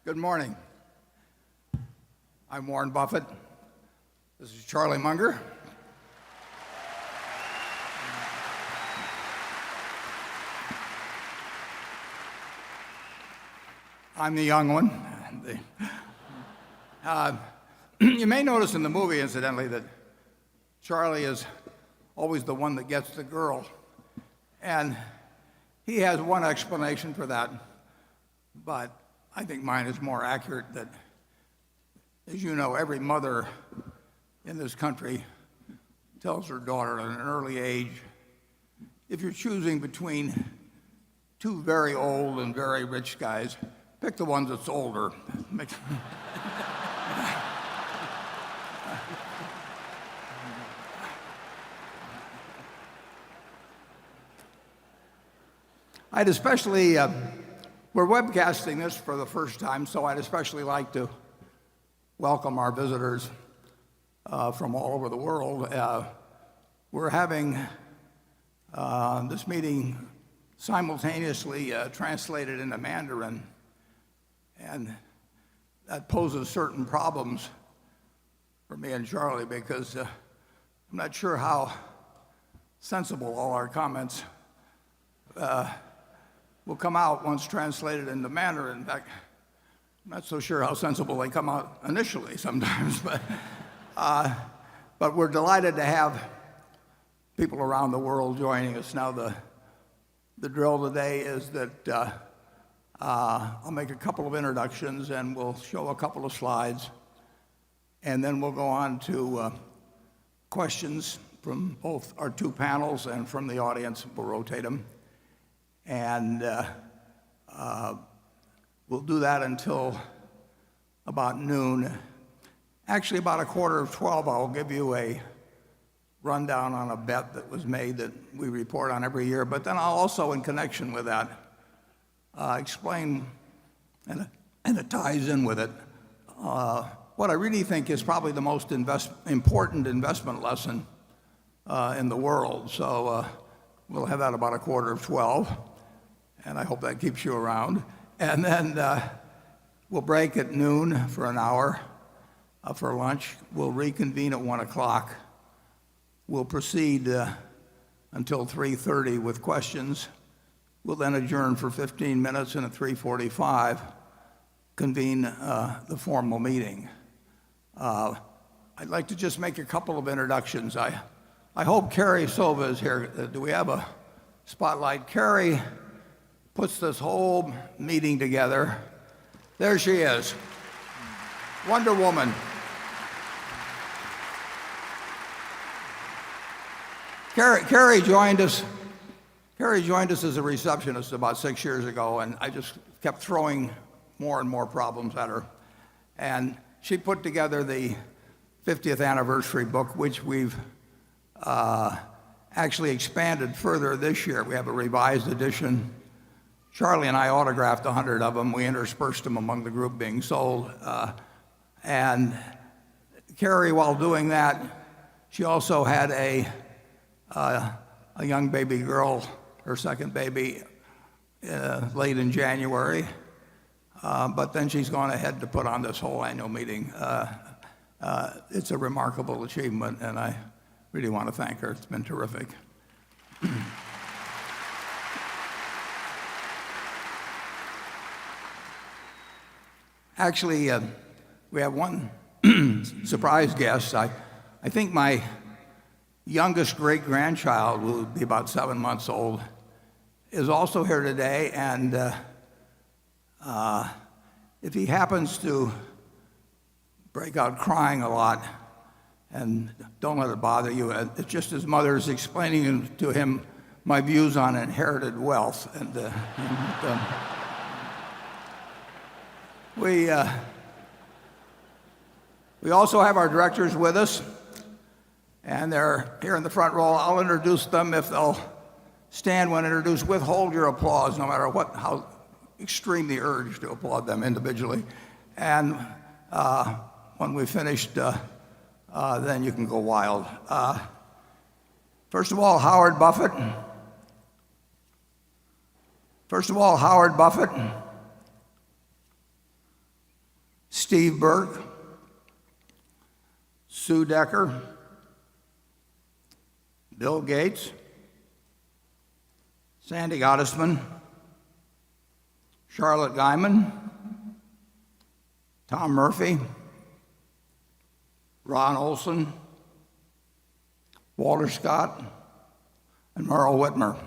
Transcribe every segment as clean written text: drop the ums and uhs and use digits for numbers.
Good morning. I'm Warren Buffett. This is Charlie Munger. I'm the young one. You may notice in the movie, incidentally, that Charlie is always the one that gets the girl. And he has one explanation for that, but I think mine is more accurate. That, as you know, every mother in this country tells her daughter at an early age, if you're choosing between two very old and very rich guys, pick the one that's older. I'd especially, we're webcasting this for the first time, so I'd especially like to welcome our visitors from all over the world. We're having this meeting simultaneously translated into Mandarin, and that poses certain problems for me and Charlie because I'm not sure how sensible all our comments will come out once translated into Mandarin. In fact, I'm not so sure how sensible they come out initially sometimes, but we're delighted to have people around the world joining us. Now, the drill today is that I'll make a couple of introductions and we'll show a couple of slides, and then we'll go on to questions from both our two panels and from the audience. We'll rotate them. And we'll do that until about noon. Actually, about 11:45, I'll give you a rundown on a bet that was made that we report on every year. But then I'll also, in connection with that, explain, and it ties in with it, what I really think is probably the most important investment lesson in the world. So we'll have that about 11:45. And I hope that keeps you around. And then we'll break at noon for an hour for lunch. We'll reconvene at 1 o'clock. We'll proceed until 3:30 with questions. We'll then adjourn for 15 minutes, and at 3:45 convene the formal meeting. I'd like to just make a couple of introductions. I hope Carrie Sova is here. Do we have a spotlight? Carrie puts this whole meeting together. There she is, Wonder Woman. Carrie joined us as a receptionist about 6 years ago, and I just kept throwing more and more problems at her. And she put together the 50th anniversary book, which we've actually expanded further this year. We have a revised edition. Charlie and I autographed 100 of them. We interspersed them among the group being sold. And Carrie, while doing that, she also had a young baby girl, her second baby, late in January. But then she's gone ahead to put on this whole annual meeting. It's a remarkable achievement, and I really want to thank her. It's been terrific. Actually, we have one surprise guest. I think my youngest great-grandchild, who will be about 7 months old, is also here today. And if he happens to break out crying a lot, and don't let it bother you, it's just his mother is explaining to him my views on inherited wealth. We also have our directors with us, and they're here in the front row. I'll introduce them. If they'll stand when introduced, withhold your applause, no matter how extreme the urge to applaud them individually. And when we've finished, then you can go wild. First of all, Howard Buffett. Steve Burke, Sue Decker, Bill Gates, Sandy Gottesman, Charlotte Guyman, Tom Murphy, Ron Olson, Walter Scott, and Merle Whitmer.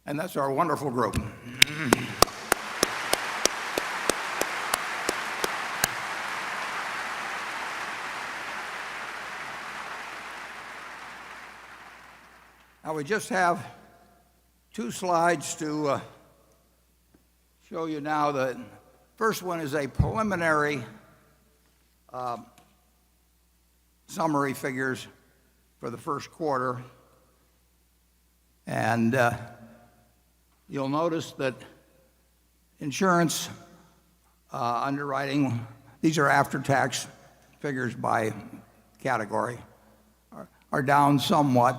And that's our wonderful group. Now we just have 2 slides to show you now. The first one is a preliminary summary figures for the first quarter. And you'll notice that insurance underwriting, these are after-tax figures by category, are down somewhat.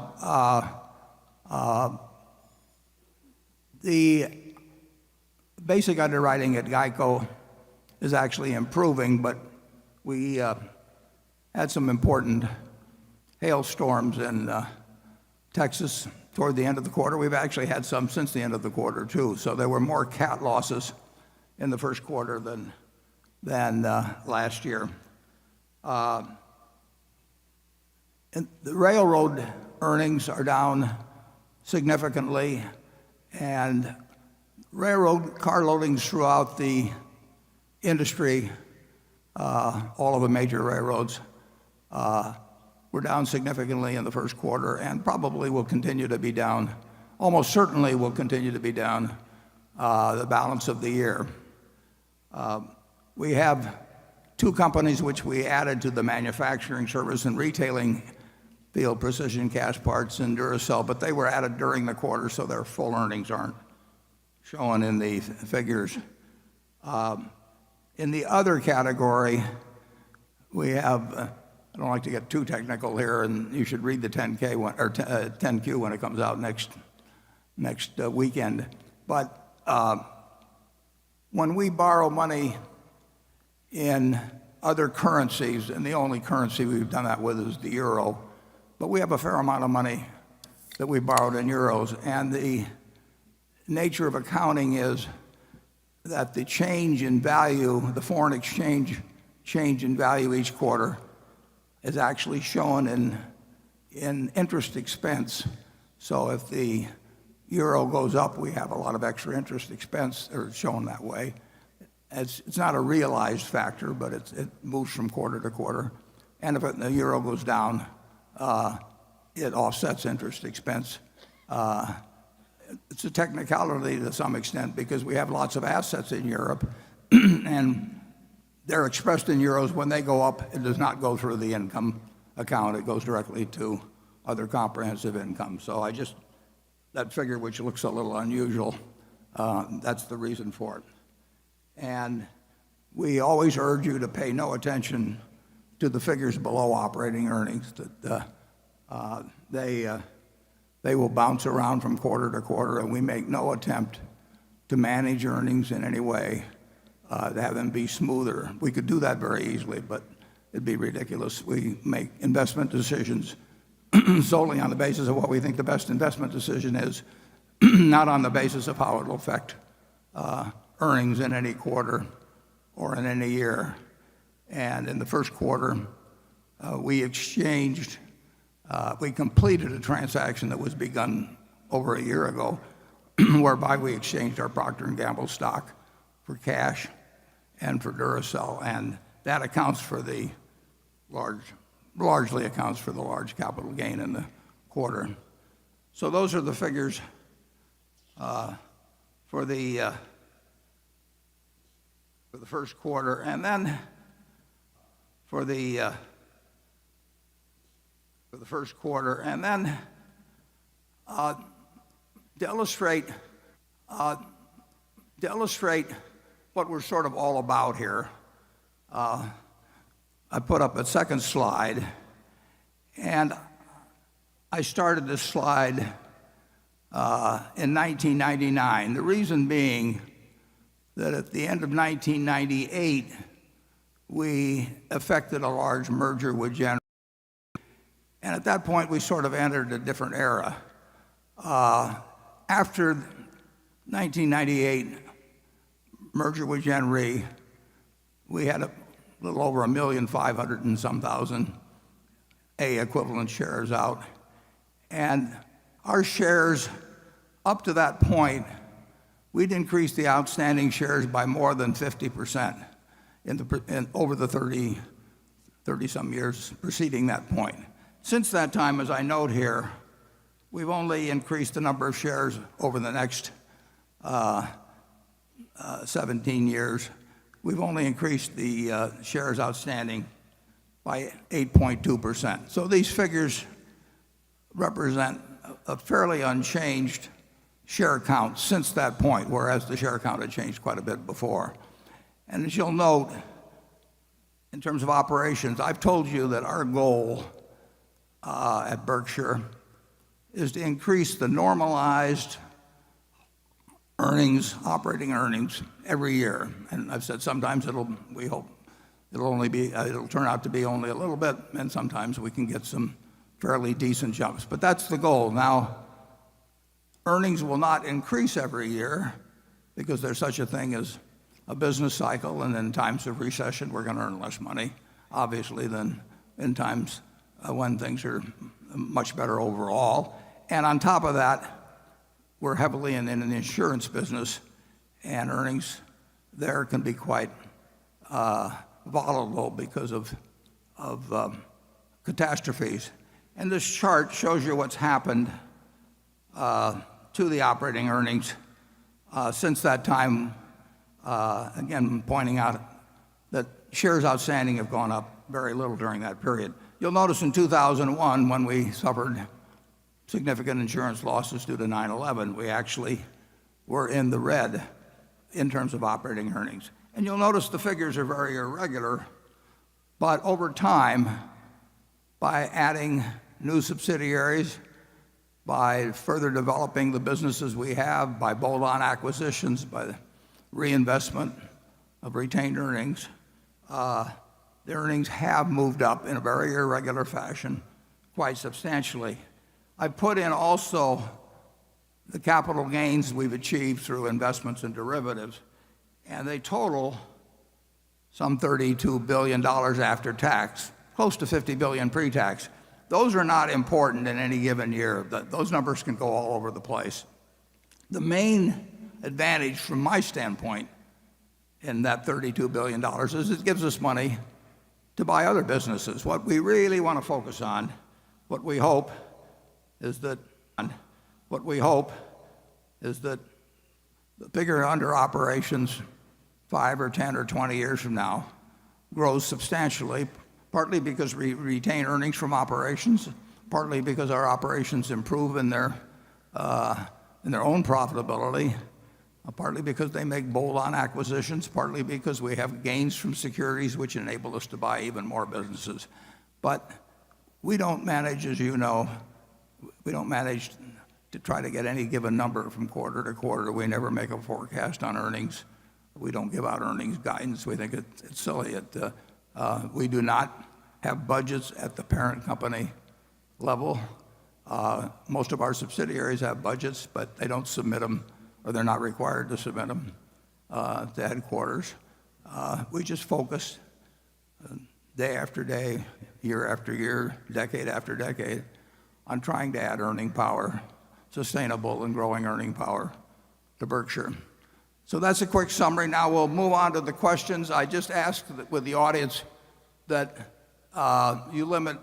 The basic underwriting at GEICO is actually improving, but we had some important hailstorms in Texas toward the end of the quarter. We've actually had some since the end of the quarter, too. So there were more cat losses in the first quarter than last year. And the railroad earnings are down significantly, and railroad car loadings throughout the industry, all of the major railroads, were down significantly in the first quarter and probably will continue to be down, almost certainly will continue to be down the balance of the year. We have 2 companies which we added to the manufacturing service and retailing field, Precision Castparts and Duracell, but they were added during the quarter, so their full earnings aren't shown in the figures. In the other category, we have, I don't like to get too technical here, and you should read the 10Q when it comes out next weekend. But when we borrow money in other currencies, and the only currency we've done that with is the euro, but we have a fair amount of money that we borrowed in euros, and the nature of accounting is that the change in value, the foreign exchange change in value each quarter, is actually shown in interest expense. So if the euro goes up, we have a lot of extra interest expense, or it's shown that way. It's not a realized factor, but it moves from quarter to quarter. And if the euro goes down, it offsets interest expense. It's a technicality to some extent because we have lots of assets in Europe, and they're expressed in euros. When they go up, it does not go through the income account. It goes directly to other comprehensive income. So that figure, which looks a little unusual, that's the reason for it. And we always urge you to pay no attention to the figures below operating earnings. That they will bounce around from quarter to quarter, and we make no attempt to manage earnings in any way to have them be smoother. We could do that very easily, but it'd be ridiculous. We make investment decisions solely on the basis of what we think the best investment decision is, not on the basis of how it will affect earnings in any quarter or in any year. And in the first quarter, we completed a transaction that was begun over a year ago, whereby we exchanged our Procter & Gamble stock for cash and for Duracell, and that largely accounts for the large capital gain in the quarter. So those are the figures for the first quarter, and then for the first quarter, and then to illustrate what we're sort of all about here, I put up a second slide, and I started this slide in 1999. The reason being that at the end of 1998, we effected a large merger with Gen. And at that point, we sort of entered a different era. After 1998 merger with Gen Re, we had a little over 1,500,000 and some thousand A equivalent shares out. And our shares, up to that point, we'd increased the outstanding shares by more than 50% over the 30-some years preceding that point. Since that time, as I note here, we've only increased the number of shares over the next 17 years. We've only increased the shares outstanding by 8.2%. So these figures represent a fairly unchanged share count since that point, whereas the share count had changed quite a bit before. And as you'll note, in terms of operations, I've told you that our goal at Berkshire is to increase the normalized earnings, operating earnings, every year. And I've said sometimes we hope it'll turn out to be only a little bit, and sometimes we can get some fairly decent jumps. But that's the goal. Now, earnings will not increase every year because there's such a thing as a business cycle, and in times of recession, we're going to earn less money, obviously, than in times when things are much better overall. And on top of that, we're heavily in an insurance business, and earnings there can be quite volatile because of catastrophes. And this chart shows you what's happened to the operating earnings since that time, again pointing out that shares outstanding have gone up very little during that period. You'll notice in 2001, when we suffered significant insurance losses due to 9/11, we actually were in the red in terms of operating earnings. And you'll notice the figures are very irregular, but over time, by adding new subsidiaries, by further developing the businesses we have, by bolt-on acquisitions, by the reinvestment of retained earnings, the earnings have moved up in a very irregular fashion quite substantially. I put in also the capital gains we've achieved through investments in derivatives, and they total some $32 billion after tax, close to $50 billion pre-tax. Those are not important in any given year. Those numbers can go all over the place. The main advantage from my standpoint in that $32 billion is it gives us money to buy other businesses. What we really want to focus on, what we hope is that the bigger under operations 5 or 10 or 20 years from now grows substantially, partly because we retain earnings from operations, partly because our operations improve in their own profitability, partly because they make bolt-on acquisitions, partly because we have gains from securities which enable us to buy even more businesses. But we don't manage, as you know, we don't manage to try to get any given number from quarter to quarter. We never make a forecast on earnings. We don't give out earnings guidance. We think it's silly. We do not have budgets at the parent company level. Most of our subsidiaries have budgets, but they don't submit them, or they're not required to submit them to headquarters. We just focus day after day, year after year, decade after decade on trying to add earning power, sustainable and growing earning power to Berkshire. So that's a quick summary. Now we'll move on to the questions. I just ask that with the audience that you limit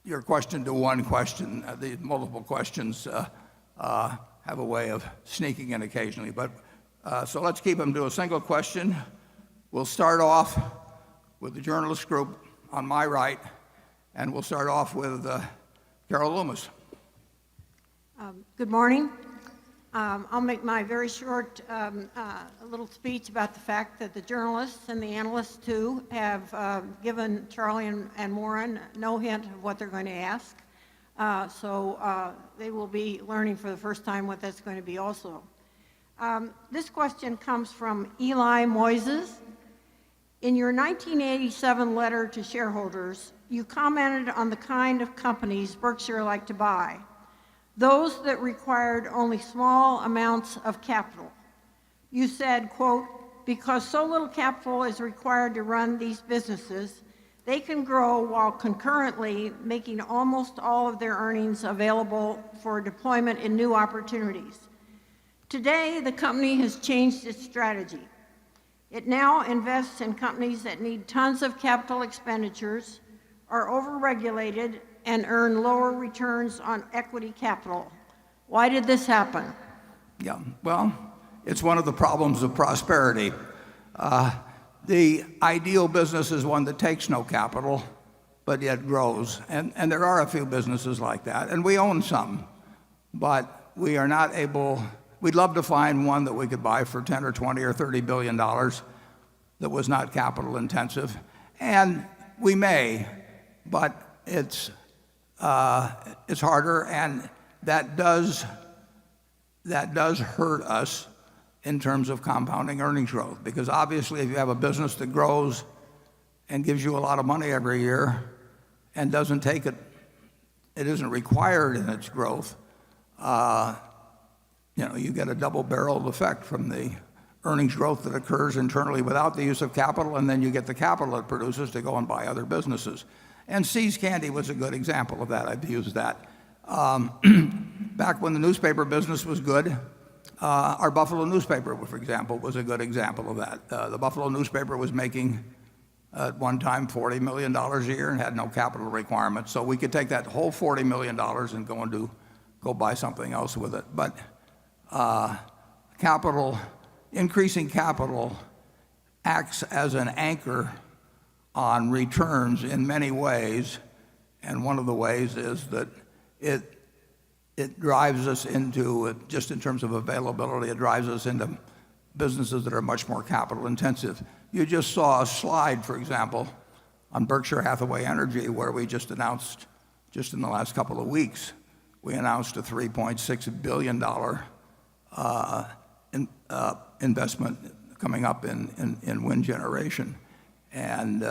your question to one question. The multiple questions have a way of sneaking in occasionally. So let's keep them to a single question. We'll start off with the journalist group on my right, and we'll start off with Carol Loomis. Good morning. I'll make my very short little speech about the fact that the journalists and the analysts, too, have given Charlie and Warren no hint of what they're going to ask. So they will be learning for the first time what that's going to be also. This question comes from Eli Moises, In your 1987 letter to shareholders, you commented on the kind of companies Berkshire liked to buy, those that required only small amounts of capital. You said, quote, "Because so little capital is required to run these businesses, they can grow while concurrently making almost all of their earnings available for deployment in new opportunities." Today, the company has changed its strategy. It now invests in companies that need tons of capital expenditures, are overregulated, and earn lower returns on equity capital. Why did this happen? Yeah, well, it's one of the problems of prosperity. The ideal business is one that takes no capital, but yet grows. And there are a few businesses like that, and we own some. But we are not able, we'd love to find one that we could buy for 10 or 20 or $30 billion that was not capital intensive. And we may, but it's harder, and that does hurt us in terms of compounding earnings growth. Because obviously, if you have a business that grows and gives you a lot of money every year and doesn't take it, it isn't required in its growth, you get a double-barreled effect from the earnings growth that occurs internally without the use of capital, and then you get the capital it produces to go and buy other businesses. And See's Candy was a good example of that. I've used that. Back when the newspaper business was good, our Buffalo newspaper, for example, was a good example of that. The Buffalo newspaper was making, at one time, $40 million a year and had no capital requirements. So we could take that whole $40 million and go buy something else with it. But increasing capital acts as an anchor on returns in many ways, and one of the ways is that it drives us into, just in terms of availability, it drives us into businesses that are much more capital intensive. You just saw a slide, for example, on Berkshire Hathaway Energy, where we just announced, just in the last couple of weeks, we announced a $3.6 billion investment coming up in wind generation. And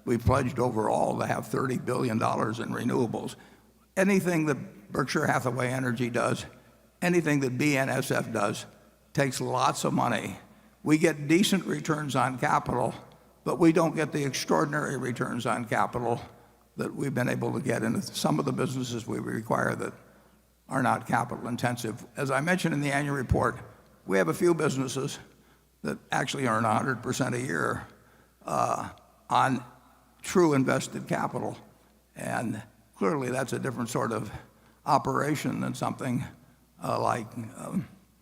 we pledged overall to have $30 billion in renewables. Anything that Berkshire Hathaway Energy does, anything that BNSF does, takes lots of money. We get decent returns on capital, but we don't get the extraordinary returns on capital that we've been able to get in some of the businesses we require that are not capital intensive. As I mentioned in the annual report, we have a few businesses that actually earn 100% a year on true invested capital. And clearly that's a different sort of operation than something like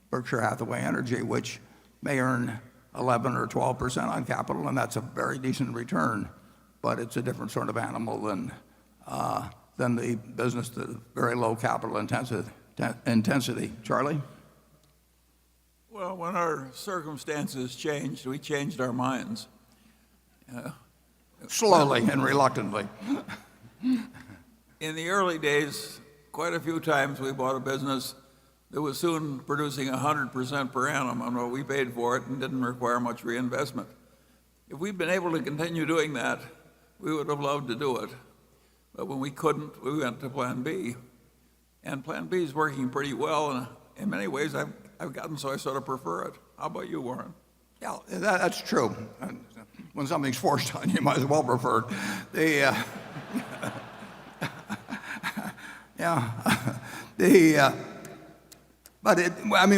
Berkshire Hathaway Energy, which may earn 11 or 12% on capital, and that's a very decent return, but it's a different sort of animal than the business that is very low capital intensity. Charlie? Well, when our circumstances changed, we changed our minds. Slowly and reluctantly. In the early days, quite a few times we bought a business that was soon producing 100% per annum on what we paid for it and didn't require much reinvestment. If we'd been able to continue doing that, we would have loved to do it. But when we couldn't, we went to Plan B. And Plan B is working pretty well, and in many ways I've gotten so I sort of prefer it. How about you, Warren? Yeah, that's true. When something's forced on you, you might as well prefer it.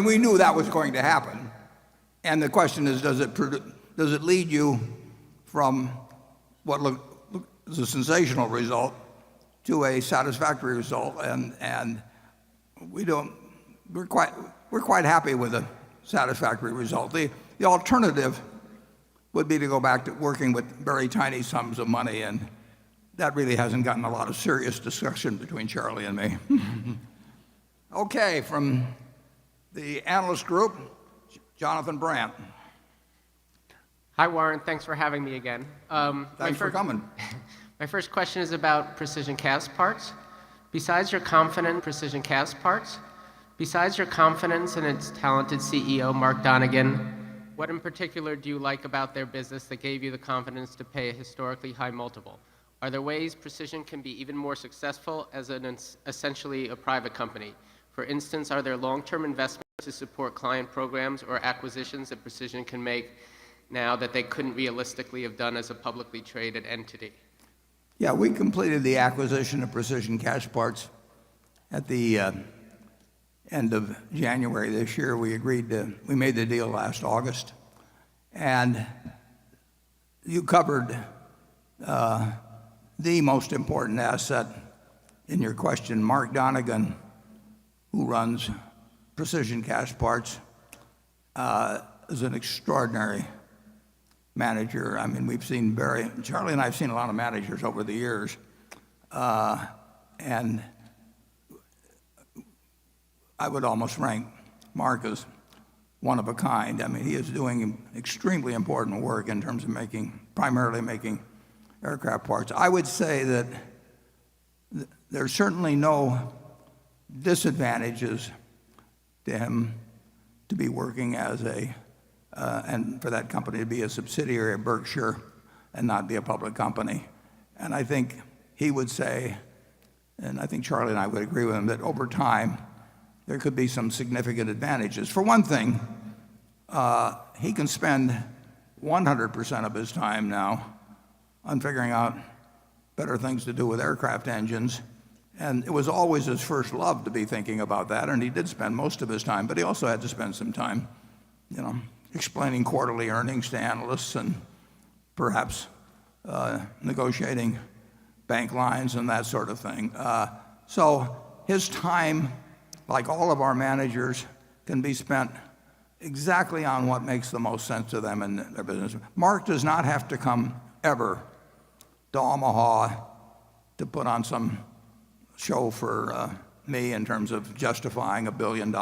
We knew that was going to happen, and the question is, does it lead you from what is a sensational result to a satisfactory result? And we're quite happy with a satisfactory result. The alternative would be to go back to working with very tiny sums of money, and that really hasn't gotten a lot of serious discussion between Charlie and me. Okay, from the analyst group, Jonathan Brandt. Hi, Warren. Thanks for having me again. Thanks for coming. My first question is about Precision Castparts. Besides your confidence in Precision Castparts, besides your confidence in its talented CEO, Mark Donegan, What in particular do you like about their business that gave you the confidence to pay a historically high multiple? Are there ways Precision can be even more successful as essentially a private company? For instance, are there long-term investments to support client programs or acquisitions that Precision can make now that they couldn't realistically have done as a publicly traded entity? Yeah, we completed the acquisition of Precision Cash Parts at the end of January this year. We made the deal last August. And you covered the most important asset in your question. Mark Donegan, who runs Precision Cash Parts, is an extraordinary manager. I mean, Charlie and I have seen a lot of managers over the years. And I would almost rank Mark as one of a kind. I mean, he is doing extremely important work in terms of primarily making aircraft parts. I would say that there's certainly no disadvantages to him to be working as and for that company to be a subsidiary of Berkshire and not be a public company. And I think he would say, and I think Charlie and I would agree with him, that over time there could be some significant advantages. For one thing, he can spend 100% of his time now on figuring out better things to do with aircraft engines. And it was always his first love to be thinking about that, and he did spend most of his time, but he also had to spend some time, explaining quarterly earnings to analysts and perhaps negotiating bank lines and that sort of thing. So his time, like all of our managers, can be spent exactly on what makes the most sense to them in their business. Mark does not have to come ever to Omaha to put on some show for me in terms of justifying $1 billion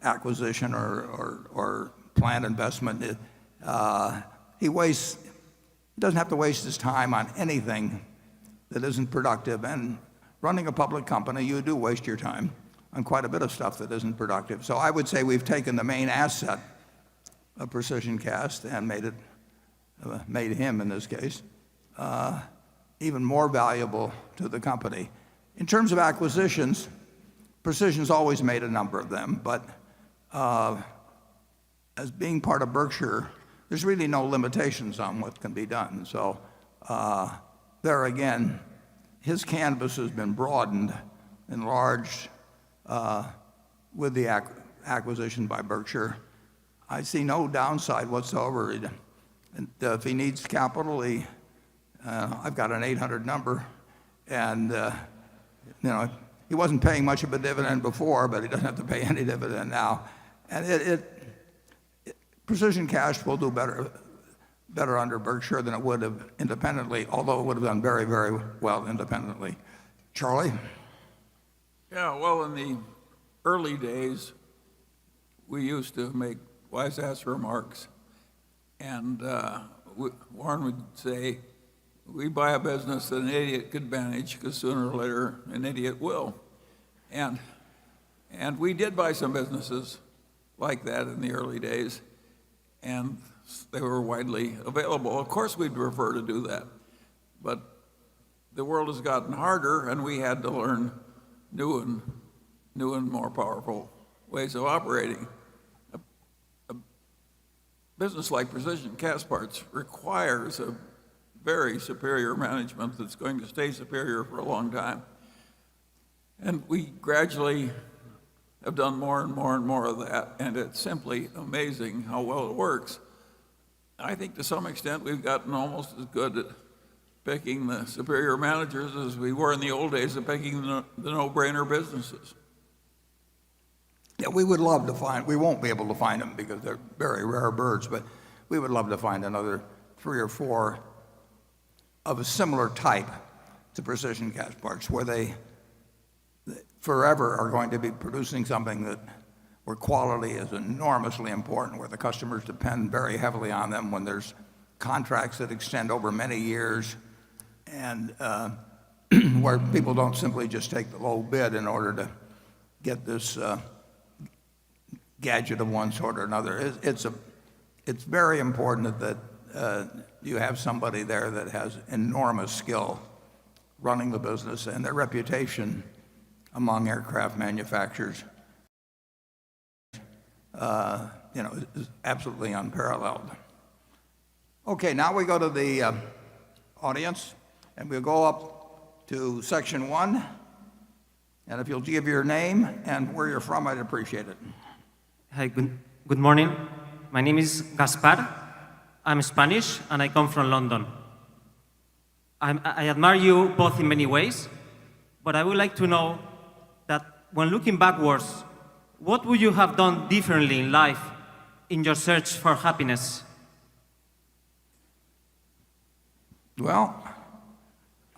acquisition or planned investment. He doesn't have to waste his time on anything that isn't productive. And running a public company, you do waste your time on quite a bit of stuff that isn't productive. So I would say we've taken the main asset of Precision Cast and made him, in this case, even more valuable to the company. In terms of acquisitions, Precision's always made a number of them, but as being part of Berkshire, there's really no limitations on what can be done. So there again, his canvas has been broadened, enlarged with the acquisition by Berkshire. I see no downside whatsoever. And if he needs capital, I've got an 800 number, and he wasn't paying much of a dividend before, but he doesn't have to pay any dividend now. And Precision Cash will do better under Berkshire than it would have independently, although it would have done very, very well independently. Charlie? Yeah, well, in the early days, we used to make wise-ass remarks. And Warren would say, we buy a business that an idiot could manage because sooner or later an idiot will. And we did buy some businesses like that in the early days, and they were widely available. Of course we'd prefer to do that, but the world has gotten harder, and we had to learn new and more powerful ways of operating. A business like Precision Cast Parts requires a very superior management that's going to stay superior for a long time. And we gradually have done more and more and more of that, and it's simply amazing how well it works. I think to some extent we've gotten almost as good at picking the superior managers as we were in the old days of picking the no-brainer businesses. Yeah, we would love to find, we won't be able to find them because they're very rare birds, but we would love to find another 3 or 4 of a similar type to Precision Cast Parts, where they forever are going to be producing something where quality is enormously important, where the customers depend very heavily on them, when there's contracts that extend over many years, and where people don't simply just take the low bid in order to get this gadget of one sort or another. it's very important that you have somebody there that has enormous skill running the business, and their reputation among aircraft manufacturers is absolutely unparalleled. Okay, now we go to the audience, and we'll go up to section 1. And if you'll give your name and where you're from, I'd appreciate it. Hi, good morning. My name is Gaspar. I'm Spanish, and I come from London. I admire you both in many ways, but I would like to know that when looking backwards, what would you have done differently in life in your search for happiness? Well,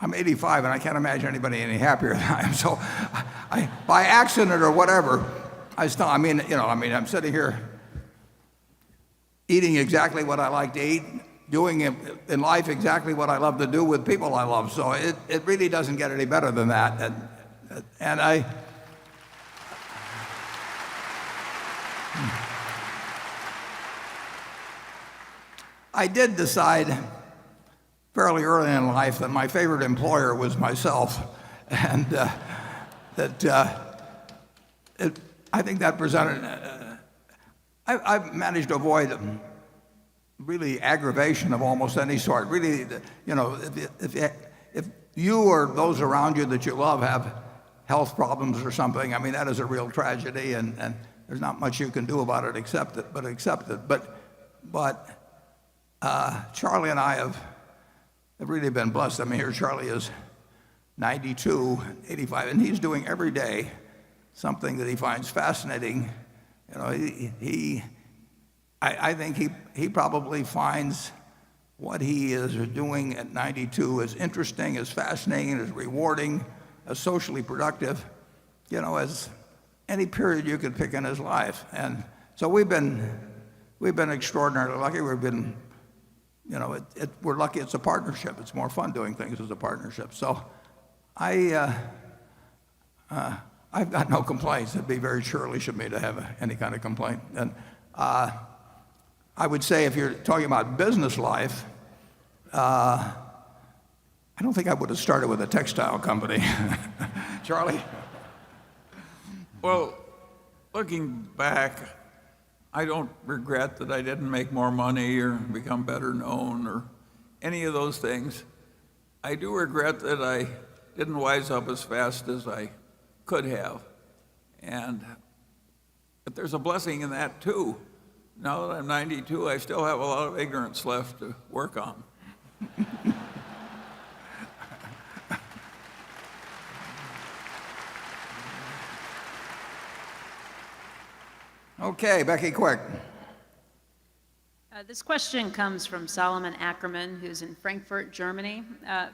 I'm 85, and I can't imagine anybody any happier than I am. So, by accident or whatever, I'm sitting here eating exactly what I like to eat, doing in life exactly what I love to do with people I love. So it really doesn't get any better than that. And I did decide fairly early in life that my favorite employer was myself, and I think that presented. I've managed to avoid really aggravation of almost any sort. Really, if you or those around you that you love have health problems or something, I mean, that is a real tragedy, and there's not much you can do about it except accept it. But Charlie and I have really been blessed. I mean, here Charlie is 92, 85, and he's doing every day something that he finds fascinating. I think he probably finds what he is doing at 92 as interesting, as fascinating, as rewarding, as socially productive, as any period you could pick in his life. And so we've been extraordinarily lucky. We've been, we're lucky it's a partnership. It's more fun doing things as a partnership. So I've got no complaints. It'd be very churlish of me to have any kind of complaint. And I would say if you're talking about business life, I don't think I would have started with a textile company. Charlie? Well, looking back, I don't regret that I didn't make more money or become better known or any of those things. I do regret that I didn't wise up as fast as I could have. But there's a blessing in that too. Now that I'm 92, I still have a lot of ignorance left to work on. Okay, Becky, quick. This question comes from Solomon Ackerman, who's in Frankfurt, Germany.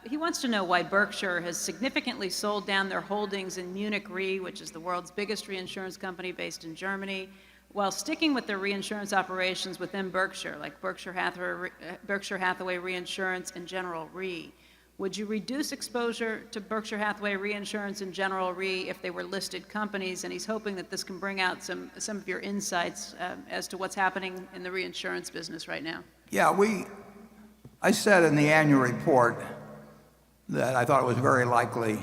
He wants to know why Berkshire has significantly sold down their holdings in Munich Re, which is the world's biggest reinsurance company based in Germany, while sticking with their reinsurance operations within Berkshire, like Berkshire Hathaway Reinsurance and General Re. Would you reduce exposure to Berkshire Hathaway Reinsurance and General Re if they were listed companies? And he's hoping that this can bring out some of your insights as to what's happening in the reinsurance business right now. Yeah, I said in the annual report that I thought it was very likely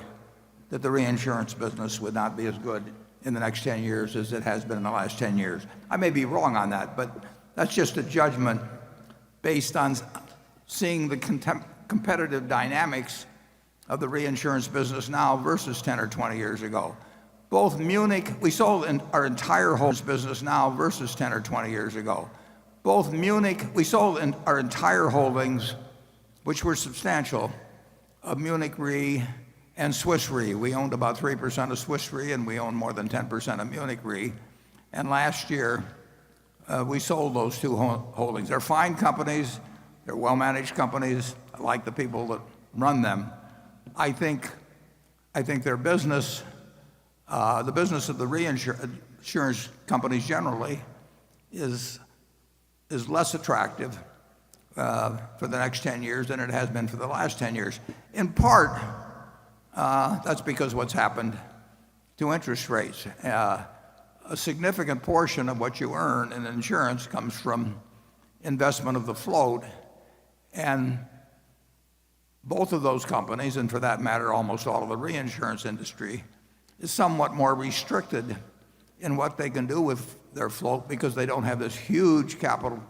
that the reinsurance business would not be as good in the next 10 years as it has been in the last 10 years. I may be wrong on that, but that's just a judgment based on seeing the competitive dynamics of the reinsurance business now versus 10 or 20 years ago. Both Munich, we sold our entire whole business now versus 10 or 20 years ago. Both Munich, we sold our entire holdings, which were substantial, of Munich Re and Swiss Re. We owned about 3% of Swiss Re, and we owned more than 10% of Munich Re. And last year, we sold those two holdings. They're fine companies. They're well-managed companies. I like the people that run them. I think their business, the business of the reinsurance companies generally, is less attractive for the next 10 years than it has been for the last 10 years. In part, that's because what's happened to interest rates. A significant portion of what you earn in insurance comes from investment of the float. And both of those companies, and for that matter, almost all of the reinsurance industry, is somewhat more restricted in what they can do with their float because they don't have this huge capital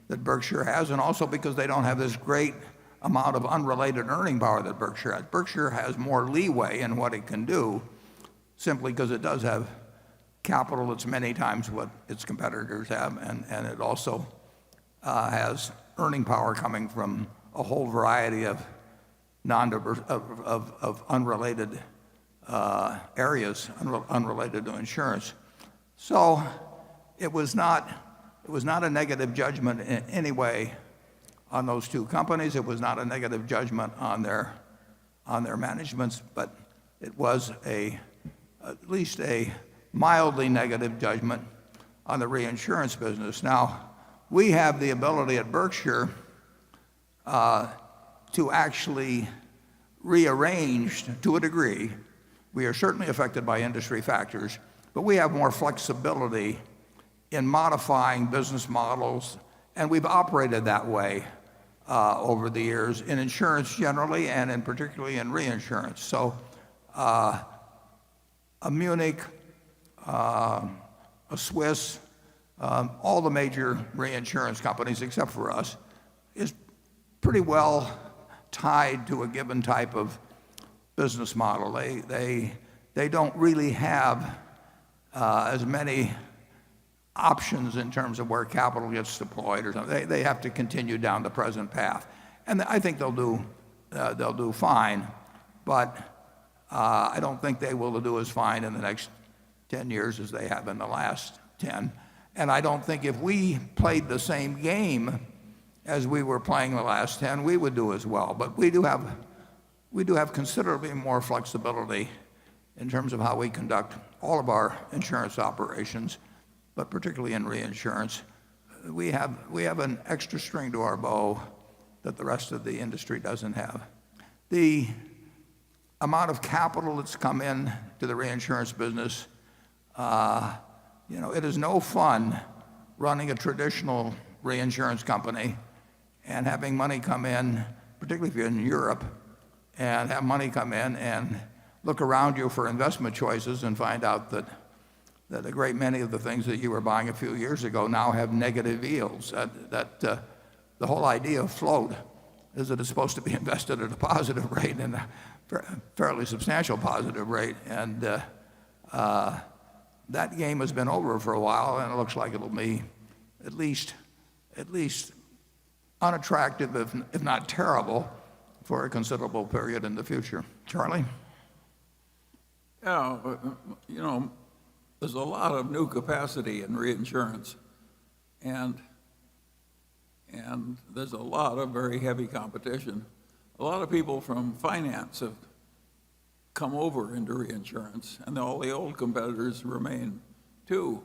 that Berkshire has, and also because they don't have this great amount of unrelated earning power that Berkshire has. Berkshire has more leeway in what it can do simply because it does have capital that's many times what its competitors have, and it also has earning power coming from a whole variety of unrelated areas, unrelated to insurance. So it was not a negative judgment in any way on those two companies. It was not a negative judgment on their managements, but it was at least a mildly negative judgment on the reinsurance business. Now, we have the ability at Berkshire to actually rearrange to a degree. We are certainly affected by industry factors, but we have more flexibility in modifying business models, and we've operated that way over the years in insurance generally, and in particularly in reinsurance. So a Munich, a Swiss, all the major reinsurance companies except for us, is pretty well tied to a given type of business model. They don't really have as many options in terms of where capital gets deployed or something. They have to continue down the present path, and I think they'll do fine. But I don't think they will do as fine in the next 10 years as they have in the last 10. And I don't think if we played the same game as we were playing the last 10, we would do as well. But we do have considerably more flexibility in terms of how we conduct all of our insurance operations, but particularly in reinsurance. We have an extra string to our bow that the rest of the industry doesn't have. The amount of capital that's come in to the reinsurance business, it is no fun running a traditional reinsurance company and having money come in, particularly if you're in Europe, and have money come in and look around you for investment choices and find out that a great many of the things that you were buying a few years ago now have negative yields. The whole idea of float is that it's supposed to be invested at a positive rate, and a fairly substantial positive rate. And that game has been over for a while, and it looks like it'll be at least unattractive, if not terrible, for a considerable period in the future. Charlie? Yeah, there's a lot of new capacity in reinsurance, and there's a lot of very heavy competition. A lot of people from finance have come over into reinsurance, and all the old competitors remain too.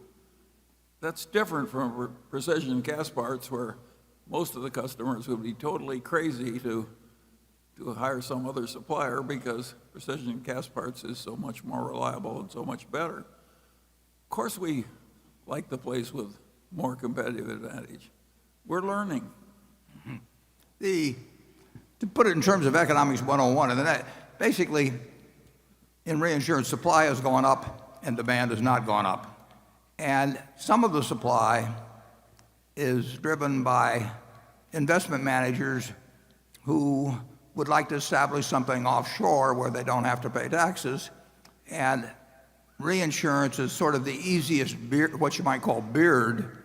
That's different from precision cast parts, where most of the customers would be totally crazy to hire some other supplier because precision cast parts is so much more reliable and so much better. Of course, we like the place with more competitive advantage. We're learning. To put it in terms of economics 101, and then basically in reinsurance, supply has gone up and demand has not gone up. And some of the supply is driven by investment managers who would like to establish something offshore where they don't have to pay taxes. And reinsurance is sort of the easiest beard, what you might call beard,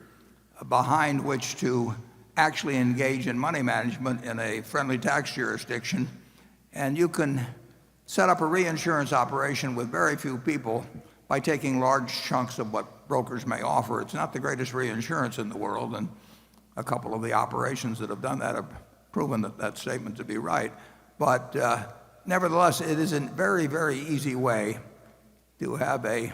behind which to actually engage in money management in a friendly tax jurisdiction. And you can set up a reinsurance operation with very few people by taking large chunks of what brokers may offer. It's not the greatest reinsurance in the world, and a couple of the operations that have done that have proven that statement to be right. But nevertheless, it is a very, very easy way to have a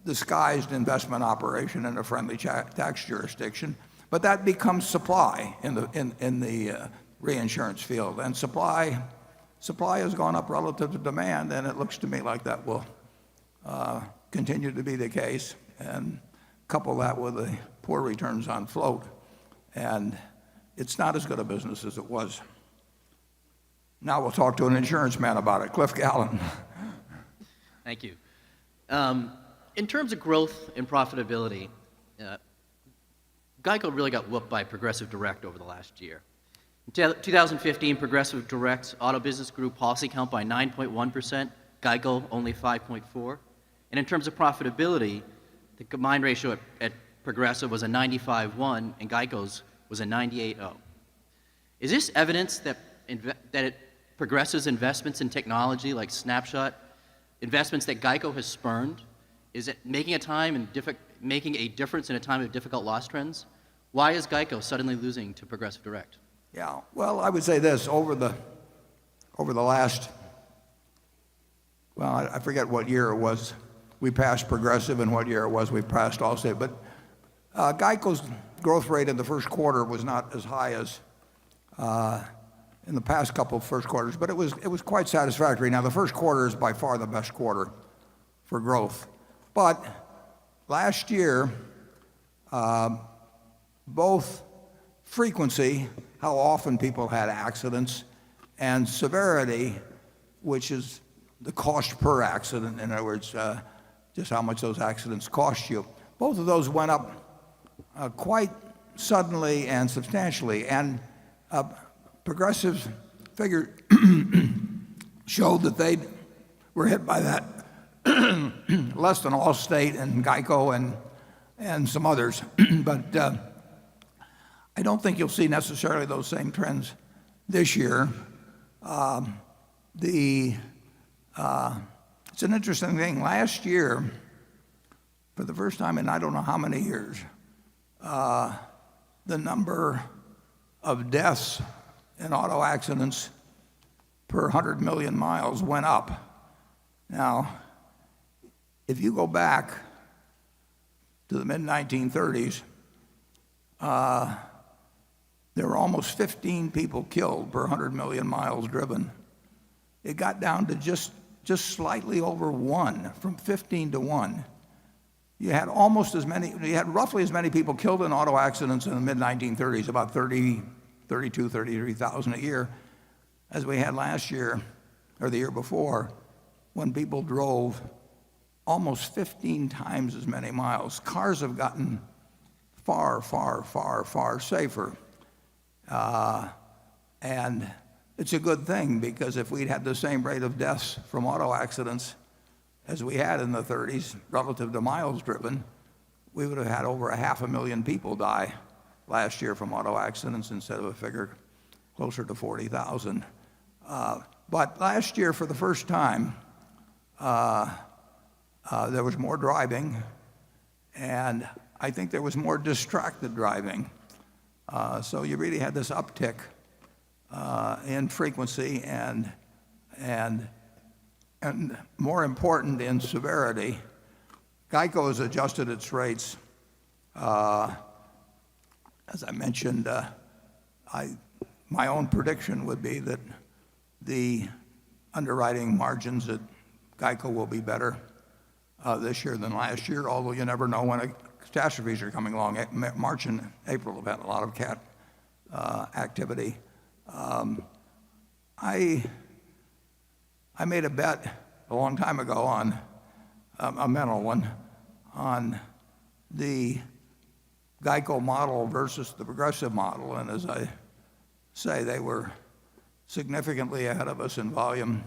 disguised investment operation in a friendly tax jurisdiction. But that becomes supply in the reinsurance field, and supply has gone up relative to demand, and it looks to me like that will continue to be the case. And couple that with the poor returns on float, and it's not as good a business as it was. Now we'll talk to an insurance man about it. Cliff Gallen. Thank you. In terms of growth and profitability, GEICO really got whooped by Progressive Direct over the last year. In 2015, Progressive Direct's auto business grew policy count by 9.1%, GEICO only 5.4%. And in terms of profitability, the combined ratio at Progressive was a 95.1 and GEICO's was a 98.0. Is this evidence that Progressive's investments in technology like Snapshot, investments that GEICO has spurned, is it making a difference in a time of difficult loss trends? Why is GEICO suddenly losing to Progressive Direct? Yeah, well, I would say this, over the last, well, I forget what year it was we passed Progressive and what year it was we passed Allstate, but GEICO's growth rate in the first quarter was not as high as in the past couple of first quarters, but it was quite satisfactory. Now, the first quarter is by far the best quarter for growth. But last year, both frequency, how often people had accidents, and severity, which is the cost per accident, in other words, just how much those accidents cost you, both of those went up quite suddenly and substantially. And Progressive's figure showed that they were hit by that less than Allstate and GEICO and some others. But I don't think you'll see necessarily those same trends this year. It's an interesting thing. Last year, for the first time in I don't know how many years, the number of deaths in auto accidents per 100 million miles went up. Now, if you go back to the mid-1930s, there were almost 15 people killed per 100 million miles driven. It got down to just slightly over 1, from 15 to 1. You had roughly as many people killed in auto accidents in the mid-1930s, about 33,000 a year, as we had last year, or the year before, when people drove almost 15 times as many miles. Cars have gotten far, far, far, far safer. And it's a good thing, because if we'd had the same rate of deaths from auto accidents as we had in the 30s, relative to miles driven, we would have had over 500,000 people die last year from auto accidents instead of a figure closer to 40,000. But last year, for the first time, there was more driving, and I think there was more distracted driving. So you really had this uptick in frequency and more important, in severity. GEICO has adjusted its rates. As I mentioned, my own prediction would be that the underwriting margins at GEICO will be better this year than last year, although you never know when catastrophes are coming along. March and April have had a lot of cat activity. I made a bet a long time ago on a mental one on the GEICO model versus the Progressive model, and as I say, they were significantly ahead of us in volume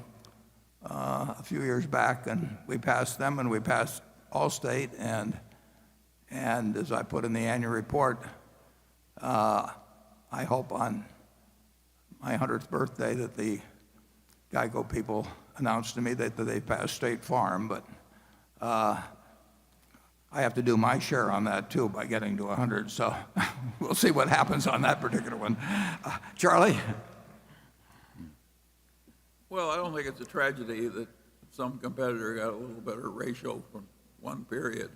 a few years back, and we passed them, and we passed Allstate, and as I put in the annual report, I hope on my 100th birthday that the GEICO people announced to me that they passed State Farm, but I have to do my share on that too by getting to 100, so we'll see what happens on that particular one. Charlie? Well, I don't think it's a tragedy that some competitor got a little better ratio from one period.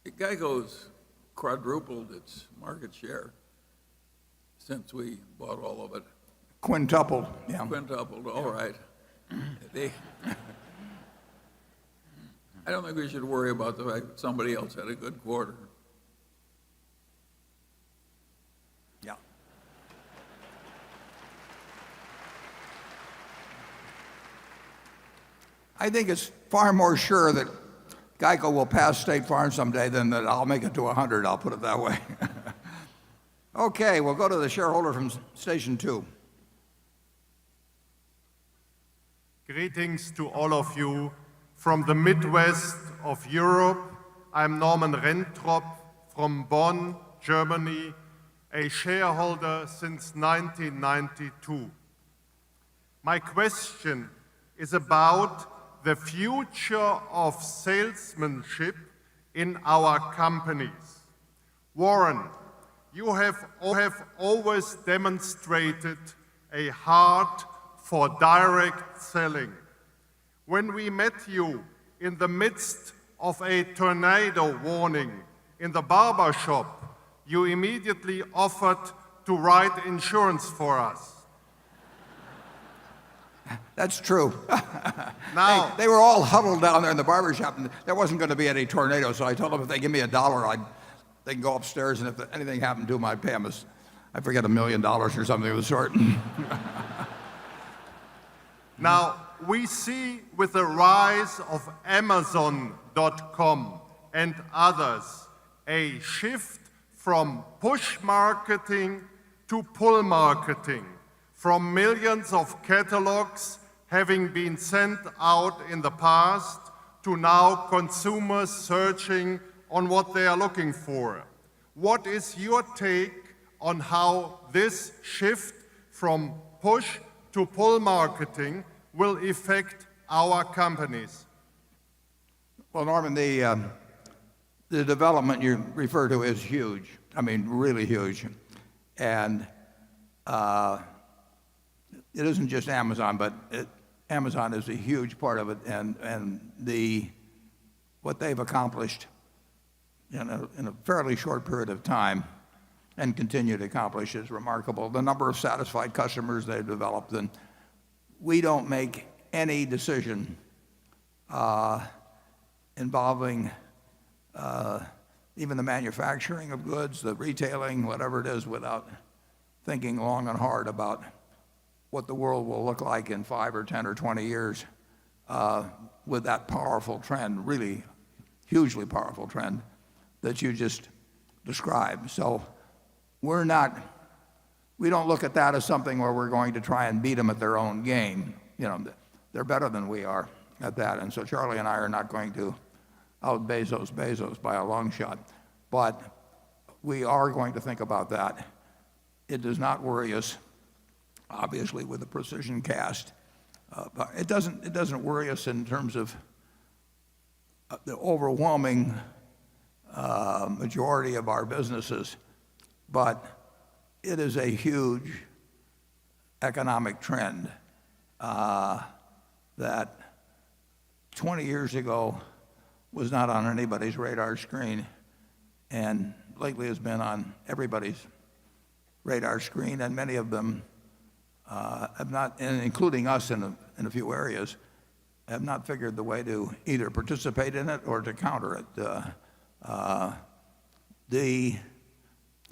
GEICO's quadrupled its market share since we bought all of it. Quintupled, yeah. Quintupled, all right. I don't think we should worry about the fact that somebody else had a good quarter. Yeah. I think it's far more sure that Geico will pass State Farm someday than that I'll make it to 100, I'll put it that way. Okay, we'll go to the shareholder from Station 2. Greetings to all of you from the Midwest of Europe. I'm Norman Rentrop from Bonn, Germany, a shareholder since 1992. My question is about the future of salesmanship in our companies. Warren, you have always demonstrated a heart for direct selling. When we met you in the midst of a tornado warning in the barber shop, you immediately offered to write insurance for us. That's true. Now, they were all huddled down there in the barber shop, and there wasn't going to be any tornado, so I told them if they give me $1, they can go upstairs, and if anything happened to them, I'd pay them, I forget, $1 million or something of the sort. Now, we see with the rise of Amazon.com and others a shift from push marketing to pull marketing, from millions of catalogs having been sent out in the past to now consumers searching on what they are looking for. What is your take on how this shift from push to pull marketing will affect our companies? Well, Norman, the development you refer to is huge. I mean, really huge. And it isn't just Amazon, but Amazon is a huge part of it. And what they've accomplished in a fairly short period of time and continue to accomplish is remarkable. The number of satisfied customers they've developed, and we don't make any decision involving even the manufacturing of goods, the retailing, whatever it is, without thinking long and hard about what the world will look like in 5 or 10 or 20 years with that powerful trend, really hugely powerful trend that you just described. So we don't look at that as something where we're going to try and beat them at their own game. You know, they're better than we are at that. And so Charlie and I are not going to out Bezos by a long shot. But we are going to think about that. It does not worry us, obviously, with the precision cast. But it doesn't worry us in terms of the overwhelming majority of our businesses. But it is a huge economic trend that 20 years ago was not on anybody's radar screen, and lately has been on everybody's radar screen, and many of them have not, and including us in a few areas, have not figured the way to either participate in it or to counter it. The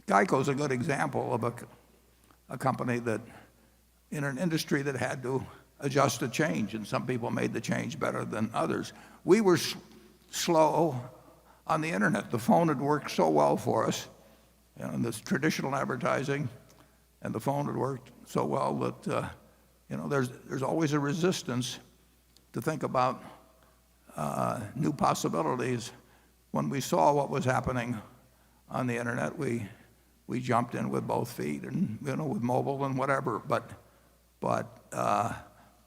Geico's a good example of a company that, in an industry that had to adjust to change, and some people made the change better than others. We were slow on the internet. The phone had worked so well for us, and this traditional advertising, and the phone had worked so well that there's always a resistance to think about new possibilities. When we saw what was happening on the internet, we jumped in with both feet, and with mobile and whatever. But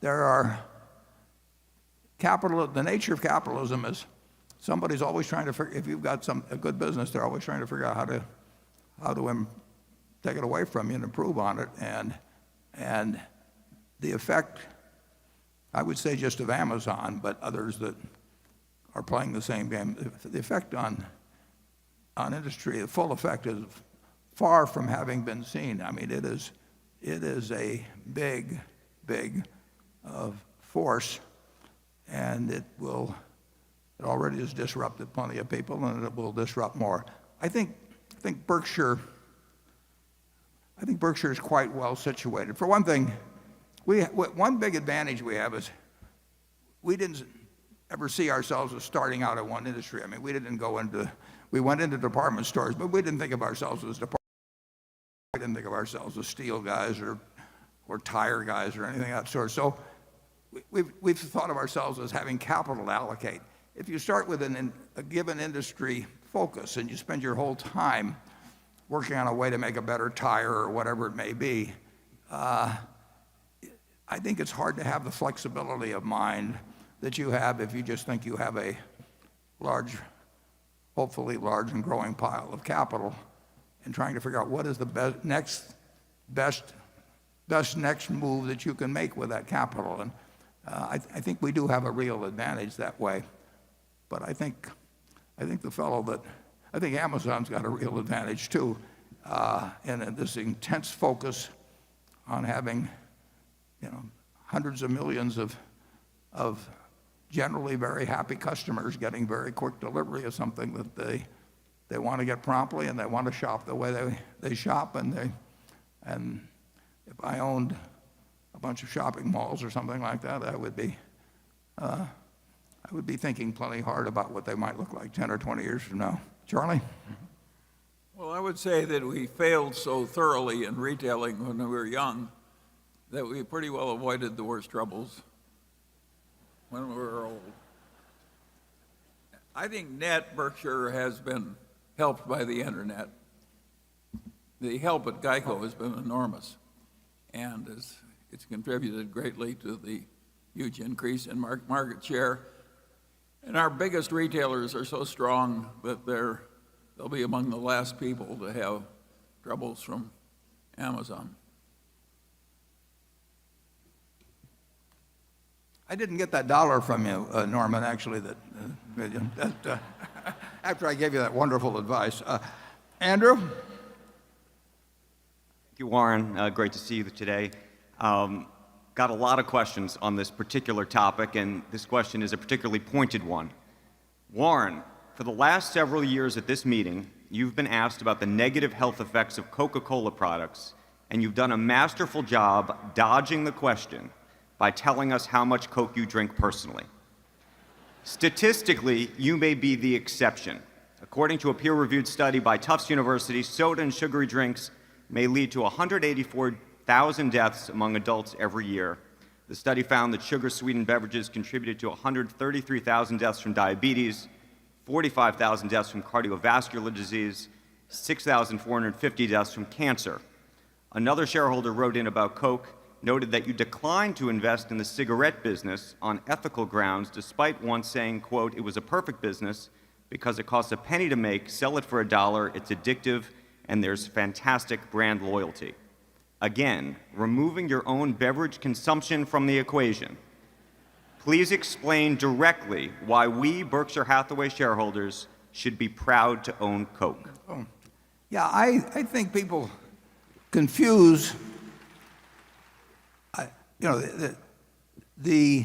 there are the nature of capitalism is somebody's always trying to figure, if you've got a good business, they're always trying to figure out how to take it away from you and improve on it. And the effect, I would say, just of Amazon, but others that are playing the same game, the effect on industry, the full effect is far from having been seen. I mean, it is a big force, and it will It already has disrupted plenty of people, and it will disrupt more. I think Berkshire is quite well situated. For one thing, one big advantage we have is we didn't ever see ourselves as starting out in one industry. I mean, we went into department stores, but we didn't think of ourselves as department. We didn't think of ourselves as steel guys or tire guys or anything of that sort. So we've thought of ourselves as having capital to allocate. If you start with a given industry focus and you spend your whole time working on a way to make a better tire or whatever it may be, I think it's hard to have the flexibility of mind that you have if you just think you have a hopefully large and growing pile of capital, and trying to figure out what is the best next move that you can make with that capital. And I think we do have a real advantage that way. But I think Amazon's got a real advantage too, in this intense focus on having, hundreds of millions of generally very happy customers getting very quick delivery of something that they want to get promptly, and they want to shop the way they shop. And if I owned a bunch of shopping malls or something like that, I would be thinking plenty hard about what they might look like 10 or 20 years from now. Charlie? Well, I would say that we failed so thoroughly in retailing when we were young that we pretty well avoided the worst troubles when we were old. I think net Berkshire has been helped by the internet. The help at GEICO has been enormous, and it's contributed greatly to the huge increase in market share. And our biggest retailers are so strong that they'll be among the last people to have troubles from Amazon. I didn't get that dollar from you, Norman, actually, after I gave you that wonderful advice. Andrew? Thank you, Warren. Great to see you today. Got a lot of questions on this particular topic, and this question is a particularly pointed one. Warren, for the last several years at this meeting, you've been asked about the negative health effects of Coca-Cola products, and you've done a masterful job dodging the question by telling us how much Coke you drink personally. Statistically, you may be the exception. According to a peer-reviewed study by Tufts University, soda and sugary drinks may lead to 184,000 deaths among adults every year. The study found that sugar-sweetened beverages contributed to 133,000 deaths from diabetes, 45,000 deaths from cardiovascular disease, 6,450 deaths from cancer. Another shareholder wrote in about Coke, noted that you declined to invest in the cigarette business on ethical grounds, despite once saying, quote, it was a perfect business because it costs a penny to make, sell it for $1, it's addictive, and there's fantastic brand loyalty. Again, removing your own beverage consumption from the equation. Please explain directly why we Berkshire Hathaway shareholders should be proud to own Coke. Oh. Yeah, I think people confuse the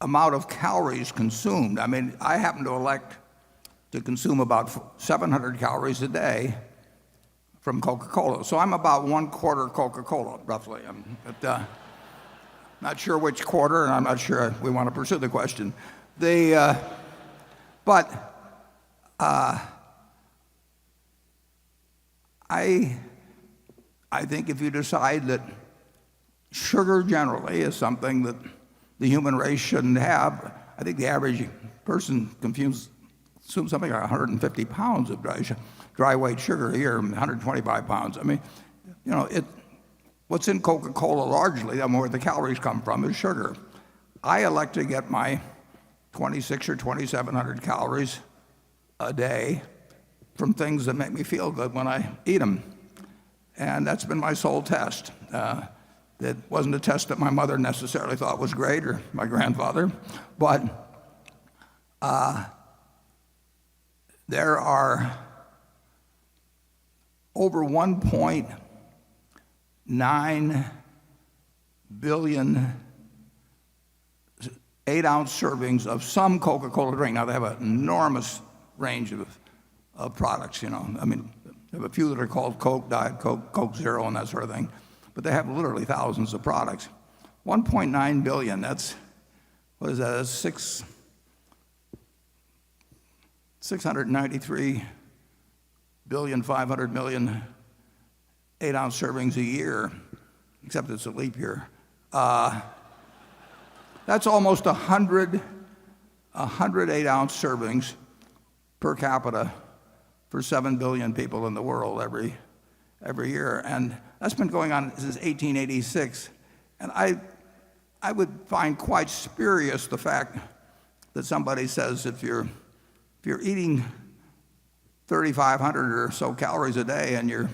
amount of calories consumed. I mean, I happen to elect to consume about 700 calories a day from Coca-Cola. So I'm about 1/4 Coca-Cola, roughly. But, not sure which quarter, and I'm not sure we want to pursue the question. But I think if you decide that sugar generally is something that the human race shouldn't have, I think the average person consumes something like 150 pounds of dry weight sugar a year, 125 pounds. I mean, what's in Coca-Cola largely, where the calories come from, is sugar. I elect to get my 2,600 or 2,700 calories a day from things that make me feel good when I eat them. And that's been my sole test. It wasn't a test that my mother necessarily thought was great, or my grandfather, but there are over 1.9 billion 8-ounce servings of some Coca-Cola drink. Now, they have an enormous range of products, you know. I mean, they have a few that are called Coke, Diet Coke, Coke Zero, and that sort of thing. But they have literally thousands of products. 1.9 billion, that's, what is that? That's 693 billion, 500 million 8-ounce servings a year, except it's a leap year. That's almost 100 8-ounce servings per capita for 7 billion people in the world every year. And that's been going on since 1886. And I would find quite spurious the fact that somebody says if you're eating 3,500 or so calories a day and you're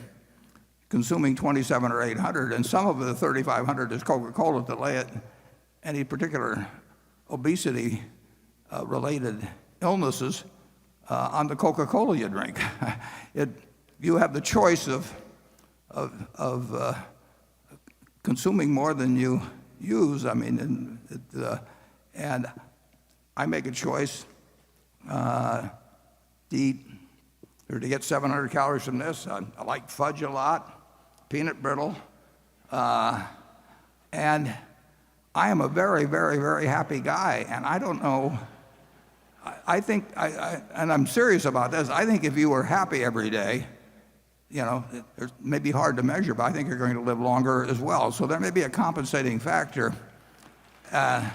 consuming 27 or 800, and some of the 3,500 is Coca-Cola to lay it any particular obesity related illnesses on the Coca-Cola you drink. You have the choice of consuming more than you use. I mean, and I make a choice to eat or to get 700 calories from this. I like fudge a lot, peanut brittle, and I am a very, very, very happy guy. And I don't know. I think, and I'm serious about this. I think if you were happy every day, you know, it may be hard to measure, but I think you're going to live longer as well. So there may be a compensating factor. I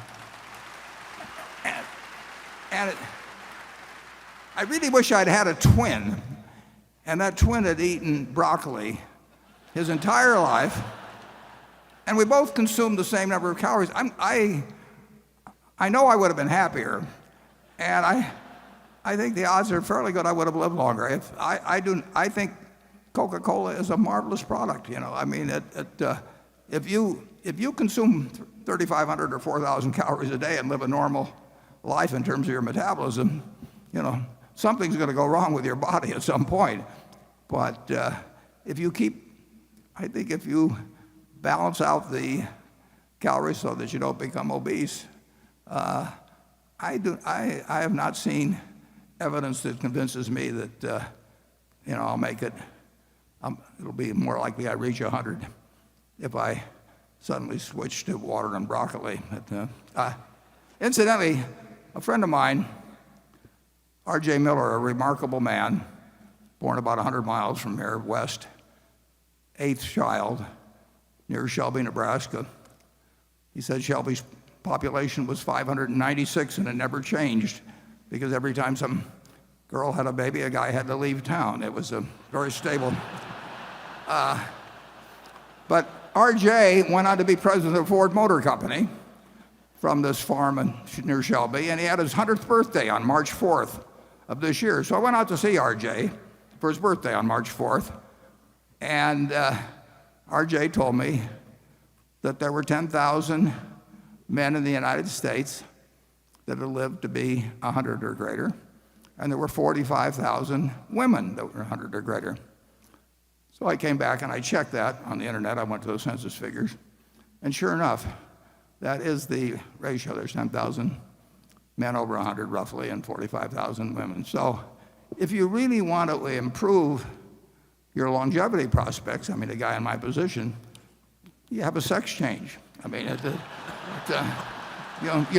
really wish I'd had a twin, and that twin had eaten broccoli his entire life, and we both consumed the same number of calories. I know I would have been happier, and I think the odds are fairly good I would have lived longer. I think Coca-Cola is a marvelous product. You know, I mean, if you consume 3,500 or 4,000 calories a day and live a normal life in terms of your metabolism, you know, something's going to go wrong with your body at some point. But I think if you balance out the calories so that you don't become obese, I have not seen evidence that convinces me that I'll make it. It'll be more likely I reach 100 if I suddenly switch to water and broccoli. Incidentally, a friend of mine, R.J. Miller, a remarkable man, born about 100 miles from here west, 8th child, near Shelby, Nebraska. He said Shelby's population was 596 and it never changed because every time some girl had a baby, a guy had to leave town. It was a very stable. But R.J. went on to be president of Ford Motor Company from this farm near Shelby, and he had his 100th birthday on March 4th of this year. So I went out to see R.J. for his birthday on March 4th, and R.J. told me that there were 10,000 men in the United States that had lived to be 100 or greater, and there were 45,000 women that were 100 or greater. So I came back and I checked that on the internet. I went to those census figures, and sure enough, that is the ratio. There's 10,000 men over 100 roughly and 45,000 women. So if you really want to improve your longevity prospects, I mean, a guy in my position, you have a sex change. I mean, you're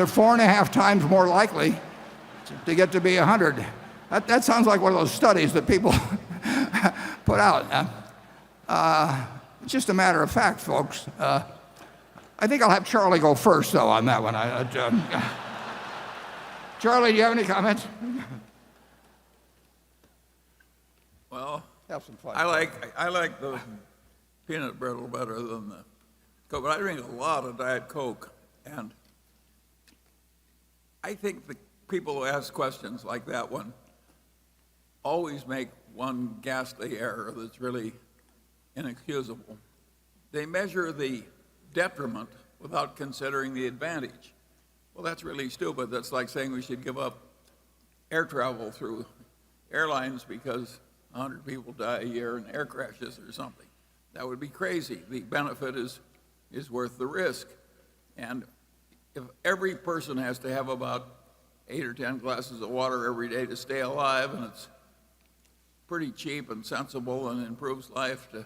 4.5 times more likely to get to be 100. That sounds like one of those studies that people put out. It's just a matter of fact, folks. I think I'll have Charlie go first, though, on that one. Charlie, do you have any comments? Well, Have some fun. I like the peanut brittle better than the Coke, but I drink a lot of Diet Coke, and I think the people who ask questions like that one always make one ghastly error that's really inexcusable. They measure the detriment without considering the advantage. Well, that's really stupid. That's like saying we should give up air travel through airlines because 100 people die a year in air crashes or something. That would be crazy. The benefit is worth the risk. And if every person has to have about 8 or 10 glasses of water every day to stay alive, and it's pretty cheap and sensible and improves life to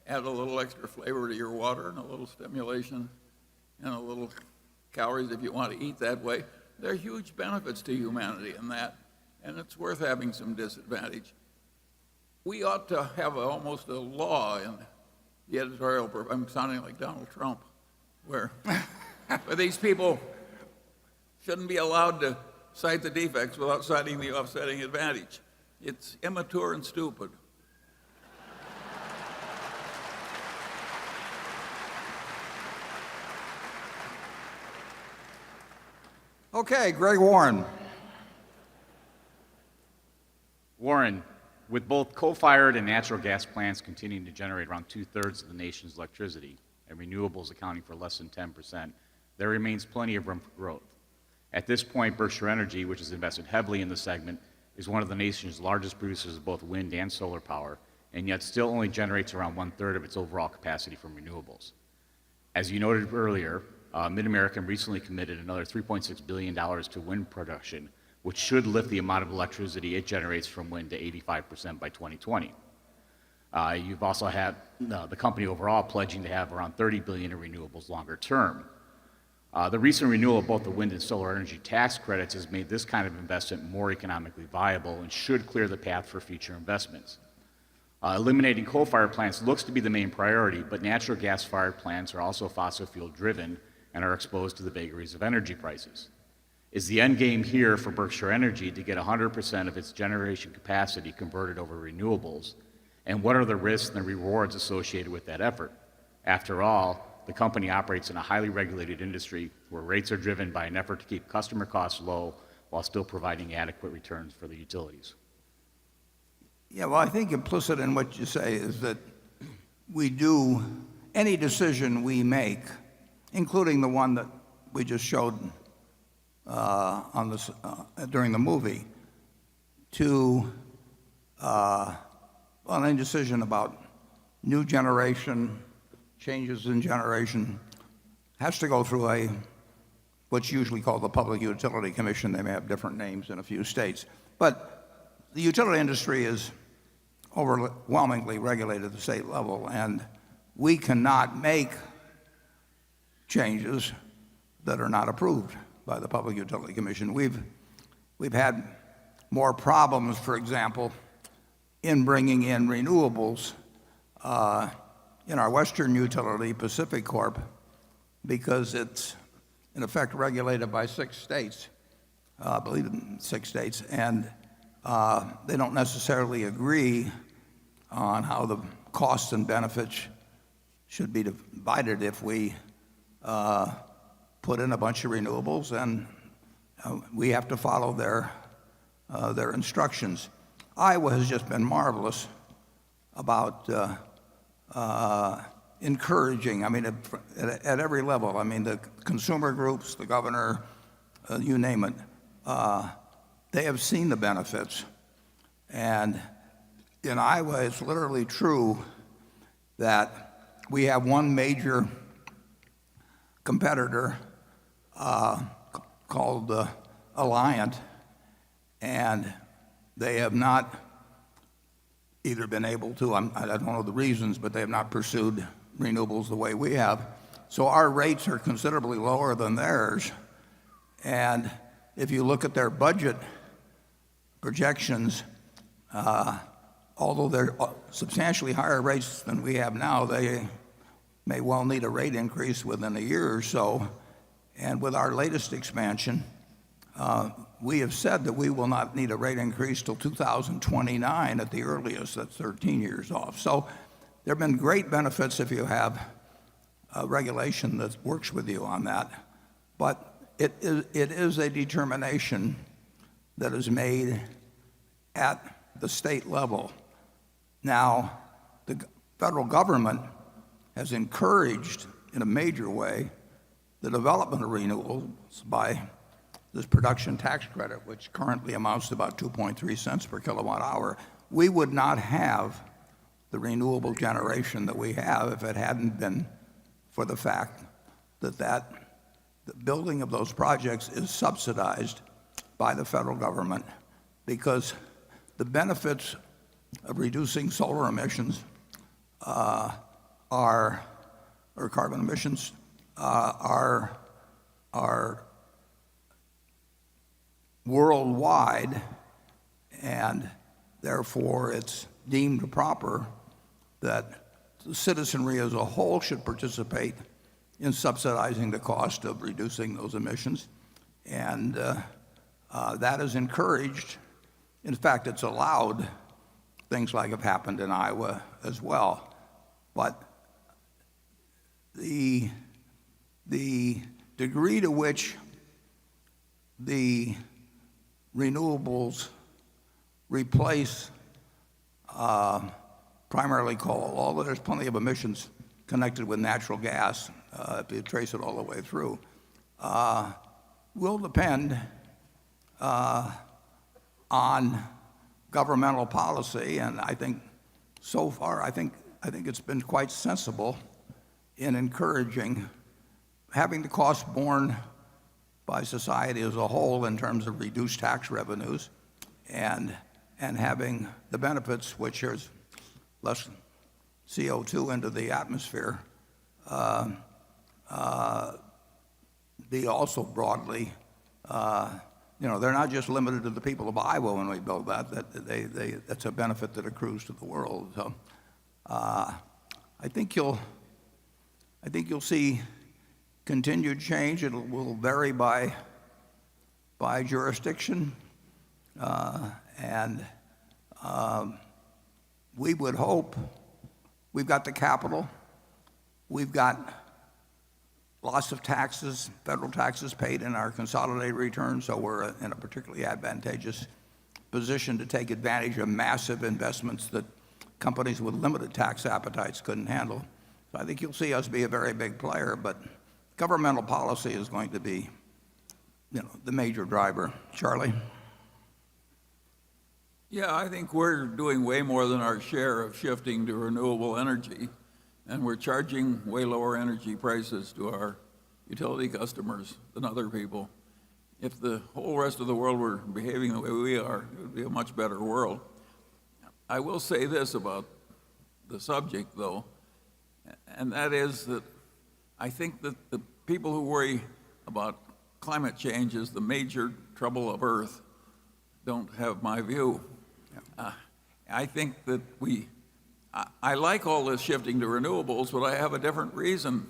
add a little extra flavor to your water and a little stimulation and a little calories if you want to eat that way, there are huge benefits to humanity in that, and it's worth having some disadvantage. We ought to have almost a law in the editorial, I'm sounding like Donald Trump, where these people shouldn't be allowed to cite the defects without citing the offsetting advantage. It's immature and stupid. Okay, Greg Warren. Warren, with both coal-fired and natural gas plants continuing to generate around 2/3 of the nation's electricity and renewables accounting for less than 10%, there remains plenty of room for growth. At this point, Berkshire Energy, which has invested heavily in the segment, is one of the nation's largest producers of both wind and solar power, and yet still only generates around 1/3 of its overall capacity from renewables. As you noted earlier, Mid-American recently committed another $3.6 billion to wind production, which should lift the amount of electricity it generates from wind to 85% by 2020. You've also had the company overall pledging to have around $30 billion in renewables longer term. The recent renewal of both the wind and solar energy tax credits has made this kind of investment more economically viable and should clear the path for future investments. Eliminating coal-fired plants looks to be the main priority, but natural gas-fired plants are also fossil fuel-driven and are exposed to the vagaries of energy prices. Is the end game here for Berkshire Energy to get 100% of its generation capacity converted over renewables? And what are the risks and rewards associated with that effort? After all, the company operates in a highly regulated industry where rates are driven by an effort to keep customer costs low while still providing adequate returns for the utilities. Yeah, well, I think implicit in what you say is that any decision we make, including the one that we just showed during the movie, any decision about new generation, changes in generation, has to go through what's usually called the Public Utility Commission. They may have different names in a few states. But the utility industry is overwhelmingly regulated at the state level, and we cannot make changes that are not approved by the Public Utility Commission. We've had more problems, for example, in bringing in renewables in our western utility, Pacific Corp, because it's in effect regulated by 6 states, I believe in 6 states, and they don't necessarily agree on how the costs and benefits should be divided if we put in a bunch of renewables, and we have to follow their instructions. Iowa has just been marvelous about encouraging, at every level. The consumer groups, the governor, you name it, they have seen the benefits. And in Iowa, it's literally true that we have one major competitor called Alliant, and they have not either been able to, I don't know the reasons, but they have not pursued renewables the way we have. So our rates are considerably lower than theirs. And if you look at their budget projections, although they're substantially higher rates than we have now, they may well need a rate increase within a year or so. And with our latest expansion, we have said that we will not need a rate increase till 2029 at the earliest. That's 13 years off. So there have been great benefits if you have a regulation that works with you on that. But it is a determination that is made at the state level. Now, the federal government has encouraged in a major way the development of renewables by this production tax credit, which currently amounts to about 2.3 cents per kilowatt hour. We would not have the renewable generation that we have if it hadn't been for the fact that the building of those projects is subsidized by the federal government because the benefits of reducing solar emissions or carbon emissions are worldwide, and therefore it's deemed proper that the citizenry as a whole should participate in subsidizing the cost of reducing those emissions. And that is encouraged. In fact, it's allowed. Things like have happened in Iowa as well. But the degree to which the renewables replace primarily coal, although there's plenty of emissions connected with natural gas, if you trace it all the way through, will depend on governmental policy. And I think so far, I think it's been quite sensible in encouraging having the cost borne by society as a whole in terms of reduced tax revenues and having the benefits, which is less CO2 into the atmosphere, be also broadly, they're not just limited to the people of Iowa when we build that. That's a benefit that accrues to the world. So I think you'll see continued change. It will vary by jurisdiction, and we would hope we've got the capital, we've got lots of taxes, federal taxes paid in our consolidated returns, so we're in a particularly advantageous position to take advantage of massive investments that companies with limited tax appetites couldn't handle. So I think you'll see us be a very big player, but governmental policy is going to be, the major driver. Charlie? Yeah, I think we're doing way more than our share of shifting to renewable energy, and we're charging way lower energy prices to our utility customers than other people. If the whole rest of the world were behaving the way we are, it would be a much better world. I will say this about the subject, though, and that is that I think that the people who worry about climate change as the major trouble of Earth don't have my view. I think that I like all this shifting to renewables, but I have a different reason.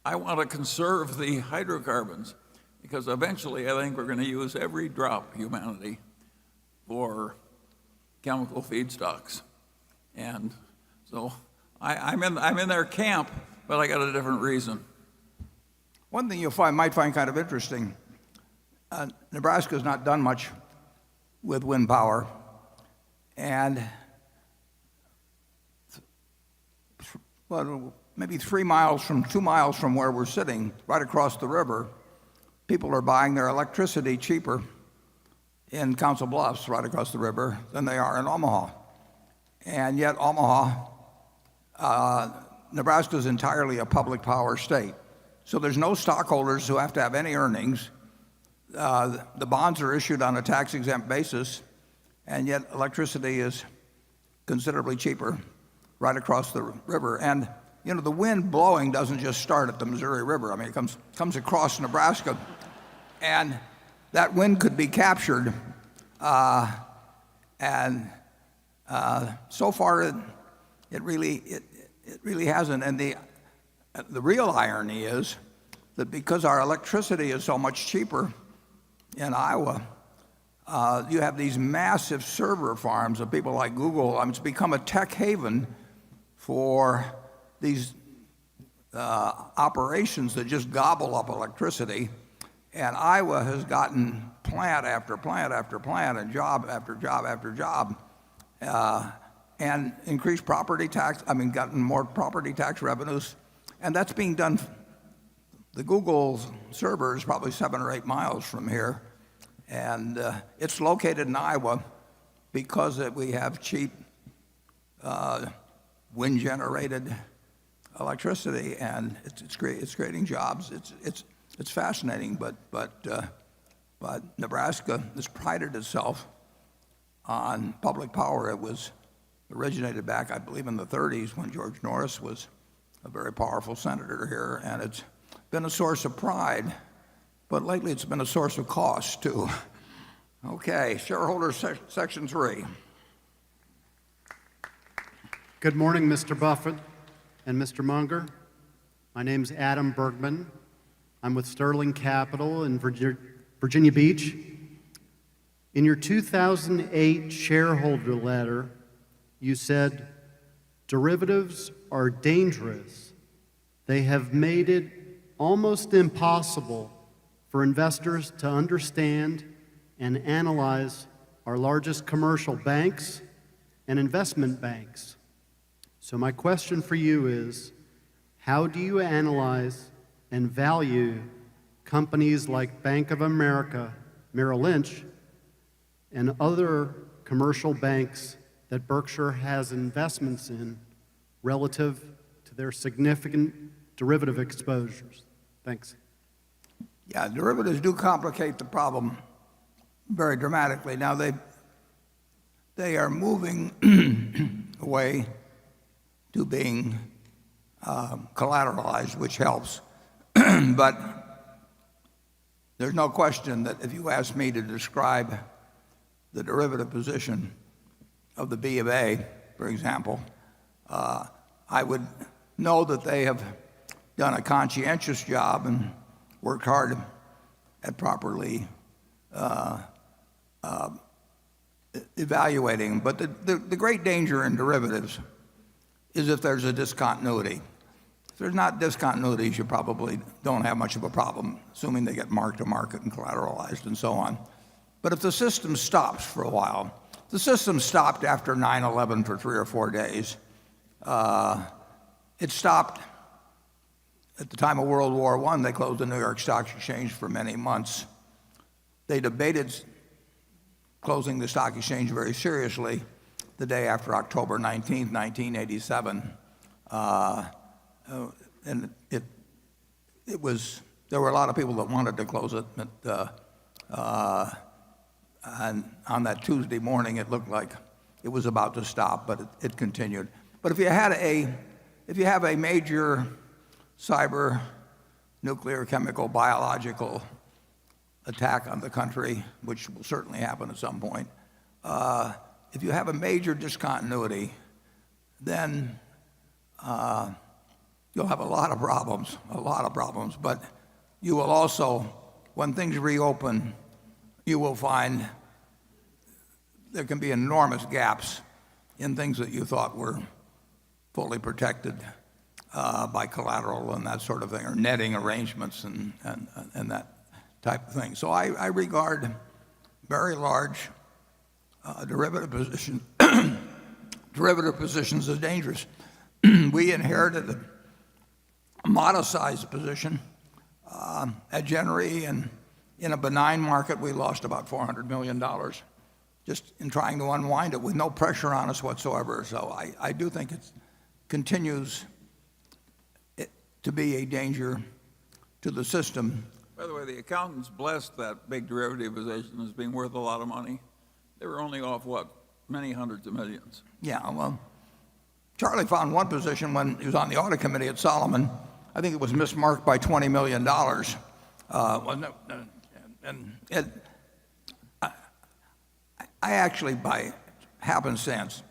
I want to conserve the hydrocarbons because eventually I think we're going to use every drop, humanity, for chemical feedstocks. And so I'm in their camp, but I got a different reason. One thing you might find kind of interesting, Nebraska's not done much with wind power, and maybe 2 miles from where we're sitting, right across the river, people are buying their electricity cheaper in Council Bluffs, right across the river, than they are in Omaha. And yet Omaha, Nebraska is entirely a public power state. So there's no stockholders who have to have any earnings. The bonds are issued on a tax-exempt basis, and yet electricity is considerably cheaper right across the river. And the wind blowing doesn't just start at the Missouri River. I mean, it comes across Nebraska, and that wind could be captured. And so far, it really hasn't. And the real irony is that because our electricity is so much cheaper in Iowa, you have these massive server farms of people like Google. I mean, it's become a tech haven for these operations that just gobble up electricity. And Iowa has gotten plant after plant after plant and job after job after job, and increased property tax, gotten more property tax revenues. And that's being done. The Google server is probably 7 or 8 miles from here. And it's located in Iowa because we have cheap wind-generated electricity, and it's creating jobs. it's fascinating. But Nebraska has prided itself on public power. It was originated back, I believe, in the 30s when George Norris was a very powerful senator here, and it's been a source of pride. But lately, it's been a source of cost too. Okay, shareholder section 3. Good morning, Mr. Buffett and Mr. Munger. My name's Adam Bergman. I'm with Sterling Capital in Virginia Beach. In your 2008 shareholder letter, you said, derivatives are dangerous. They have made it almost impossible for investors to understand and analyze our largest commercial banks and investment banks. So my question for you is, how do you analyze and value companies like Bank of America, Merrill Lynch, and other commercial banks that Berkshire has investments in relative to their significant derivative exposures? Thanks. Yeah, derivatives do complicate the problem very dramatically. Now they are moving away to being collateralized, which helps. But there's no question that if you ask me to describe the derivative position of the B of A, for example, I would know that they have done a conscientious job and worked hard at properly evaluating. But the great danger in derivatives is if there's a discontinuity. If there's not discontinuities, you probably don't have much of a problem, assuming they get marked to market and collateralized and so on. But if the system stops for a while, the system stopped after 9/11 for 3 or 4 days. It stopped at the time of World War I. They closed the New York Stock Exchange for many months. They debated closing the stock exchange very seriously the day after October 19th, 1987. And there were a lot of people that wanted to close it, and on that Tuesday morning, it looked like it was about to stop, but it continued. But if you have a major cyber, nuclear, chemical, biological attack on the country, which will certainly happen at some point, if you have a major discontinuity, then you'll have a lot of problems. But you will also, when things reopen, you will find there can be enormous gaps in things that you thought were fully protected by collateral and that sort of thing, or netting arrangements and that type of thing. So I regard very large derivative positions as dangerous. We inherited a modest-sized position at JMHA, and in a benign market, we lost about $400 million just in trying to unwind it with no pressure on us whatsoever. So I do think it continues to be a danger to the system. By the way, the accountants blessed that big derivative position as being worth a lot of money. They were only off, what, many hundreds of millions. Yeah, well, Charlie found one position when he was on the audit committee at Solomon. I think it was mismarked by $20 million. Wasn't it? And I actually, by happenstance,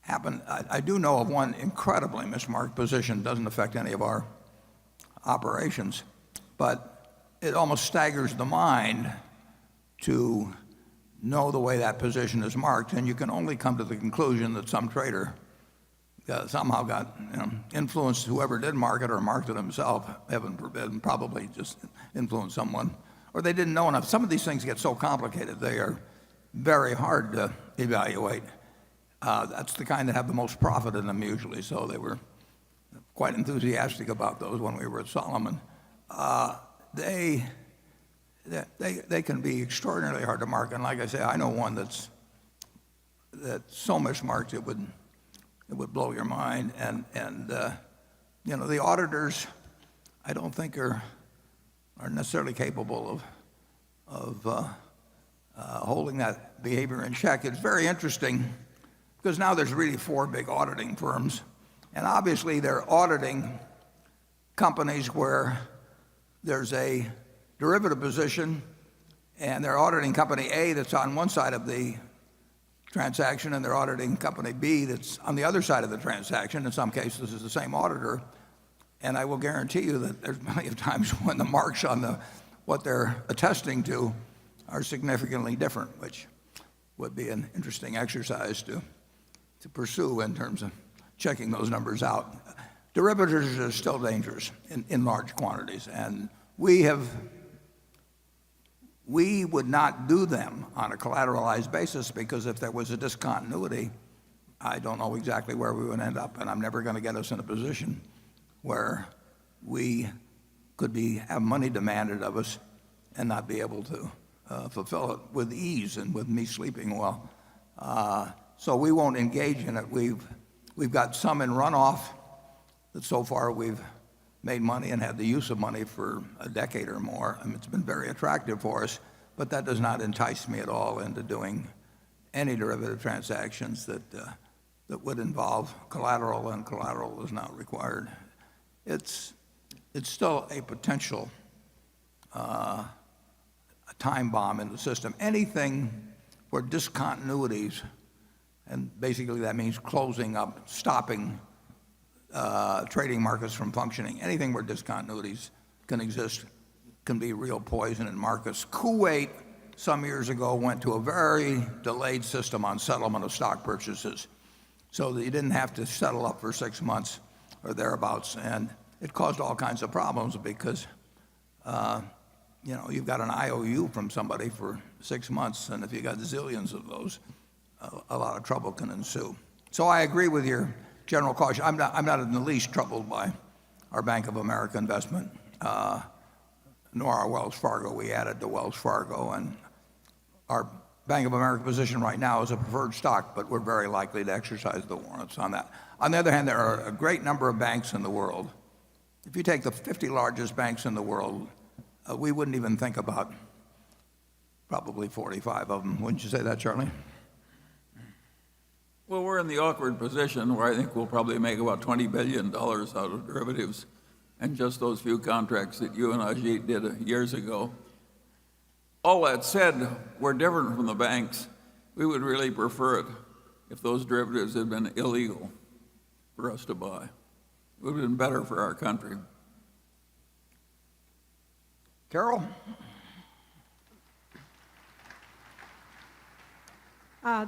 I do know of one incredibly mismarked position. Doesn't affect any of our operations, but it almost staggers the mind to know the way that position is marked, and you can only come to the conclusion that some trader somehow got influenced whoever did mark it, or marked it himself, heaven forbid, and probably just influenced someone, or they didn't know enough. Some of these things get so complicated, they are very hard to evaluate. That's the kind that have the most profit in them usually, so they were quite enthusiastic about those when we were at Solomon. They can be extraordinarily hard to mark, and like I say, I know one that's so mismarked it would blow your mind. And the auditors, I don't think are are necessarily capable of holding that behavior in check. It's very interesting because now there's really 4 big auditing firms, and obviously they're auditing companies where there's a derivative position, and they're auditing company A that's on one side of the transaction, and they're auditing company B that's on the other side of the transaction. In some cases, it's the same auditor. And I will guarantee you that there's plenty of times when the marks on what they're attesting to are significantly different, which would be an interesting exercise to pursue in terms of checking those numbers out. Derivatives are still dangerous in large quantities, and we would not do them on a collateralized basis because if there was a discontinuity, I don't know exactly where we would end up, and I'm never going to get us in a position where we could have money demanded of us and not be able to fulfill it with ease and with me sleeping well. So we won't engage in it. We've got some in runoff that so far we've made money and had the use of money for a decade or more. I mean, it's been very attractive for us, but that does not entice me at all into doing any derivative transactions that would involve collateral, and collateral is not required. It's still a potential a time bomb in the system. Anything where discontinuities, and basically that means closing up, stopping trading markets from functioning, anything where discontinuities can exist can be real poison in markets. Kuwait, some years ago, went to a very delayed system on settlement of stock purchases so that you didn't have to settle up for 6 months or thereabouts. And it caused all kinds of problems because you've got an IOU from somebody for 6 months, and if you got zillions of those, a lot of trouble can ensue. So I agree with your general caution. I'm not in the least troubled by our Bank of America investment, nor our Wells Fargo. We added to Wells Fargo, and our Bank of America position right now is a preferred stock, but we're very likely to exercise the warrants on that. On the other hand, there are a great number of banks in the world. If you take the 50 largest banks in the world, we wouldn't even think about probably 45 of them. Wouldn't you say that, Charlie? Well, we're in the awkward position where I think we'll probably make about $20 billion out of derivatives and just those few contracts that you and Ajit did years ago. All that said, we're different from the banks. We would really prefer it if those derivatives had been illegal for us to buy. It would have been better for our country. Carol?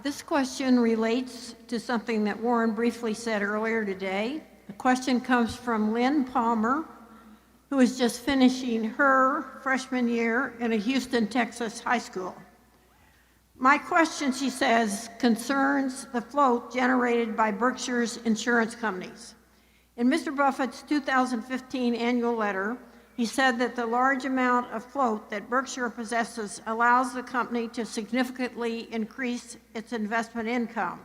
This question relates to something that Warren briefly said earlier today. The question comes from Lynn Palmer, who is just finishing her freshman year in a Houston, Texas high school. My question, she says, concerns the float generated by Berkshire's insurance companies. In Mr. Buffett's 2015 annual letter, he said that the large amount of float that Berkshire possesses allows the company to significantly increase its investment income.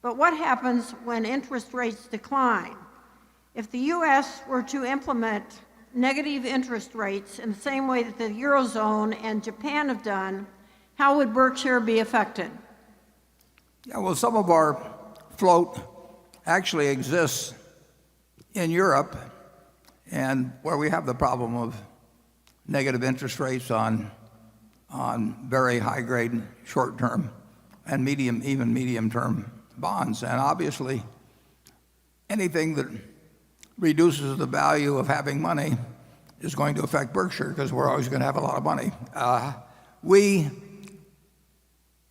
But what happens when interest rates decline? If the U.S. were to implement negative interest rates in the same way that the Eurozone and Japan have done, how would Berkshire be affected? Yeah, well, some of our float actually exists in Europe, and where we have the problem of negative interest rates on very high-grade short-term and even medium-term bonds. And obviously, anything that reduces the value of having money is going to affect Berkshire because we're always going to have a lot of money.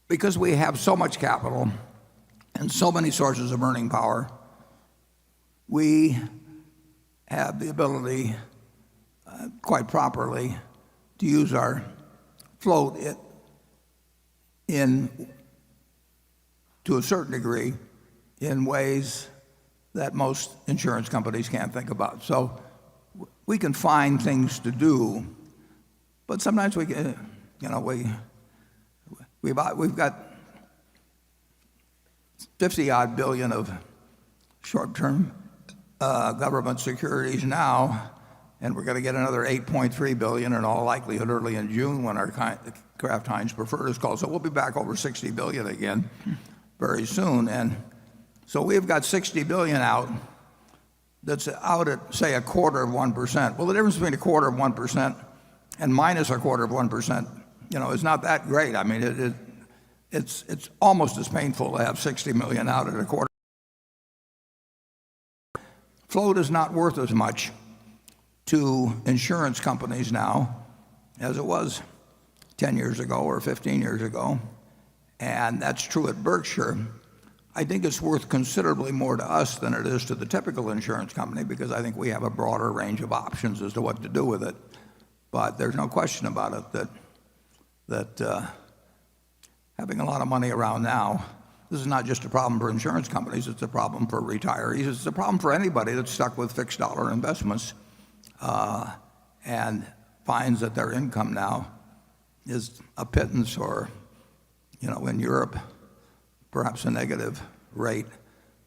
Because we have so much capital and so many sources of earning power, we have the ability, quite properly, to use our float to a certain degree in ways that most insurance companies can't think about. So we can find things to do, but sometimes we've got 50-odd billion of short-term government securities now, and we're going to get another $8.3 billion in all likelihood early in June when our Kraft Heinz Preferred is called. So we'll be back over $60 billion again very soon. And so we've got $60 billion out that's out at, say, 1/4%. Well, the difference between 1/4% and minus 1/4%, is not that great. I mean, it's almost as painful to have $60 million out at 1/4. Float is not worth as much to insurance companies now as it was 10 years ago or 15 years ago. And that's true at Berkshire. I think it's worth considerably more to us than it is to the typical insurance company because I think we have a broader range of options as to what to do with it. But there's no question about it that having a lot of money around now, this is not just a problem for insurance companies, it's a problem for retirees. It's a problem for anybody that's stuck with fixed dollar investments and finds that their income now is a pittance or, in Europe, perhaps a negative rate.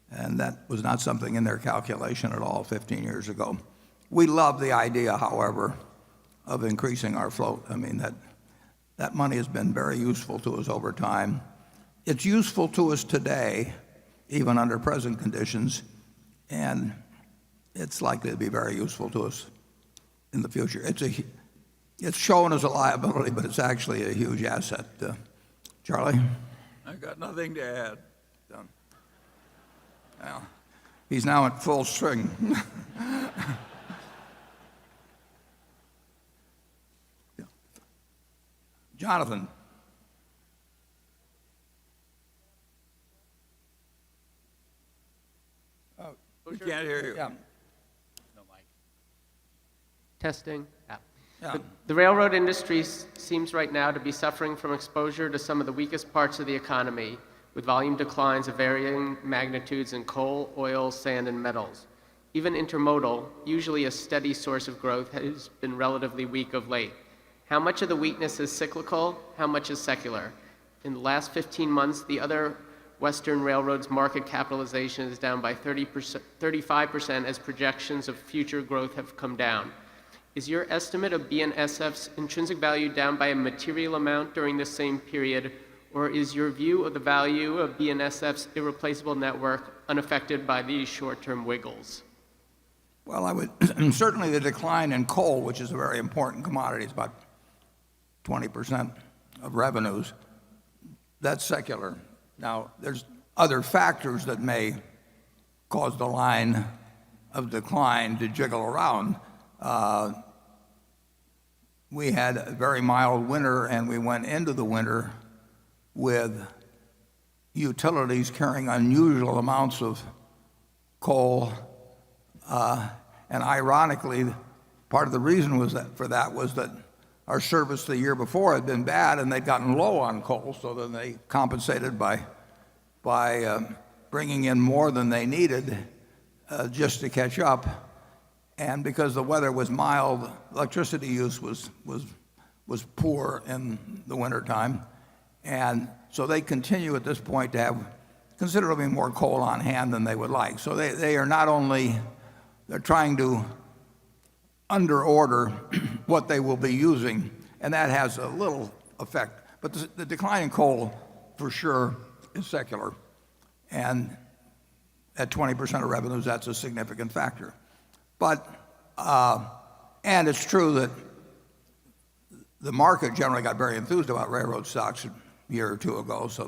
And that was not something in their calculation at all 15 years ago. We love the idea, however, of increasing our float. I mean, that money has been very useful to us over time. It's useful to us today, even under present conditions, and it's likely to be very useful to us in the future. It's shown as a liability, but it's actually a huge asset. Charlie? I got nothing to add. Done. Well, he's now at full string. Jonathan. We can't hear you. Yeah. Testing. Yeah. Yeah. The railroad industry seems right now to be suffering from exposure to some of the weakest parts of the economy, with volume declines of varying magnitudes in coal, oil, sand, and metals. Even intermodal, usually a steady source of growth, has been relatively weak of late. How much of the weakness is cyclical? How much is secular? In the last 15 months, the other Western railroads' market capitalization is down by 35% as projections of future growth have come down. Is your estimate of BNSF's intrinsic value down by a material amount during this same period, or is your view of the value of BNSF's irreplaceable network unaffected by these short-term wiggles? Well, I would certainly the decline in coal, which is a very important commodity, it's about 20% of revenues. That's secular. Now, there's other factors that may cause the line of decline to jiggle around. We had a very mild winter, and we went into the winter with utilities carrying unusual amounts of coal. And ironically, part of the reason for that was that our service the year before had been bad, and they'd gotten low on coal, so then they compensated by bringing in more than they needed just to catch up. And because the weather was mild, electricity use was poor in the wintertime. And so they continue at this point to have considerably more coal on hand than they would like. So they are not only, they're trying to underorder what they will be using, and that has a little effect. But the decline in coal, for sure, is secular. And at 20% of revenues, that's a significant factor. But, and it's true that the market generally got very enthused about railroad stocks a year or two ago, so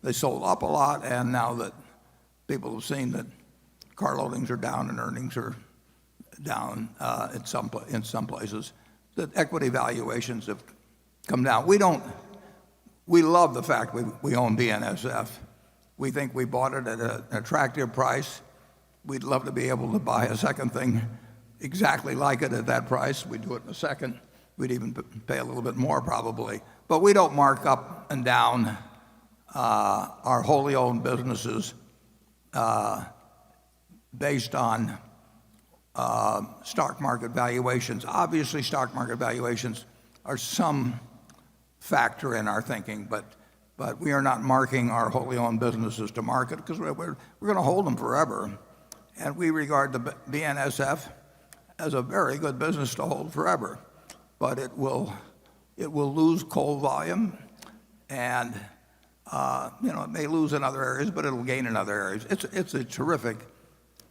they sold up a lot, and now that people have seen that car loadings are down and earnings are down in some places, that equity valuations have come down. We love the fact we own BNSF. We think we bought it at an attractive price. We'd love to be able to buy a second thing exactly like it at that price. We'd do it in a second. We'd even pay a little bit more probably. But we don't mark up and down our wholly owned businesses based on stock market valuations. Obviously, stock market valuations are some factor in our thinking, but we are not marking our wholly owned businesses to market because we're going to hold them forever. And we regard the BNSF as a very good business to hold forever. But it will lose coal volume, and it may lose in other areas, but it'll gain in other areas. It's a terrific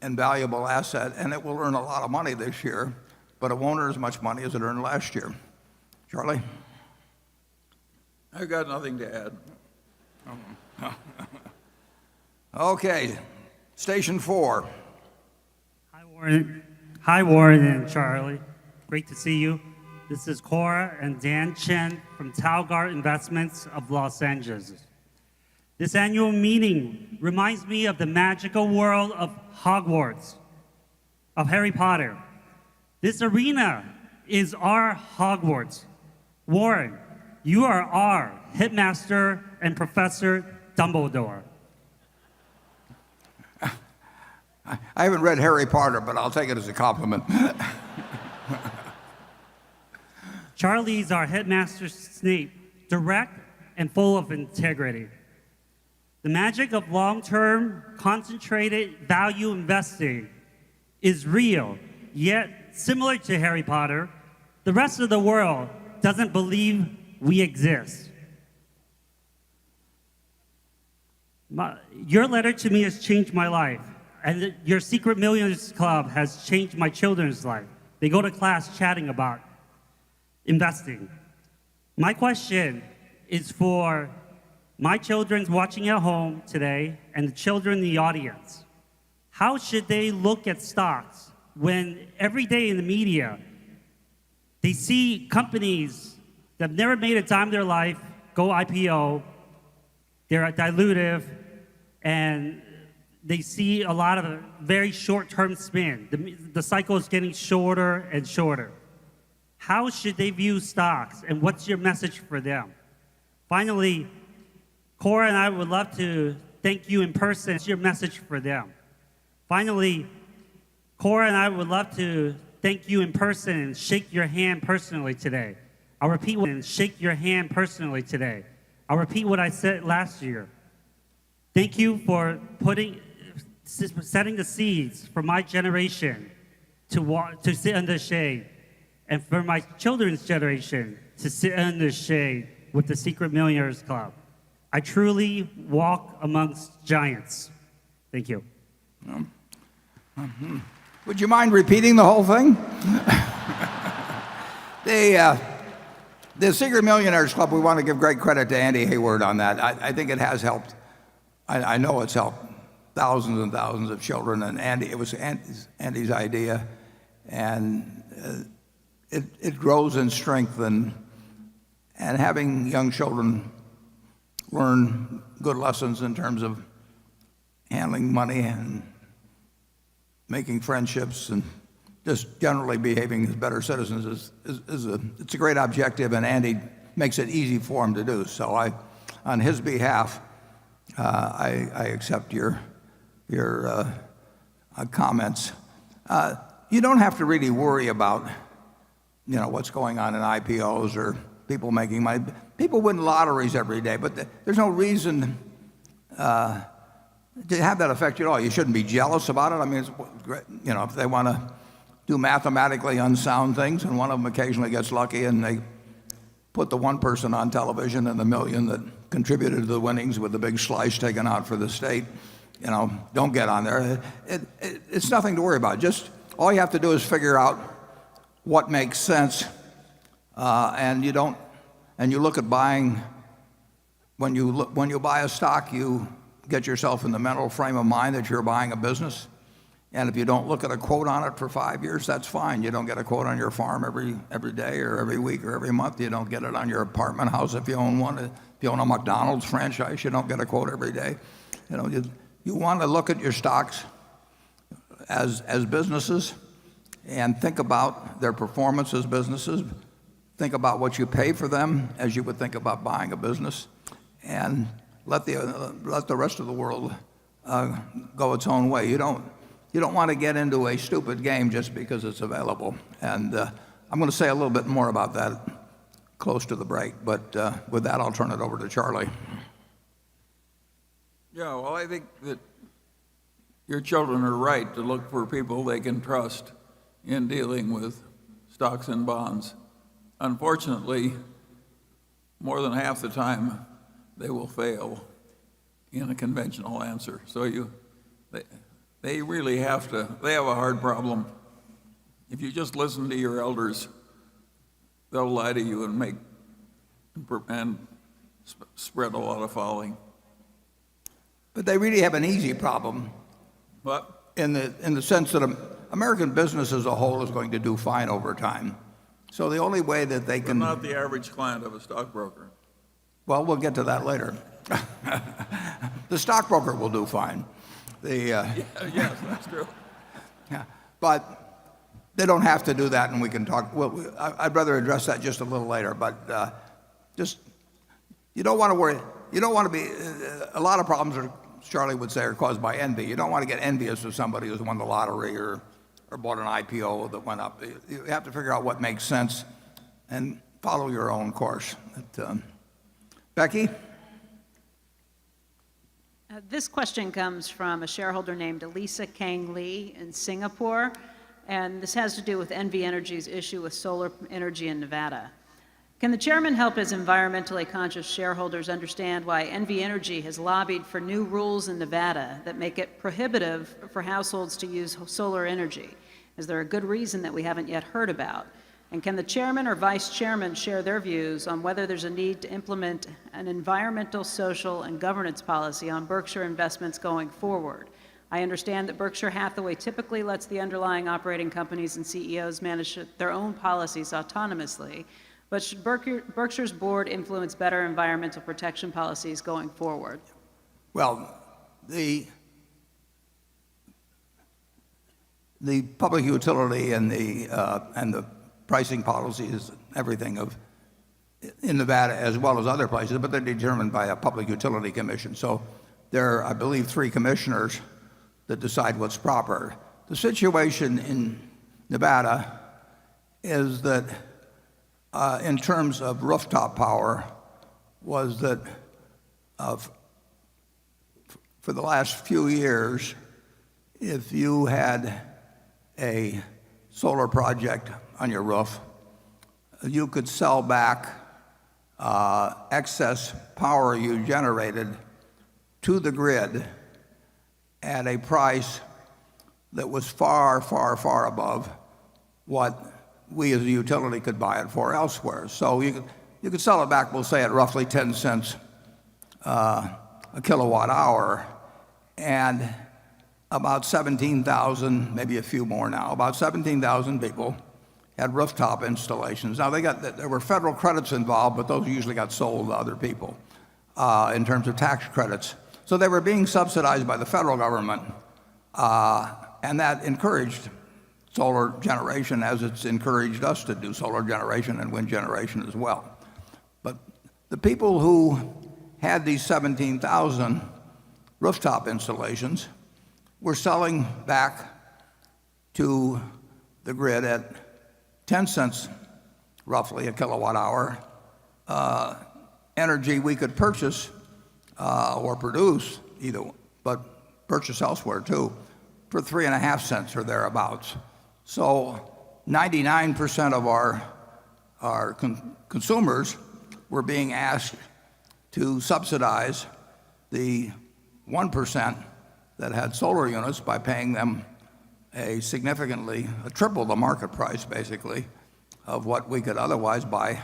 and valuable asset, and it will earn a lot of money this year, but it won't earn as much money as it earned last year. Charlie? I've got nothing to add. Okay, Station 4. Hi, Warren and Charlie. Great to see you. This is Cora and Dan Chen from Talgard Investments of Los Angeles. This annual meeting reminds me of the magical world of Hogwarts, of Harry Potter. This arena is our Hogwarts. Warren, you are our headmaster and Professor Dumbledore. I haven't read Harry Potter, but I'll take it as a compliment. Charlie's our headmaster Snape, direct and full of integrity. The magic of long-term, concentrated value investing is real, yet similar to Harry Potter, the rest of the world doesn't believe we exist. Your letter to me has changed my life, and your Secret Millionaires Club has changed my children's life. They go to class chatting about investing. My question is for my children watching at home today and the children in the audience. How should they look at stocks when every day in the media they see companies that have never made a dime in their life go IPO, they're dilutive, and they see a lot of very short-term spin. The cycle is getting shorter and shorter. How should they view stocks, and what's your message for them? Finally, Cora and I would love to thank you in person. What's your message for them? Finally, Cora and I would love to thank you in person and shake your hand personally today. I'll repeat and shake your hand personally today. I'll repeat what I said last year. Thank you for setting the seeds for my generation to sit under shade, and for my children's generation to sit under shade with the Secret Millionaires Club. I truly walk amongst giants. Thank you. Would you mind repeating the whole thing? The Secret Millionaires Club, we want to give great credit to Andy Hayward on that. I think it has helped. I know it's helped thousands and thousands of children, and it was Andy's idea, and it grows in strength, and having young children learn good lessons in terms of handling money and making friendships and just generally behaving as better citizens it's a great objective, and Andy makes it easy for him to do. So on his behalf, I accept your comments. You don't have to really worry about what's going on in IPOs or people making money. People win lotteries every day, but there's no reason to have that affect you at all. You shouldn't be jealous about it. I mean, it's great, if they want to do mathematically unsound things, and one of them occasionally gets lucky and they put the one person on television and the million that contributed to the winnings with the big slice taken out for the state, don't get on there. It's nothing to worry about. Just all you have to do is figure out what makes sense, and you look at buying. When you buy a stock, you get yourself in the mental frame of mind that you're buying a business. And if you don't look at a quote on it for 5 years, that's fine. You don't get a quote on your farm every day or every week or every month. You don't get it on your apartment house if you own one. If you own a McDonald's franchise, you don't get a quote every day. You want to look at your stocks as businesses and think about their performance as businesses. Think about what you pay for them as you would think about buying a business, and let the rest of the world go its own way. You don't want to get into a stupid game just because it's available. And I'm going to say a little bit more about that close to the break. But with that, I'll turn it over to Charlie. Yeah, well, I think that your children are right to look for people they can trust in dealing with stocks and bonds. Unfortunately, more than half the time, they will fail in a conventional answer. So they really they have a hard problem. If you just listen to your elders, they'll lie to you and spread a lot of folly. But they really have an easy problem. But In the sense that American business as a whole is going to do fine over time. So the only way that they they're can... not the average client of a stockbroker. Well, we'll get to that later. The stockbroker will do fine. Yes, that's true. Yeah, but they don't have to do that, and we can talk. Well, I'd rather address that just a little later. But just you don't want to worry. You don't want to be. A lot of problems are, Charlie would say, are caused by envy. You don't want to get envious of somebody who's won the lottery or bought an IPO that went up. You have to figure out what makes sense and follow your own course. Becky? This question comes from a shareholder named Elisa Kang Lee in Singapore, and this has to do with NV Energy's issue with solar energy in Nevada. Can the chairman help his environmentally conscious shareholders understand why NV Energy has lobbied for new rules in Nevada that make it prohibitive for households to use solar energy? Is there a good reason that we haven't yet heard about? And can the chairman or vice chairman share their views on whether there's a need to implement an environmental, social, and governance policy on Berkshire investments going forward? I understand that Berkshire Hathaway typically lets the underlying operating companies and CEOs manage their own policies autonomously, but should Berkshire's board influence better environmental protection policies going forward? Well, the public utility and the pricing policies, everything in Nevada as well as other places, but they're determined by a public utility commission. So there are, I believe, 3 commissioners that decide what's proper. The situation in Nevada is that in terms of rooftop power was that for the last few years, if you had a solar project on your roof, you could sell back excess power you generated to the grid at a price that was far, far, far above what we as a utility could buy it for elsewhere. So you could sell it back, we'll say, at roughly 10 cents a kilowatt hour, and about 17,000, maybe a few more now, about 17,000 people had rooftop installations. Now there were federal credits involved, but those usually got sold to other people in terms of tax credits. So they were being subsidized by the federal government, and that encouraged solar generation, as it's encouraged us to do solar generation and wind generation as well. But the people who had these 17,000 rooftop installations were selling back to the grid at 10 cents roughly a kilowatt hour energy we could purchase or produce either, but purchase elsewhere too, for 3.5 cents or thereabouts. So 99% of our consumers were being asked to subsidize the 1% that had solar units by paying them triple the market price, basically, of what we could otherwise buy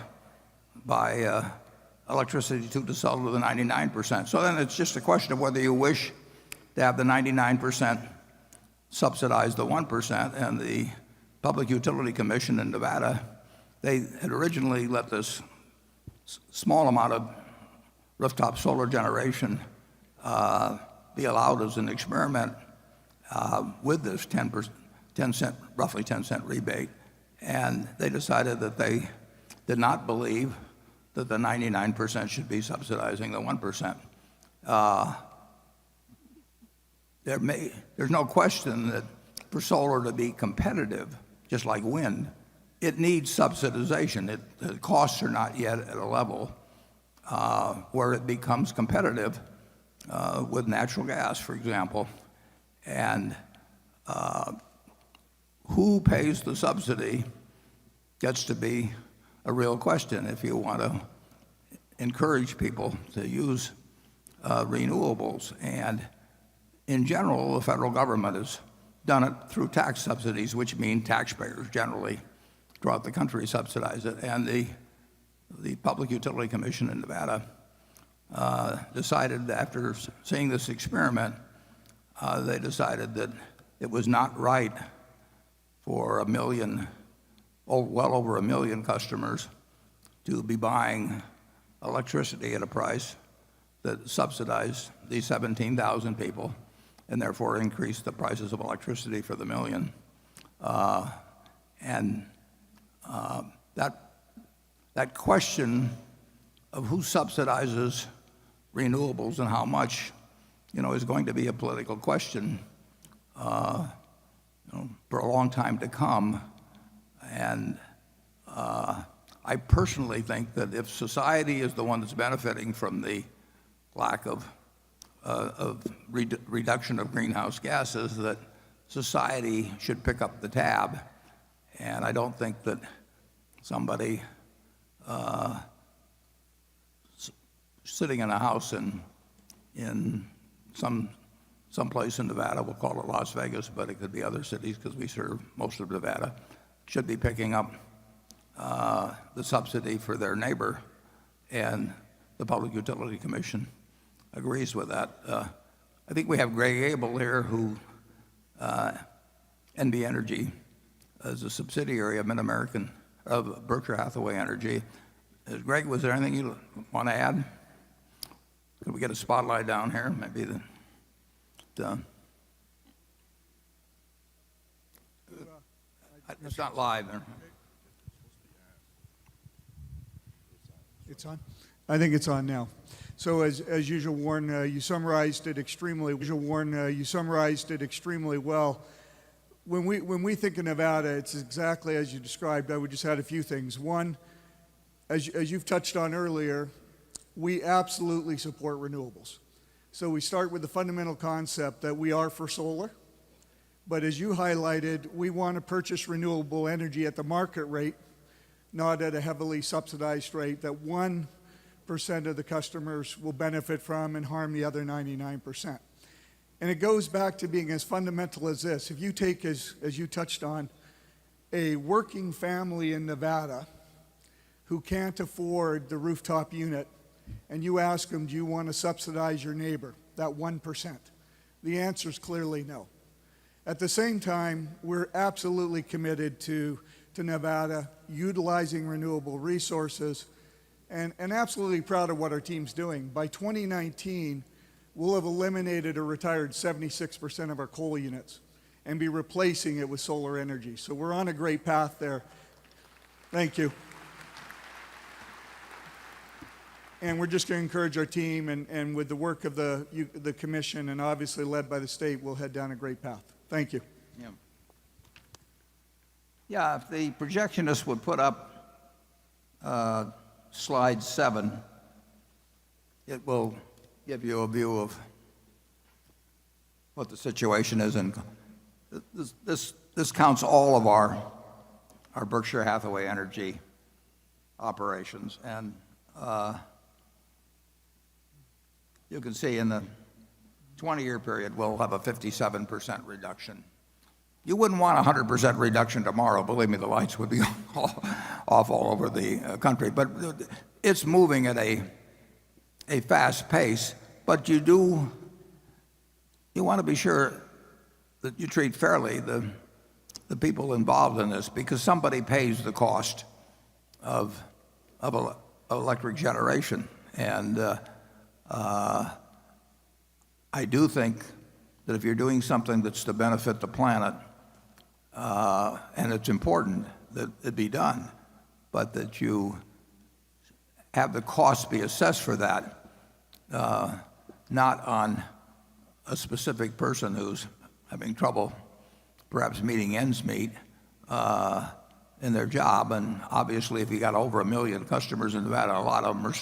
electricity to sell to the 99%. So then it's just a question of whether you wish to have the 99% subsidize the 1%, and the Public Utility Commission in Nevada, they had originally let this small amount of rooftop solar generation be allowed as an experiment with this roughly 10 cent rebate, and they decided that they did not believe that the 99% should be subsidizing the 1%. There's no question that for solar to be competitive, just like wind, it needs subsidization. The costs are not yet at a level where it becomes competitive with natural gas, for example. And who pays the subsidy gets to be a real question if you want to encourage people to use renewables. And in general, the federal government has done it through tax subsidies, which mean taxpayers generally throughout the country subsidize it. And the Public Utility Commission in Nevada decided, after seeing this experiment, they decided that it was not right for well over a million customers to be buying electricity at a price that subsidized these 17,000 people and therefore increased the prices of electricity for the million. That question of who subsidizes renewables and how much, is going to be a political question for a long time to come. And I personally think that if society is the one that's benefiting from the lack of reduction of greenhouse gases, that society should pick up the tab. And I don't think that somebody sitting in a house in some place in Nevada, we'll call it Las Vegas, but it could be other cities because we serve most of Nevada, should be picking up the subsidy for their neighbor. And the Public Utility Commission agrees with that. I think we have Greg Abel here, who NB Energy is a subsidiary of Mid-American, of Berkshire Hathaway Energy. Greg, was there anything you want to add? Could we get a spotlight down here? Maybe it's not live. It's on? I think it's on now. So as usual, Warren, you summarized it extremely well. When we think of Nevada, it's exactly as you described. I would just add a few things. One, as you've touched on earlier, we absolutely support renewables. So we start with the fundamental concept that we are for solar. But as you highlighted, we want to purchase renewable energy at the market rate, not at a heavily subsidized rate that 1% of the customers will benefit from and harm the other 99%. And it goes back to being as fundamental as this. If you take, as you touched on, a working family in Nevada who can't afford the rooftop unit, and you ask them, do you want to subsidize your neighbor, that 1%? The answer is clearly no. At the same time, we're absolutely committed to Nevada utilizing renewable resources, and absolutely proud of what our team's doing. By 2019, we'll have eliminated or retired 76% of our coal units and be replacing it with solar energy. So we're on a great path there. Thank you. And we're just going to encourage our team, and with the work of the commission, and obviously led by the state, we'll head down a great path. Thank you. Yeah, if the projectionist would put up slide 7, it will give you a view of what the situation is. And this counts all of our Berkshire Hathaway Energy operations. And you can see in the 20-year period, we'll have a 57% reduction. You wouldn't want a 100% reduction tomorrow. Believe me, the lights would be off all over the country. But it's moving at a fast pace. But you want to be sure that you treat fairly the people involved in this, because somebody pays the cost of electric generation. And I do think that if you're doing something that's to benefit the planet, and it's important that it be done, but that you have the cost be assessed for that, not on a specific person who's having trouble perhaps meeting ends meet in their job. And obviously, if you got over 1 million customers in Nevada, a lot of them are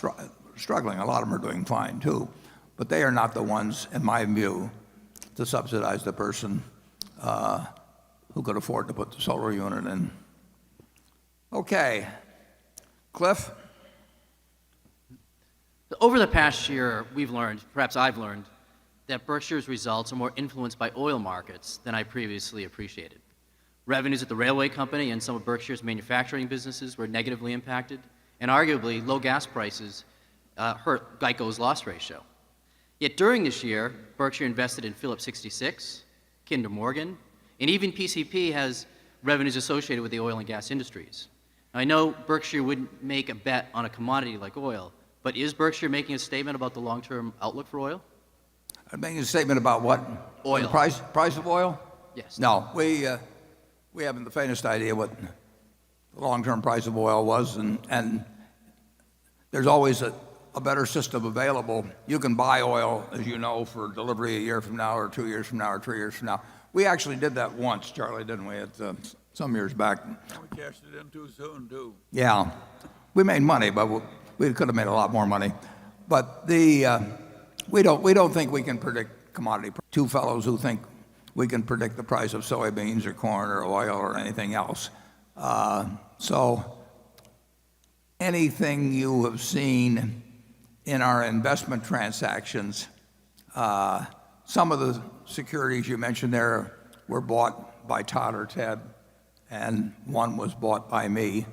struggling. A lot of them are doing fine too. But they are not the ones, in my view, to subsidize the person who could afford to put the solar unit in. Okay. Cliff? Over the past year, we've learned, perhaps I've learned, that Berkshire's results are more influenced by oil markets than I previously appreciated. Revenues at the railway company and some of Berkshire's manufacturing businesses were negatively impacted, and arguably low gas prices hurt Geico's loss ratio. Yet during this year, Berkshire invested in Phillips 66, Kinder Morgan, and even PCP has revenues associated with the oil and gas industries. Now, I know Berkshire wouldn't make a bet on a commodity like oil, but is Berkshire making a statement about the long-term outlook for oil? I'm making a statement about what? Oil. The price of oil? Yes. No, we haven't the faintest idea what the long-term price of oil was, and there's always a better system available. You can buy oil, as you know, for delivery a year from now, or 2 years from now, or 3 years from now. We actually did that once, Charlie, didn't we, some years back? We cashed it in too soon, too. Yeah, we made money, but we could have made a lot more money. But we don't think we can predict commodity. Two fellows who think we can predict the price of soybeans or corn or oil or anything else. So anything you have seen in our investment transactions, some of the securities you mentioned there were bought by Todd or Ted, and one was bought by me.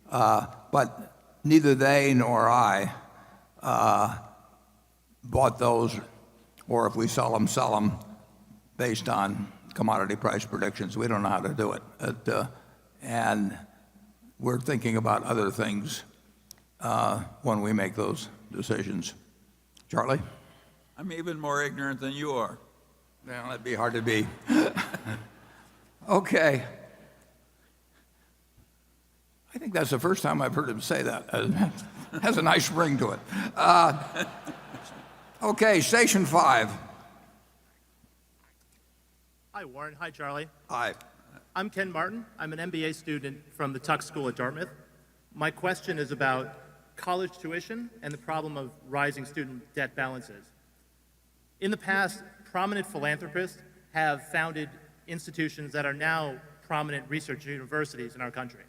But neither they nor I bought those, or if we sell them based on commodity price predictions. We don't know how to do it. And we're thinking about other things when we make those decisions. Charlie? I'm even more ignorant than you are. Well, that'd be hard to be. Okay. I think that's the first time I've heard him say that. It has a nice ring to it. Okay, station 5. Hi, Warren. Hi, Charlie. Hi. I'm Ken Martin. I'm an MBA student from the Tuck School at Dartmouth. My question is about college tuition and the problem of rising student debt balances. In the past, prominent philanthropists have founded institutions that are now prominent research universities in our country.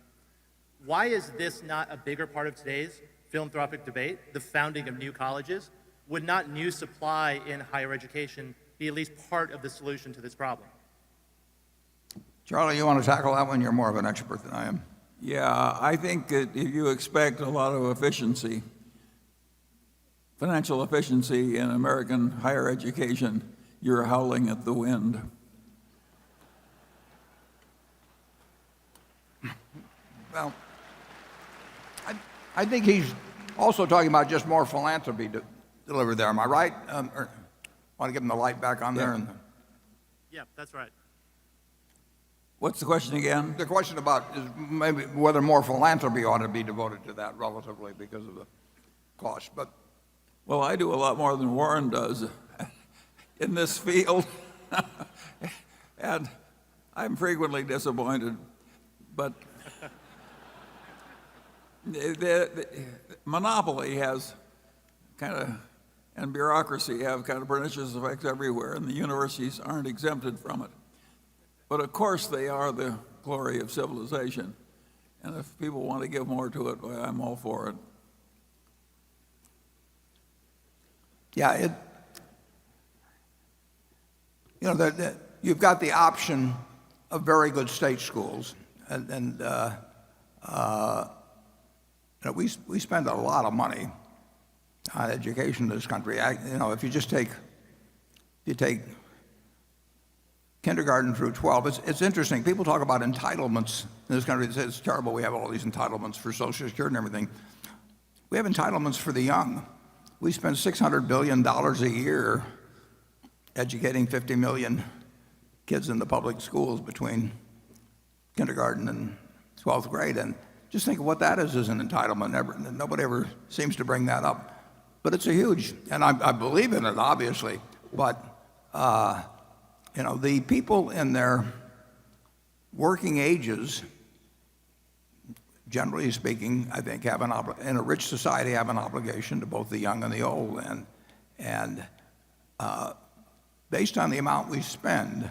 Why is this not a bigger part of today's philanthropic debate, the founding of new colleges? Would not new supply in higher education be at least part of the solution to this problem? Charlie, you want to tackle that one? You're more of an expert than I am. Yeah, I think that if you expect a lot of efficiency, financial efficiency in American higher education, you're howling at the wind. Well, I think he's also talking about just more philanthropy delivered there. Am I right? Or want to give him the light back on there? Yeah, that's right. What's the question again? The question about is maybe whether more philanthropy ought to be devoted to that relatively because of the cost. But well, I do a lot more than Warren does in this field, and I'm frequently disappointed. But the monopoly has and bureaucracy have kind of pernicious effects everywhere, and the universities aren't exempted from it. But of course they are the glory of civilization. And if people want to give more to it, well, I'm all for it. yeah, you've got the option of very good state schools, and we spend a lot of money on education in this country. If you just take kindergarten through 12, it's interesting. People talk about entitlements in this country. They say it's terrible we have all these entitlements for Social Security and everything. We have entitlements for the young. We spend $600 billion a year educating 50 million kids in the public schools between kindergarten and 12th grade. And just think of what that is as an entitlement. Nobody ever seems to bring that up. But it's a huge, and I believe in it, obviously. But, the people in their working ages, generally speaking, I think, in a rich society, have an obligation to both the young and the old. And based on the amount we spend,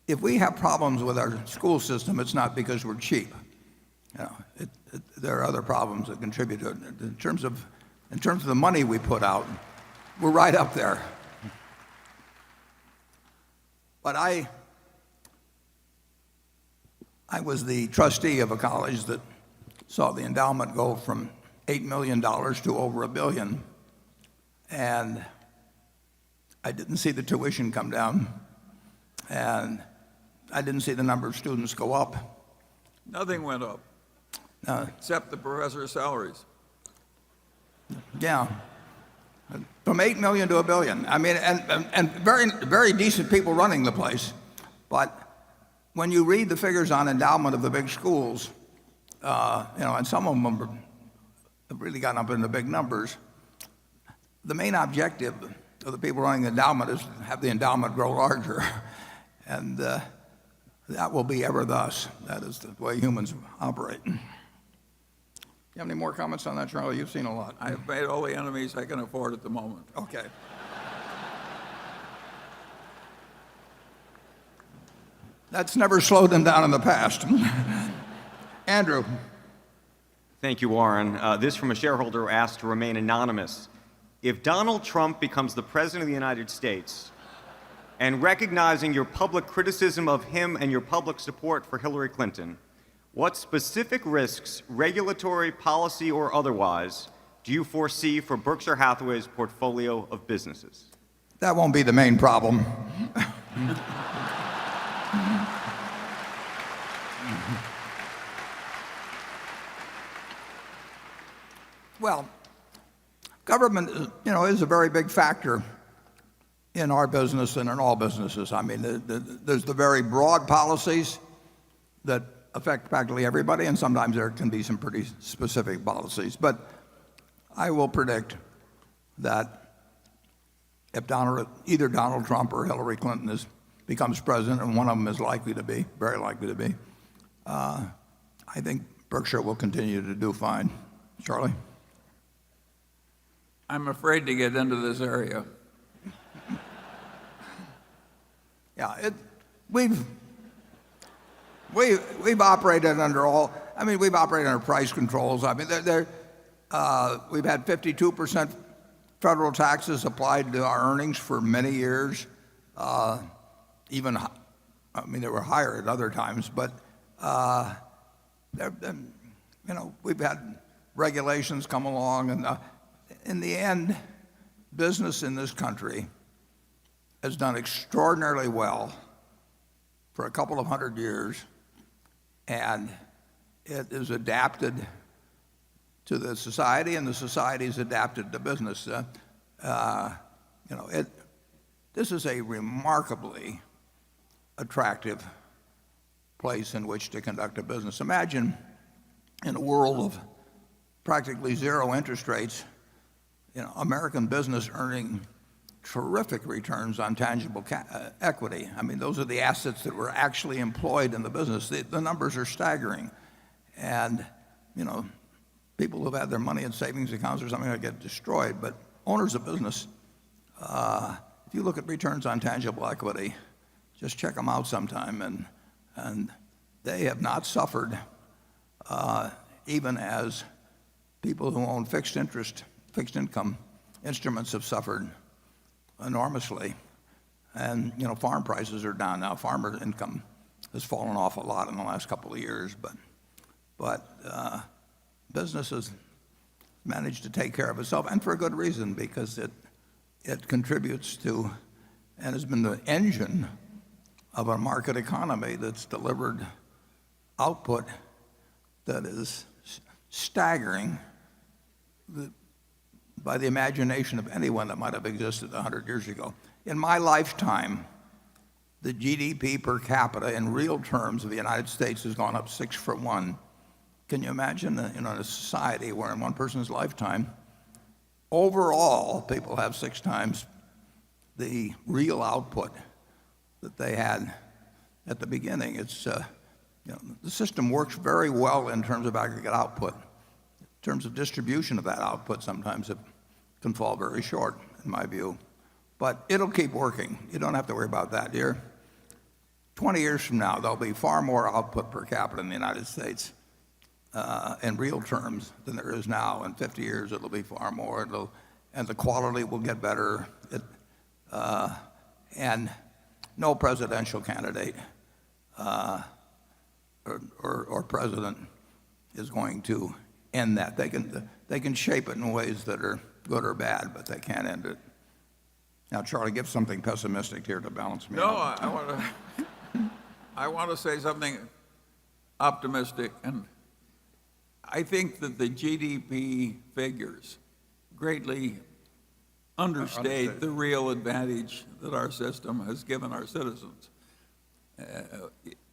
if we have problems with our school system, it's not because we're cheap. There are other problems that contribute to it. In terms of the money we put out, we're right up there. But I was the trustee of a college that saw the endowment go from $8 million to over $1 billion. And I didn't see the tuition come down. And I didn't see the number of students go up. Nothing went up, except the professor's salaries. Yeah. From 8 million to $1 billion. I mean, and very, very decent people running the place. But when you read the figures on endowment of the big schools, and some of them have really gotten up into big numbers, the main objective of the people running the endowment is to have the endowment grow larger. And that will be ever thus. That is the way humans operate. You have any more comments on that, Charlie? You've seen a lot. I've made all the enemies I can afford at the moment. Okay. That's never slowed them down in the past. Andrew. Thank you, Warren. This from a shareholder who asked to remain anonymous. If Donald Trump becomes the President of the United States, and recognizing your public criticism of him and your public support for Hillary Clinton, what specific risks, regulatory, policy, or otherwise, do you foresee for Berkshire Hathaway's portfolio of businesses? That won't be the main problem. Well, government, is a very big factor in our business and in all businesses. I mean, there's the very broad policies that affect practically everybody, and sometimes there can be some pretty specific policies. But I will predict that if either Donald Trump or Hillary Clinton becomes president, and one of them is likely to be, very likely to be, I think Berkshire will continue to do fine. Charlie? I'm afraid to get into this area. Yeah, we've operated under we've operated under price controls. I mean, we've had 52% federal taxes applied to our earnings for many years. They were higher at other times, but we've had regulations come along, and in the end, business in this country has done extraordinarily well for a couple of hundred years, and it is adapted to the society, and the society's adapted to business. This is a remarkably attractive place in which to conduct a business. Imagine in a world of practically zero interest rates, American business earning terrific returns on tangible equity. I mean, those are the assets that were actually employed in the business. The numbers are staggering. And, people who've had their money in savings accounts or something that get destroyed. But owners of business, if you look at returns on tangible equity, just check them out sometime. And they have not suffered, even as people who own fixed income instruments have suffered enormously. And farm prices are down now. Farmer income has fallen off a lot in the last couple of years, but business has managed to take care of itself, and for a good reason, because it contributes to and has been the engine of a market economy that's delivered output that is staggering by the imagination of anyone that might have existed 100 years ago. In my lifetime, the GDP per capita in real terms of the United States has gone up 6 for 1. Can you imagine in a society where in one person's lifetime, overall, people have 6 times the real output that they had at the beginning? The system works very well in terms of aggregate output. In terms of distribution of that output, sometimes it can fall very short, in my view. But it'll keep working. You don't have to worry about that. 20 years from now, there'll be far more output per capita in the United States in real terms than there is now. In 50 years, it'll be far more. And the quality will get better. And no presidential candidate or president is going to end that. They can shape it in ways that are good or bad, but they can't end it. Now, Charlie, give something pessimistic here to balance me No, out. I want to say something optimistic, and I think that the GDP figures greatly understate the real advantage that our system has given our citizens.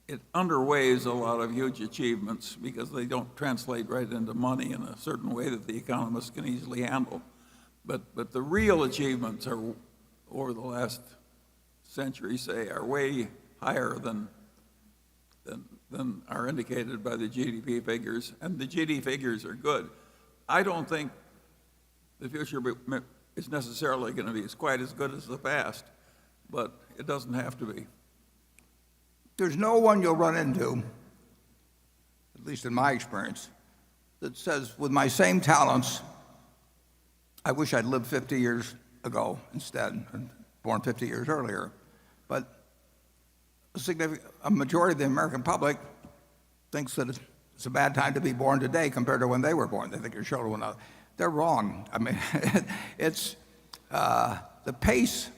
It underweighs a lot of huge achievements because they don't translate right into money in a certain way that the economists can easily handle. But the real achievements are, over the last century, say, are way higher than are indicated by the GDP figures, and the GDP figures are good. I don't think the future is necessarily going to be quite as good as the past, but it doesn't have to be. There's no one you'll run into, at least in my experience, that says, with my same talents, I wish I'd lived 50 years ago instead, and born 50 years earlier. But a majority of the American public thinks that it's a bad time to be born today compared to when they were born. They think your children will not. They're wrong. I mean, it's the pace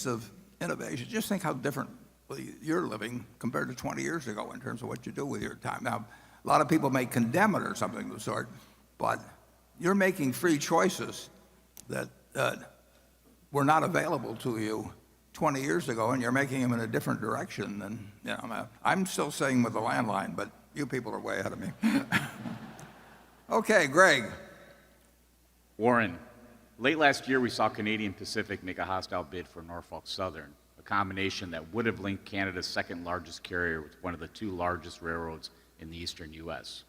of innovation. Just think how different you're living compared to 20 years ago in terms of what you do with your time. Now, a lot of people may condemn it or something of the sort, but you're making free choices that were not available to you 20 years ago, and you're making them in a different direction than, I'm still saying with the landline, but you people are way ahead of me. Okay, Greg. Warren, late last year we saw Canadian Pacific make a hostile bid for Norfolk Southern, a combination that would have linked Canada's second largest carrier with one of the two largest railroads in the eastern U.S.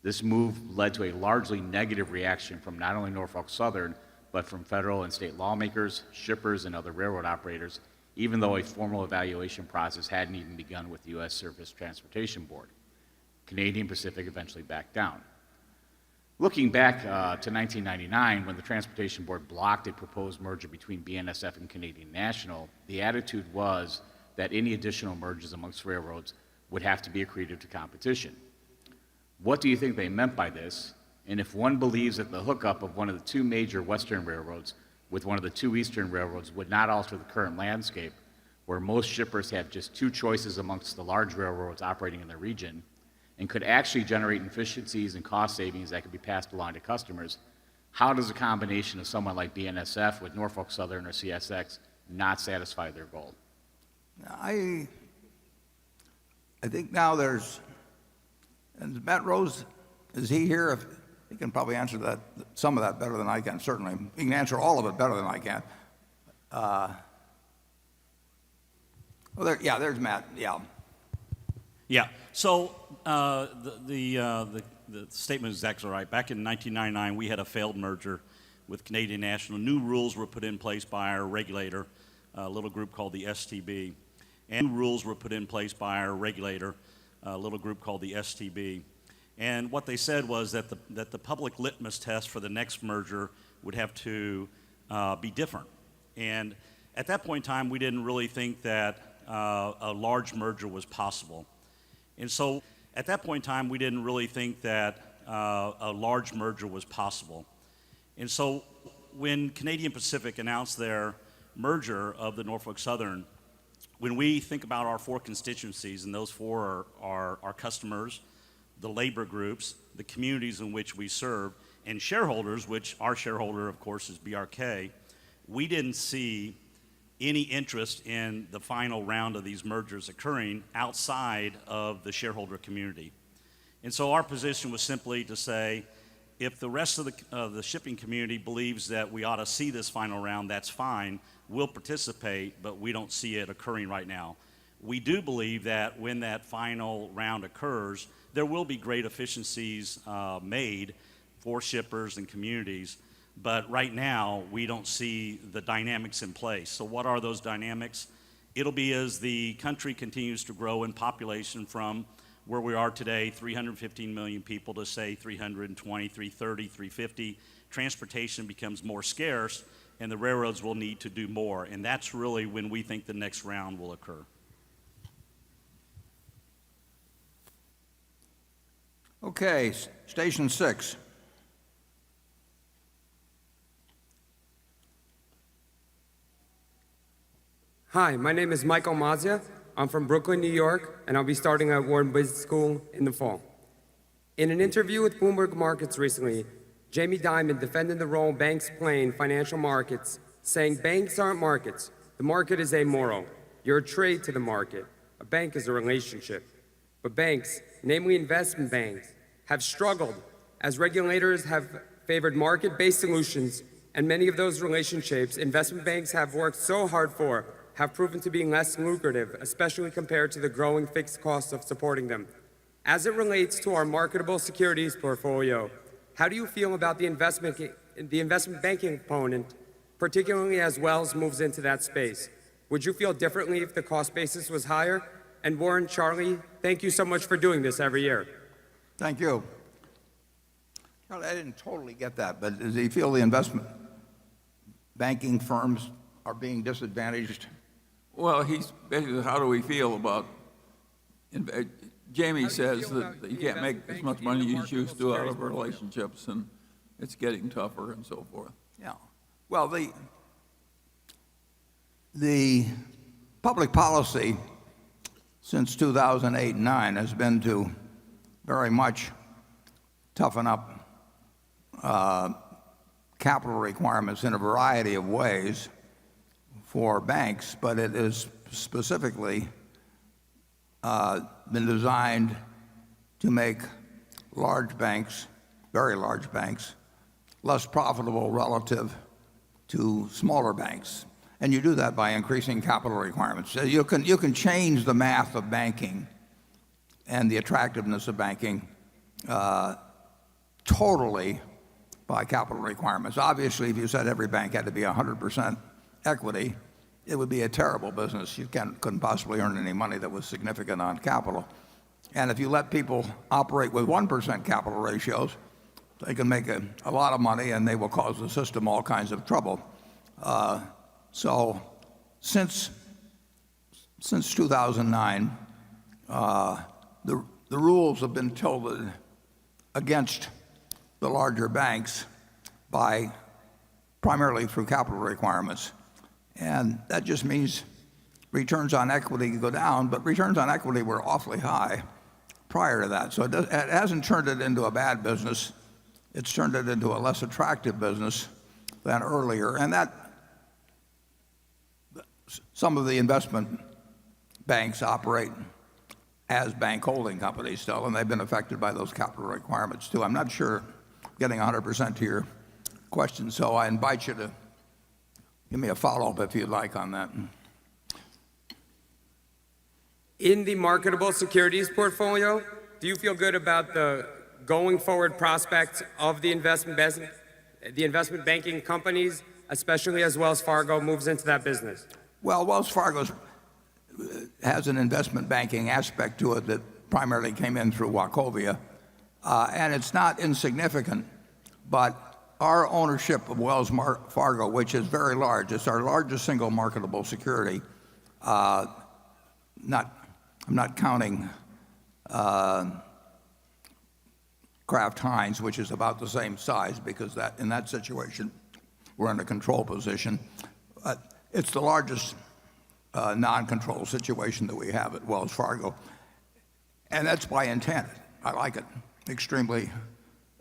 This move led to a largely negative reaction from not only Norfolk Southern, but from federal and state lawmakers, shippers, and other railroad operators, even though a formal evaluation process hadn't even begun with the U.S. Surface Transportation Board. Canadian Pacific eventually backed down. Looking back to 1999, when the Transportation Board blocked a proposed merger between BNSF and Canadian National, the attitude was that any additional mergers amongst railroads would have to be accretive to competition. What do you think they meant by this? And if one believes that the hookup of one of the two major western railroads with one of the two eastern railroads would not alter the current landscape, where most shippers have just two choices amongst the large railroads operating in the region, and could actually generate efficiencies and cost savings that could be passed along to customers, how does a combination of someone like BNSF with Norfolk Southern or CSX not satisfy their goal? I think now and Matt Rose, is he here? He can probably answer that, some of that better than I can, certainly. He can answer all of it better than I can. There's Matt, yeah. Yeah, so the statement is exactly right. Back in 1999, we had a failed merger with Canadian National. New rules were put in place by our regulator, a little group called the STB. And new rules were put in place by our regulator, a little group called the STB. And what they said was that the public litmus test for the next merger would have to be different. And at that point in time, we didn't really think that a large merger was possible. And so at that point in time, we didn't really think that a large merger was possible. And so when Canadian Pacific announced their merger of the Norfolk Southern, when we think about our four constituencies, and those four are our customers, the labor groups, the communities in which we serve, and shareholders, which our shareholder, of course, is BRK, we didn't see any interest in the final round of these mergers occurring outside of the shareholder community. And so our position was simply to say, if the rest of the shipping community believes that we ought to see this final round, that's fine. We'll participate, but we don't see it occurring right now. We do believe that when that final round occurs, there will be great efficiencies made for shippers and communities. But right now, we don't see the dynamics in place. So what are those dynamics? It'll be as the country continues to grow in population from where we are today, 315 million people, to say 320, 330, 350. Transportation becomes more scarce, and the railroads will need to do more. And that's really when we think the next round will occur. Okay, station 6. Hi, my name is Michael Mazia. I'm from Brooklyn, New York, and I'll be starting at Wharton Business School in the fall. In an interview with Bloomberg Markets recently, Jamie Dimon defended the role banks play in financial markets, saying banks aren't markets. The market is amoral. You're a trade to the market. A bank is a relationship. But banks, namely investment banks, have struggled as regulators have favored market-based solutions, and many of those relationships investment banks have worked so hard for have proven to be less lucrative, especially compared to the growing fixed costs of supporting them. As it relates to our marketable securities portfolio, how do you feel about the investment banking component, particularly as Wells moves into that space? Would you feel differently if the cost basis was higher? And Warren, Charlie, thank you so much for doing this every year. Thank you. Charlie, I didn't totally get that, but does he feel the investment banking firms are being disadvantaged? Well, he's basically, how do we feel about, Jamie says that you can't make as much money as you used to out of relationships, and it's getting tougher and so forth. Yeah. Well, the public policy since 2008 and 9 has been to very much toughen up capital requirements in a variety of ways for banks, but it is specifically been designed to make large banks, very large banks, less profitable relative to smaller banks. And you do that by increasing capital requirements. So you can change the math of banking and the attractiveness of banking totally by capital requirements. Obviously, if you said every bank had to be 100% equity, it would be a terrible business. You couldn't possibly earn any money that was significant on capital. And if you let people operate with 1% capital ratios, they can make a lot of money, and they will cause the system all kinds of trouble. So since 2009, the rules have been tilted against the larger banks primarily through capital requirements. And that just means returns on equity go down, but returns on equity were awfully high prior to that. So it hasn't turned it into a bad business. It's turned it into a less attractive business than earlier. And that some of the investment banks operate as bank holding companies still, and they've been affected by those capital requirements too. I'm not sure getting 100% to your question, so I invite you to give me a follow-up if you'd like on that. In the marketable securities portfolio, do you feel good about the going forward prospects of the investment banking companies, especially as Wells Fargo moves into that business? Well, Wells Fargo has an investment banking aspect to it that primarily came in through Wachovia, and it's not insignificant, but our ownership of Wells Fargo, which is very large, it's our largest single marketable security. I'm not counting Kraft Heinz, which is about the same size, because in that situation we're in a control position. It's the largest non-control situation that we have at Wells Fargo, and that's by intent. I like it extremely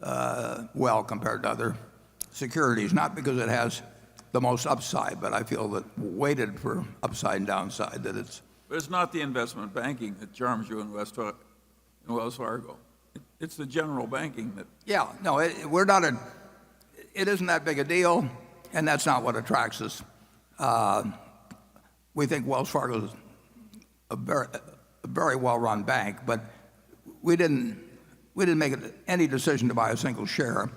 well compared to other securities, not because it has the most upside, but I feel that weighted for upside and downside, that it's. But it's not the investment banking that charms you in Wells Fargo. It's the general banking that. Yeah, no, it isn't that big a deal, and that's not what attracts us. We think Wells Fargo is a very well-run bank, but we didn't make any decision to buy a single share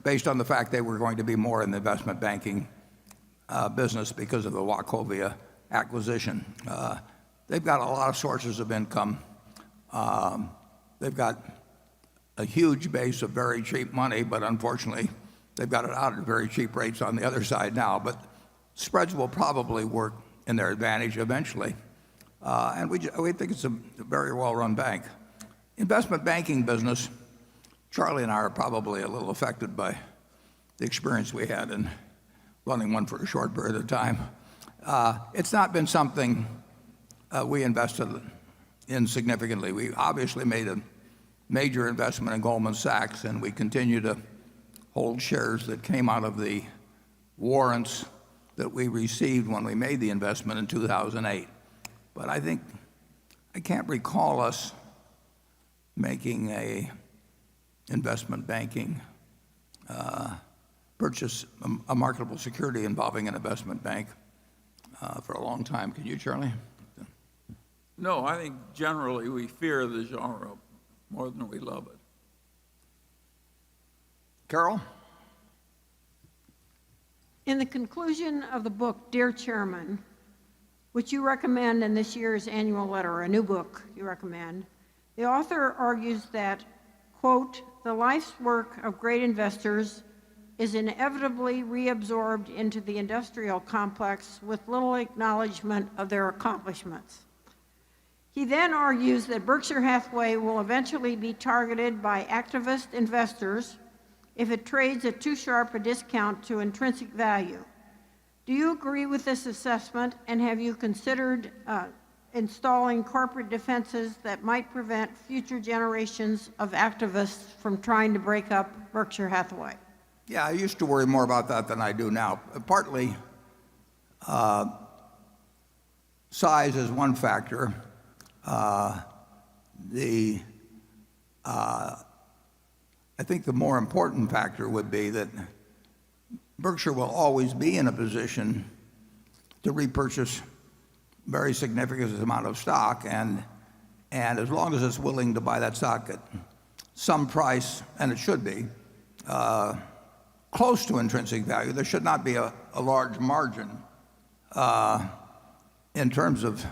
based on the fact they were going to be more in the investment banking business because of the Wachovia acquisition. They've got a lot of sources of income. They've got a huge base of very cheap money, but unfortunately, they've got it out at very cheap rates on the other side now. But spreads will probably work in their advantage eventually. And we think it's a very well-run bank. Investment banking business, Charlie and I are probably a little affected by the experience we had in running one for a short period of time. It's not been something we invested in significantly. We obviously made a major investment in Goldman Sachs, and we continue to hold shares that came out of the warrants that we received when we made the investment in 2008. But I can't recall us making a investment banking purchase, a marketable security involving an investment bank for a long time. Can you, Charlie? No, I think generally we fear the genre more than we love it. Carol? In the conclusion of the book, Dear Chairman, which you recommend in this year's annual letter, a new book you recommend, the author argues that, quote, the life's work of great investors is inevitably reabsorbed into the industrial complex with little acknowledgement of their accomplishments. He then argues that Berkshire Hathaway will eventually be targeted by activist investors if it trades at too sharp a discount to intrinsic value. Do you agree with this assessment, and have you considered installing corporate defenses that might prevent future generations of activists from trying to break up Berkshire Hathaway? Yeah, I used to worry more about that than I do now. Partly, size is one factor. I think the more important factor would be that Berkshire will always be in a position to repurchase very significant amount of stock, and as long as it's willing to buy that stock at some price, and it should be, close to intrinsic value, there should not be a large margin in terms of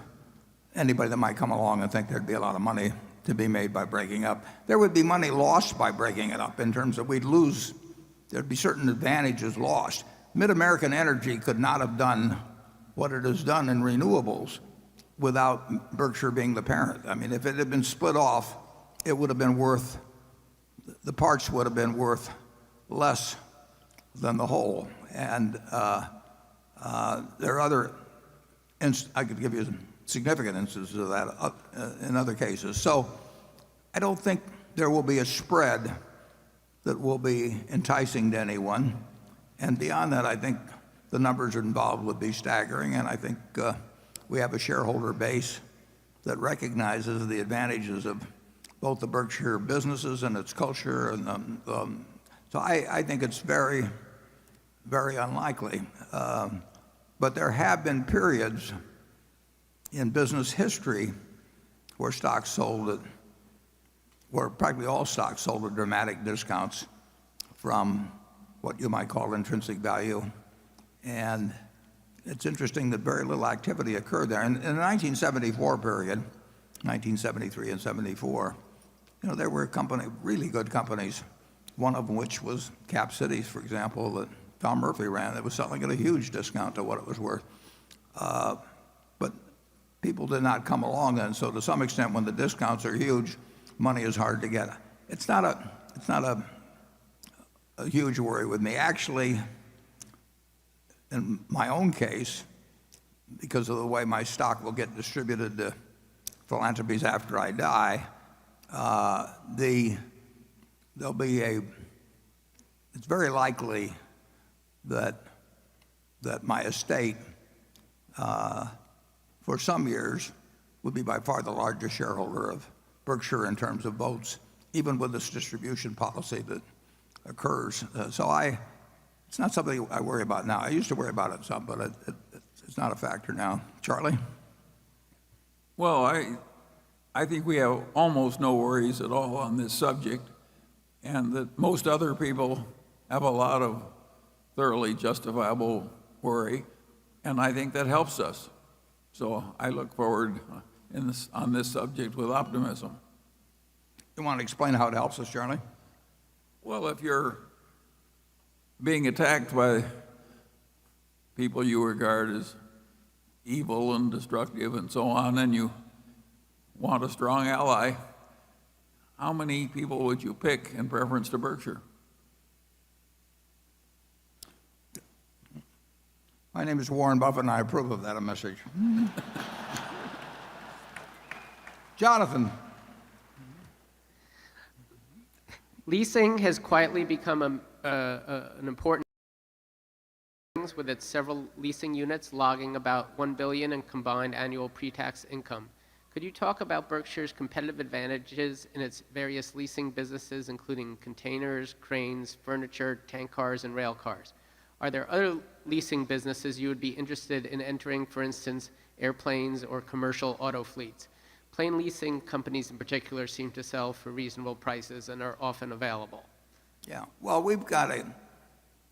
anybody that might come along and think there'd be a lot of money to be made by breaking up. There would be money lost by breaking it up in terms of we'd lose, there'd be certain advantages lost. Mid-American Energy could not have done what it has done in renewables without Berkshire being the parent. I mean, if it had been split off, it would have been worth, the parts would have been worth less than the whole. And there are other, I could give you significant instances of that in other cases. So I don't think there will be a spread that will be enticing to anyone. And beyond that, I think the numbers involved would be staggering. And I think we have a shareholder base that recognizes the advantages of both the Berkshire businesses and its culture. And so I think it's very, very unlikely. But there have been periods in business history where stocks sold at, where practically all stocks sold at dramatic discounts from what you might call intrinsic value. And it's interesting that very little activity occurred there. In the 1974 period, 1973 and 74, there were really good companies, one of which was Cap Cities, for example, that Tom Murphy ran, that was selling at a huge discount to what it was worth. But people did not come along then, so to some extent, when the discounts are huge, money is hard to get. It's not a huge worry with me. Actually, in my own case, because of the way my stock will get distributed to philanthropies after I die, it's very likely that my estate for some years would be by far the largest shareholder of Berkshire in terms of votes, even with this distribution policy that occurs. It's not something I worry about now. I used to worry about it some, but it's not a factor now. Charlie? Well, I think we have almost no worries at all on this subject, and that most other people have a lot of thoroughly justifiable worry, and I think that helps us. So I look forward on this subject with optimism. You want to explain how it helps us, Charlie? Well, if you're being attacked by people you regard as evil and destructive and so on, and you want a strong ally, how many people would you pick in preference to Berkshire? My name is Warren Buffett, and I approve of that message. Jonathan. Leasing has quietly become an important with its several leasing units logging about $1 billion in combined annual pre-tax income. Could you talk about Berkshire's competitive advantages in its various leasing businesses, including containers, cranes, furniture, tank cars, and rail cars? Are there other leasing businesses you would be interested in entering, for instance, airplanes or commercial auto fleets? Plane leasing companies in particular seem to sell for reasonable prices and are often available. Yeah, well, we've got a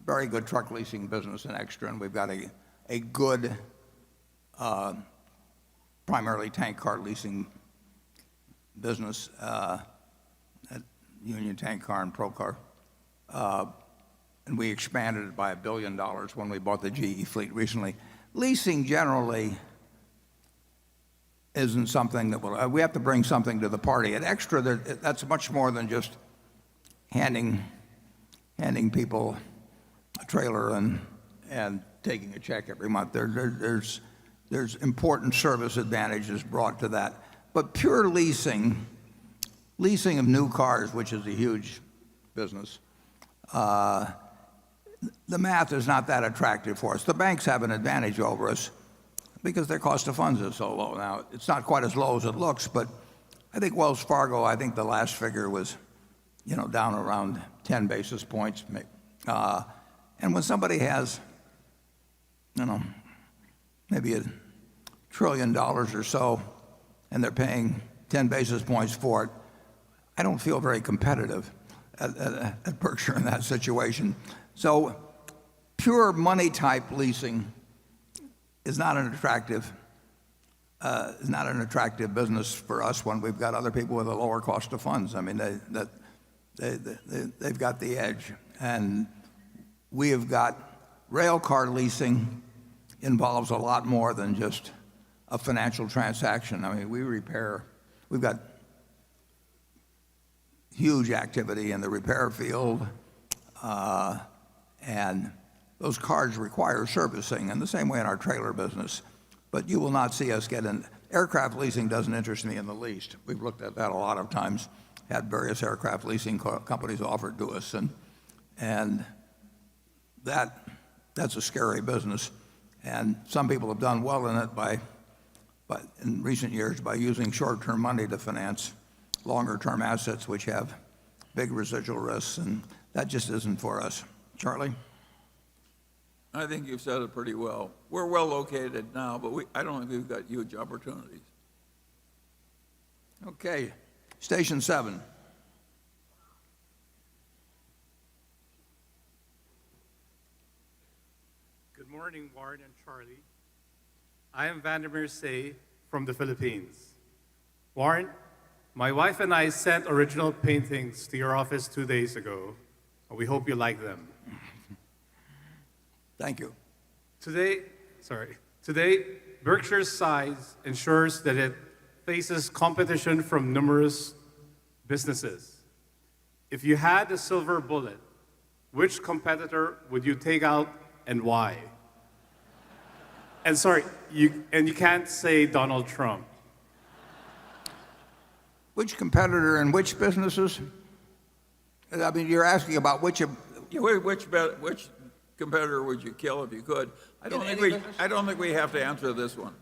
very good truck leasing business in Extra, and we've got a good primarily tank car leasing business at Union Tank Car and Procar. And we expanded it by $1 billion when we bought the GE fleet recently. Leasing generally isn't something that will, we have to bring something to the party. At Extra, that's much more than just handing people a trailer and taking a check every month. There's important service advantages brought to that. But pure leasing of new cars, which is a huge business, the math is not that attractive for us. The banks have an advantage over us because their cost of funds is so low. Now, it's not quite as low as it looks, but I think Wells Fargo, I think the last figure was, down around 10 basis points. And when somebody has, maybe $1 trillion or so, and they're paying 10 basis points for it, I don't feel very competitive at Berkshire in that situation. So pure money type leasing is not an attractive business for us when we've got other people with a lower cost of funds. I mean, they've got the edge. And we have got rail car leasing involves a lot more than just a financial transaction. I mean, we've got huge activity in the repair field, and those cars require servicing in the same way in our trailer business. But you will not see us get in. Aircraft leasing doesn't interest me in the least. We've looked at that a lot of times, had various aircraft leasing companies offered to us, and that's a scary business. And some people have done well in it in recent years by using short-term money to finance longer-term assets which have big residual risks, and that just isn't for us. Charlie? I think you've said it pretty well. We're well located now, but I don't think we've got huge opportunities. Okay, Station 7. Good morning, Warren and Charlie. I am Vandermeer Say from the Philippines. Warren, my wife and I sent original paintings to your office 2 days ago. We hope you like them. Thank you. Today, Berkshire's size ensures that it faces competition from numerous businesses. If you had a silver bullet, which competitor would you take out and why? And sorry, you can't say Donald Trump. Which competitor and which businesses? I mean, you're asking about which competitor would you kill if you could? I don't think we have to answer this one.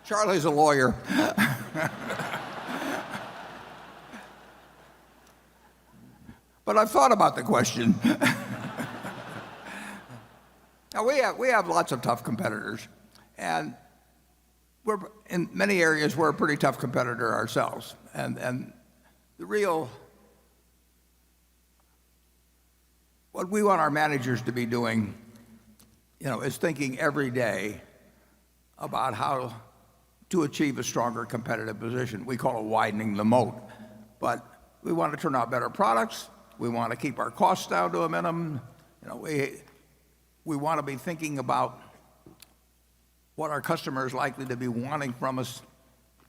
Charlie's a lawyer. But I've thought about the question. Now, we have lots of tough competitors, and in many areas we're a pretty tough competitor ourselves. And the real what we want our managers to be doing, is thinking every day about how to achieve a stronger competitive position. We call it widening the moat. But we want to turn out better products. We want to keep our costs down to a minimum. We want to be thinking about what our customer is likely to be wanting from us,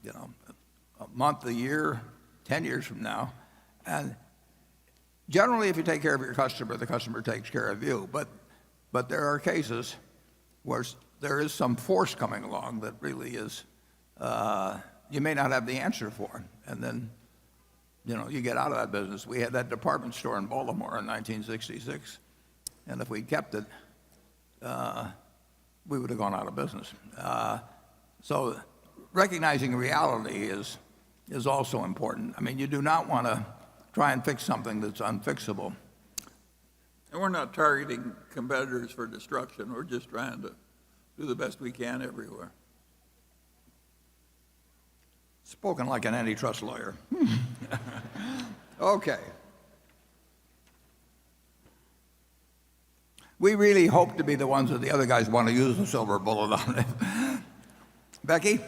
a month, a year, 10 years from now. And generally, if you take care of your customer, the customer takes care of you. But there are cases where there is some force coming along that really is, you may not have the answer for. And then, you get out of that business. We had that department store in Baltimore in 1966. And if we'd kept it, we would have gone out of business. So recognizing reality is also important. I mean, you do not want to try and fix something that's unfixable. And we're not targeting competitors for destruction. We're just trying to do the best we can everywhere. Spoken like an antitrust lawyer. Okay. We really hope to be the ones that the other guys want to use the silver bullet on it. Becky?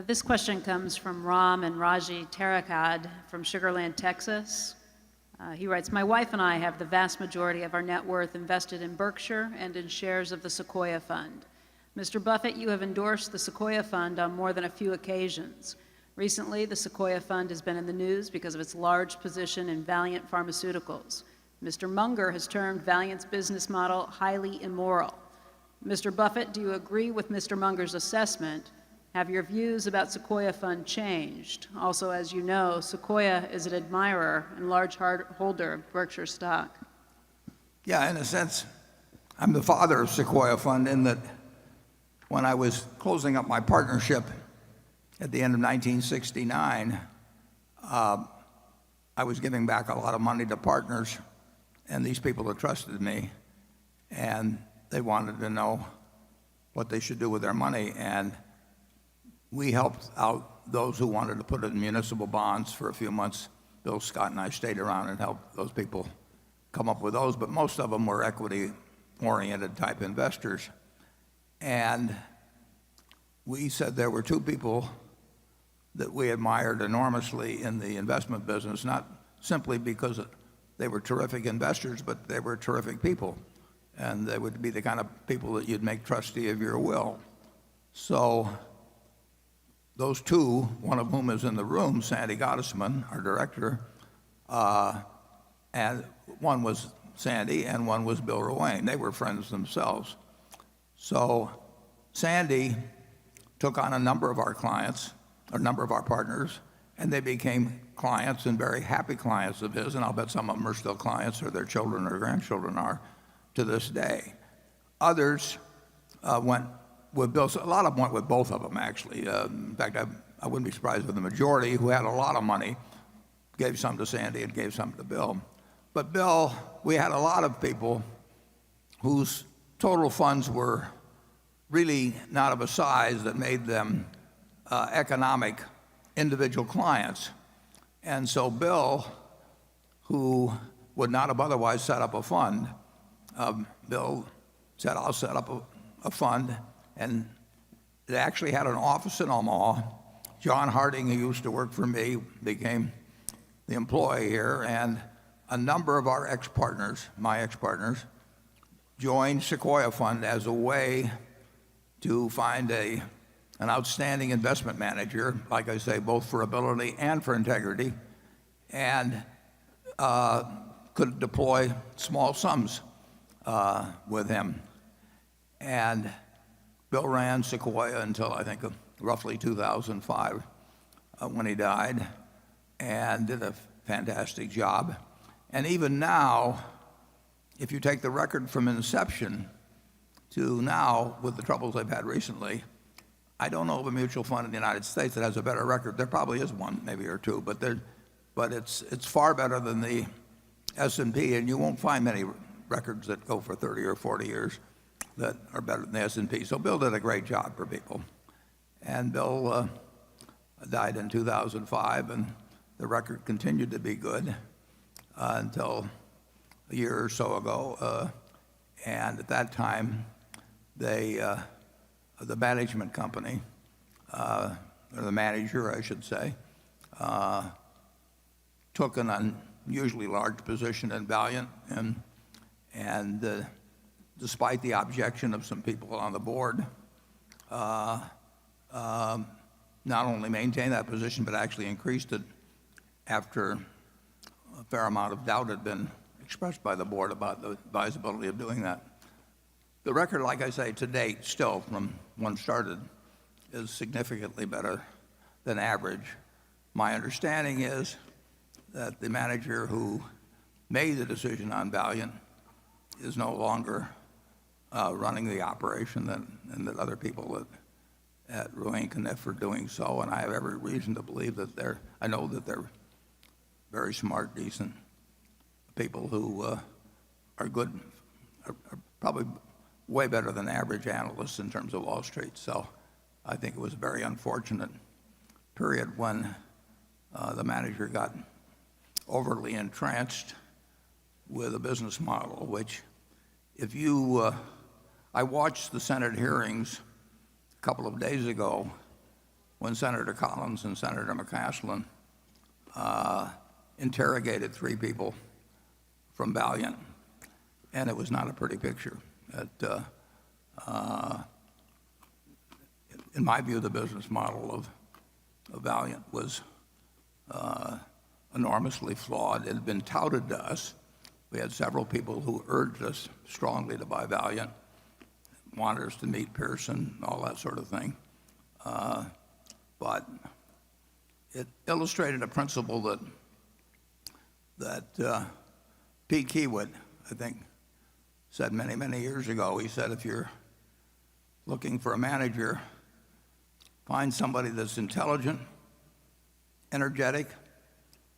This question comes from Ram and Raji Tarakad from Sugar Land, Texas. He writes, my wife and I have the vast majority of our net worth invested in Berkshire and in shares of the Sequoia Fund. Mr. Buffett, you have endorsed the Sequoia Fund on more than a few occasions. Recently, the Sequoia Fund has been in the news because of its large position in Valiant Pharmaceuticals. Mr. Munger has termed Valiant's business model highly immoral. Mr. Buffett, do you agree with Mr. Munger's assessment? Have your views about Sequoia Fund changed? Also, as you know, Sequoia is an admirer and large holder of Berkshire stock. Yeah, in a sense, I'm the father of Sequoia Fund in that when I was closing up my partnership at the end of 1969, I was giving back a lot of money to partners, and these people had trusted me, and they wanted to know what they should do with their money. And we helped out those who wanted to put it in municipal bonds for a few months. Bill Scott and I stayed around and helped those people come up with those, but most of them were equity-oriented type investors. And we said there were two people that we admired enormously in the investment business, not simply because they were terrific investors, but they were terrific people. And they would be the kind of people that you'd make trustee of your will. So those two, one of whom is in the room, Sandy Gottesman, our director, and one was Sandy and one was Bill Ruane. They were friends themselves. So Sandy took on a number of our clients, a number of our partners, and they became clients and very happy clients of his, and I'll bet some of them are still clients, or their children or grandchildren are to this day. Others went with Bill. A lot of them went with both of them, actually. In fact, I wouldn't be surprised if the majority who had a lot of money gave some to Sandy and gave some to Bill. But Bill, we had a lot of people whose total funds were really not of a size that made them economic individual clients. And so Bill, who would not have otherwise set up a fund, Bill said, I'll set up a fund. And it actually had an office in Omaha. John Harding, who used to work for me, became the employee here. And a number of our ex-partners, my ex-partners, joined Sequoia Fund as a way to find an outstanding investment manager, like I say, both for ability and for integrity, and could deploy small sums with him. And Bill ran Sequoia until, I think, roughly 2005 when he died, and did a fantastic job. And even now, if you take the record from inception to now, with the troubles they've had recently, I don't know of a mutual fund in the United States that has a better record. There probably is one, maybe or two, but it's far better than the S&P, and you won't find many records that go for 30 or 40 years that are better than the S&P. So Bill did a great job for people. And Bill died in 2005, and the record continued to be good. until a year or so ago. And at that time, the management company, or the manager, I should say, took an unusually large position in Valiant, and despite the objection of some people on the board, not only maintained that position, but actually increased it after a fair amount of doubt had been expressed by the board about the advisability of doing that. The record, like I say, to date, still from when started, is significantly better than average. My understanding is that the manager who made the decision on Valiant is no longer running the operation, and that other people at Ruane Cunniff are doing so, and I have every reason to believe that I know that they're very smart, decent people who are good, are probably way better than average analysts in terms of Wall Street. So I think it was a very unfortunate period when the manager got overly entranced with a business model, which if you, I watched the Senate hearings a couple of days ago when Senator Collins and Senator McCaslin interrogated 3 people from Valiant, and it was not a pretty picture. In my view, the business model of Valiant was enormously flawed. It had been touted to us. We had several people who urged us strongly to buy Valiant, wanted us to meet Pearson, all that sort of thing. But it illustrated a principle that Pete Keywood, I think, said many, many years ago. He said, if you're looking for a manager, find somebody that's intelligent, energetic,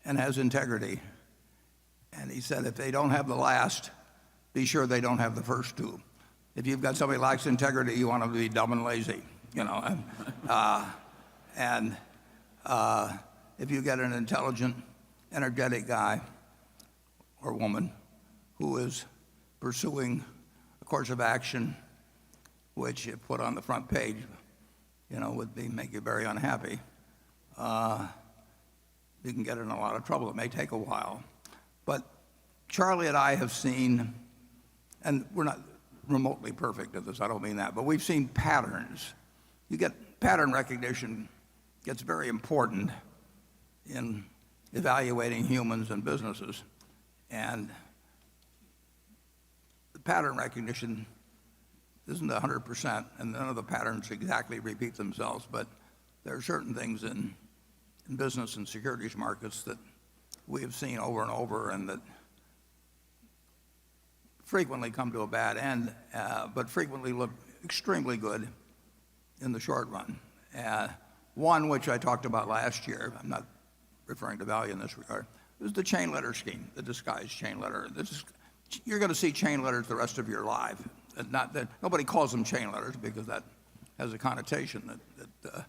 and has integrity. And he said, if they don't have the last, be sure they don't have the first 2. If you've got somebody who lacks integrity, you want them to be dumb and lazy, you know. And if you get an intelligent, energetic guy or woman who is pursuing a course of action which, if put on the front page, you know, would make you very unhappy, you can get in a lot of trouble. It may take a while. But Charlie and I have seen, and we're not remotely perfect at this, I don't mean that, but we've seen patterns. Pattern recognition gets very important in evaluating humans and businesses. And the pattern recognition isn't 100%, and none of the patterns exactly repeat themselves, but there are certain things in business and securities markets that we have seen over and over and that frequently come to a bad end, but frequently look extremely good in the short run. One which I talked about last year, I'm not referring to value in this regard, is the chain letter scheme, the disguised chain letter. You're going to see chain letters the rest of your life. Nobody calls them chain letters because that has a connotation that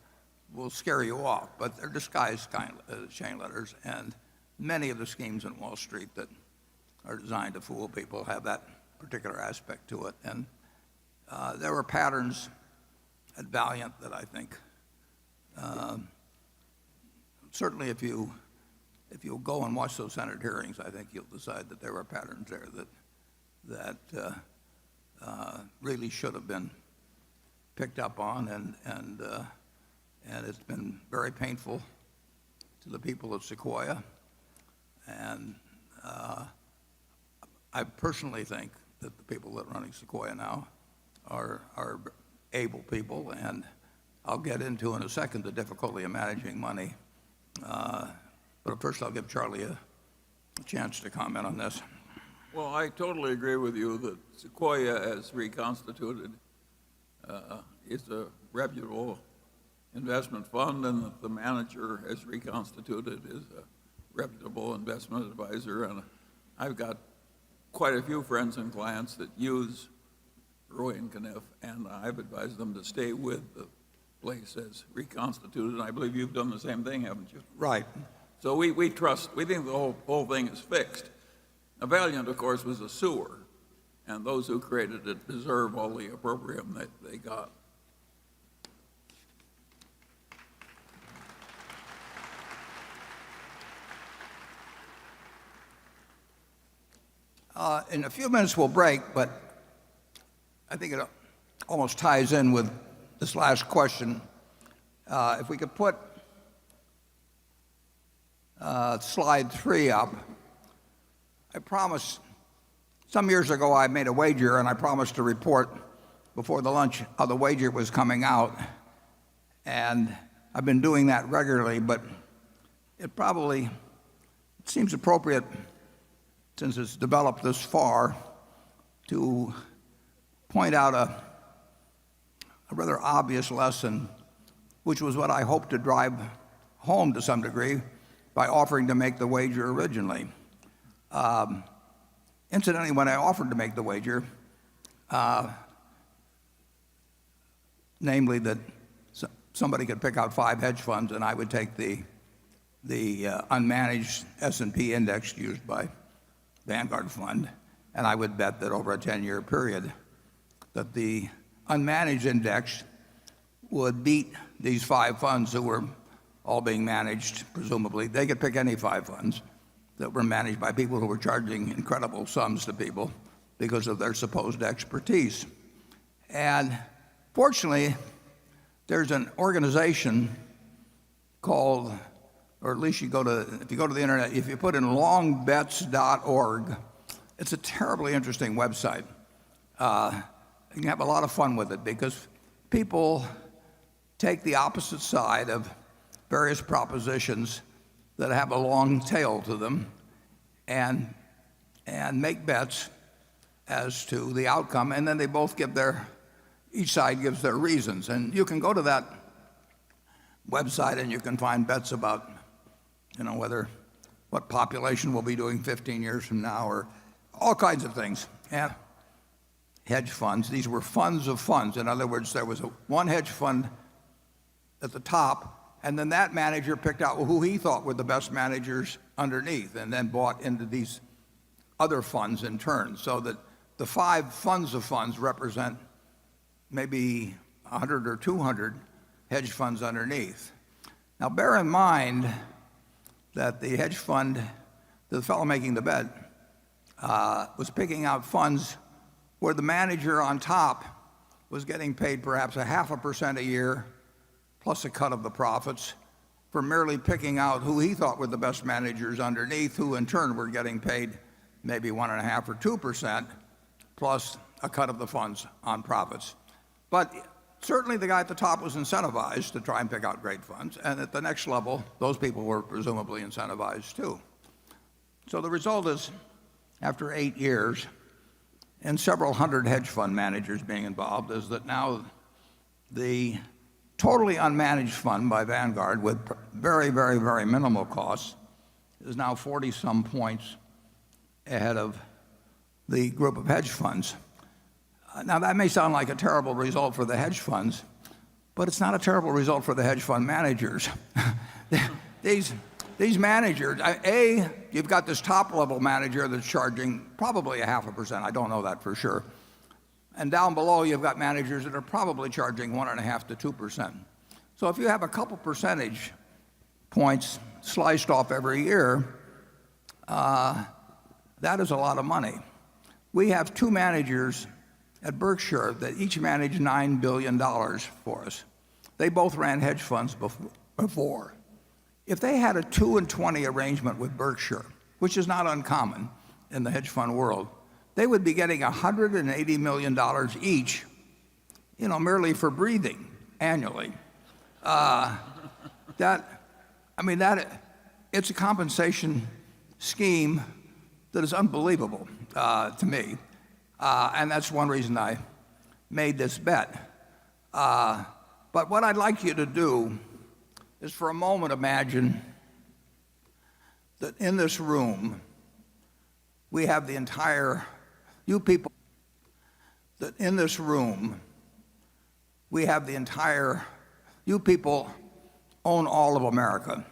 will scare you off, but they're disguised chain letters, and many of the schemes in Wall Street that are designed to fool people have that particular aspect to it. And there were patterns at Valiant that I think, certainly if you'll go and watch those Senate hearings, I think you'll decide that there were patterns there that really should have been picked up on, and it's been very painful to the people of Sequoia. And I personally think that the people that are running Sequoia now are able people, and I'll get into in a second the difficulty of managing money. But first I'll give Charlie a chance to comment on this. Well, I totally agree with you that Sequoia, as reconstituted, is a reputable investment fund, and that the manager, as reconstituted, is a reputable investment advisor. And I've got quite a few friends and clients that use Ruane Cunniff, and I've advised them to stay with the place as reconstituted, and I believe you've done the same thing, haven't you? Right. So we trust, we think the whole thing is fixed. Now, Valiant, of course, was a sewer, and those who created it deserve all the opprobrium that they got. In a few minutes we'll break, but I think it almost ties in with this last question. If we could put slide 3 up. I promised, some years ago I made a wager, and I promised to report before the lunch how the wager was coming out. And I've been doing that regularly, but it seems appropriate, since it's developed this far, to point out a rather obvious lesson, which was what I hoped to drive home to some degree by offering to make the wager originally. Incidentally, when I offered to make the wager, namely that somebody could pick out 5 hedge funds and I would take the unmanaged S&P index used by Vanguard Fund, and I would bet that over a 10-year period that the unmanaged index would beat these 5 funds that were all being managed, presumably. They could pick any 5 funds that were managed by people who were charging incredible sums to people because of their supposed expertise. And fortunately, there's an organization called, or at least if you go to the internet, if you put in longbets.org, it's a terribly interesting website. You can have a lot of fun with it because people take the opposite side of various propositions that have a long tail to them and make bets as to the outcome, and then they both each side gives their reasons. And you can go to that website and you can find bets about, what population will be doing 15 years from now, or all kinds of things. And hedge funds, these were funds of funds. In other words, there was one hedge fund at the top, and then that manager picked out who he thought were the best managers underneath, and then bought into these other funds in turn, so that the 5 funds of funds represent maybe 100 or 200 hedge funds underneath. Now, bear in mind that the hedge fund, the fellow making the bet, was picking out funds where the manager on top was getting paid perhaps 0.5% a year plus a cut of the profits for merely picking out who he thought were the best managers underneath, who in turn were getting paid maybe 1.5% or 2% plus a cut of the funds on profits. But certainly the guy at the top was incentivized to try and pick out great funds, and at the next level, those people were presumably incentivized too. So the result is, after 8 years and several hundred hedge fund managers being involved, is that now the totally unmanaged fund by Vanguard with very, very, very minimal costs is now 40-some points ahead of the group of hedge funds. Now, that may sound like a terrible result for the hedge funds, but it's not a terrible result for the hedge fund managers. These managers, you've got this top-level manager that's charging probably 0.5%. I don't know that for sure. And down below, you've got managers that are probably charging 1.5% to 2%. So if you have a couple percentage points sliced off every year, that is a lot of money. We have 2 managers at Berkshire that each managed $9 billion for us. They both ran hedge funds before. If they had a 2 and 20 arrangement with Berkshire, which is not uncommon in the hedge fund world, they would be getting $180 million each, merely for breathing annually. It's a compensation scheme that is unbelievable to me. And that's one reason I made this bet. But what I'd like you to do is for a moment imagine that in this room we have the entire, you people own all of America.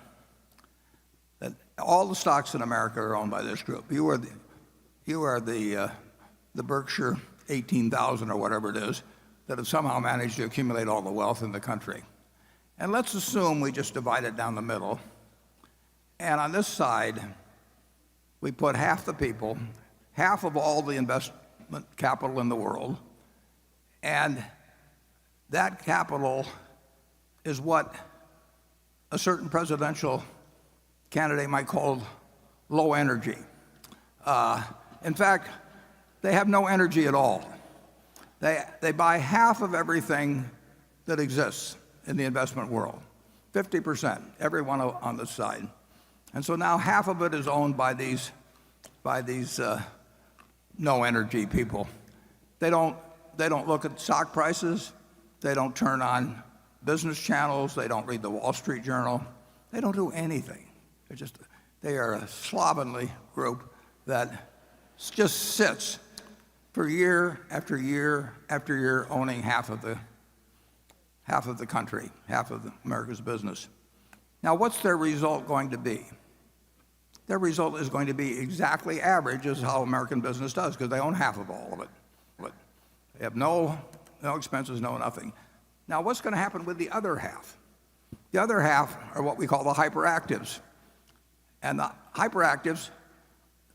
That all the stocks in America are owned by this group. you are the Berkshire 18,000 or whatever it is that have somehow managed to accumulate all the wealth in the country. And let's assume we just divide it down the middle. And on this side, we put half the people, half of all the investment capital in the world, and that capital is what a certain presidential candidate might call low energy. In fact, they have no energy at all. They buy half of everything that exists in the investment world, 50%, everyone on the side. And so now half of it is owned by these no energy people. They don't look at stock prices. They don't turn on business channels. They don't read the Wall Street Journal. They don't do anything. They are a slovenly group that just sits for year after year after year owning half of the country, half of America's business. Now, what's their result going to be? Their result is going to be exactly average as how American business does, because they own half of all of it. They have no expenses, no nothing. Now, what's going to happen with the other half? The other half are what we call the hyperactives. And the hyperactives,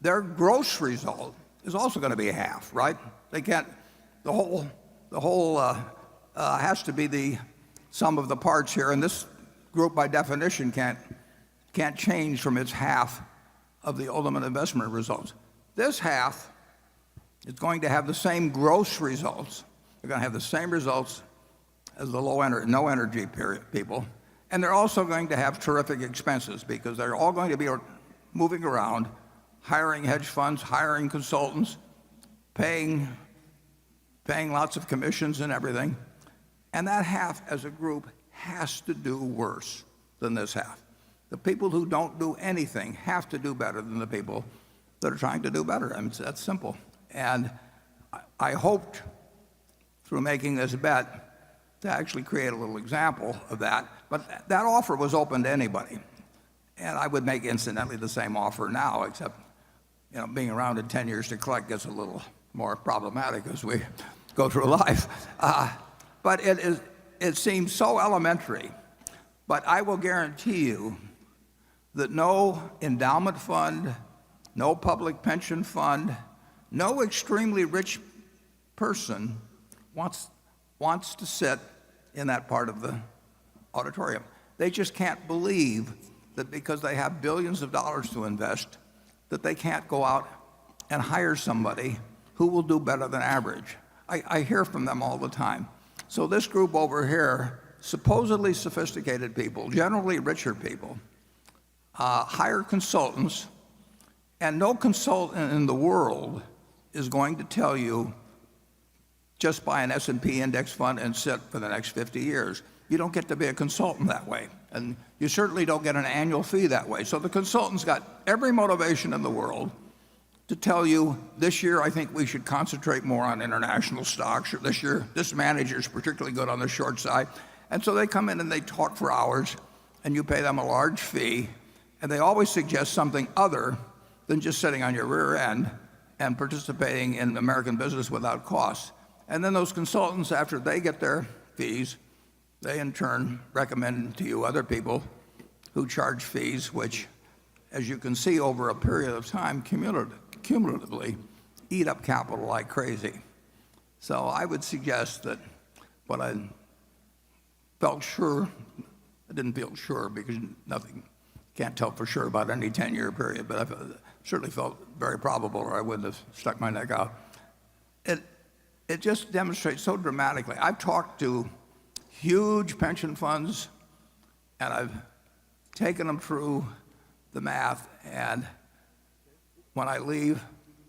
their gross result is also going to be half, right? They can't, the whole has to be the sum of the parts here, and this group by definition can't change from its half of the ultimate investment results. This half is going to have the same gross results. They're going to have the same results as the no energy people, and they're also going to have terrific expenses because they're all going to be moving around, hiring hedge funds, hiring consultants, paying lots of commissions and everything. And that half as a group has to do worse than this half. The people who don't do anything have to do better than the people that are trying to do better. I mean, that's simple. And I hoped through making this bet to actually create a little example of that. But that offer was open to anybody. And I would make incidentally the same offer now, except being around in 10 years to collect gets a little more problematic as we go through life. But it seems so elementary. But I will guarantee you that no endowment fund, no public pension fund, no extremely rich person wants to sit in that part of the auditorium. They just can't believe that because they have billions of dollars to invest, that they can't go out and hire somebody who will do better than average. I hear from them all the time. So this group over here, supposedly sophisticated people, generally richer people, hire consultants, and no consultant in the world is going to tell you just buy an S&P index fund and sit for the next 50 years. You don't get to be a consultant that way, and you certainly don't get an annual fee that way. So the consultant's got every motivation in the world to tell you, this year I think we should concentrate more on international stocks, or this year this manager's particularly good on the short side. And so they come in and they talk for hours, and you pay them a large fee, and they always suggest something other than just sitting on your rear end and participating in American business without cost. And then those consultants, after they get their fees, they in turn recommend to you other people who charge fees, which, as you can see over a period of time, cumulatively eat up capital like crazy. So I would suggest that what I felt sure, I didn't feel sure because nothing, can't tell for sure about any 10-year period, but I certainly felt very probable or I wouldn't have stuck my neck out. It just demonstrates so dramatically. I've talked to huge pension funds, and I've taken them through the math, and when I leave,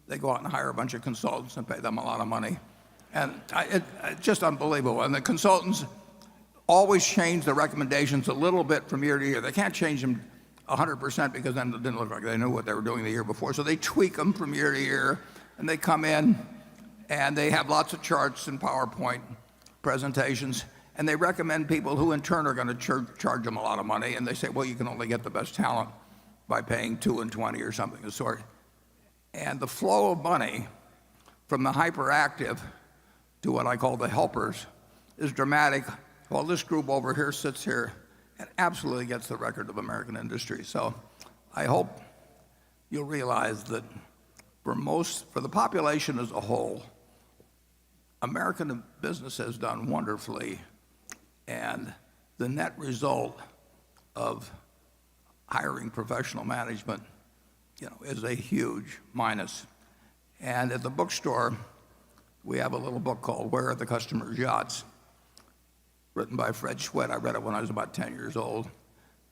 they go out and hire a bunch of consultants and pay them a lot of money. And it's just unbelievable. And the consultants always change the recommendations a little bit from year to year. They can't change them 100% because then it didn't look like they knew what they were doing the year before. So they tweak them from year to year, and they come in, and they have lots of charts and PowerPoint presentations, and they recommend people who in turn are going to charge them a lot of money, and they say, well, you can only get the best talent by paying 2 and 20 or something of the sort. And the flow of money from the hyperactive to what I call the helpers is dramatic. Well, this group over here sits here and absolutely gets the record of American industry. So I hope you'll realize that for the population as a whole, American business has done wonderfully, and the net result of hiring professional management, is a huge minus. And at the bookstore, we have a little book called Where Are the Customer's Yachts? Written by Fred Schwett. I read it when I was about 10 years old.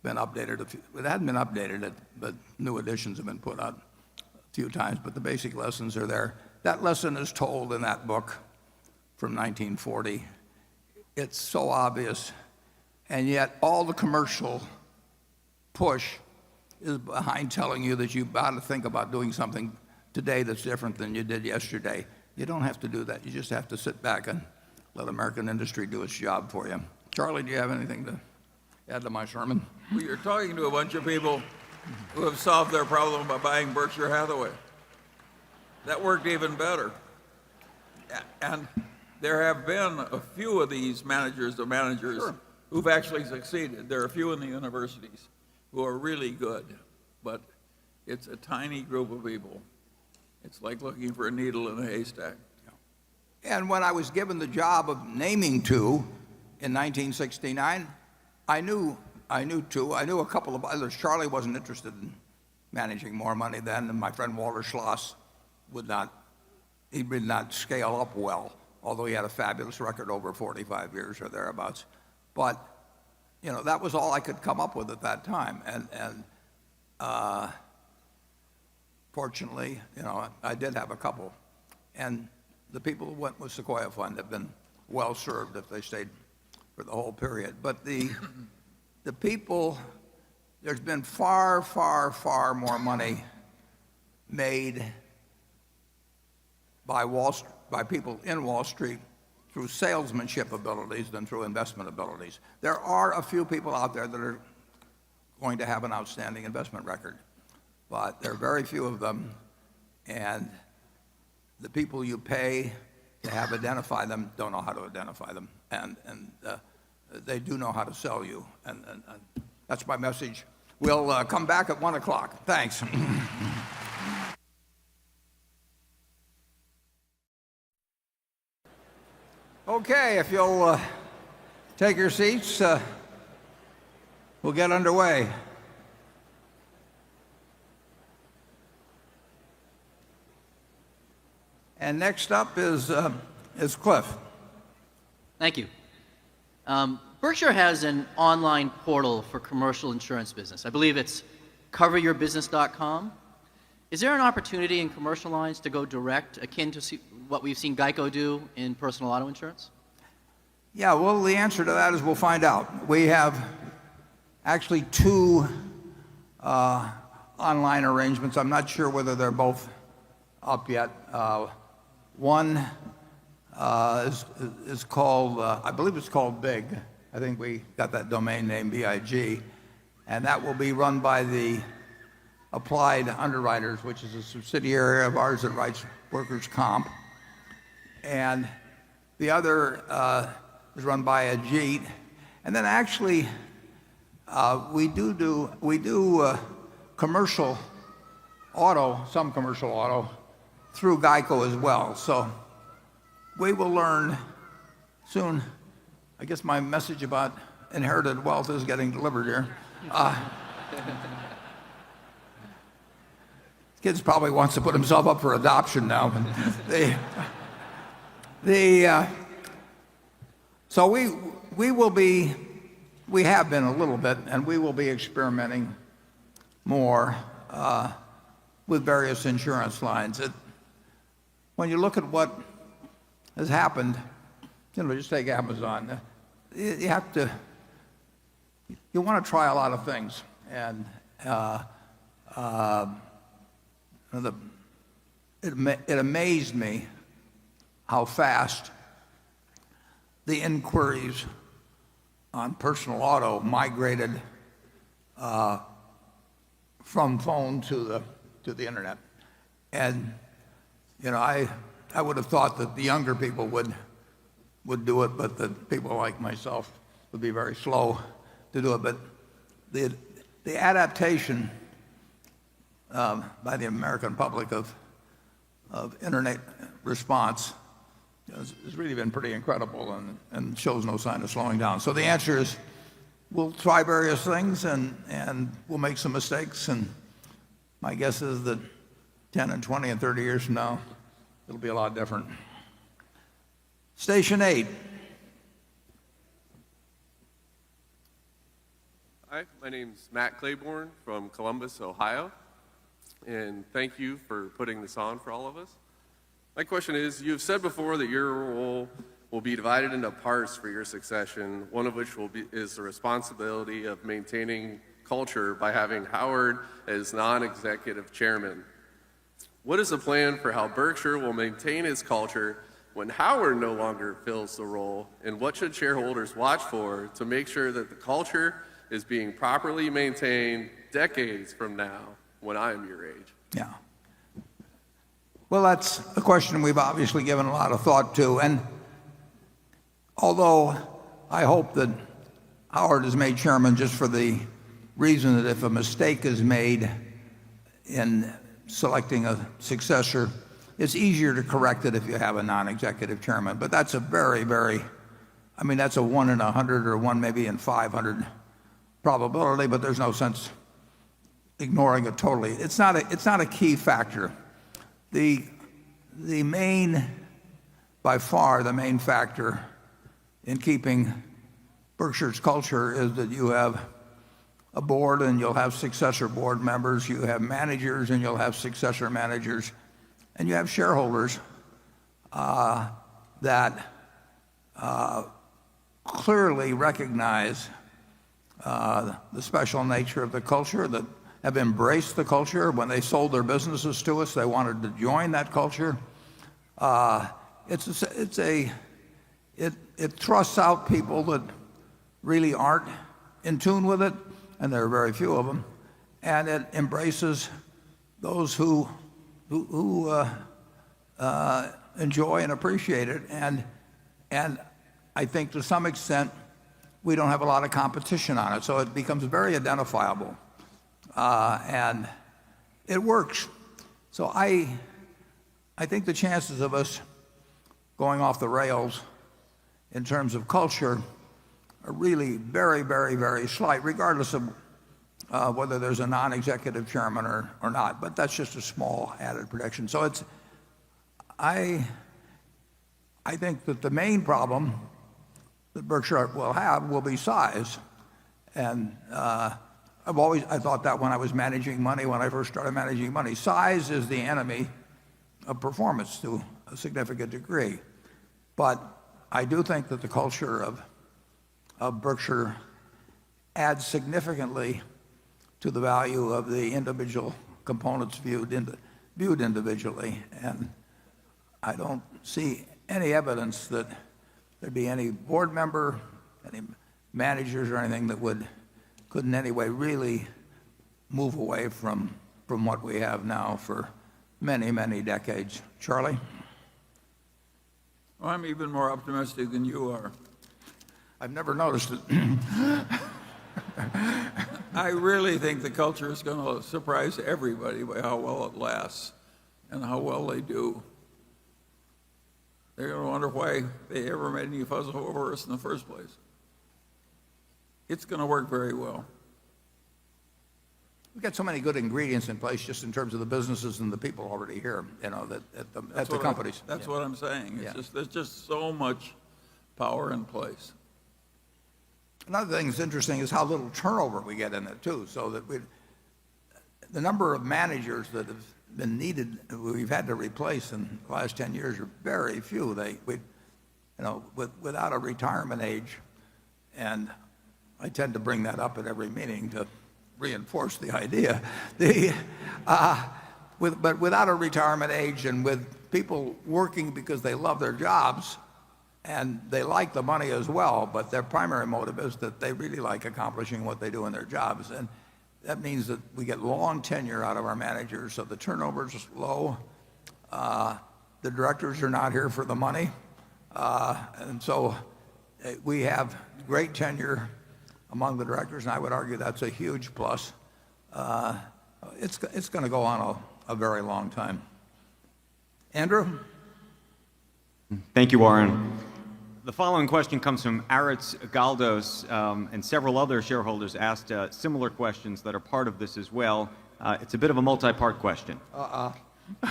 Been updated, it hadn't been updated, but new editions have been put out a few times, but the basic lessons are there. That lesson is told in that book from 1940. It's so obvious, and yet all the commercial push is behind telling you that you've got to think about doing something today that's different than you did yesterday. You don't have to do that. You just have to sit back and let American industry do its job for you. Charlie, do you have anything to add to my sermon? Well, you're talking to a bunch of people who have solved their problem by buying Berkshire Hathaway. That worked even better. And there have been a few of these managers of managers who've actually succeeded. There are a few in the universities who are really good, but it's a tiny group of people. It's like looking for a needle in a haystack. And when I was given the job of naming two in 1969, I knew two. I knew a couple of others. Charlie wasn't interested in managing more money then, and my friend Walter Schloss would not scale up well, although he had a fabulous record over 45 years or thereabouts. But that was all I could come up with at that time, and fortunately, I did have a couple, and the people who went with Sequoia Fund have been well served if they stayed for the whole period. But the people, there's been far, far, far more money made by people in Wall Street through salesmanship abilities than through investment abilities. There are a few people out there that are going to have an outstanding investment record, but there are very few of them, and the people you pay to have identify them don't know how to identify them, and they do know how to sell you, and that's my message. We'll come back at 1 o'clock. Thanks. Okay, if you'll take your seats, we'll get underway. And next up is Cliff. Thank you. Berkshire has an online portal for commercial insurance business. I believe it's coveryourbusiness.com. Is there an opportunity in commercial lines to go direct, akin to what we've seen Geico do in personal auto insurance? Yeah, well, the answer to that is we'll find out. We have actually two online arrangements. I'm not sure whether they're both up yet. One is called, I believe it's called Big. I think we got that domain name, BIG. And that will be run by the Applied Underwriters, which is a subsidiary of ours that writes workers' comp. And the other is run by Ajit. And then actually, we do commercial auto, some commercial auto, through Geico as well. So we will learn soon. I guess my message about inherited wealth is getting delivered here. Kid probably wants to put himself up for adoption now. So we have been a little bit, and we will be experimenting more with various insurance lines. When you look at what has happened, just take Amazon. You want to try a lot of things, and it amazed me how fast the inquiries on personal auto migrated from phone to the internet. And, I would have thought that the younger people would do it, but that people like myself would be very slow to do it. But the adaptation by the American public of internet response has really been pretty incredible and shows no sign of slowing down. So the answer is we'll try various things and we'll make some mistakes. And my guess is that 10 and 20 and 30 years from now, it'll be a lot different. Station 8. Hi, my name's Matt Claiborne from Columbus, Ohio, and thank you for putting this on for all of us. My question is, you've said before that your role will be divided into parts for your succession, one of which is the responsibility of maintaining culture by having Howard as non-executive chairman. What is the plan for how Berkshire will maintain its culture when Howard no longer fills the role, and what should shareholders watch for to make sure that the culture is being properly maintained decades from now when I'm your age? Yeah. Well, that's a question we've obviously given a lot of thought to. And although I hope that Howard is made chairman just for the reason that if a mistake is made in selecting a successor, it's easier to correct it if you have a non-executive chairman. But that's a that's a 1 in 100 or 1 maybe in 500 probability, but there's no sense ignoring it totally. It's not a key factor. By far, the main factor in keeping Berkshire's culture is that you have a board and you'll have successor board members, you have managers and you'll have successor managers, and you have shareholders that clearly recognize the special nature of the culture, that have embraced the culture. When they sold their businesses to us, they wanted to join that culture. It thrusts out people that really aren't in tune with it, and there are very few of them, and it embraces those who enjoy and appreciate it. And I think to some extent we don't have a lot of competition on it, so it becomes very identifiable, and it works. So I think the chances of us going off the rails in terms of culture are really very, very, very slight, regardless of whether there's a non-executive chairman or not. But that's just a small added prediction. So I think that the main problem that Berkshire will have will be size. And I thought that when I was managing money, when I first started managing money, size is the enemy of performance to a significant degree. But I do think that the culture of Berkshire adds significantly to the value of the individual components viewed individually. And I don't see any evidence that there'd be any board member, any managers or anything that could in any way really move away from what we have now for many, many decades. Charlie? Well, I'm even more optimistic than you are. I've never noticed it. I really think the culture is going to surprise everybody by how well it lasts and how well they do. They're going to wonder why they ever made any fuss over us in the first place. It's going to work very well. We've got so many good ingredients in place just in terms of the businesses and the people already here, at the companies. That's what I'm saying. There's just so much power in place. Another thing that's interesting is how little turnover we get in it, too. So that the number of managers that have been needed, we've had to replace in the last 10 years are very few. Without a retirement age, and I tend to bring that up at every meeting to reinforce the idea. But without a retirement age and with people working because they love their jobs and they like the money as well, but their primary motive is that they really like accomplishing what they do in their jobs. that means that we get long tenure out of our managers, so the turnover's low. The directors are not here for the money. And so we have great tenure among the directors, and I would argue that's a huge plus. It's going to go on a very long time. Andrew? Thank you, Warren. The following question comes from Aritz Galdos, and several other shareholders asked similar questions that are part of this as well. It's a bit of a multi-part question.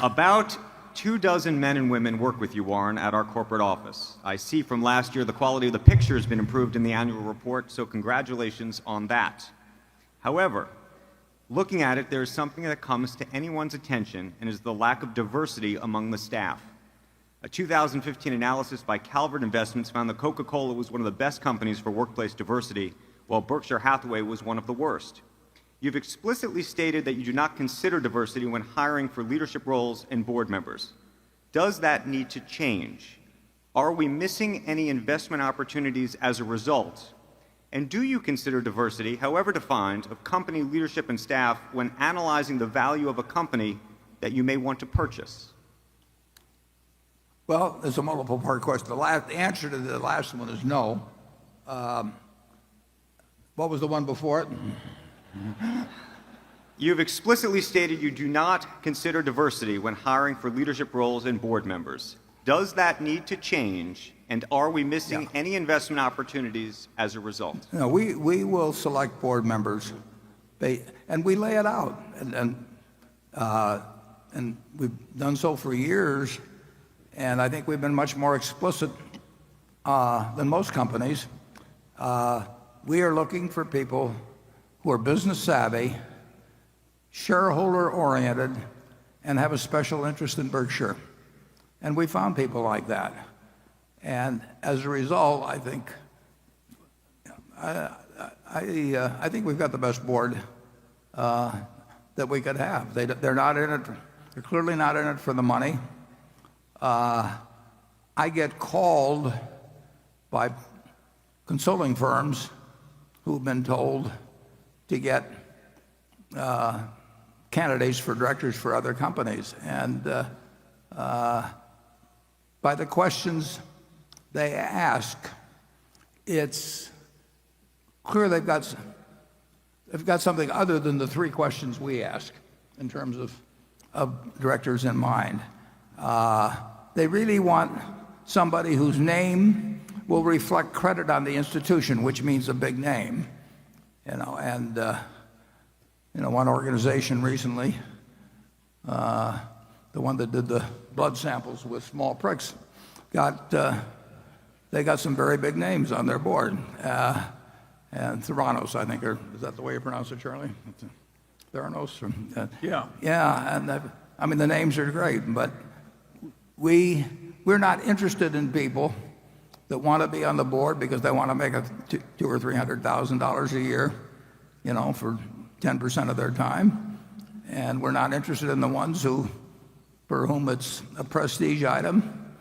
About 24 men and women work with you, Warren, at our corporate office. I see from last year the quality of the picture has been improved in the annual report, so congratulations on that. However, looking at it, there is something that comes to anyone's attention, and is the lack of diversity among the staff. A 2015 analysis by Calvert Investments found that Coca-Cola was one of the best companies for workplace diversity, while Berkshire Hathaway was one of the worst. You've explicitly stated that you do not consider diversity when hiring for leadership roles and board members. Does that need to change? Are we missing any investment opportunities as a result? And do you consider diversity, however defined, of company leadership and staff when analyzing the value of a company that you may want to purchase? Well, it's a multiple part question. The answer to the last one is no. What was the one before it? You've explicitly stated you do not consider diversity when hiring for leadership roles and board members. Does that need to change, and are we missing any investment opportunities as a result? No, we will select board members, and we lay it out, and we've done so for years. And I think we've been much more explicit than most companies. We are looking for people who are business savvy, shareholder oriented, and have a special interest in Berkshire. And we found people like that. And as a result, I think we've got the best board that we could have. They're not in it. They're clearly not in it for the money. I get called by consulting firms who've been told to get candidates for directors for other companies. And by the questions they ask, it's clear they've got something other than the three questions we ask in terms of directors in mind. They really want somebody whose name will reflect credit on the institution, which means a big name. And one organization recently, the one that did the blood samples with small pricks, they got some very big names on their board. And Theranos, I think, is that the way you pronounce it, Charlie? Theranos? Yeah. Yeah, and the names are great, but we're not interested in people that want to be on the board because they want to make $200,000 or $300,000 a year, for 10% of their time. And we're not interested in the ones for whom it's a prestige item,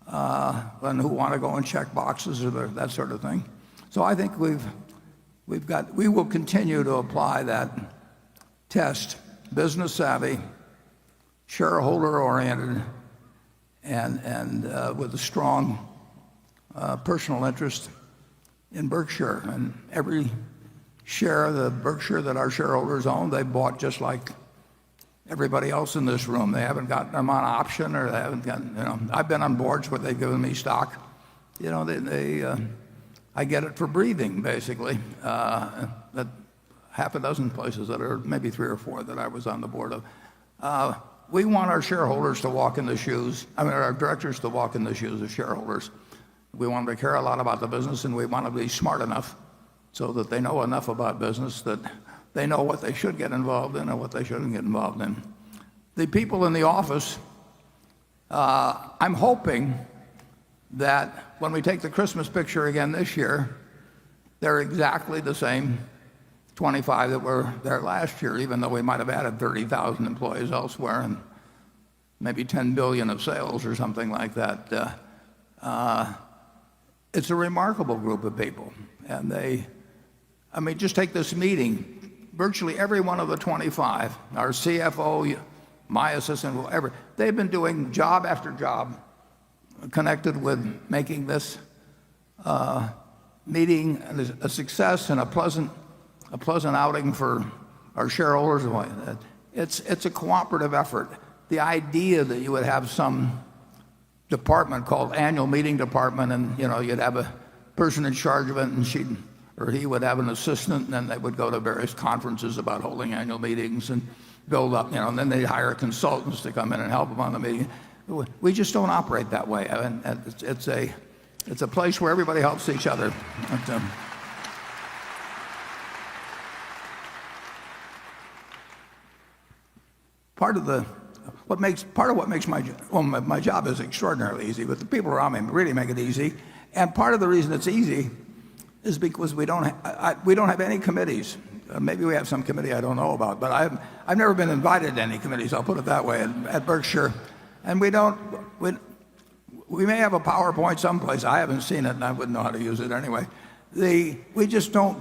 and who want to go and check boxes or that sort of thing. So I think we will continue to apply that test: business savvy, shareholder oriented, and with a strong personal interest in Berkshire. And every share of the Berkshire that our shareholders own, they bought just like everybody else in this room. They haven't gotten them on option, or they haven't gotten, I've been on boards where they've given me stock. I get it for breathing, basically. At half a dozen places that are maybe 3 or 4 that I was on the board of. We want our shareholders to walk in the shoes, our directors to walk in the shoes of shareholders. We want them to care a lot about the business, and we want to be smart enough so that they know enough about business that they know what they should get involved in and what they shouldn't get involved in. The people in the office, I'm hoping that when we take the Christmas picture again this year, they're exactly the same 25 that were there last year, even though we might have added 30,000 employees elsewhere and maybe 10 billion of sales or something like that. It's a remarkable group of people, and just take this meeting. virtually every one of the 25, our CFO, my assistant, whoever, they've been doing job after job connected with making this meeting a success and a pleasant outing for our shareholders. It's a cooperative effort. The idea that you would have some department called annual meeting department, and you'd have a person in charge of it, and he would have an assistant, and then they would go to various conferences about holding annual meetings and build up, and then they'd hire consultants to come in and help them on the meeting. We just don't operate that way. And it's a place where everybody helps each other. Part of what makes my job is extraordinarily easy, but the people around me really make it easy. And part of the reason it's easy is because we don't have any committees. Maybe we have some committee I don't know about, but I've never been invited to any committees. I'll put it that way at Berkshire, and we may have a PowerPoint someplace. I haven't seen it, and I wouldn't know how to use it anyway. We just don't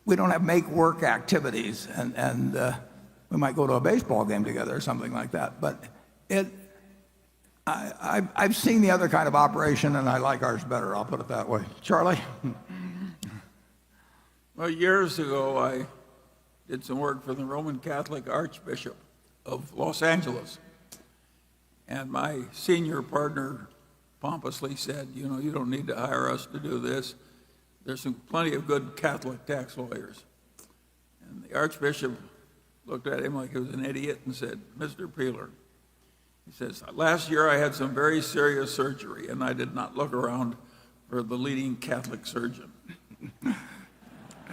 have make work activities, and we might go to a baseball game together or something like that. But I've seen the other kind of operation, and I like ours better. I'll put it that way. Charlie? Well, years ago, I did some work for the Roman Catholic Archbishop of Los Angeles. And my senior partner pompously said, you don't need to hire us to do this. There's plenty of good Catholic tax lawyers. And the Archbishop looked at him like he was an idiot and said, Mr. Peeler, he says, last year I had some very serious surgery, and I did not look around for the leading Catholic surgeon.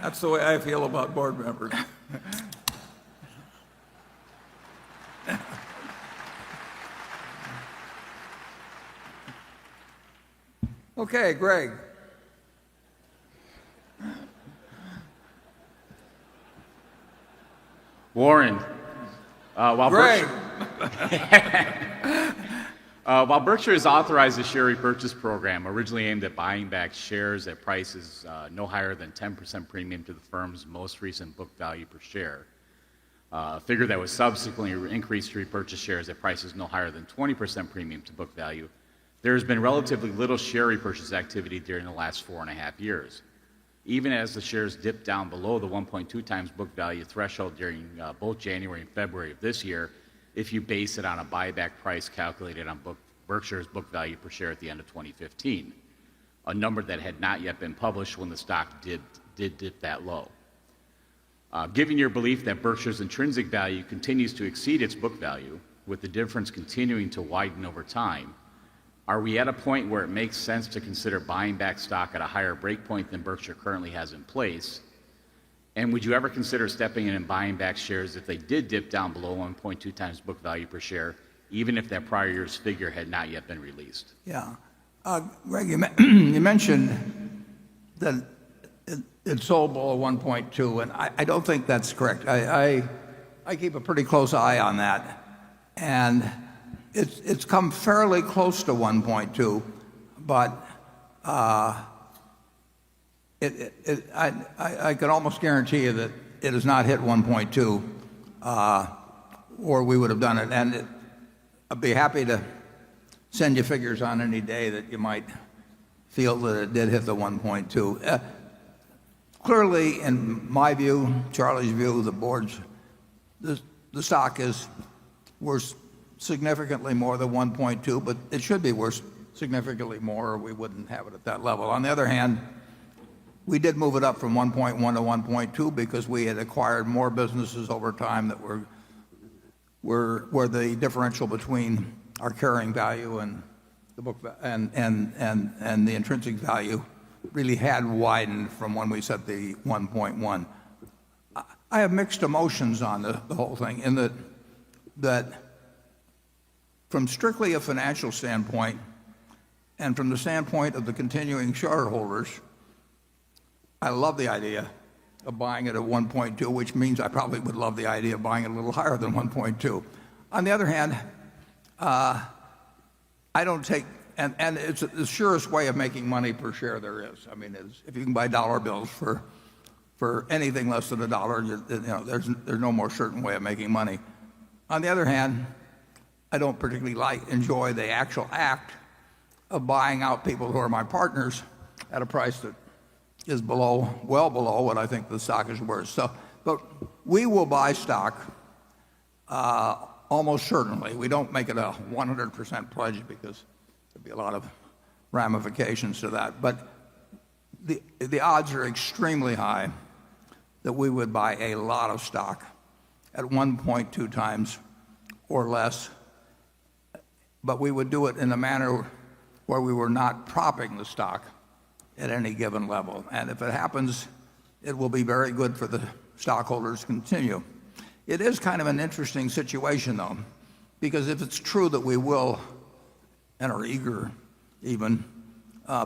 That's the way I feel about board members. Okay, Greg. Warren, while Greg. While Berkshire has authorized a share repurchase program originally aimed at buying back shares at prices no higher than 10% premium to the firm's most recent book value per share, a figure that was subsequently increased to repurchase shares at prices no higher than 20% premium to book value, there has been relatively little share repurchase activity during the last 4.5 years. Even as the shares dipped down below the 1.2 times book value threshold during both January and February of this year, if you base it on a buyback price calculated on Berkshire's book value per share at the end of 2015, a number that had not yet been published when the stock did dip that low. Given your belief that Berkshire's intrinsic value continues to exceed its book value, with the difference continuing to widen over time, are we at a point where it makes sense to consider buying back stock at a higher breakpoint than Berkshire currently has in place? And would you ever consider stepping in and buying back shares if they did dip down below 1.2 times book value per share, even if that prior year's figure had not yet been released? Yeah. Greg, you mentioned that it sold below 1.2, and I don't think that's correct. I keep a pretty close eye on that, and it's come fairly close to 1.2, but I can almost guarantee you that it has not hit 1.2, or we would have done it. And I'd be happy to send you figures on any day that you might feel that it did hit the 1.2. Clearly, in my view, Charlie's view, the board's, the stock is worth significantly more than 1.2, but it should be worth significantly more, or we wouldn't have it at that level. On the other hand, we did move it up from 1.1 to 1.2 because we had acquired more businesses over time that were the differential between our carrying value and the book and the intrinsic value really had widened from when we set the 1.1. I have mixed emotions on the whole thing in that from strictly a financial standpoint and from the standpoint of the continuing shareholders, I love the idea of buying it at 1.2, which means I probably would love the idea of buying it a little higher than 1.2. On the other hand, I don't take, and it's the surest way of making money per share there is. I mean, if you can buy dollar bills for for anything less than $1, there's no more certain way of making money. On the other hand, I don't particularly enjoy the actual act of buying out people who are my partners at a price that is well below what I think the stock is worth. But we will buy stock almost certainly. We don't make it a 100% pledge because there'd be a lot of ramifications to that. But the odds are extremely high that we would buy a lot of stock at 1.2 times or less. But we would do it in a manner where we were not propping the stock at any given level. And if it happens, it will be very good for the stockholders to continue. It is kind of an interesting situation, though, because if it's true that we will, and are eager even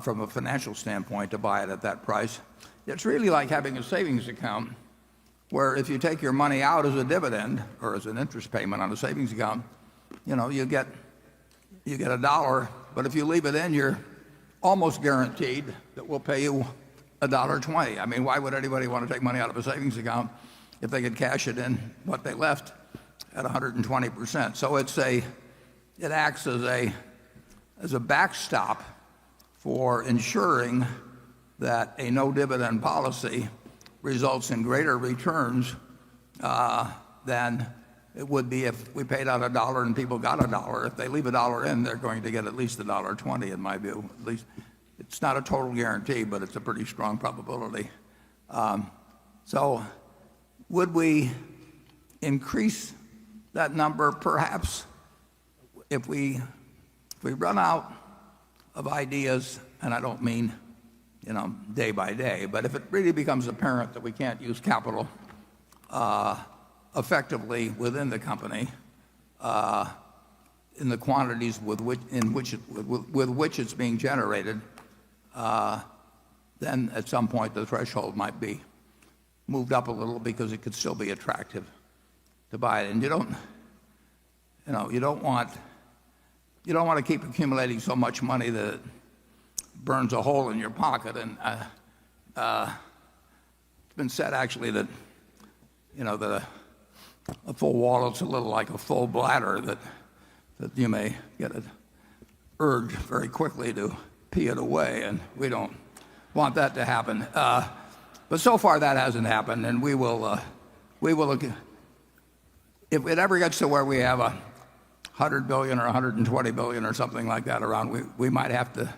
from a financial standpoint to buy it at that price, it's really like having a savings account where if you take your money out as a dividend or as an interest payment on a savings account, you get $1, but if you leave it in, you're almost guaranteed that we'll pay you $1.20. I mean, why would anybody want to take money out of a savings account if they could cash it in what they left at 120%? So it acts as a backstop for ensuring that a no dividend policy results in greater returns than it would be if we paid out $1 and people got $1. If they leave $1 in, they're going to get at least $1.20 in my view. At least it's not a total guarantee, but it's a pretty strong probability. So would we increase that number? Perhaps if we run out of ideas, and I don't mean day by day, but if it really becomes apparent that we can't use capital effectively within the company in the quantities with which it's being generated, then at some point the threshold might be moved up a little because it could still be attractive to buy it. And you don't want to keep accumulating so much money that it burns a hole in your pocket. And it's been said actually that a full wallet's a little like a full bladder, that you may get an urge very quickly to pee it away, and we don't want that to happen. But so far that hasn't happened, and we will look. If it ever gets to where we have $100 billion or $120 billion or something like that around, we might have to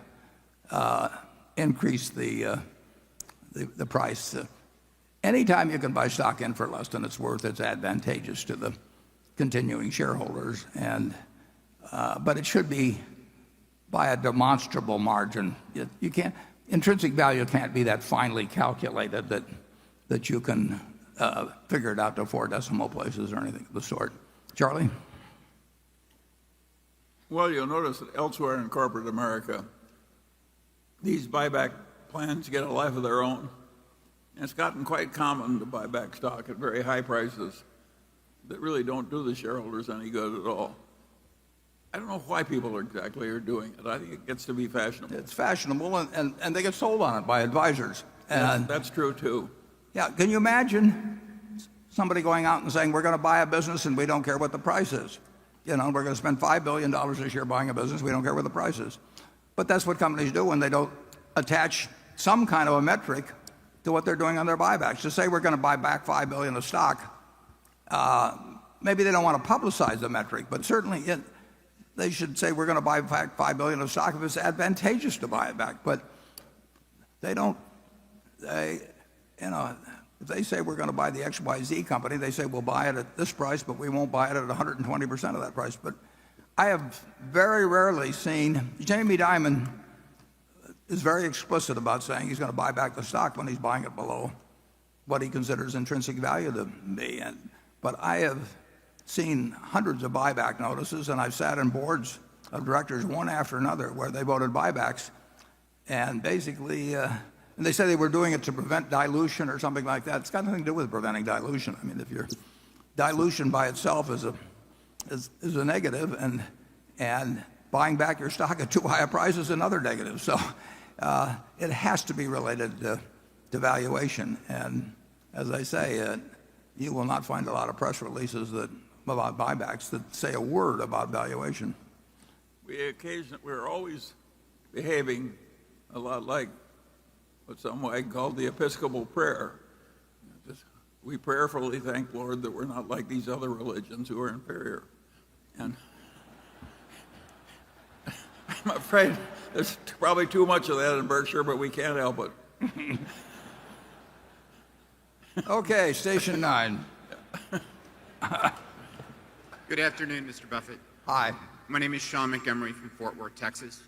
increase the price. Anytime you can buy stock in for less than it's worth, it's advantageous to the continuing shareholders, but it should be by a demonstrable margin. You can't. Intrinsic value can't be that finely calculated that you can figure it out to 4 decimal places or anything of the sort. Charlie? Well, you'll notice that elsewhere in corporate America, these buyback plans get a life of their own. And it's gotten quite common to buy back stock at very high prices that really don't do the shareholders any good at all. I don't know why people exactly are doing it. I think it gets to be fashionable. It's fashionable, and they get sold on it by advisors. And that's true, too. Yeah, can you imagine somebody going out and saying, we're going to buy a business and we don't care what the price is? We're going to spend $5 billion this year buying a business, we don't care what the price is. But that's what companies do when they don't attach some kind of a metric to what they're doing on their buybacks. To say we're going to buy back $5 billion of stock, maybe they don't want to publicize the metric, but certainly they should say we're going to buy back $5 billion of stock if it's advantageous to buy it back. But they don't. If they say we're going to buy the XYZ company, they say we'll buy it at this price, but we won't buy it at 120% of that price. But I have very rarely seen Jamie Dimon is very explicit about saying he's going to buy back the stock when he's buying it below what he considers intrinsic value to be. But I have seen hundreds of buyback notices, and I've sat in boards of directors one after another where they voted buybacks, and basically, and they say they were doing it to prevent dilution or something like that. It's got nothing to do with preventing dilution. I mean, if your dilution by itself is a negative, and buying back your stock at too high a price is another negative. So it has to be related to valuation. And as I say, you will not find a lot of press releases about buybacks that say a word about valuation. We're always behaving a lot like what some might call the Episcopal prayer. We prayerfully thank Lord that we're not like these other religions who are inferior. And I'm afraid there's probably too much of that in Berkshire, but we can't help it. Okay, station 9. Good afternoon, Mr. Buffett. Hi. My name is Sean Montgomery from Fort Worth, Texas.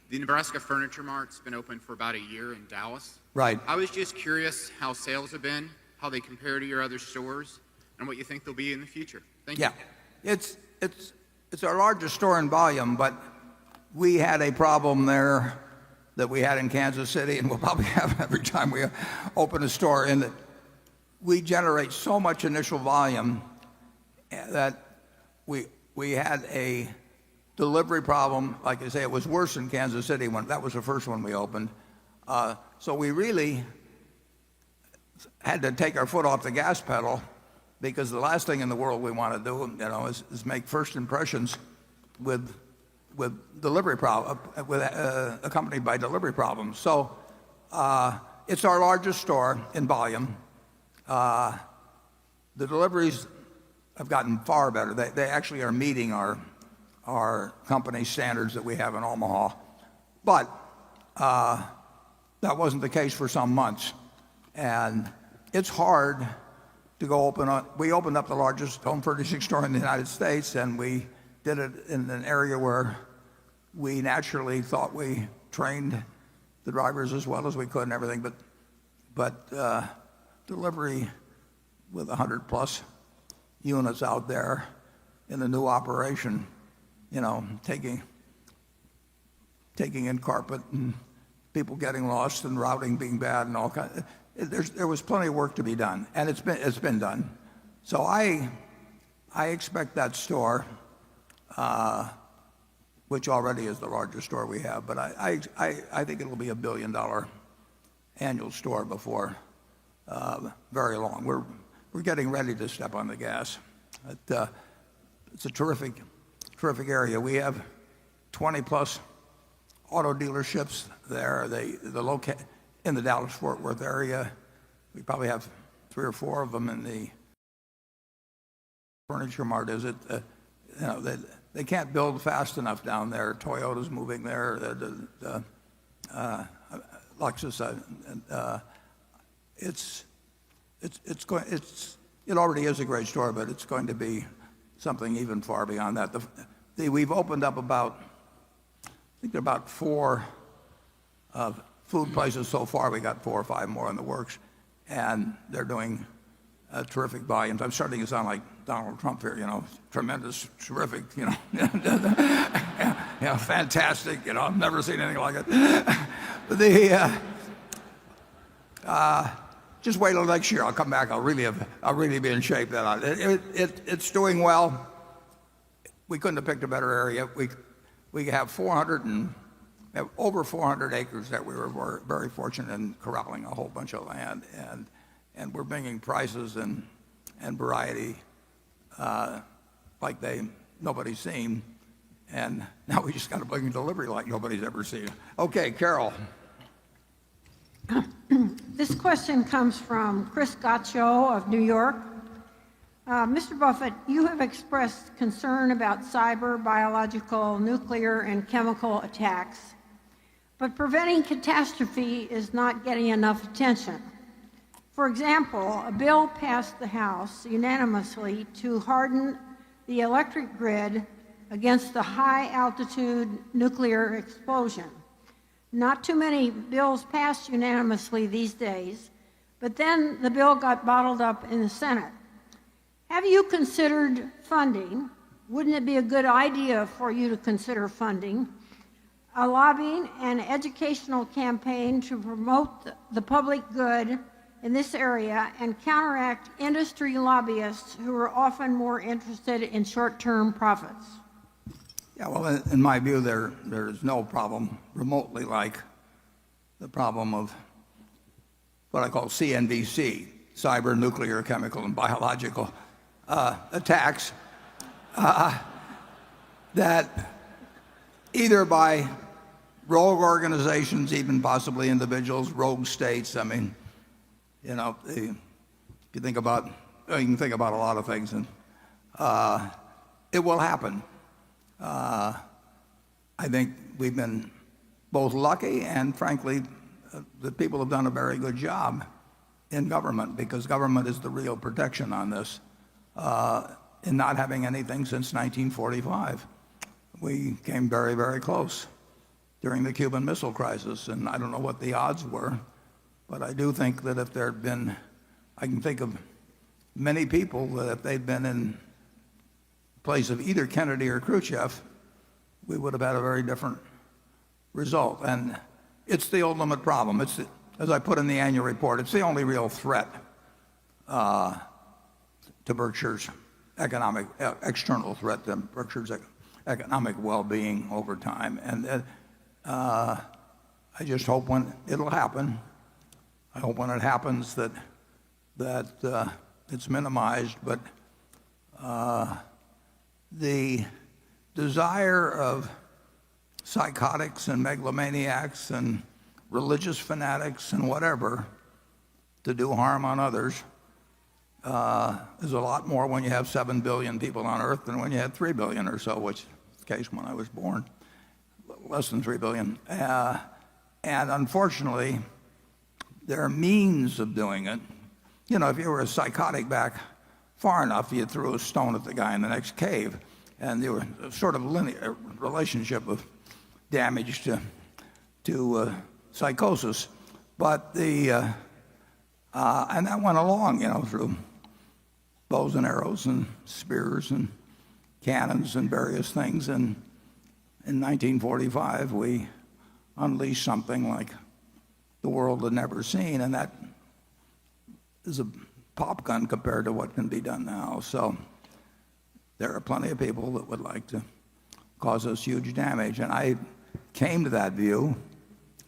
The Nebraska Furniture Mart's been open for about a year in Dallas. Right. I was just curious how sales have been, how they compare to your other stores, and what you think they'll be in the future. Thank you. Yeah, it's our largest store in volume, but we had a problem there that we had in Kansas City, and we'll probably have every time we open a store, in that we generate so much initial volume that we had a delivery problem. Like I say, it was worse in Kansas City when that was the first one we opened. So we really had to take our foot off the gas pedal, because the last thing in the world we want to do, is make first impressions with delivery problem, accompanied by delivery problems. So it's our largest store in volume. The deliveries have gotten far better. They actually are meeting our company standards that we have in Omaha. But that wasn't the case for some months. And it's hard to go we opened up the largest home furnishing store in the United States, and we did it in an area where we naturally thought we trained the drivers as well as we could and everything. But delivery with 100 plus units out there in the new operation, taking in carpet and people getting lost and routing being bad and all kinds. There was plenty of work to be done, and it's been done. So I expect that store, which already is the largest store we have, but I think it'll be $1 billion annual store before very long. We're getting ready to step on the gas. It's a terrific area. We have 20 plus auto dealerships there. In the Dallas-Fort Worth area. We probably have 3 or 4 of them in the Furniture Mart. They can't build fast enough down there. Toyota's moving there. Lexus. It already is a great store, but it's going to be something even far beyond that. We've opened up about 4 food places so far. We got 4 or 5 more in the works, and they're doing terrific volumes. I'm starting to sound like Donald Trump here, tremendous, terrific, fantastic. I've never seen anything like it. Just wait till next year. I'll come back. I'll really be in shape then. It's doing well. We couldn't have picked a better area. We have over 400 acres that we were very fortunate in corralling a whole bunch of land, and we're bringing prices and variety like nobody's seen, and now we just got to bring delivery like nobody's ever seen. Okay, Carol. This question comes from Chris Gaccio of New York. Mr. Buffett, you have expressed concern about cyber, biological, nuclear, and chemical attacks. But preventing catastrophe is not getting enough attention. For example, a bill passed the House unanimously to harden the electric grid against the high-altitude nuclear explosion. Not too many bills passed unanimously these days, but then the bill got bottled up in the Senate. Have you considered funding? Wouldn't it be a good idea for you to consider funding a lobbying and educational campaign to promote the public good in this area and counteract industry lobbyists who are often more interested in short-term profits? Yeah, well, in my view, there's no problem remotely like the problem of what I call CNBC. cyber, nuclear, chemical, and biological attacks, that either by rogue organizations, even possibly individuals, rogue states, I mean, you know, if you think about, you can think about a lot of things, and it will happen. I think we've been both lucky and, frankly, the people have done a very good job in government, because government is the real protection on this, in not having anything since 1945. We came very, very close during the Cuban Missile Crisis, and I don't know what the odds were, but I do think that if there had been, I can think of many people that if they'd been in place of either Kennedy or Khrushchev, we would have had a very different result. And it's the ultimate problem. It's, as I put in the annual report, it's the only real threat to Berkshire's economic, external threat to Berkshire's economic well-being over time. And I just hope when it'll happen, I hope when it happens that it's minimized. But the desire of psychotics and megalomaniacs and religious fanatics and whatever to do harm on others is a lot more when you have 7 billion people on Earth than when you had 3 billion or so, which is the case when I was born, less than 3 billion. And unfortunately, there are means of doing it. You know, if you were a psychotic back far enough, you threw a stone at the guy in the next cave, and there was a sort of linear relationship of damage to psychosis. But and that went along, you know, through bows and arrows and spears and cannons and various things. And in 1945, we unleashed something like the world had never seen, and that is a pop gun compared to what can be done now. So there are plenty of people that would like to cause us huge damage. And I came to that view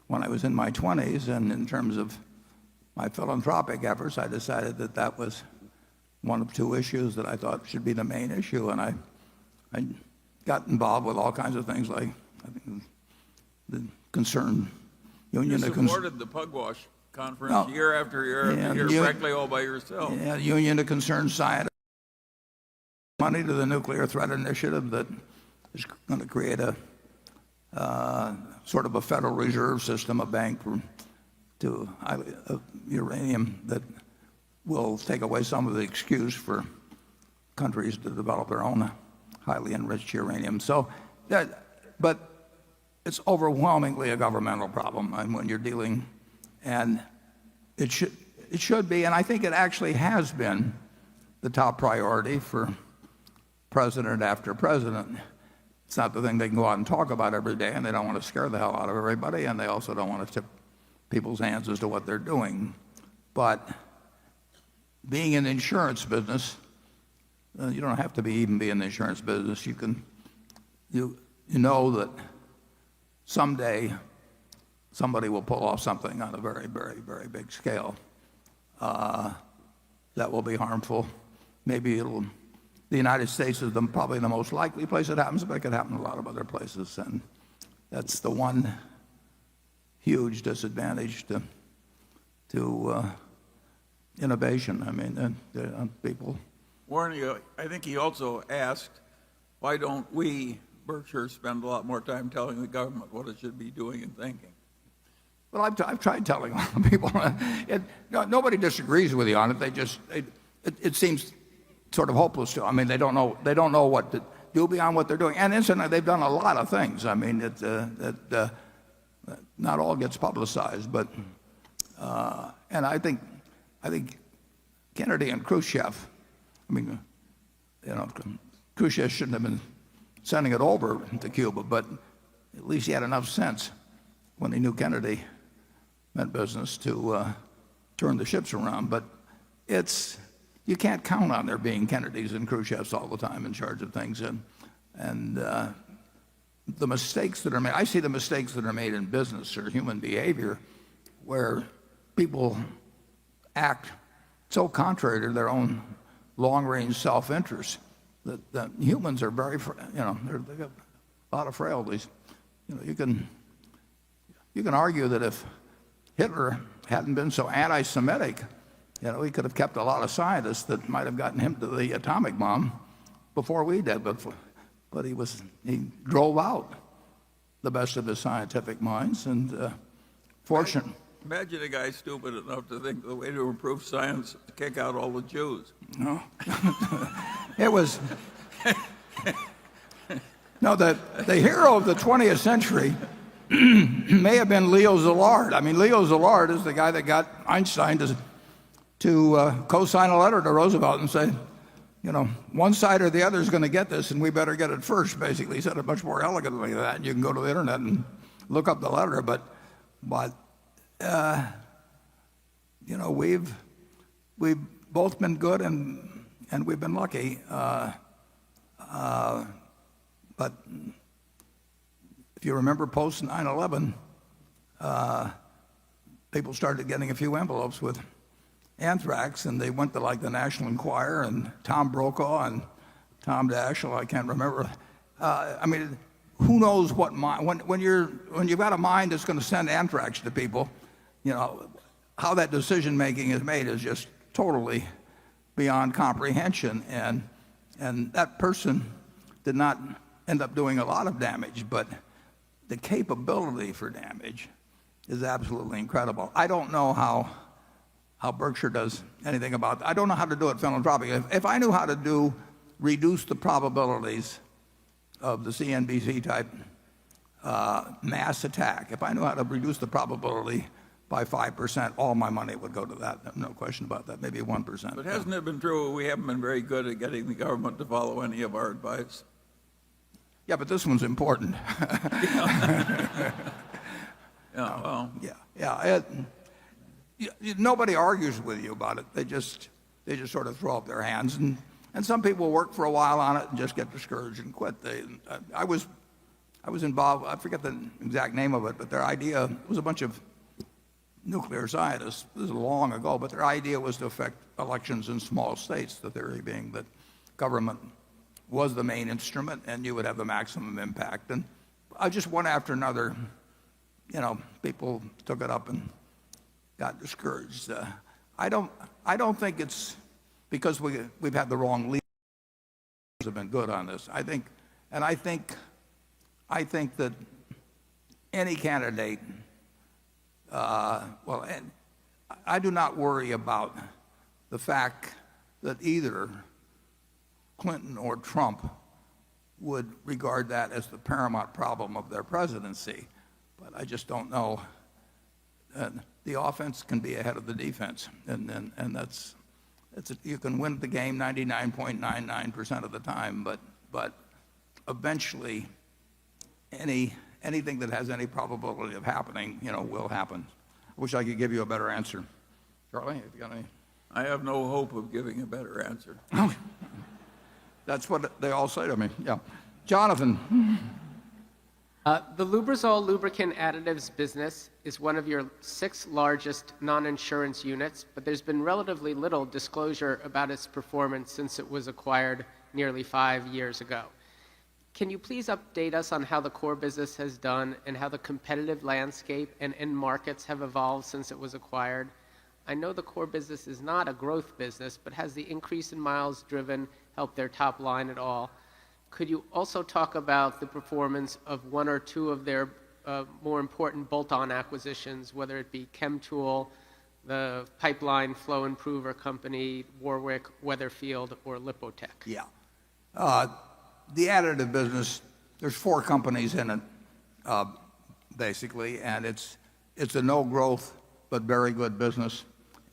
when I was in my 20s, and in terms of my philanthropic efforts, I decided that that was one of two issues that I thought should be the main issue. And I got involved with all kinds of things, like I think the Concerned Union. You supported the Pugwash Conference year after year after year, frankly, all by yourself. Yeah, Union of Concerned Scientists. Money to the Nuclear Threat Initiative that is going to create a sort of a Federal Reserve System, a bank to uranium that will take away some of the excuse for countries to develop their own highly enriched uranium. So, but it's overwhelmingly a governmental problem when you're dealing, and it should be, and I think it actually has been the top priority for president after president. It's not the thing they can go out and talk about every day, and they don't want to scare the hell out of everybody, and they also don't want to tip people's hands as to what they're doing. But being in the insurance business, you don't have to even be in the insurance business. You know that someday somebody will pull off something on a very, very, very big scale that will be harmful. Maybe the United States is probably the most likely place it happens, but it could happen in a lot of other places. And that's the one huge disadvantage to innovation. I mean, people. Warren, I think he also asked, why don't we, Berkshire, spend a lot more time telling the government what it should be doing and thinking? Well, I've tried telling a lot of people. Nobody disagrees with you on it. It seems sort of hopeless to. I mean, they don't know what to do beyond what they're doing. And incidentally, they've done a lot of things. I mean, not all gets publicized, but and I think Kennedy and Khrushchev. I mean, you know, Khrushchev shouldn't have been sending it over to Cuba, but at least he had enough sense when he knew Kennedy meant business to turn the ships around. But you can't count on there being Kennedys and Khrushchevs all the time in charge of things, and the mistakes that are made. I see the mistakes that are made in business or human behavior, where people act so contrary to their own long-range self-interest that humans are very, they've got a lot of frailties. You can argue that if Hitler hadn't been so anti-Semitic, he could have kept a lot of scientists that might have gotten him to the atomic bomb before we did. But he drove out the best of his scientific minds, and fortunate. Imagine a guy stupid enough to think the way to improve science is to kick out all the Jews. No. It was. No, the hero of the 20th century may have been Leo Szilard. I mean, Leo Szilard is the guy that got Einstein to co-sign a letter to Roosevelt and say, one side or the other is going to get this, and we better get it first. Basically, he said it much more elegantly than that. And you can go to the internet and look up the letter, but we've both been good and we've been lucky. But if you remember post 9/11, people started getting a few envelopes with anthrax, and they went to like the National Enquirer and Tom Brokaw and Tom Daschle. I can't remember. I mean, who knows what mind? When you've got a mind that's going to send anthrax to people, how that decision making is made is just totally beyond comprehension. And that person did not end up doing a lot of damage, but the capability for damage is absolutely incredible. I don't know how Berkshire does anything about that. I don't know how to do it philanthropically. If I knew how to reduce the probabilities of the CNBC type mass attack, if I knew how to reduce the probability by 5%, all my money would go to that. No question about that. Maybe 1%. But hasn't it been true we haven't been very good at getting the government to follow any of our advice? Yeah, but this one's important. Nobody argues with you about it. They just sort of throw up their hands, and some people work for a while on it and just get discouraged and quit. I was involved. I forget the exact name of it, but their idea was a bunch of nuclear scientists. This is long ago, but their idea was to affect elections in small states. The theory being that government was the main instrument, and you would have the maximum impact. And I just one after another, people took it up and got discouraged. I don't think it's because we've had the wrong leaders have been good on this. I think that any candidate, and I do not worry about the fact that either Clinton or Trump would regard that as the paramount problem of their presidency. But I just don't know. The offense can be ahead of the defense, and you can win the game 99.99% of the time, but eventually anything that has any probability of happening, will happen. I wish I could give you a better answer. Charlie, have you got any? I have no hope of giving a better answer. That's what they all say to me. Yeah. Jonathan. The Lubrizol lubricant additives business is one of your 6 largest non-insurance units, but there's been relatively little disclosure about its performance since it was acquired nearly 5 years ago. Can you please update us on how the core business has done and how the competitive landscape and end markets have evolved since it was acquired? I know the core business is not a growth business, but has the increase in miles driven helped their top line at all? Could you also talk about the performance of 1 or 2 of their more important bolt-on acquisitions, whether it be ChemTool, the pipeline flow improver company, Warwick, Weatherfield, or Lipotech? Yeah. The additive business, there's 4 companies in it, basically, and it's a no-growth but very good business,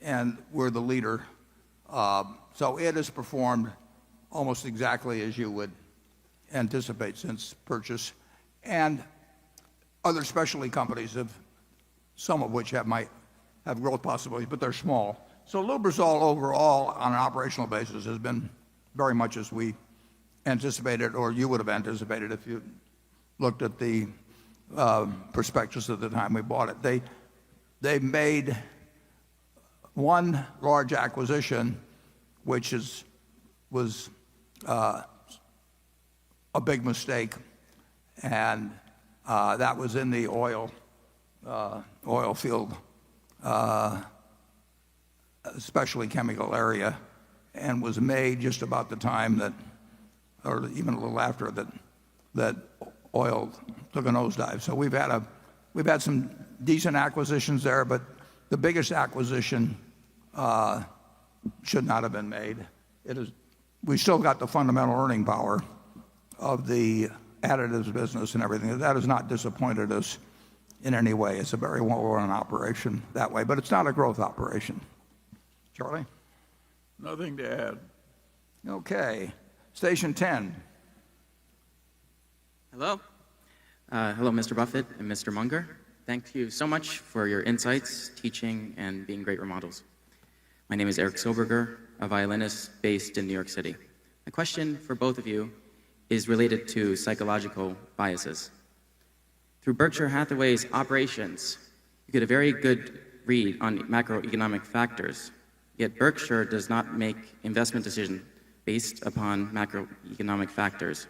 and we're the leader. So it has performed almost exactly as you would anticipate since purchase. And other specialty companies, some of which might have growth possibilities, but they're small. So Lubrizol overall, on an operational basis, has been very much as we anticipated, or you would have anticipated if you looked at the prospectus at the time we bought it. They made one large acquisition, which was a big mistake, and that was in the oil field, especially chemical area, and was made just about the time that, or even a little after that oil took a nosedive. So we've had some decent acquisitions there, but the biggest acquisition should not have been made. We still got the fundamental earning power of the additives business and everything. That has not disappointed us in any way. It's a very well-run operation that way, but it's not a growth operation. Charlie? Nothing to add. Okay. Station 10. Hello. Hello, Mr. Buffett and Mr. Munger. Thank you so much for your insights, teaching, and being great role models. My name is Eric Silberger, a violinist based in New York City. My question for both of you is related to psychological biases. Through Berkshire Hathaway's operations, you get a very good read on macroeconomic factors, yet Berkshire does not make investment decisions based upon macroeconomic factors.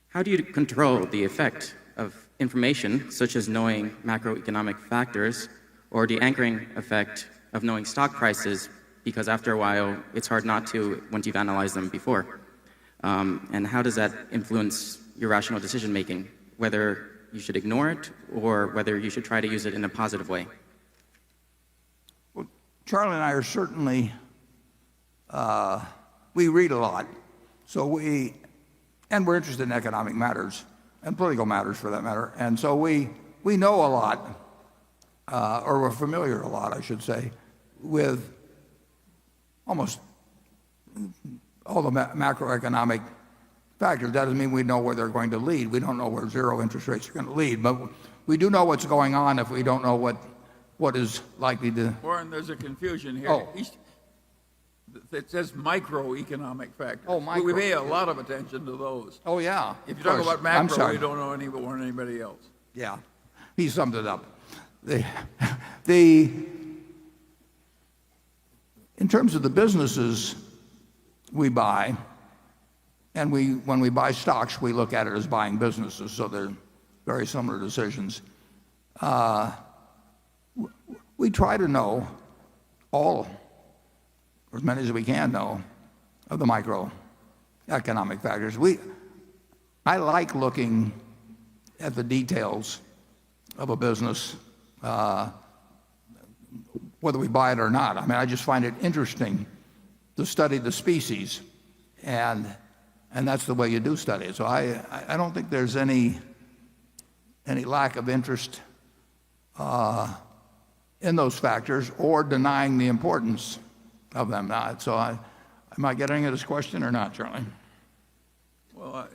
How do you control the effect of information, such as knowing macroeconomic factors, or the anchoring effect of knowing stock prices, because after a while, it's hard not to once you've analyzed them before? And how does that influence your rational decision-making, whether you should ignore it or whether you should try to use it in a positive way? Well, Charlie and I are certainly, we read a lot, and we're interested in economic matters and political matters for that matter. And so we know a lot, or we're familiar a lot, I should say, with almost all the macroeconomic factors. That doesn't mean we know where they're going to lead. We don't know where zero interest rates are going to lead, but we do know what's going on if we don't know what is likely to. Warren, there's a confusion here. Oh. It says microeconomic factors. Oh, micro. We pay a lot of attention to those. Oh, yeah. If you of talk course. about macro, I'm sorry. you don't know any more than anybody else. Yeah, he summed it up. In terms of the businesses we buy, and when we buy stocks, we look at it as buying businesses, so they're very similar decisions. We try to know all, or as many as we can know, of the microeconomic factors. I like looking at the details of a business, whether we buy it or not. I mean, I just find it interesting to study the species, and that's the way you do study it. So I don't think there's any lack of interest in those factors or denying the importance of them. So am I getting at this question or not, Charlie? Well,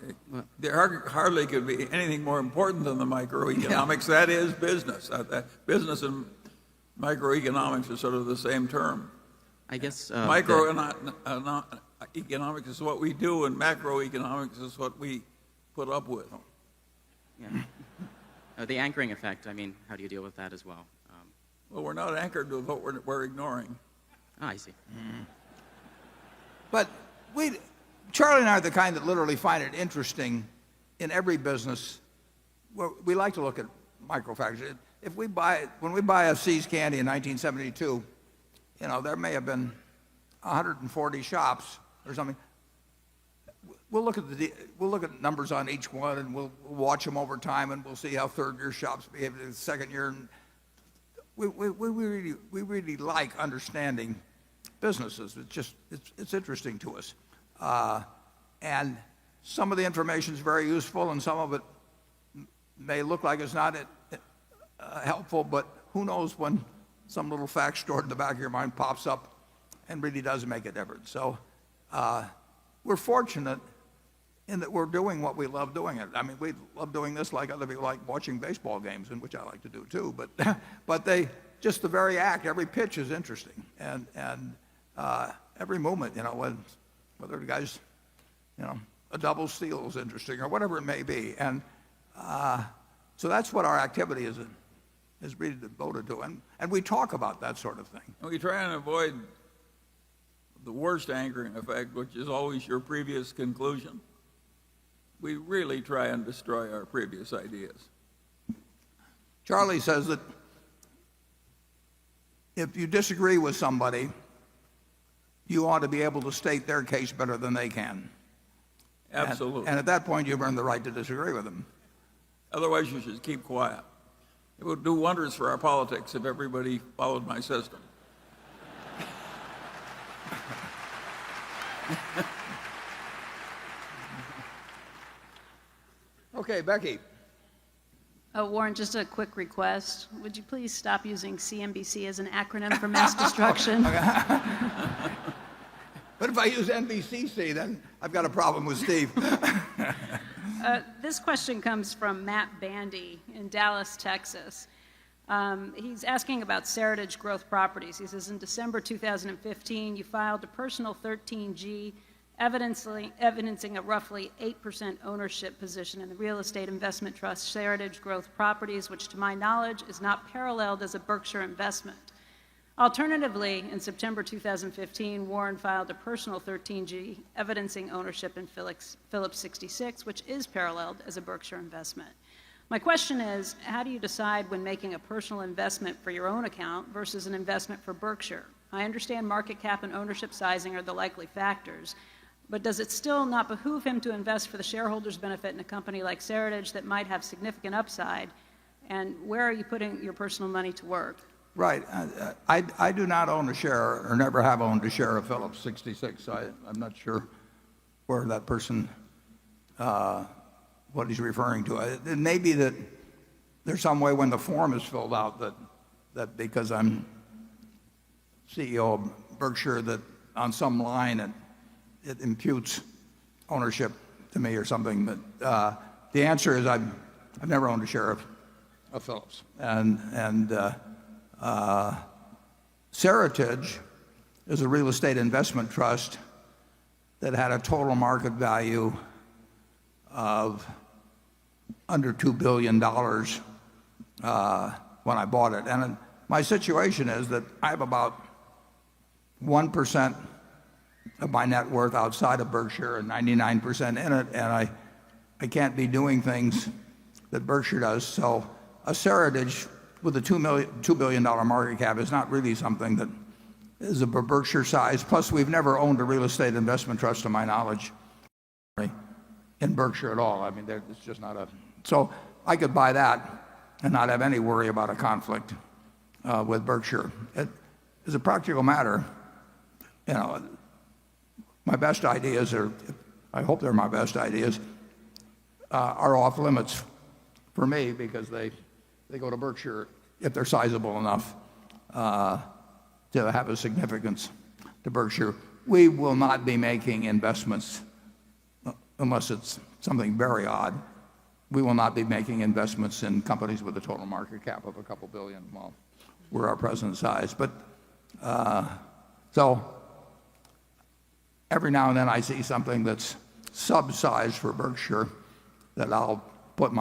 there hardly could be anything more important than the microeconomics. Yeah. That is business. Business and microeconomics are sort of the same term. I guess economics is what we do, and macroeconomics is what we put up with. Yeah. The anchoring effect, I mean, how do you deal with that as well? Well, we're not anchored with what we're ignoring. I see. Mm. But Charlie and I are the kind that literally find it interesting in every business. We like to look at microfactors. When we buy a See's Candy in 1972, there may have been 140 shops or something. We'll look at numbers on each one, and we'll watch them over time, and we'll see how third-year shops behave in the second year. And we really like understanding businesses. It's interesting to us, and some of the information is very useful, and some of it may look like it's not helpful. But who knows when some little fact stored in the back of your mind pops up and really does make a difference. So we're fortunate in that we're doing what we love doing it. I mean, we love doing this like other people like watching baseball games, and which I like to do too. But just the very act, every pitch is interesting, and every movement, whether the guy's, a double steal is interesting or whatever it may be, and so that's what our activity is really devoted to. And we talk about that sort of thing. And we try and avoid the worst anchoring effect, which is always your previous conclusion. We really try and destroy our previous ideas. Charlie says that if you disagree with somebody, you ought to be able to state their case better than they can. Absolutely. And at that point, you've earned the right to disagree with them. Otherwise, you should keep quiet. It would do wonders for our politics if everybody followed my system. Okay, Becky. Warren, just a quick request. Would you please stop using CNBC as an acronym for mass destruction? But if I use NBCC, then I've got a problem with Steve. This question comes from Matt Bandy in Dallas, Texas. He's asking about Seritage Growth Properties. He says, in December 2015, you filed a personal 13G evidencing a roughly 8% ownership position in the real estate investment trust Seritage Growth Properties, which to my knowledge is not paralleled as a Berkshire investment. Alternatively, in September 2015, Warren filed a personal 13G evidencing ownership in Phillips 66, which is paralleled as a Berkshire investment. My question is, how do you decide when making a personal investment for your own account versus an investment for Berkshire? I understand market cap and ownership sizing are the likely factors, but does it still not behoove him to invest for the shareholders' benefit in a company like Seritage that might have significant upside? And where are you putting your personal money to work? Right. I do not own a share, or never have owned a share of Phillips 66. I'm not sure where that person, what he's referring to. It may be that there's some way when the form is filled out that because I'm CEO of Berkshire, that on some line it imputes ownership to me or something. But the answer is I've never owned a share of Phillips. And Seritage is a real estate investment trust that had a total market value of under $2 billion when I bought it. And my situation is that I have about 1% of my net worth outside of Berkshire and 99% in it, and I can't be doing things that Berkshire does. So a Seritage with a $2 billion market cap is not really something that is of a Berkshire size. Plus, we've never owned a real estate investment trust, to my knowledge, in Berkshire at all. I mean, it's just not a... So I could buy that and not have any worry about a conflict with Berkshire. As a practical matter, you know, my best ideas are, I hope they're my best ideas, are off limits for me because they go to Berkshire if they're sizable enough to have a significance to Berkshire. We will not be making investments unless it's something very odd. We will not be making investments in companies with a total market cap of a couple billion. Well, we're our present size. But so every now and then I see something that's sub-sized for Berkshire that I'll put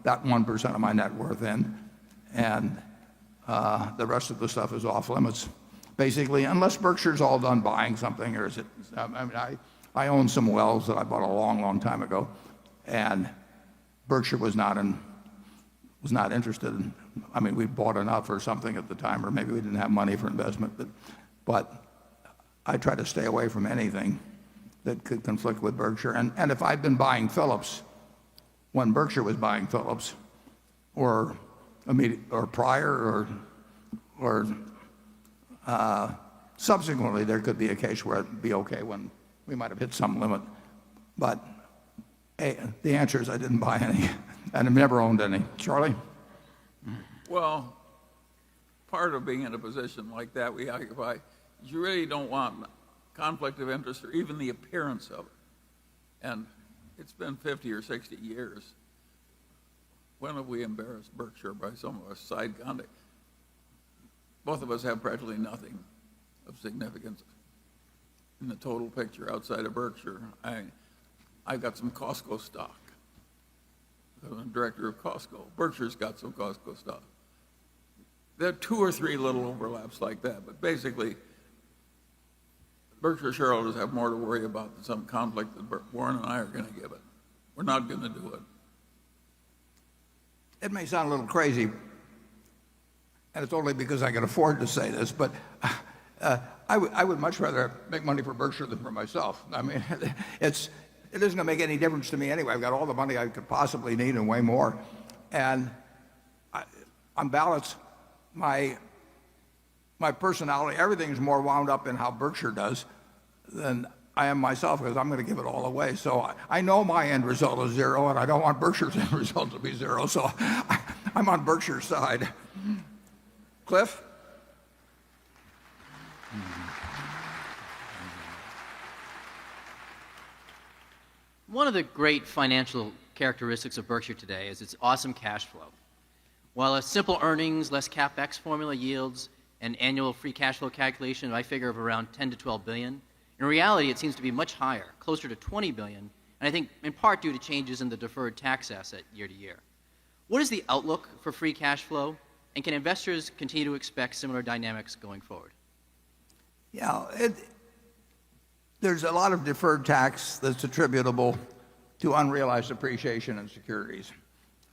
that 1% of my net worth in, and the rest of the stuff is off limits, basically, unless Berkshire's all done buying something, or is it? I mean, I own some wells that I bought a long, long time ago, and Berkshire was not interested in. I mean, we bought enough or something at the time, or maybe we didn't have money for investment, but I try to stay away from anything that could conflict with Berkshire. And if I'd been buying Phillips when Berkshire was buying Phillips, or prior, or subsequently, there could be a case where it'd be okay when we might have hit some limit. But the answer is I didn't buy any, and I've never owned any. Charlie? Well, part of being in a position like that we occupy is you really don't want conflict of interest or even the appearance of it. And it's been 50 or 60 years. When have we embarrassed Berkshire by some of our side conduct? Both of us have practically nothing of significance in the total picture outside of Berkshire. I've got some Costco stock. I'm the director of Costco. Berkshire's got some Costco stock. There are 2 or 3 little overlaps like that, but basically, Berkshire shareholders have more to worry about than some conflict that Warren and I are going to give it. We're not going to do it. It may sound a little crazy, and it's only because I can afford to say this, but I would much rather make money for Berkshire than for myself. I mean, it isn't going to make any difference to me anyway. I've got all the money I could possibly need and way more. And on balance, my personality, everything's more wound up in how Berkshire does than I am myself, because I'm going to give it all away. So I know my end result is 0, and I don't want Berkshire's end result to be 0. So I'm on Berkshire's side. Cliff? One of the great financial characteristics of Berkshire today is its awesome cash flow. While a simple earnings less CapEx formula yields an annual free cash flow calculation, I figure of around 10 to 12 billion, in reality it seems to be much higher, closer to 20 billion, and I think in part due to changes in the deferred tax asset year to year. What is the outlook for free cash flow, and can investors continue to expect similar dynamics going forward? Yeah, there's a lot of deferred tax that's attributable to unrealized appreciation in securities.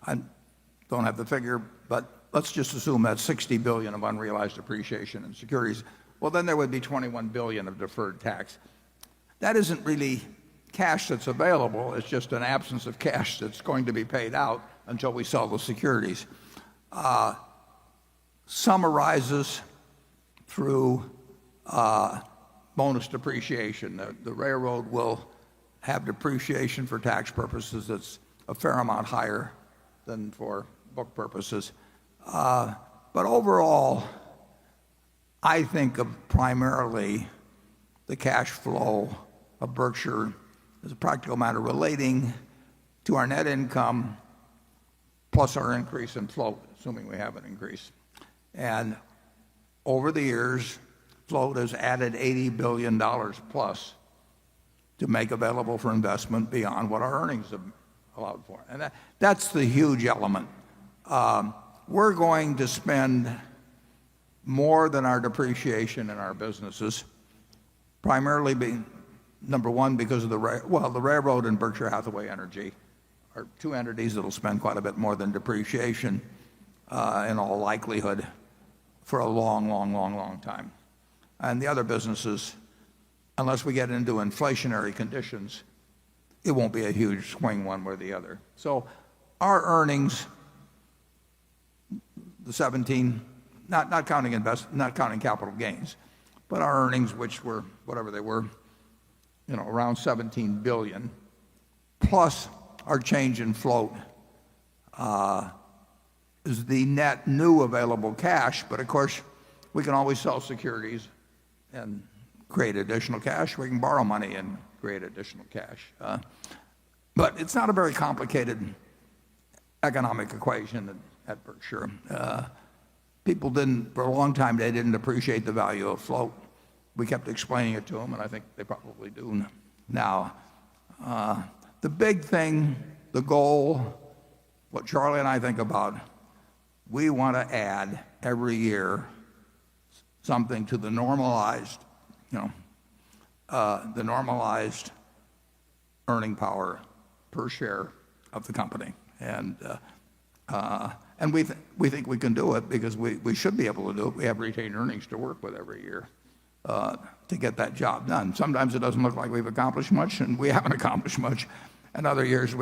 I don't have the figure, but let's just assume that's 60 billion of unrealized appreciation in securities. Well, then there would be 21 billion of deferred tax. That isn't really cash that's available. It's just an absence of cash that's going to be paid out until we sell the securities. Some arises through bonus depreciation. The railroad will have depreciation for tax purposes that's a fair amount higher than for book purposes. But overall, I think of primarily the cash flow of Berkshire as a practical matter relating to our net income plus our increase in float, assuming we have an increase. And over the years, float has added $80 billion plus to make available for investment beyond what our earnings have allowed for. And that's the huge element. We're going to spend more than our depreciation in our businesses, primarily number one, because of the railroad and Berkshire Hathaway Energy are 2 entities that will spend quite a bit more than depreciation in all likelihood for a long time. And the other businesses, unless we get into inflationary conditions, it won't be a huge swing one way or the other. So our earnings, the 17, not counting capital gains, but our earnings, which were whatever they were, around 17 billion, plus our change in float, is the net new available cash. But of course, we can always sell securities and create additional cash. We can borrow money and create additional cash. But it's not a very complicated economic equation at Berkshire. People for a long time, they didn't appreciate the value of float. We kept explaining it to them, and I think they probably do now. The big thing, the goal, what Charlie and I think about, we want to add every year something to the normalized earning power per share of the company. And we think we can do it because we should be able to do it. We have retained earnings to work with every year to get that job done. Sometimes it doesn't look like we've accomplished much, and we haven't accomplished much. And other years,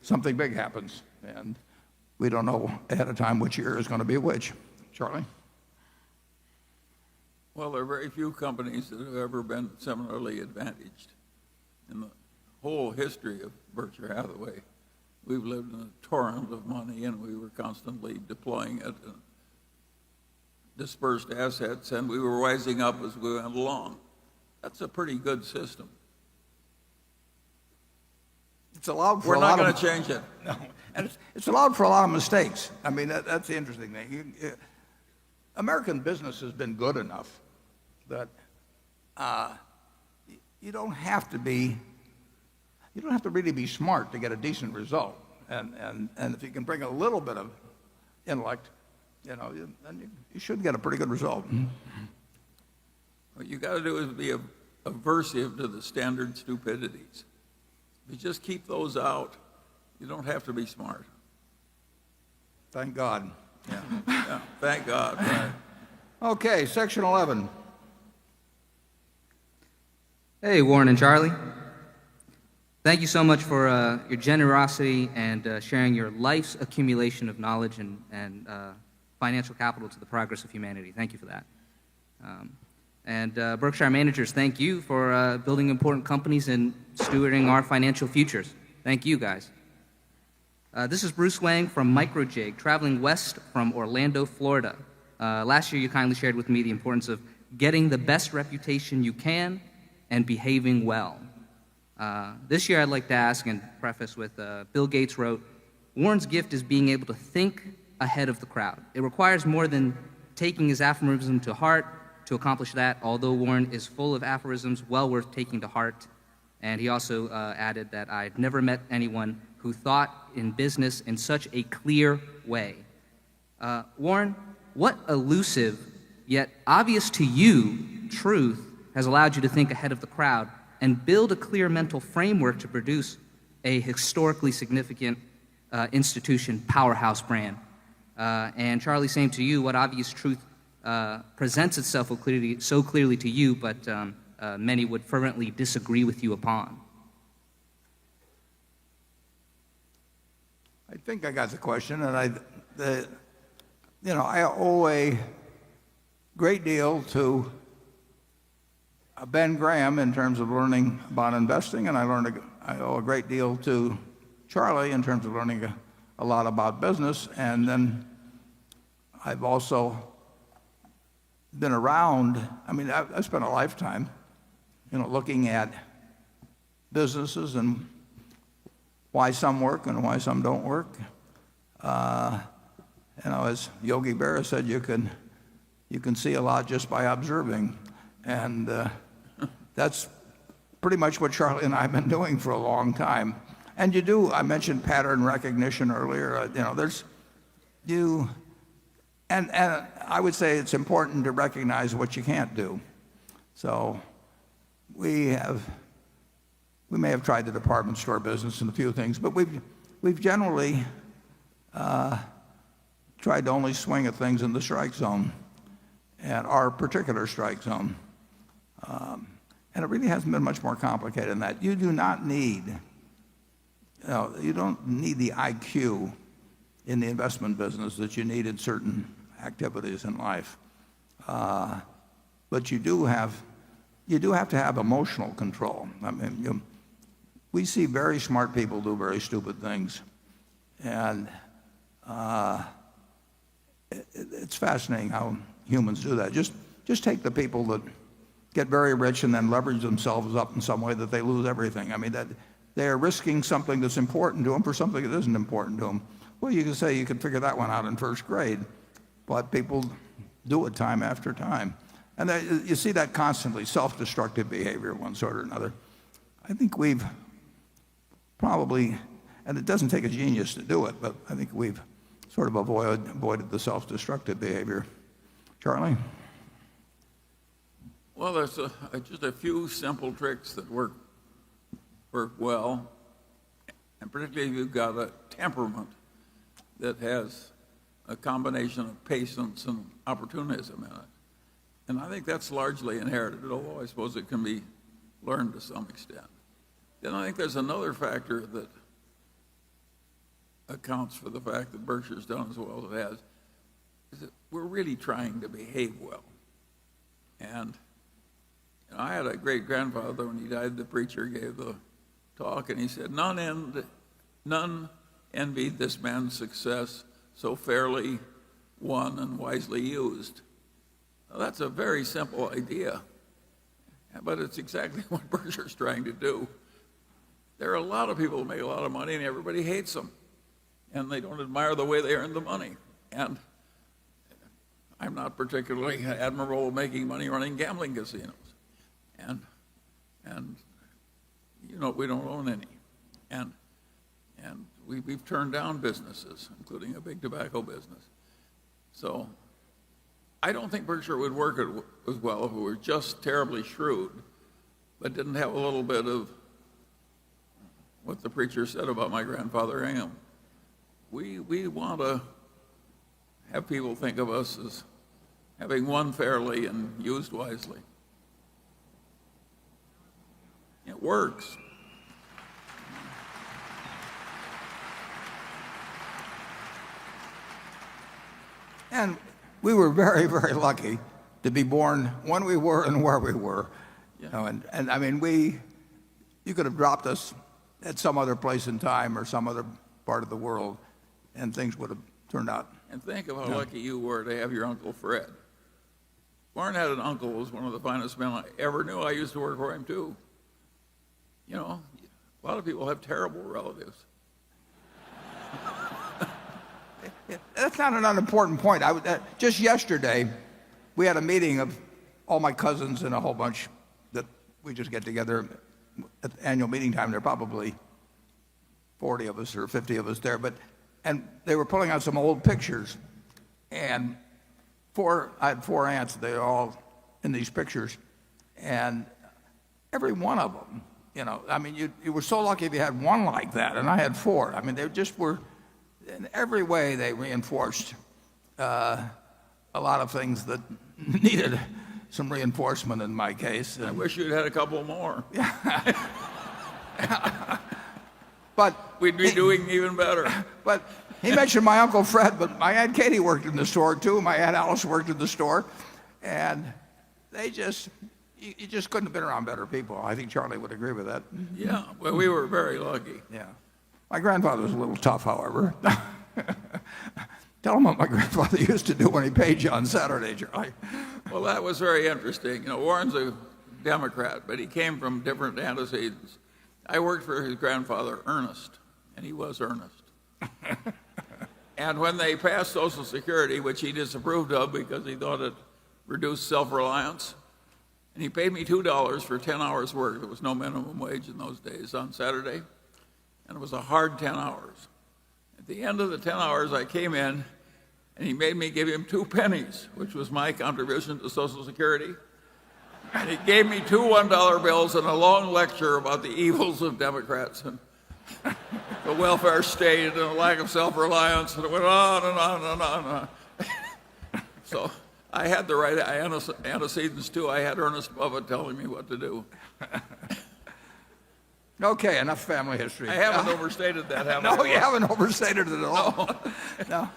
something big happens, and we don't know ahead of time which year is going to be which. Charlie? Well, there are very few companies that have ever been similarly advantaged. In the whole history of Berkshire Hathaway, we've lived in a torrent of money, and we were constantly deploying it, dispersed assets, and we were rising up as we went along. That's a pretty good system. It's allowed for We're a not lot going of to change it. No, and it's allowed for a lot of mistakes. I mean, that's the interesting thing. American business has been good enough that you don't have to really be smart to get a decent result. And if you can bring a little bit of intellect then you should get a pretty good result. What you got to do is be aversive to the standard stupidities. If you just keep those out, you don't have to be smart. Thank God. Yeah, thank God. Right. Okay, section 11. Hey, Warren and Charlie. Thank you so much for your generosity and sharing your life's accumulation of knowledge and financial capital to the progress of humanity. Thank you for that. And Berkshire managers, thank you for building important companies and stewarding our financial futures. Thank you, guys. This is Bruce Wang from Microjig, traveling west from Orlando, Florida. Last year, you kindly shared with me the importance of getting the best reputation you can and behaving well. This year, I'd like to ask and preface with Bill Gates wrote, Warren's gift is being able to think ahead of the crowd. It requires more than taking his aphorism to heart to accomplish that, although Warren is full of aphorisms well worth taking to heart. And he also added that I've never met anyone who thought in business in such a clear way. Warren, what elusive, yet obvious to you, truth has allowed you to think ahead of the crowd and build a clear mental framework to produce a historically significant institution, powerhouse brand? And Charlie, same to you, what obvious truth presents itself so clearly to you, but many would fervently disagree with you upon? I think I got the question, and I owe a great deal to Ben Graham in terms of learning about investing, and I owe a great deal to Charlie in terms of learning a lot about business. And then I've also been around. I mean, I've spent a lifetime, looking at businesses and why some work and why some don't work. As Yogi Berra said, you can see a lot just by observing, and that's pretty much what Charlie and I have been doing for a long time. And I mentioned pattern recognition earlier. And I would say it's important to recognize what you can't do. So we may have tried the department store business and a few things, but we've generally tried to only swing at things in the strike zone, and our particular strike zone. And it really hasn't been much more complicated than that. You do not need, you don't need the IQ in the investment business that you need in certain activities in life. But you do have to have emotional control. I mean, we see very smart people do very stupid things, and it's fascinating how humans do that. Just take the people that get very rich and then leverage themselves up in some way that they lose everything. I mean, that they are risking something that's important to them for something that isn't important to them. Well, you can say you could figure that one out in first grade, but people do it time after time. And you see that constantly, self-destructive behavior of one sort or another. I think we've probably, and it doesn't take a genius to do it, but I think we've sort of avoided the self-destructive behavior. Charlie? Well, there's just a few simple tricks that work well, and particularly if you've got a temperament that has a combination of patience and opportunism in it. And I think that's largely inherited, although I suppose it can be learned to some extent. Then I think there's another factor that accounts for the fact that Berkshire's done as well as it has, is that we're really trying to behave well. And I had a great-grandfather, when he died, the preacher gave the talk, and he said, none envied this man's success so fairly won and wisely used. Now, that's a very simple idea, but it's exactly what Berkshire's trying to do. There are a lot of people who make a lot of money, and everybody hates them, and they don't admire the way they earn the money. And I'm not particularly admirable at making money running gambling casinos. And we don't own any. And we've turned down businesses, including a big tobacco business. So I don't think Berkshire would work as well if it were just terribly shrewd, but didn't have a little bit of what the preacher said about my grandfather Ingham. We want to have people think of us as having won fairly and used wisely. It works. And we were very, very lucky to be born when we were and where we were. You know, and I mean, you could have dropped us at some other place in time or some other part of the world, and things would have turned out. And think of how lucky you were to have your Uncle Fred. Warren had an uncle who was one of the finest men I ever knew. I used to work for him, too. You know, a lot of people have terrible relatives. That's not an unimportant point. Just yesterday, we had a meeting of all my cousins and a whole bunch that we just get together at the annual meeting time. There are probably 40 of us or 50 of us there. And they were pulling out some old pictures. And I had 4 aunts. They were all in these pictures. And every one of them, you know, I mean, you were so lucky if you had one like that. And I had 4. I mean, they just were, in every way, they reinforced a lot of things that needed some reinforcement in my case. I wish you'd had a couple more. But we'd be doing even better. But he mentioned my Uncle Fred, but my Aunt Katie worked in the store too. My Aunt Alice worked in the store. And you just couldn't have been around better people. I think Charlie would agree with that. Yeah, well, we were very lucky. Yeah. My grandfather was a little tough, however. Tell him what my grandfather used to do when he paid you on Saturday, Charlie. Well, that was very interesting. You know, Warren's a Democrat, but he came from different antecedents. I worked for his grandfather, Ernest, and he was earnest. And when they passed Social Security, which he disapproved of because he thought it reduced self-reliance, and he paid me $2 for 10 hours work. There was no minimum wage in those days on Saturday, and it was a hard 10 hours. At the end of the 10 hours, I came in, and he made me give him 2 pennies, which was my contribution to Social Security. And he gave me 2 $1 bills and a long lecture about the evils of Democrats and the welfare state and the lack of self-reliance, and it went on and on and on and on. So I had the right antecedents, too. I had Ernest Buffett telling me what to do. Okay, enough family history. I haven't overstated that, have I? No, you haven't overstated it at all. No.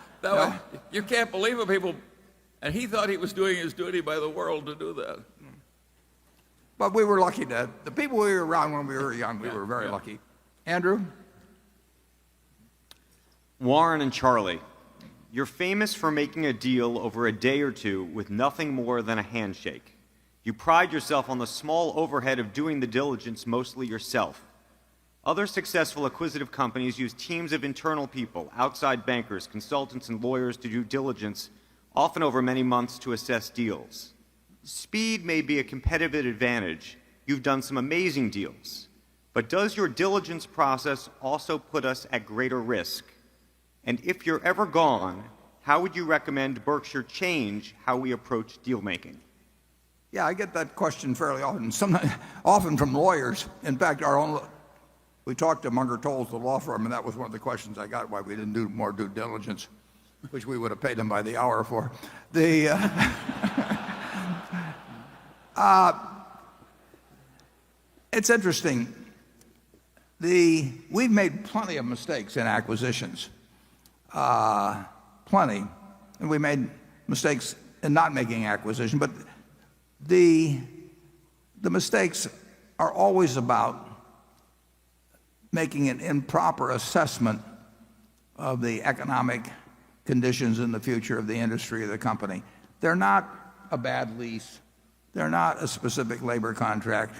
You can't believe it, people. And he thought he was doing his duty by the world to do that. But we were lucky, Dad. The people we were around when we were young, we were very lucky. Andrew? Warren and Charlie, you're famous for making a deal over a day or two with nothing more than a handshake. You pride yourself on the small overhead of doing the diligence mostly yourself. Other successful acquisitive companies use teams of internal people, outside bankers, consultants, and lawyers to do diligence, often over many months, to assess deals. Speed may be a competitive advantage. You've done some amazing deals. But does your diligence process also put us at greater risk? And if you're ever gone, how would you recommend Berkshire change how we approach deal making? Yeah, I get that question fairly often, often from lawyers. In fact, we talked to Munger Tolles, the law firm, and that was one of the questions I got, why we didn't do more due diligence, which we would have paid them by the hour for. It's interesting. We've made plenty of mistakes in acquisitions, plenty, and we made mistakes in not making acquisition. But the mistakes are always about making an improper assessment of the economic conditions in the future of the industry or the company. They're not a bad lease. They're not a specific labor contract.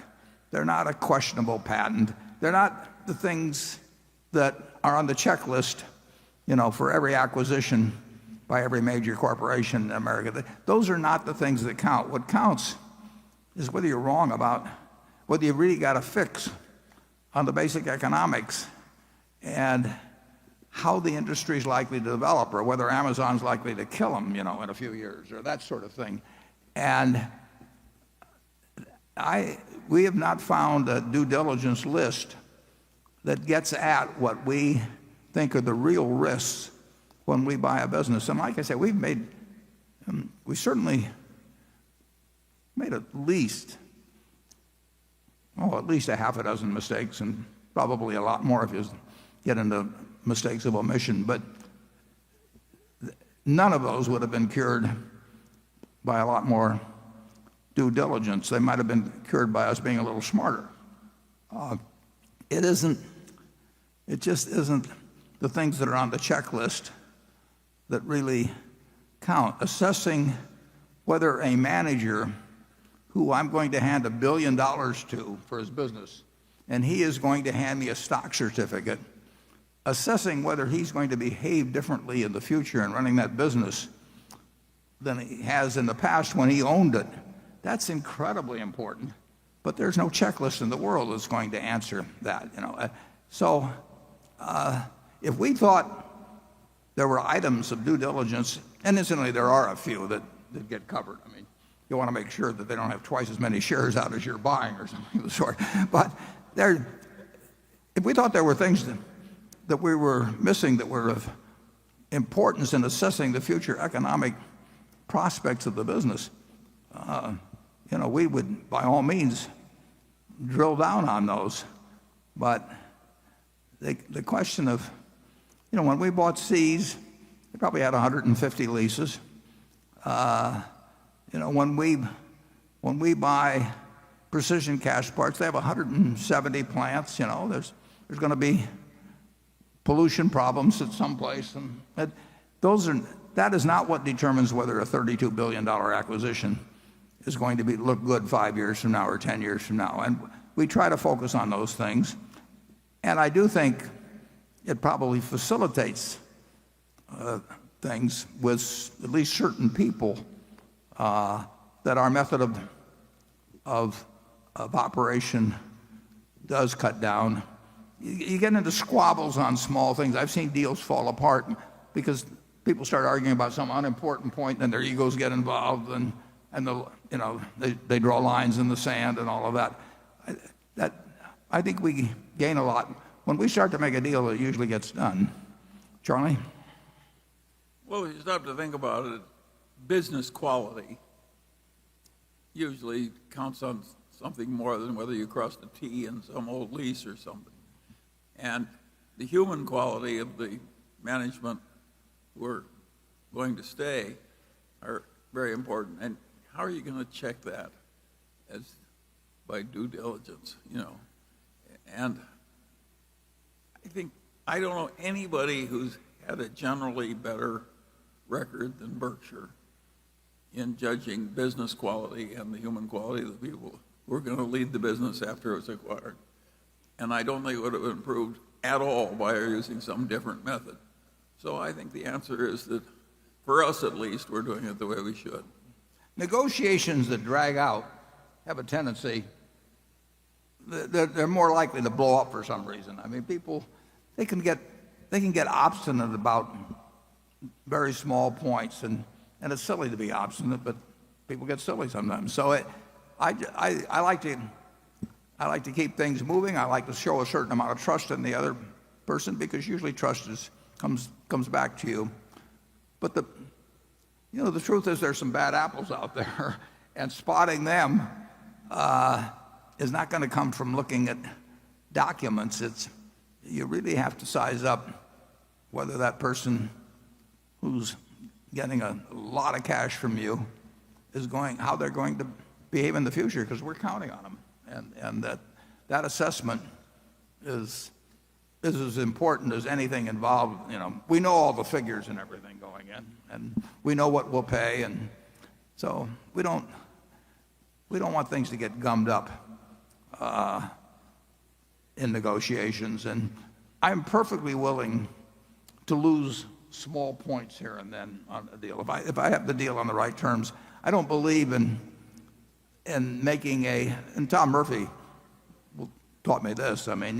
They're not a questionable patent. They're not the things that are on the checklist, you know, for every acquisition by every major corporation in America. Those are not the things that count. What counts is whether you're wrong about whether you really got a fix on the basic economics and how the industry is likely to develop, or whether Amazon's likely to kill them, in a few years, or that sort of thing. And we have not found a due diligence list that gets at what we think are the real risks when we buy a business. And like I said, we certainly made at least a half a dozen mistakes, and probably a lot more if you get into mistakes of omission. But none of those would have been cured by a lot more due diligence. They might have been cured by us being a little smarter. It just isn't the things that are on the checklist that really count. Assessing whether a manager who I'm going to hand $1 billion to for his business, and he is going to hand me a stock certificate, assessing whether he's going to behave differently in the future in running that business than he has in the past when he owned it, that's incredibly important. But there's no checklist in the world that's going to answer that. So if we thought there were items of due diligence, and incidentally there are a few that get covered. I mean, you want to make sure that they don't have twice as many shares out as you're buying or something of the sort. But if we thought there were things that we were missing that were of importance in assessing the future economic prospects of the business, we would by all means drill down on those. But the question of, when we bought Seas, they probably had 150 leases. When we buy Precision Cash Parts, they have 170 plants. There's going to be pollution problems at some place, and that is not what determines whether a $32 billion acquisition is going to look good 5 years from now or 10 years from now. And we try to focus on those things. And I do think it probably facilitates things with at least certain people that our method of operation does cut down. You get into squabbles on small things. I've seen deals fall apart because people start arguing about some unimportant point, and their egos get involved, and they draw lines in the sand and all of that. I think we gain a lot. When we start to make a deal, it usually gets done. Charlie? Well, if you stop to think about it, business quality usually counts on something more than whether you crossed a T in some old lease or something. And the human quality of the management who are going to stay are very important. And how are you going to check that? As by due diligence, And I don't know anybody who's had a generally better record than Berkshire in judging business quality and the human quality of the people who are going to lead the business after it's acquired. And I don't think it would have improved at all by using some different method. So I think the answer is that, for us at least, we're doing it the way we should. Negotiations that drag out have a tendency, they're more likely to blow up for some reason. I mean, people, they can get obstinate about very small points, and it's silly to be obstinate, but people get silly sometimes. So I like to keep things moving. I like to show a certain amount of trust in the other person, because usually trust comes back to you. But the truth is there's some bad apples out there, and spotting them is not going to come from looking at documents. You really have to size up whether that person who's getting a lot of cash from you how they're going to behave in the future, because we're counting on them, and that assessment is as important as anything involved. We know all the figures and everything going in, and we know what we'll pay, and so we don't want things to get gummed up in negotiations. And I'm perfectly willing to lose small points here and then on a deal if I have the deal on the right terms. I don't believe in making and Tom Murphy taught me this. I mean,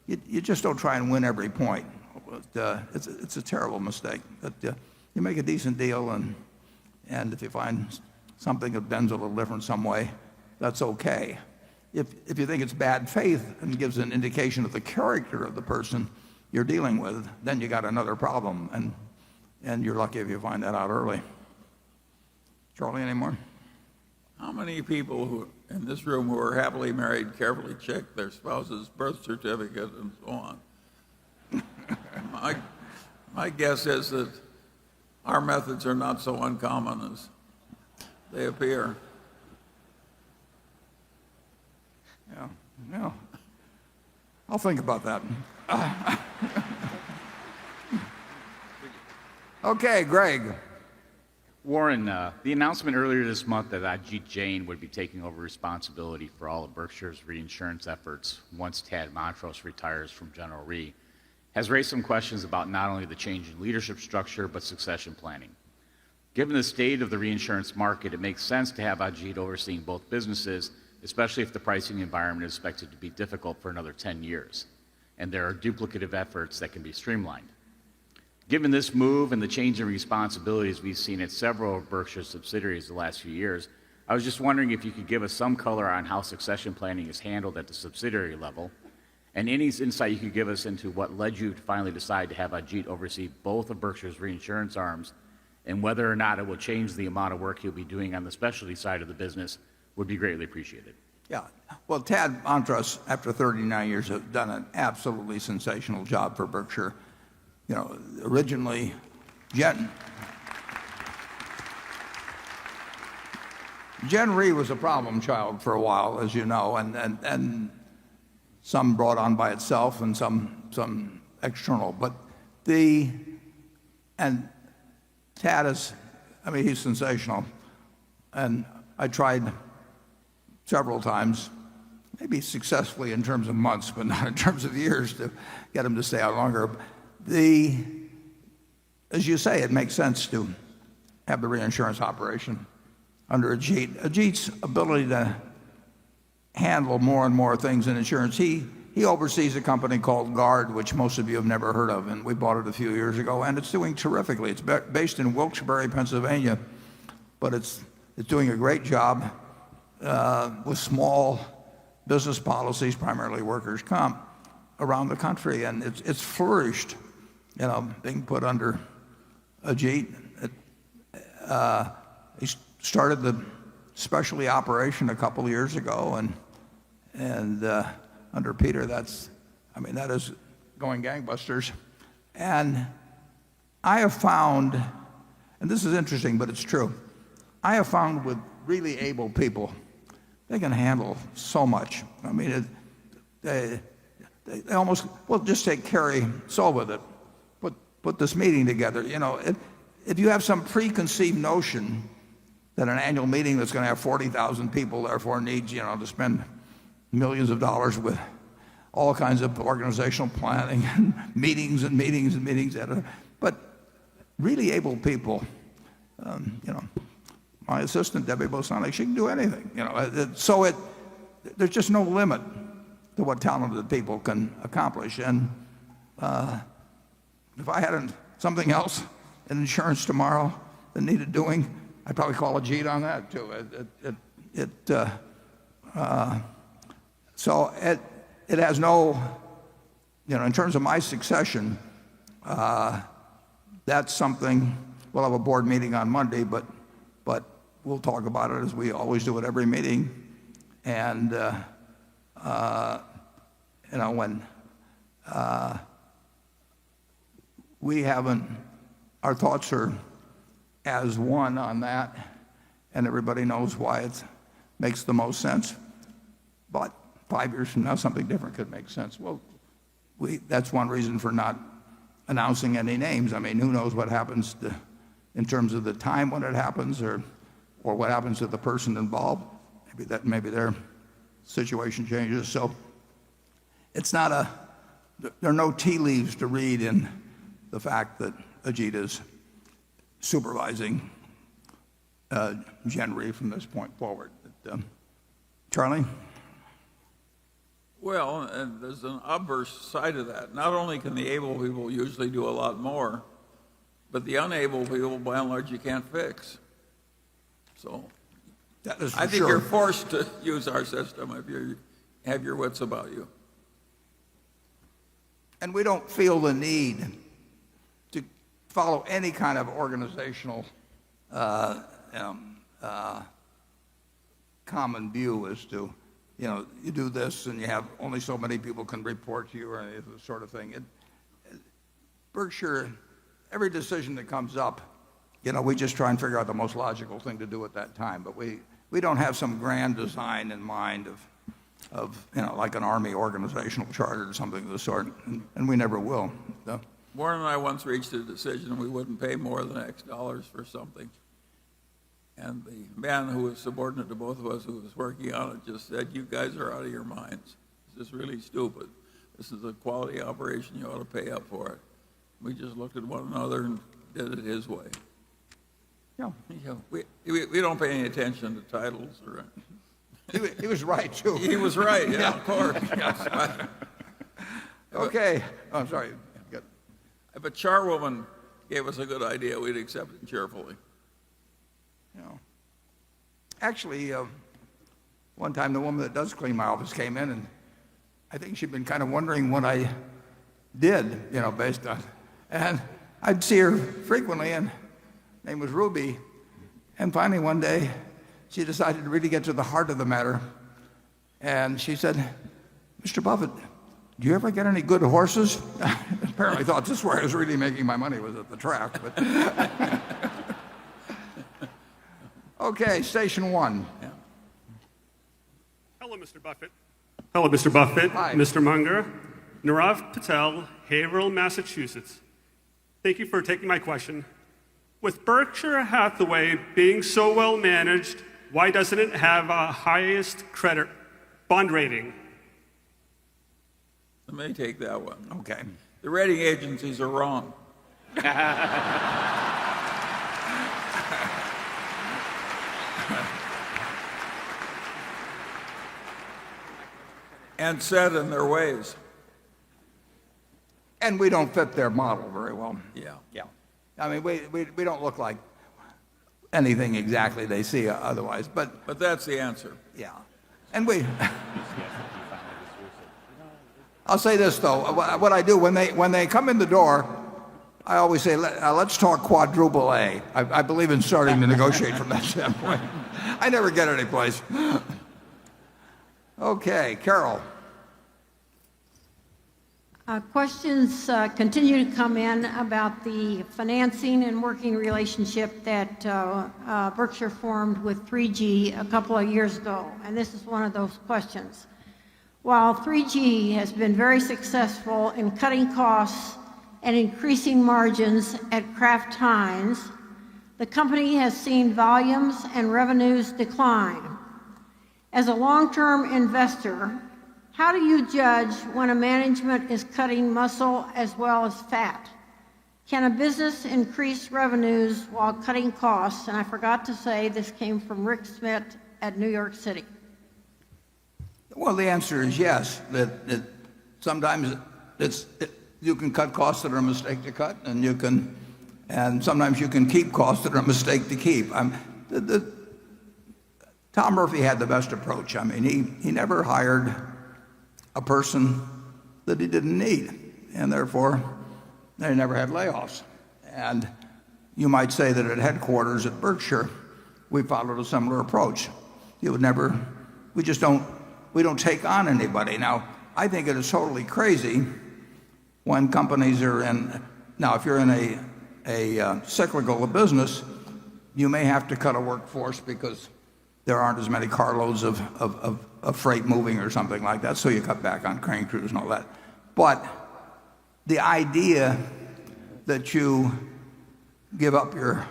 you just don't try and win every point. it's a terrible mistake. But you make a decent deal, and if you find something that bends a little different some way, that's okay. If you think it's bad faith and gives an indication of the character of the person you're dealing with, then you got another problem, and you're lucky if you find that out early. Charlie, any more? How many people in this room who are happily married carefully check their spouse's birth certificate and so on? My guess is that our methods are not so uncommon as they appear. Yeah. I'll think about that. Okay, Greg. Warren, the announcement earlier this month that Ajit Jain would be taking over responsibility for all of Berkshire's reinsurance efforts once Tad Montrose retires from General Re has raised some questions about not only the change in leadership structure, but succession planning. Given the state of the reinsurance market, it makes sense to have Ajit overseeing both businesses, especially if the pricing environment is expected to be difficult for another 10 years, and there are duplicative efforts that can be streamlined. Given this move and the change in responsibilities we've seen at several of Berkshire's subsidiaries the last few years, I was just wondering if you could give us some color on how succession planning is handled at the subsidiary level, and any insight you could give us into what led you to finally decide to have Ajit oversee both of Berkshire's reinsurance arms, and whether or not it will change the amount of work he'll be doing on the specialty side of the business would be greatly appreciated. Yeah. Well, Tad Montrose, after 39 years, has done an absolutely sensational job for Berkshire. You know, originally, Gen Re was a problem child for a while, as you know, and some brought on by itself and some external. But Tad is, I mean, he's sensational. And I tried several times, maybe successfully in terms of months, but not in terms of years, to get him to stay out longer. As you say, it makes sense to have the reinsurance operation under Ajit. Ajit's ability to handle more and more things in insurance. He oversees a company called Guard, which most of you have never heard of, and we bought it a few years ago, and it's doing terrifically. It's based in Wilkes-Barre, Pennsylvania, but it's doing a great job with small business policies, primarily workers' comp, around the country, and it's flourished, you know, being put under Ajit. He started the specialty operation a couple of years ago, and under Peter, that is going gangbusters. And I have found, and this is interesting, but it's true, I have found with really able people, they can handle so much. I mean, they almost, well, just take Carrie Silva that put this meeting together. You know, if you have some preconceived notion that an annual meeting that's going to have 40,000 people therefore needs, you know, to spend millions of dollars with all kinds of organizational planning and meetings and meetings and meetings, but really able people, you know, my assistant, Debbie Bosonic, she can do anything. You know, so there's just no limit to what talented people can accomplish. And if I had something else in insurance tomorrow that needed doing, I'd probably call Ajit on that too. So it has no, you know, in terms of my succession, that's something. We'll have a board meeting on Monday, but we'll talk about it as we always do at every meeting. And you know, when we haven't, our thoughts are as one on that, and everybody knows why it makes the most sense. But 5 years from now, something different could make sense. Well, that's one reason for not announcing any names. I mean, who knows what happens in terms of the time when it happens, or what happens to the person involved. Maybe their situation changes. So it's not there are no tea leaves to read in the fact that Ajit is supervising Gen Re from this point forward. Charlie? Well, and there's an obverse side of that. Not only can the able people usually do a lot more, but the unable people, by and large, you can't fix. So that is for I think sure. you're forced to use our system if you have your wits about you. And we don't feel the need to follow any kind of organizational common view as to, you do this and you have only so many people can report to you or any of the sort of thing. Berkshire, every decision that comes up, we just try and figure out the most logical thing to do at that time. But we don't have some grand design in mind of like an Army organizational charter or something of the sort, and we never will. So. Warren and I once reached a decision we wouldn't pay more than X dollars for something. And the man who was subordinate to both of us who was working on it just said, "You guys are out of your minds. This is really stupid. This is a quality operation. You ought to pay up for it." We just looked at one another and did it his way. Yeah. We don't pay any attention to titles or He was right, too. He was right, yeah, of course. Yes. Okay. Oh, I'm sorry. Good. If a charwoman gave us a good idea, we'd accept it cheerfully. Actually, one time the woman that does clean my office came in, and I think she'd been kind of wondering what I did, based on. And I'd see her frequently, and her name was Ruby. And finally one day, she decided to really get to the heart of the matter. And she said, "Mr. Buffett, do you ever get any good horses?" Apparently thought this is where I was really making my money, was at the track. But okay, station one. Hello, Mr. Buffett. Hello, Mr. Buffett. Hi. Mr. Munger. Nirav Patel, Haverhill, Massachusetts. Thank you for taking my question. With Berkshire Hathaway being so well managed, why doesn't it have a highest credit bond rating? Let me take that one. Okay. The rating agencies are wrong. And set in their ways. And we don't fit their model very well. Yeah. Yeah. I mean, we don't look like anything exactly they see otherwise, but that's the answer. Yeah. And I'll say this, though. What I do, when they come in the door, I always say, let's talk quadruple A. I believe in starting to negotiate from that standpoint. I never get any place. Okay, Carol. Questions continue to come in about the financing and working relationship that Berkshire formed with 3G a couple of years ago, and this is one of those questions. While 3G has been very successful in cutting costs and increasing margins at Kraft Heinz, the company has seen volumes and revenues decline. As a long-term investor, how do you judge when a management is cutting muscle as well as fat? Can a business increase revenues while cutting costs? And I forgot to say this came from Rick Smith at New York City. Well, the answer is yes. That sometimes you can cut costs that are a mistake to cut, and sometimes you can keep costs that are a mistake to keep. Tom Murphy had the best approach. I mean, he never hired a person that he didn't need, and therefore they never had layoffs. And you might say that at headquarters at Berkshire, we followed a similar approach. We don't take on anybody. Now, I think it is totally crazy when companies are in. Now, if you're in a cyclical business, you may have to cut a workforce because there aren't as many carloads of freight moving or something like that, so you cut back on crane crews and all that. But the idea that you give up your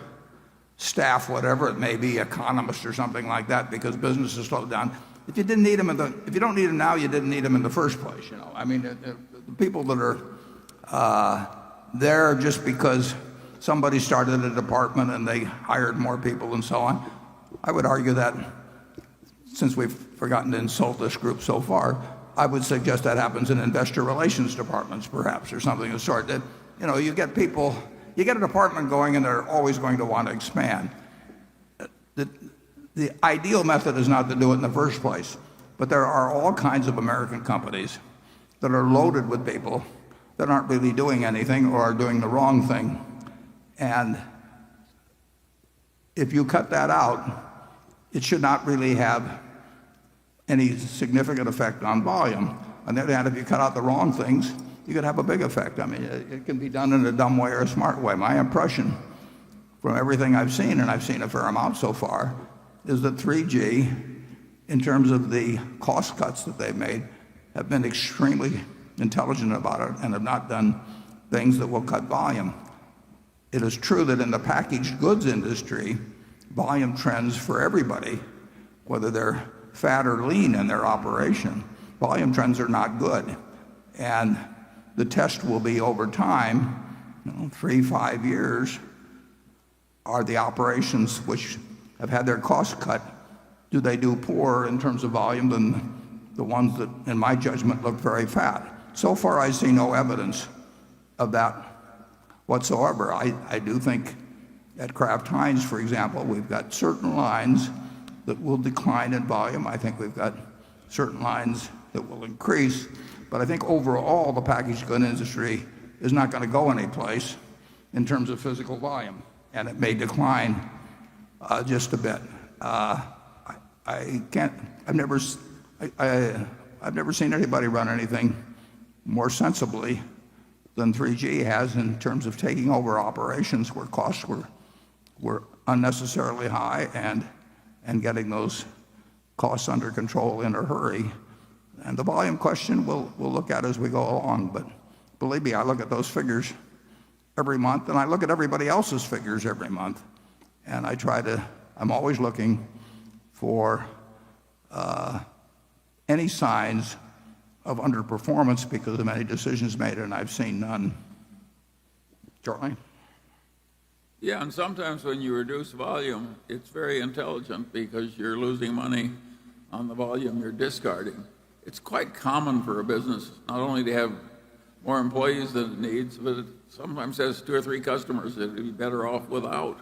staff, whatever it may be, economist or something like that, because business has slowed down. If you don't need them now, you didn't need them in the first place. I mean, the people that are there just because somebody started a department and they hired more people and so on. I would argue that, since we've forgotten to insult this group so far, I would suggest that happens in investor relations departments, perhaps, or something of the sort. That, you get people, you get a department going, and they're always going to want to expand. The ideal method is not to do it in the first place, but there are all kinds of American companies that are loaded with people that aren't really doing anything or are doing the wrong thing. And if you cut that out, it should not really have any significant effect on volume. On the other hand, if you cut out the wrong things, you could have a big effect. I mean, it can be done in a dumb way or a smart way. My impression from everything I've seen, and I've seen a fair amount so far, is that 3G, in terms of the cost cuts that they've made, have been extremely intelligent about it and have not done things that will cut volume. It is true that in the packaged goods industry, volume trends for everybody, whether they're fat or lean in their operation, volume trends are not good. And the test will be over time, 3-5 years, are the operations which have had their costs cut, do they do poorer in terms of volume than the ones that, in my judgment, look very fat? So far, I see no evidence of that whatsoever. I do think at Kraft Heinz, for example, we've got certain lines that will decline in volume. I think we've got certain lines that will increase. But I think overall, the packaged goods industry is not going to go anyplace in terms of physical volume, and it may decline just a bit. I've never seen anybody run anything more sensibly than 3G has in terms of taking over operations where costs were unnecessarily high and getting those costs under control in a hurry. And the volume question we'll look at as we go along. But believe me, I look at those figures every month, and I look at everybody else's figures every month. And I'm always looking for any signs of underperformance because of any decisions made, and I've seen none. Charlie? Yeah, and sometimes when you reduce volume, it's very intelligent because you're losing money on the volume you're discarding. It's quite common for a business not only to have more employees than it needs, but it sometimes has 2 or 3 customers that it'd be better off without.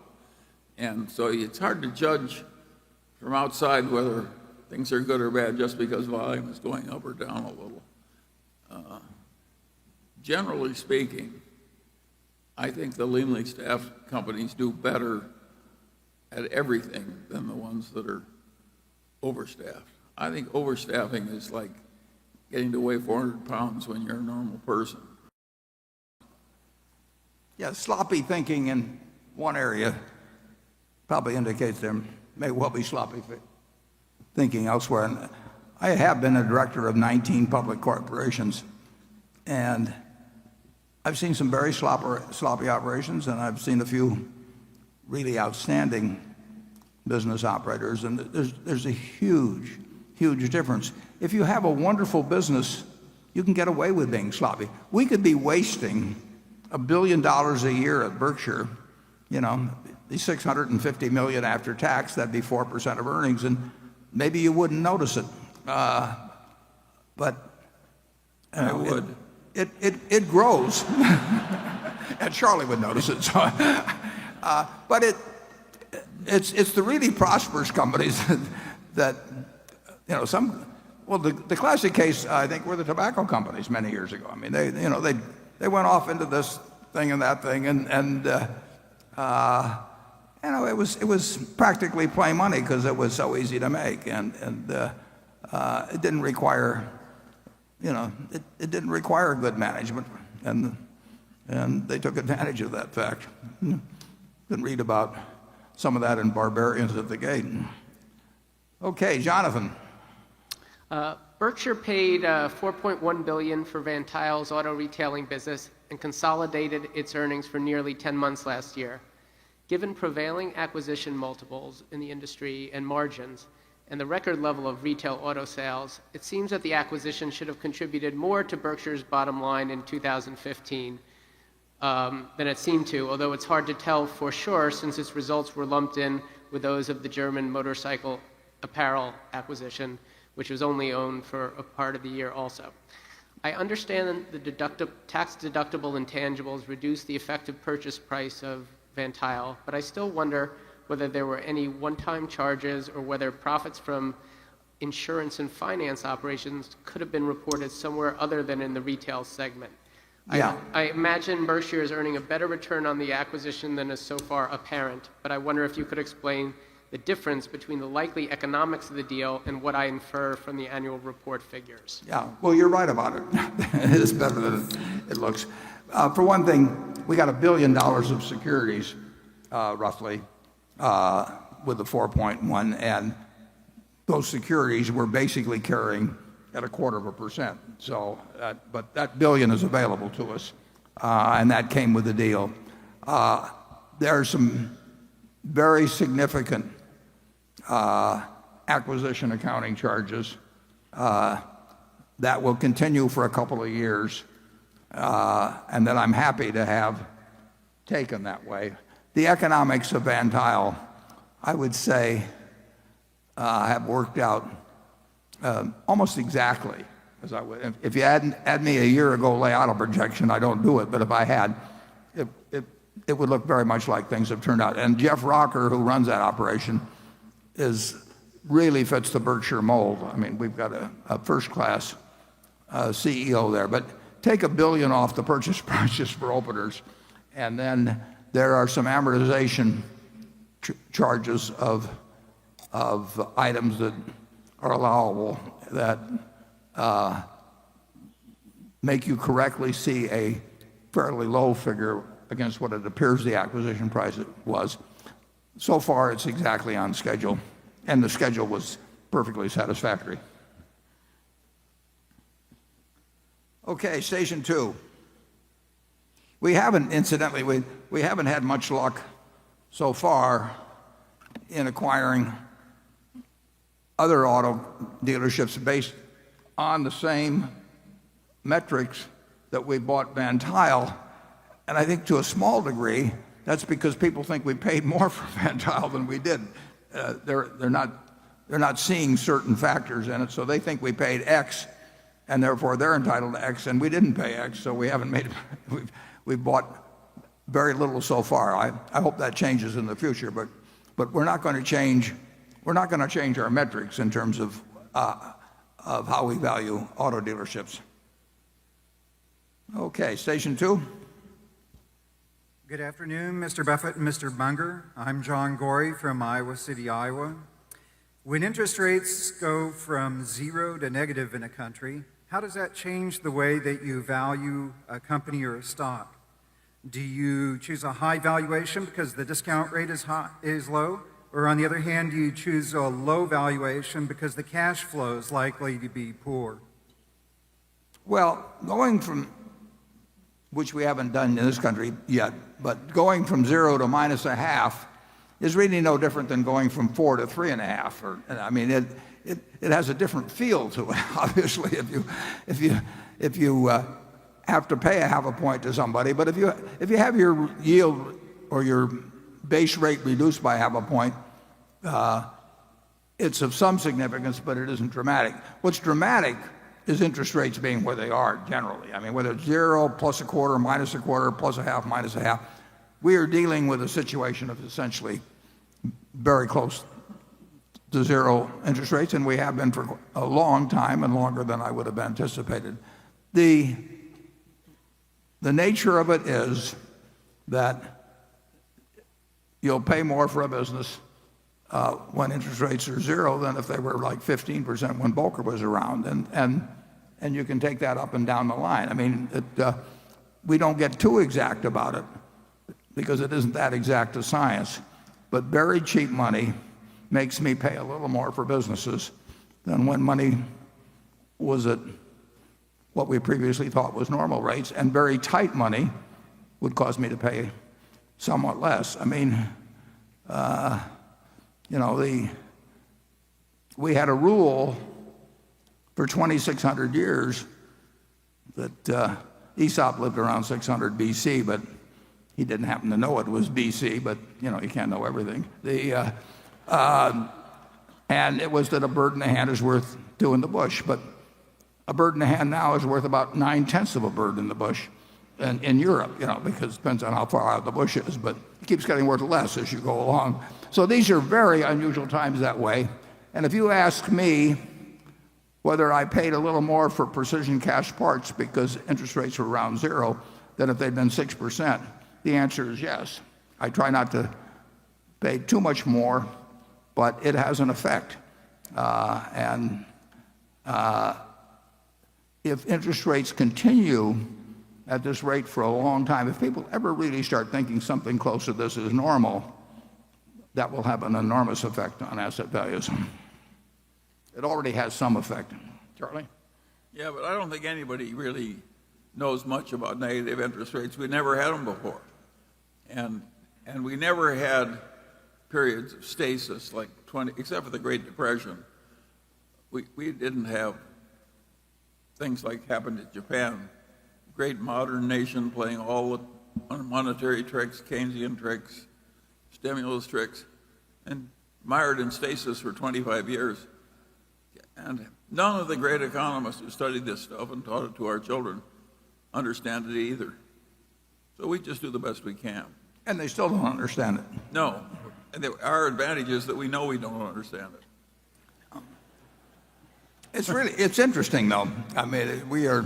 And so it's hard to judge from outside whether things are good or bad just because volume is going up or down a little. Generally speaking, I think the leanly staffed companies do better at everything than the ones that are overstaffed. I think overstaffing is like getting to weigh 400 pounds when you're a normal person. Yeah, sloppy thinking in one area probably indicates there may well be sloppy thinking elsewhere. And I have been a director of 19 public corporations, and I've seen some very sloppy operations, and I've seen a few really outstanding business operators, and there's a huge difference. If you have a wonderful business, you can get away with being sloppy. We could be wasting $1 billion a year at Berkshire, the $650 million after tax, that'd be 4% of earnings, and maybe you wouldn't notice it. But I would. It grows, and Charlie would notice it. So, but it's the really prosperous companies that the classic case I think were the tobacco companies many years ago. I mean they went off into this thing and that thing, and it was practically play money because it was so easy to make, and it didn't require it didn't require good management, and they took advantage of that fact. You can read about some of that in Barbarians at the Gate. Okay, Jonathan. Berkshire paid $4.1 billion for Van Tile's auto retailing business and consolidated its earnings for nearly 10 months last year. Given prevailing acquisition multiples in the industry and margins, and the record level of retail auto sales, it seems that the acquisition should have contributed more to Berkshire's bottom line in 2015 than it seemed to, although it's hard to tell for sure since its results were lumped in with those of the German motorcycle apparel acquisition, which was only owned for a part of the year also. I understand the tax-deductible intangibles reduce the effective purchase price of Van Tuyl, but I still wonder whether there were any one-time charges or whether profits from insurance and finance operations could have been reported somewhere other than in the retail segment. Yeah. I imagine Berkshire is earning a better return on the acquisition than is so far apparent, but I wonder if you could explain the difference between the likely economics of the deal and what I infer from the annual report figures. Yeah, well, you're right about it. It is better than it looks. For one thing, we got $1 billion of securities, roughly, with the 4.1, and those securities were basically carrying at 0.25%. So, but that billion is available to us, and that came with the deal. There are some very significant acquisition accounting charges that will continue for a couple of years, and that I'm happy to have taken that way. The economics of Van Tuyl, I would say, have worked out almost exactly as I would. If you had me a year ago lay out a projection, I don't do it, but if I had, it would look very much like things have turned out. And Jeff Rocker, who runs that operation, really fits the Berkshire mold. I mean, we've got a first-class CEO there. But take $1 billion off the purchase price just for openers, and then there are some amortization charges of items that are allowable that make you correctly see a fairly low figure against what it appears the acquisition price was. So far, it's exactly on schedule, and the schedule was perfectly satisfactory. Okay, station 2. We haven't, incidentally, we haven't had much luck so far in acquiring other auto dealerships based on the same metrics that we bought Van Tuyl. And I think to a small degree, that's because people think we paid more for Van Tuyl than we did. They're not seeing certain factors in it, so they think we paid X, and therefore they're entitled to X, and we didn't pay X, so we haven't made. We've bought very little so far. I hope that changes in the future, but we're not going to change. We're not going to change our metrics in terms of how we value auto dealerships. Okay, station 2. Good afternoon, Mr. Buffett and Mr. Munger. I'm John Gorey from Iowa City, Iowa. When interest rates go from zero to negative in a country, how does that change the way that you value a company or a stock? Do you choose a high valuation because the discount rate is low? Or on the other hand, do you choose a low valuation because the cash flow is likely to be poor? Well, going from, which we haven't done in this country yet, but going from 0 to -0.5 is really no different than going from 4 to 3.5. I mean, it has a different feel to it. Obviously, if you have to pay 0.5 point to somebody, but if you have your yield or your base rate reduced by 0.5 point, it's of some significance, but it isn't dramatic. What's dramatic is interest rates being where they are generally. I mean, whether it's 0, +0.25, -0.25, +0.5, -0.5, we are dealing with a situation of essentially very close to 0 interest rates, and we have been for a long time and longer than I would have anticipated. The nature of it is that you'll pay more for a business when interest rates are 0 than if they were like 15% when Volcker was around, and you can take that up and down the line. I mean, we don't get too exact about it because it isn't that exact a science, but very cheap money makes me pay a little more for businesses than when money was at what we previously thought was normal rates, and very tight money would cause me to pay somewhat less. I mean, we had a rule for 2,600 years that Aesop lived around 600 BC, but he didn't happen to know it was BC, but you can't know everything. And it was that a bird in the hand is worth two in the bush. But a bird in the hand now is worth about 9/10 of a bird in the bush in Europe, because it depends on how far out the bush is, but it keeps getting worth less as you go along. So these are very unusual times that way. And if you ask me whether I paid a little more for precision cast parts because interest rates were around zero than if they'd been 6%, the answer is yes. I try not to pay too much more, but it has an effect. If interest rates continue at this rate for a long time, if people ever really start thinking something close to this is normal, that will have an enormous effect on asset values. It already has some effect. Charlie? Yeah, but I don't think anybody really knows much about negative interest rates. We never had them before. And we never had periods of stasis like except for the Great Depression. We didn't have things like happened in Japan. Great modern nation playing all the monetary tricks, Keynesian tricks, stimulus tricks, and mired in stasis for 25 years. And none of the great economists who studied this stuff and taught it to our children understand it either. So we just do the best we can. And they still don't understand it. No. And our advantage is that we know we don't understand it. It's interesting though. I mean, we are,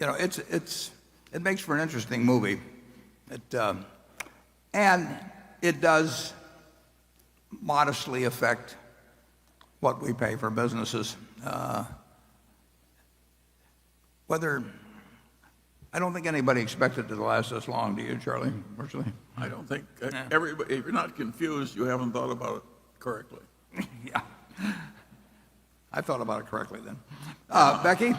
it makes for an interesting movie. And it does modestly affect what we pay for businesses. I don't think anybody expected it to last this long, do you, Charlie? Personally? I don't think everybody, if you're not confused, you haven't thought about it correctly. Yeah. I thought about it correctly then. Becky?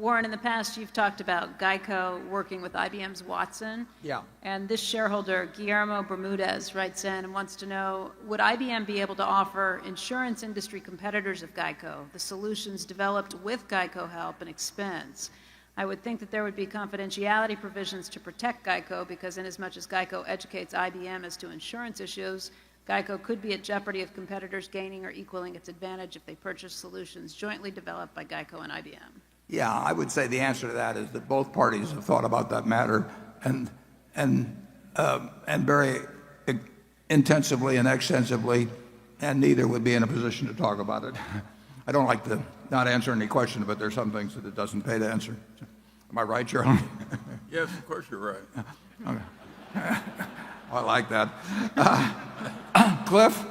Warren, in the past, you've talked about Geico working with IBM's Watson. Yeah. And this shareholder, Guillermo Bermudez, writes in and wants to know, would IBM be able to offer insurance industry competitors of Geico the solutions developed with Geico help and expense? I would think that there would be confidentiality provisions to protect Geico because inasmuch as Geico educates IBM as to insurance issues, Geico could be at jeopardy of competitors gaining or equaling its advantage if they purchase solutions jointly developed by Geico and IBM. Yeah, I would say the answer to that is that both parties have thought about that matter and very intensively and extensively, and neither would be in a position to talk about it. I don't like to not answer any question, but there's some things that it doesn't pay to answer. Am I right, Charlie? Yes, of course you're right. Okay. I like that. Cliff?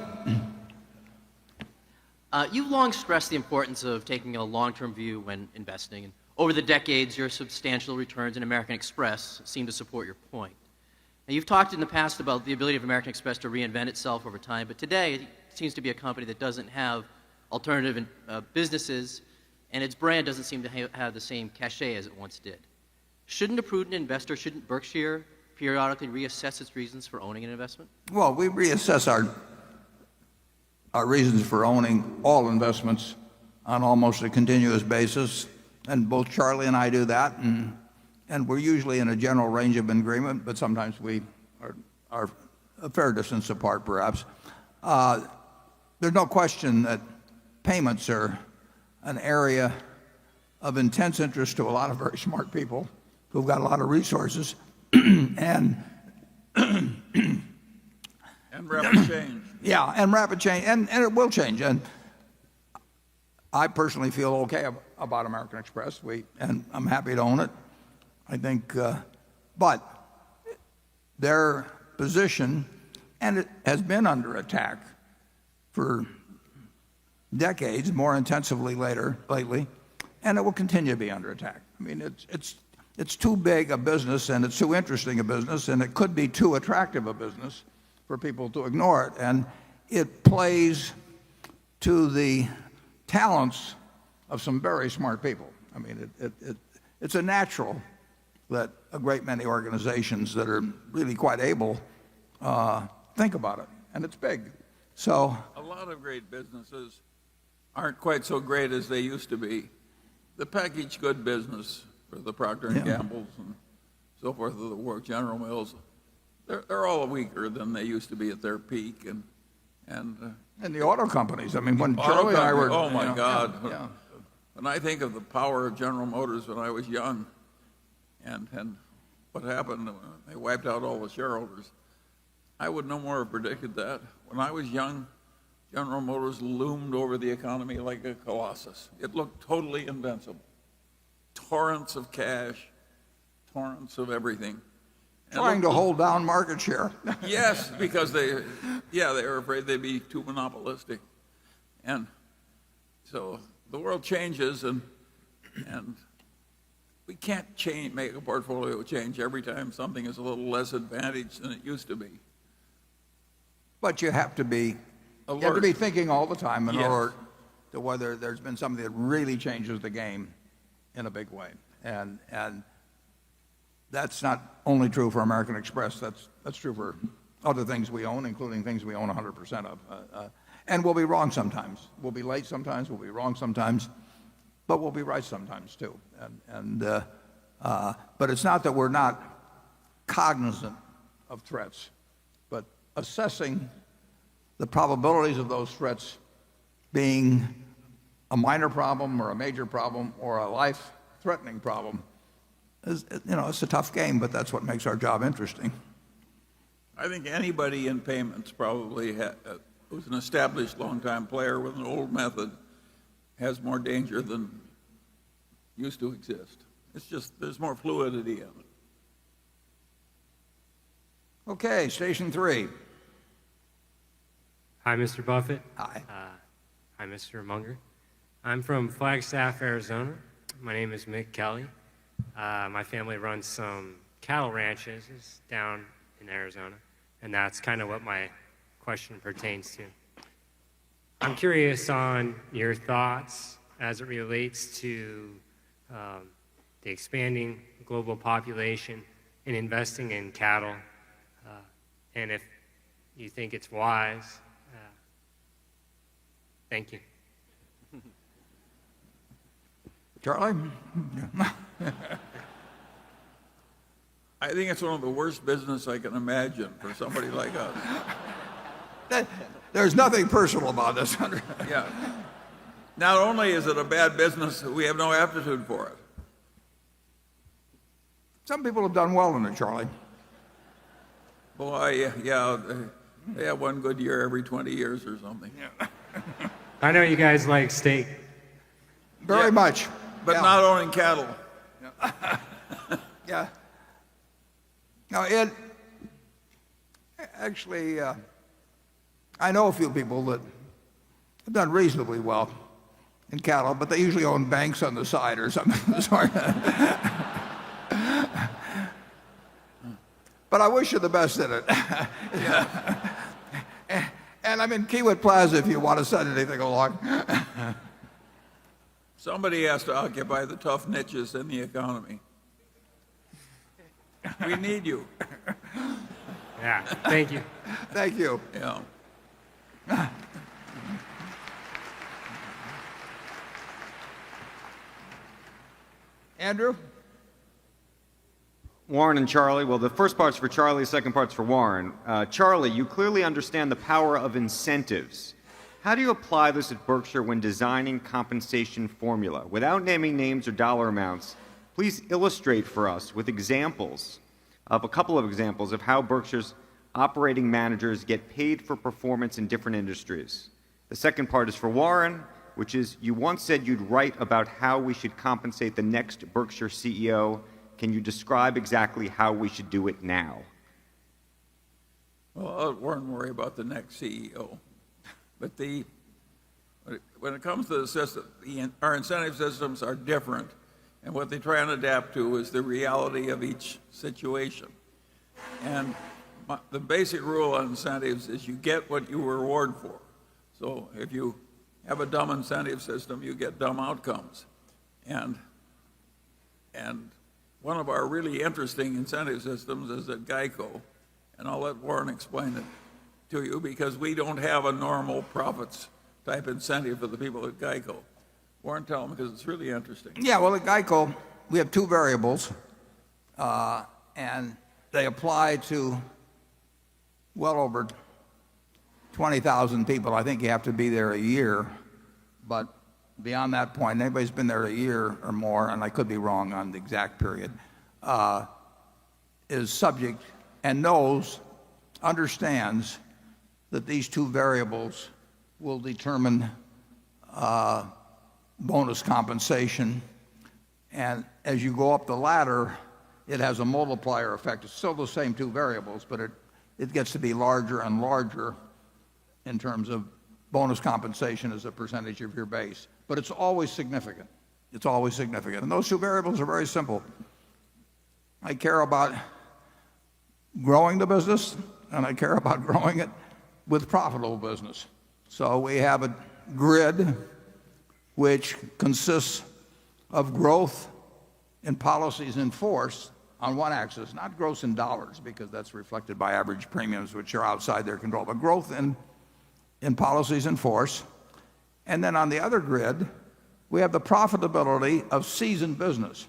You've long stressed the importance of taking a long-term view when investing. And over the decades, your substantial returns in American Express seem to support your point. Now, you've talked in the past about the ability of American Express to reinvent itself over time, but today it seems to be a company that doesn't have alternative businesses, and its brand doesn't seem to have the same cachet as it once did. Shouldn't Berkshire periodically reassess its reasons for owning an investment? Well, we reassess our reasons for owning all investments on almost a continuous basis, and both Charlie and I do that, and we're usually in a general range of agreement, but sometimes we are a fair distance apart, perhaps. There's no question that payments are an area of intense interest to a lot of very smart people who've got a lot of resources, and rapid change. Yeah, and rapid change, and it will change. And I personally feel okay about American Express, and I'm happy to own it. I think, but their position, and it has been under attack for decades, more intensively lately, and it will continue to be under attack. I mean, it's too big a business, and it's too interesting a business, and it could be too attractive a business for people to ignore it. And it plays to the talents of some very smart people. I mean, it's a natural that a great many organizations that are really quite able think about it, and it's big. So a lot of great businesses aren't quite so great as they used to be. The packaged good business for the Procter & Gamble's and so forth of the world, General Mills, they're all weaker than they used to be at their peak, and the auto companies. I mean, when auto Charlie and I company- were, oh my you know, God. yeah. When I think of the power of General Motors when I was young, and what happened when they wiped out all the shareholders, I would no more have predicted that. When I was young, General Motors loomed over the economy like a colossus. It looked totally invincible. Torrents of cash, torrents of everything. Trying to hold down market share. Yes, because they were afraid they'd be too monopolistic. And so the world changes, and we can't make a portfolio change every time something is a little less advantaged than it used to be. But you have to be Alert. You have to be thinking all the time in Yes. order to whether there's been something that really changes the game in a big way. And that's not only true for American Express, that's true for other things we own, including things we own 100% of. And we'll be wrong sometimes. We'll be late sometimes, we'll be wrong sometimes, but we'll be right sometimes too. But it's not that we're not cognizant of threats, but assessing the probabilities of those threats being a minor problem or a major problem or a life-threatening problem is, it's a tough game, but that's what makes our job interesting. I think anybody in payments probably who's an established long-time player with an old method has more danger than used to exist. It's just there's more fluidity in it. Okay, station 3. Hi, Mr. Buffett. Hi. Hi, Mr. Munger. I'm from Flagstaff, Arizona. My name is Mick Kelly. My family runs some cattle ranches down in Arizona, and that's kind of what my question pertains to. I'm curious on your thoughts as it relates to the expanding global population and investing in cattle, and if you think it's wise. Thank you. Charlie? I think it's one of the worst business I can imagine for somebody like us. There's nothing personal about this. Yeah. Not only is it a bad business, we have no aptitude for it. Some people have done well in it, Charlie. Boy, yeah, they have one good year every 20 years or something. I know you guys like steak. Very much. But Yeah. not owning cattle. Yeah. Now, Ed, actually, I know a few people that have done reasonably well in cattle, but they usually own banks on the side or something of the sort. But I wish you the best in it. And I'm in Kiewit Plaza if you want to send anything along. Somebody has to occupy the tough niches in the economy. We need you. Yeah, thank you. Thank you. Yeah. Andrew? Warren and Charlie. Well, the first part's for Charlie, the second part's for Warren. Charlie, you clearly understand the power of incentives. How do you apply this at Berkshire when designing compensation formula? Without naming names or dollar amounts, please illustrate for us with examples of a couple of examples of how Berkshire's operating managers get paid for performance in different industries. The second part is for Warren, which is you once said you'd write about how we should compensate the next Berkshire CEO. Can you describe exactly how we should do it now? Well, I'll let Warren worry about the next CEO. But when it comes to the system, our incentive systems are different, and what they try and adapt to is the reality of each situation. And the basic rule on incentives is you get what you reward for. So if you have a dumb incentive system, you get dumb outcomes. And one of our really interesting incentive systems is at GEICO, and I'll let Warren explain it to you because we don't have a normal profits type incentive for the people at GEICO. Warren, tell them because it's really interesting. Yeah, well, at GEICO, we have two variables, and they apply to well over 20,000 people. I think you have to be there a year, but beyond that point, anybody's been there a year or more, and I could be wrong on the exact period, is subject and understands that these two variables will determine bonus compensation. And as you go up the ladder, it has a multiplier effect. It's still the same two variables, but it gets to be larger and larger in terms of bonus compensation as a percentage of your base. But it's always significant. It's always significant. And those two variables are very simple. I care about growing the business, and I care about growing it with profitable business. So we have a grid which consists of growth in policies in force on one axis, not growth in dollars, because that's reflected by average premiums, which are outside their control, but growth in policies in force. And then on the other grid, we have the profitability of seasoned business.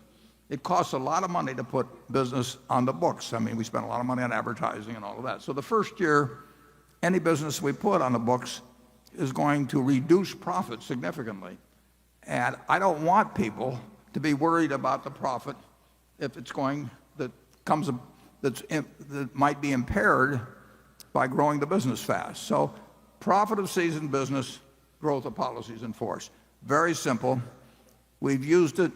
It costs a lot of money to put business on the books. I mean, we spend a lot of money on advertising and all of that. So the first year, any business we put on the books is going to reduce profit significantly. And I don't want people to be worried about the profit if it's going that might be impaired by growing the business fast. So profit of seasoned business, growth of policies in force. Very simple. We've used it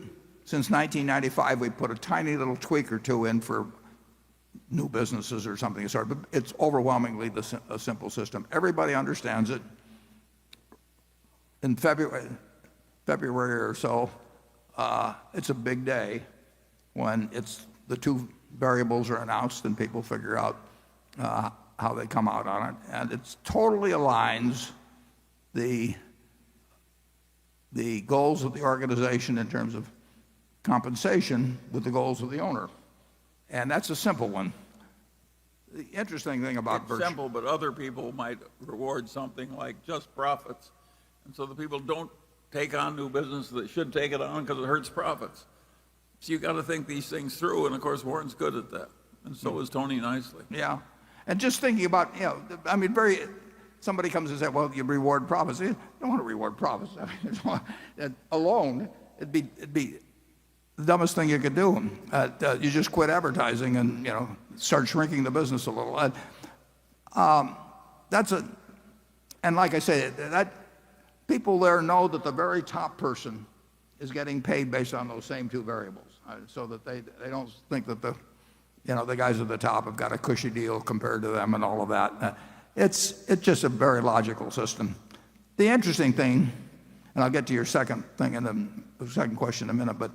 since 1995. We put a tiny little tweak or two in for new businesses or something, but it's overwhelmingly a simple system. Everybody understands it. In February or so, it's a big day when the two variables are announced and people figure out how they come out on it. And it totally aligns the goals of the organization in terms of compensation with the goals of the owner. And that's a simple one. The interesting thing about Berkshire... It's simple, but other people might reward something like just profits. And so the people don't take on new business that should take it on because it hurts profits. So you've got to think these things through, and of course Warren's good at that. And so is Tony Nicely. Yeah. And just thinking about, somebody comes and says, well, you reward profits. You don't want to reward profits. Alone, it'd be the dumbest thing you could do. You just quit advertising and start shrinking the business a little. And like I say, that people there know that the very top person is getting paid based on those same two variables, so that they don't think that the guys at the top have got a cushy deal compared to them and all of that. It's just a very logical system. The interesting thing, and I'll get to your second thing in the second question in a minute, but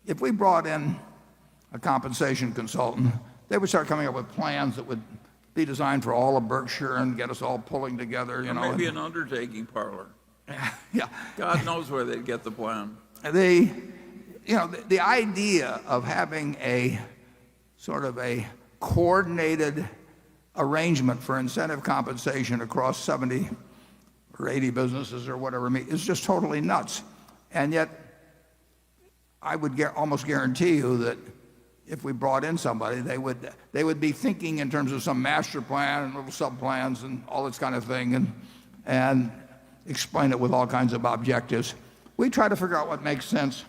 if we brought in a compensation consultant, they would start coming up with plans that would be designed for all of Berkshire and get us all pulling together. Maybe an undertaking parlor. Yeah. God knows where they'd get the plan. The idea of having a sort of a coordinated arrangement for incentive compensation across 70 or 80 businesses or whatever is just totally nuts. And yet, I would almost guarantee you that if we brought in somebody, they would be thinking in terms of some master plan and little sub-plans and all this kind of thing, and explain it with all kinds of objectives. We try to figure out what makes sense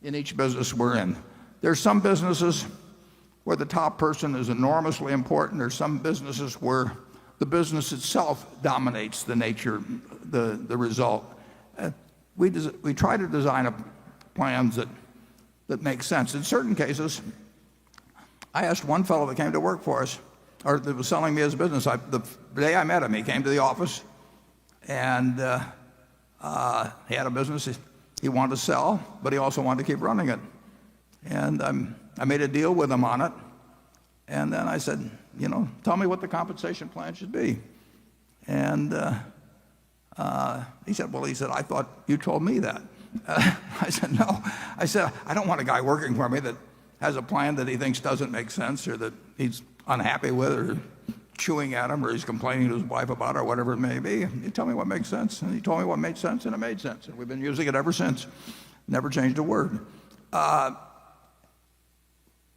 in each business we're in. There's some businesses where the top person is enormously important. There's some businesses where the business itself dominates the nature, the result. We try to design plans that make sense. In certain cases, I asked one fellow that came to work for us, or that was selling me his business. The day I met him, he came to the office, and he had a business he wanted to sell, but he also wanted to keep running it. And I made a deal with him on it, and then I said, tell me what the compensation plan should be. And he said, I thought you told me that. I said, no. I said, I don't want a guy working for me that has a plan that he thinks doesn't make sense, or that he's unhappy with, or chewing at him, or he's complaining to his wife about, or whatever it may be. You tell me what makes sense. And he told me what made sense, and it made sense. And we've been using it ever since. Never changed a word.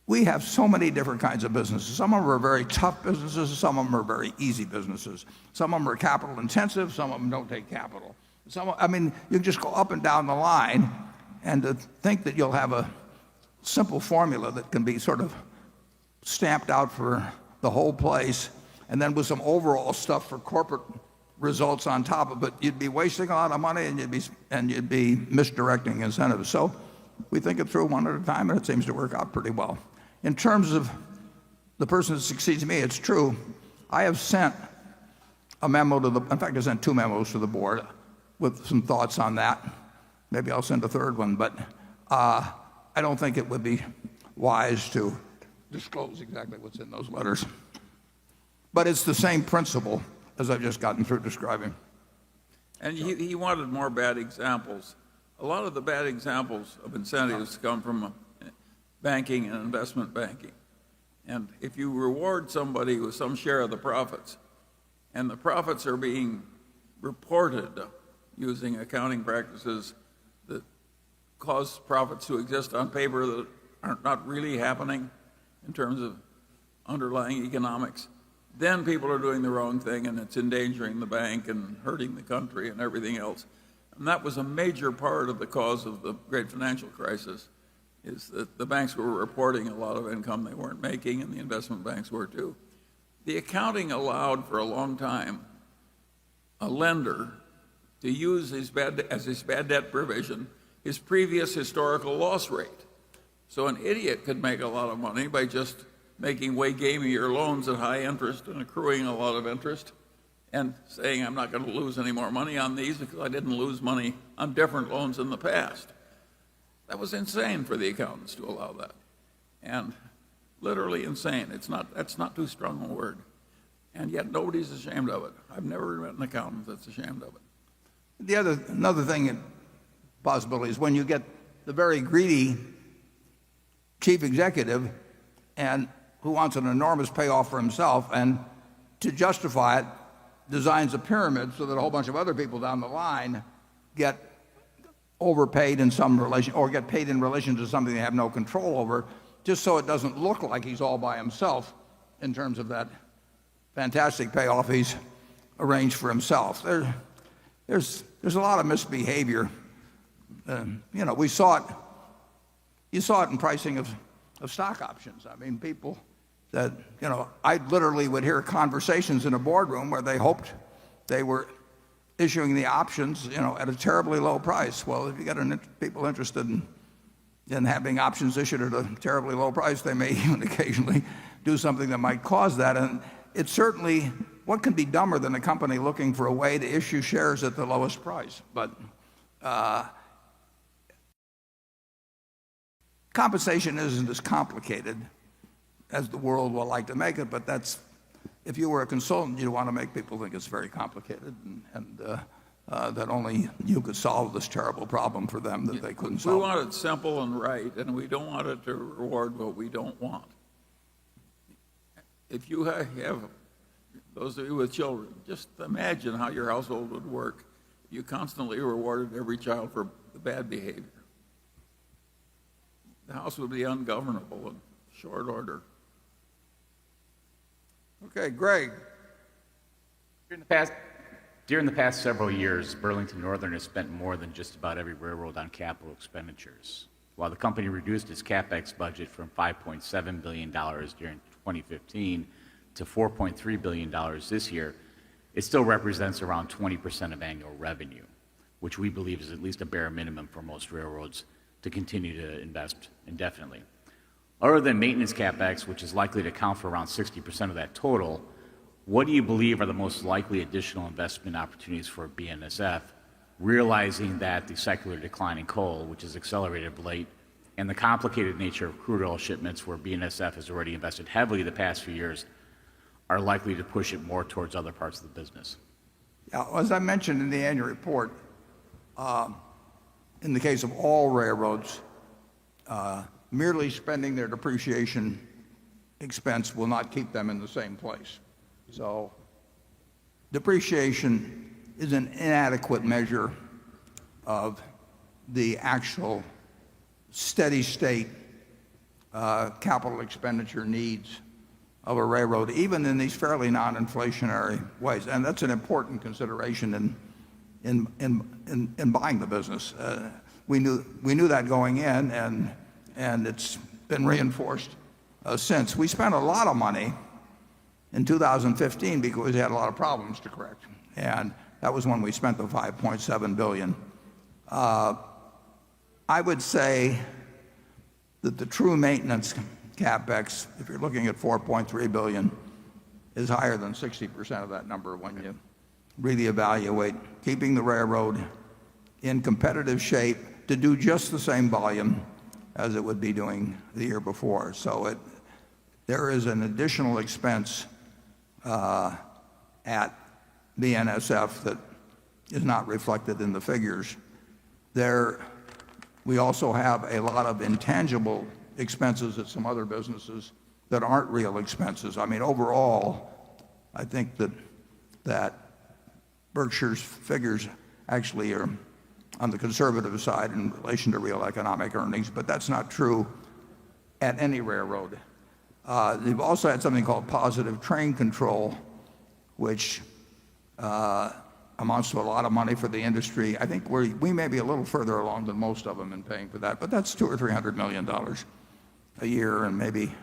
we have so many different kinds of businesses. Some of them are very tough businesses, some of them are very easy businesses. Some of them are capital intensive, some of them don't take capital. I mean, you just go up and down the line, and to think that you'll have a simple formula that can be sort of stamped out for the whole place, and then with some overall stuff for corporate results on top of it, you'd be wasting a lot of money and you'd be misdirecting incentives. So we think it through one at a time, and it seems to work out pretty well. In terms of the person that succeeds me, it's true. I have sent a memo in fact, I sent 2 memos to the board with some thoughts on that. Maybe I'll send a third one, but I don't think it would be wise to disclose exactly what's in those letters. But it's the same principle as I've just gotten through describing. And he wanted more bad examples. A lot of the bad examples of incentives come from banking and investment banking. And if you reward somebody with some share of the profits, and the profits are being reported using accounting practices that cause profits to exist on paper that are not really happening in terms of underlying economics, then people are doing the wrong thing, and it's endangering the bank and hurting the country and everything else. And that was a major part of the cause of the great financial crisis, is that the banks were reporting a lot of income they weren't making, and the investment banks were too. The accounting allowed for a long time a lender to use as his bad debt provision his previous historical loss rate. So an idiot could make a lot of money by just making way gamier loans at high interest and accruing a lot of interest and saying, I'm not going to lose any more money on these because I didn't lose money on different loans in the past. That was insane for the accountants to allow that. And literally insane. That's not too strong a word. And yet nobody's ashamed of it. I've never met an accountant that's ashamed of it. Another thing, possibility, is when you get the very greedy chief executive and who wants an enormous payoff for himself, and to justify it, designs a pyramid so that a whole bunch of other people down the line get overpaid in some relation, or get paid in relation to something they have no control over, just so it doesn't look like he's all by himself in terms of that fantastic payoff he's arranged for himself. There's a lot of misbehavior. You saw it in pricing of stock options. I mean, people that, I literally would hear conversations in a boardroom where they hoped they were issuing the options, at a terribly low price. Well, if you get people interested in having options issued at a terribly low price, they may even occasionally do something that might cause that. And it's certainly, what can be dumber than a company looking for a way to issue shares at the lowest price? But compensation isn't as complicated as the world will like to make it, but if you were a consultant, you'd want to make people think it's very complicated, and that only you could solve this terrible problem for them that they couldn't solve. We want it simple and right, and we don't want it to reward what we don't want. If you have those of you with children, just imagine how your household would work if you constantly rewarded every child for the bad behavior. The house would be ungovernable in short order. Okay, Greg. During the past several years, Burlington Northern has spent more than just about every railroad on capital expenditures. While the company reduced its CapEx budget from $5.7 billion during 2015 to $4.3 billion this year, it still represents around 20% of annual revenue, which we believe is at least a bare minimum for most railroads to continue to invest indefinitely. Other than maintenance CapEx, which is likely to account for around 60% of that total, what do you believe are the most likely additional investment opportunities for BNSF, realizing that the secular decline in coal, which has accelerated of late, and the complicated nature of crude oil shipments, where BNSF has already invested heavily the past few years, are likely to push it more towards other parts of the business? Yeah, as I mentioned in the annual report, in the case of all railroads, merely spending their depreciation expense will not keep them in the same place. So depreciation is an inadequate measure of the actual steady state capital expenditure needs of a railroad, even in these fairly non-inflationary ways. And that's an important consideration in buying the business. We knew that going in, and it's been reinforced since. We spent a lot of money in 2015 because we had a lot of problems to correct, and that was when we spent the $5.7 billion. I would say that the true maintenance CapEx, if you're looking at $4.3 billion, is higher than 60% of that number when you really evaluate keeping the railroad in competitive shape to do just the same volume as it would be doing the year before. So there is an additional expense at BNSF that is not reflected in the figures. We also have a lot of intangible expenses at some other businesses that aren't real expenses. I mean, overall, I think that Berkshire's figures actually are on the conservative side in relation to real economic earnings, but that's not true at any railroad. They've also had something called positive train control, which amounts to a lot of money for the industry. I think we may be a little further along than most of them in paying for that, but that's $200 or $300 million a year, and maybe, I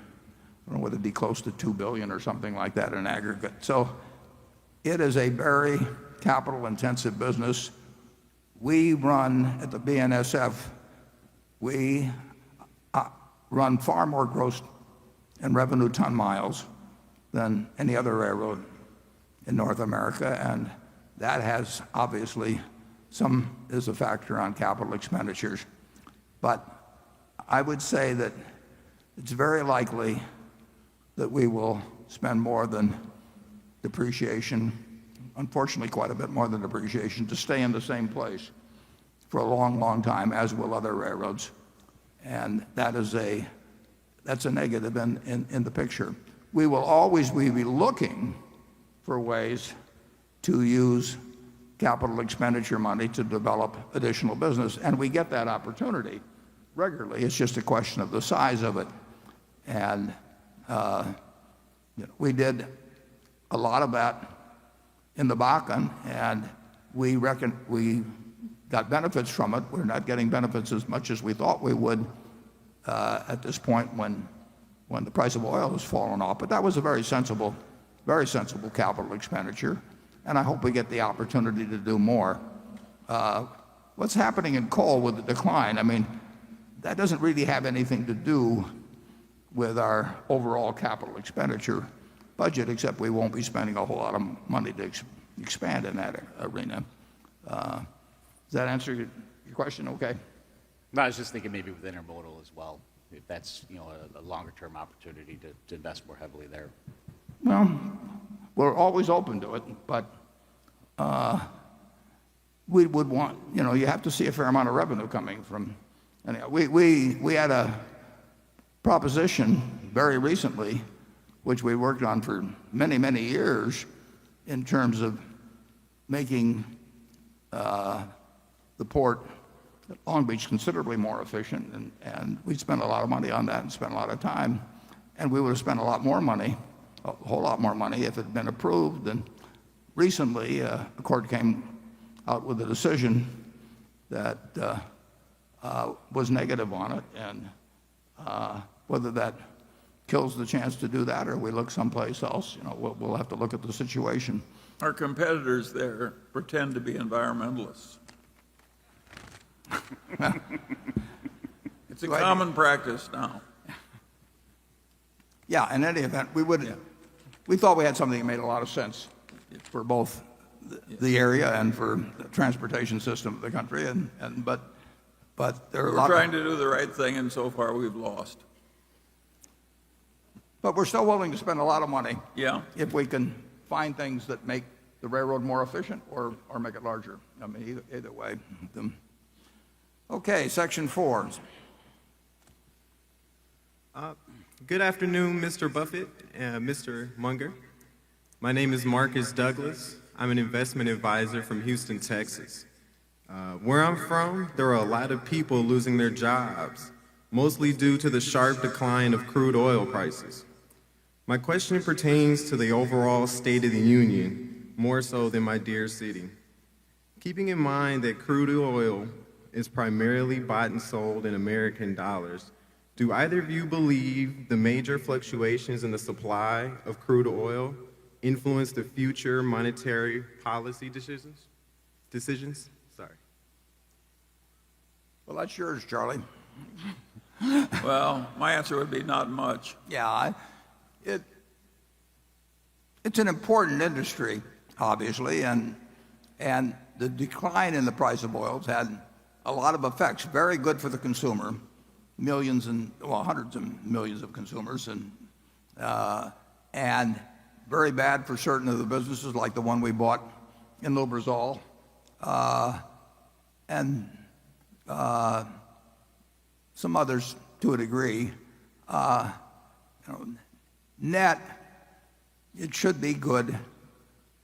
don't know whether it'd be close to $2 billion or something like that in aggregate. So it is a very capital-intensive business. We run at the BNSF, we run far more gross and revenue ton miles than any other railroad in North America, and that has obviously is a factor on capital expenditures. But I would say that it's very likely that we will spend more than depreciation, unfortunately quite a bit more than depreciation, to stay in the same place for a long, long time, as will other railroads. And that's a negative in the picture. We will always be looking for ways to use capital expenditure money to develop additional business, and we get that opportunity regularly. It's just a question of the size of it. And we did a lot of that in the Bakken, and we got benefits from it. We're not getting benefits as much as we thought we would at this point when the price of oil has fallen off. But that was a very sensible capital expenditure, and I hope we get the opportunity to do more. What's happening in coal with the decline, I mean, that doesn't really have anything to do with our overall capital expenditure budget, except we won't be spending a whole lot of money to expand in that arena. Does that answer your question okay? I was just thinking maybe with intermodal as well, if that's a longer-term opportunity to invest more heavily there. Well, we're always open to it, but we would want, you have to see a fair amount of revenue coming from. And we had a proposition very recently, which we worked on for many, many years, in terms of making the port at Long Beach considerably more efficient, and we spent a lot of money on that and spent a lot of time, and we would have spent a lot more money, a whole lot more money, if it had been approved. And recently, the court came out with a decision that was negative on it, and whether that kills the chance to do that or we look someplace else, we'll have to look at the situation. Our competitors there pretend to be environmentalists. It's a common practice now. Yeah, in any event, we thought we had something that made a lot of sense for both the area and for the transportation system of the country, but there are We're trying to do the right thing, and so far we've lost. But we're still willing to spend a lot of money, Yeah. if we can find things that make the railroad more efficient or make it larger. I mean, either way. Okay, section 4. Good afternoon, Mr. Buffett and Mr. Munger. My name is Marcus Douglas. I'm an investment advisor from Houston, Texas. Where I'm from, there are a lot of people losing their jobs. mostly due to the sharp decline of crude oil prices. My question pertains to the overall state of the union, more so than my dear city. Keeping in mind that crude oil is primarily bought and sold in American dollars, do either of you believe the major fluctuations in the supply of crude oil influence the future monetary policy decisions? Sorry. Well, that's yours, Charlie. Well, my answer would be not much. Yeah, it's an important industry, obviously, and the decline in the price of oils had a lot of effects. Very good for the consumer, millions and hundreds of millions of consumers, and very bad for certain of the businesses, like the one we bought in Lubrizol, and some others to a degree. Net, it should be good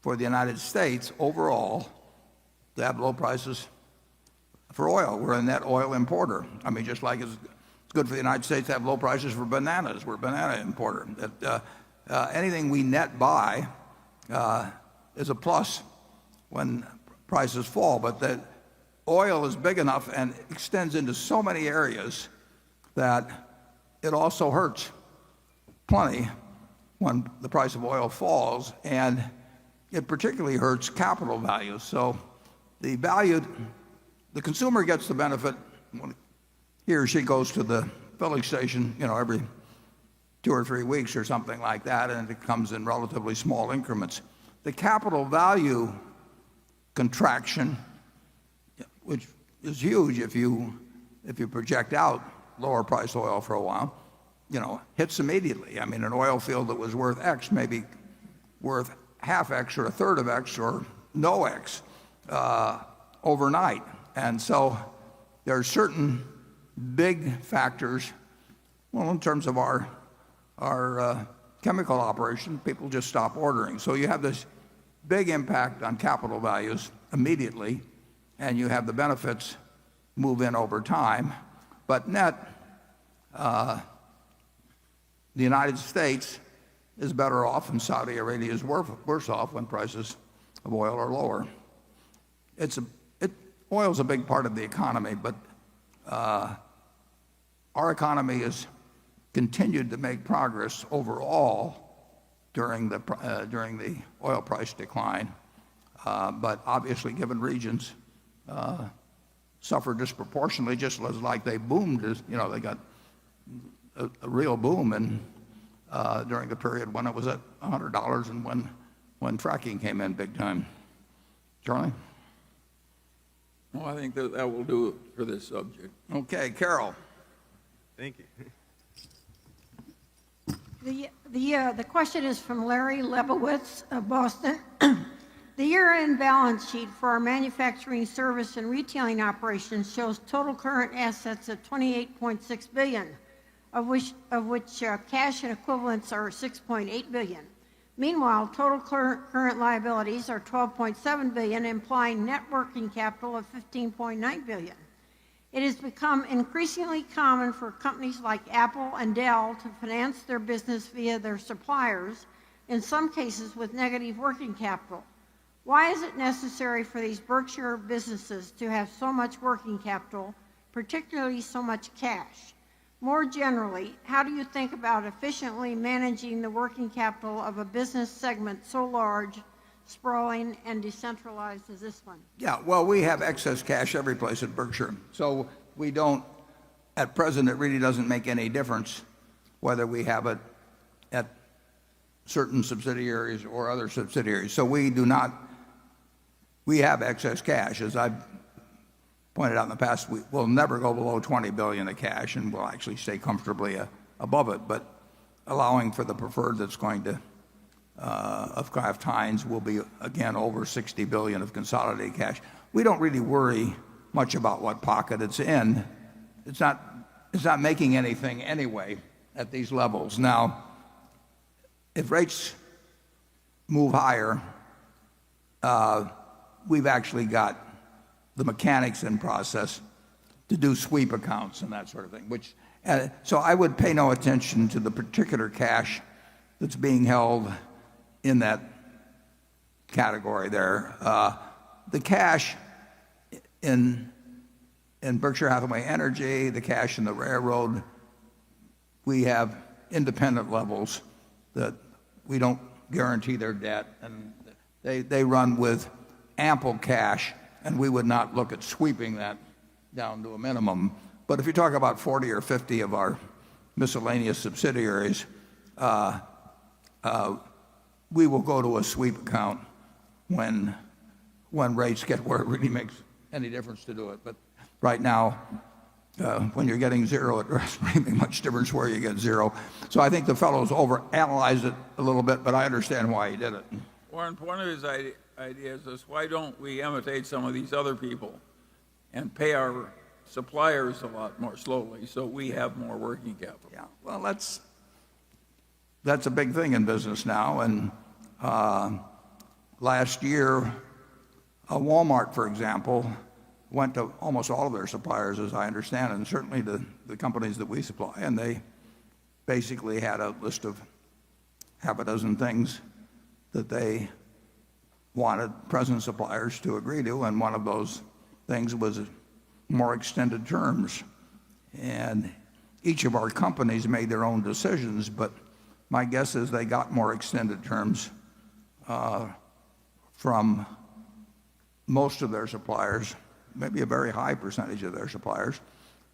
for the United States overall to have low prices for oil. We're a net oil importer. I mean, just like it's good for the United States to have low prices for bananas. We're a banana importer. Anything we net buy is a plus when prices fall. But the oil is big enough and extends into so many areas that it also hurts plenty when the price of oil falls, and it particularly hurts capital values. So the consumer gets the benefit when he or she goes to the filling station, every 2 or 3 weeks or something like that, and it comes in relatively small increments. The capital value contraction, which is huge if you project out lower price oil for a while, hits immediately. I mean, an oil field that was worth X may be worth half X or a third of X or no X overnight. And so there are certain big factors. Well, in terms of our chemical operation, people just stop ordering. So you have this big impact on capital values immediately, and you have the benefits move in over time. But net, the United States is better off, and Saudi Arabia is worse off when prices of oil are lower. Oil is a big part of the economy, but our economy has continued to make progress overall during the oil price decline. But obviously, given regions suffer disproportionately, just like they boomed. They got a real boom during the period when it was at $100 and when fracking came in big time. Charlie? Well, I think that will do it for this subject. Okay, Carol. Thank you. The question is from Larry Lebowitz of Boston. The year-end balance sheet for our manufacturing, service, and retailing operations shows total current assets of $28.6 billion, of which cash and equivalents are $6.8 billion. Meanwhile, total current liabilities are $12.7 billion, implying net working capital of $15.9 billion. It has become increasingly common for companies like Apple and Dell to finance their business via their suppliers, in some cases with negative working capital. Why is it necessary for these Berkshire businesses to have so much working capital, particularly so much cash? More generally, how do you think about efficiently managing the working capital of a business segment so large, sprawling, and decentralized as this one? Yeah, well, we have excess cash every place at Berkshire. So we don't, at present, it really doesn't make any difference whether we have it at certain subsidiaries or other subsidiaries. So we have excess cash. As I've pointed out in the past, we'll never go below $20 billion of cash, and we'll actually stay comfortably above it. But allowing for the preferred that's going to, of Kraft Heinz, will be, again, over $60 billion of consolidated cash. We don't really worry much about what pocket it's in. It's not making anything anyway at these levels. Now, if rates move higher, we've actually got the mechanics in process to do sweep accounts and that sort of thing, which And so I would pay no attention to the particular cash that's being held in that category there. The cash in Berkshire Hathaway Energy, the cash in the railroad, we have independent levels that we don't guarantee their debt, and they run with ample cash, and we would not look at sweeping that down to a minimum. But if you talk about 40 or 50 of our miscellaneous subsidiaries, we will go to a sweep account when rates get where it really makes any difference to do it. But right now, when you're getting zero, it doesn't really make much difference where you get zero. So I think the fellow's overanalyzed it a little bit, but I understand why he did it. Warren, one of his ideas is, why don't we imitate some of these other people and pay our suppliers a lot more slowly so we have more working capital? Yeah, well, that's a big thing in business now. And last year, Walmart, for example, went to almost all of their suppliers, as I understand, and certainly the companies that we supply, and they basically had a list of half a dozen things that they wanted present suppliers to agree to, and one of those things was more extended terms. And each of our companies made their own decisions, but my guess is they got more extended terms from most of their suppliers, maybe a very high percentage of their suppliers,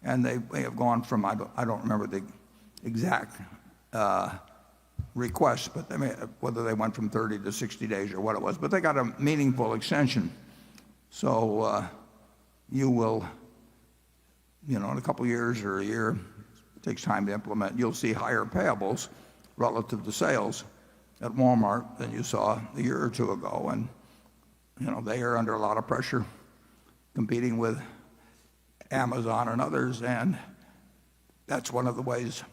and they may have gone from, I don't remember the exact requests, but whether they went from 30 to 60 days or what it was, but they got a meaningful extension. So you will, in a couple years or a year, it takes time to implement, you'll see higher payables relative to sales at Walmart than you saw a year or two ago. And they are under a lot of pressure competing with Amazon and others, and that's one of the ways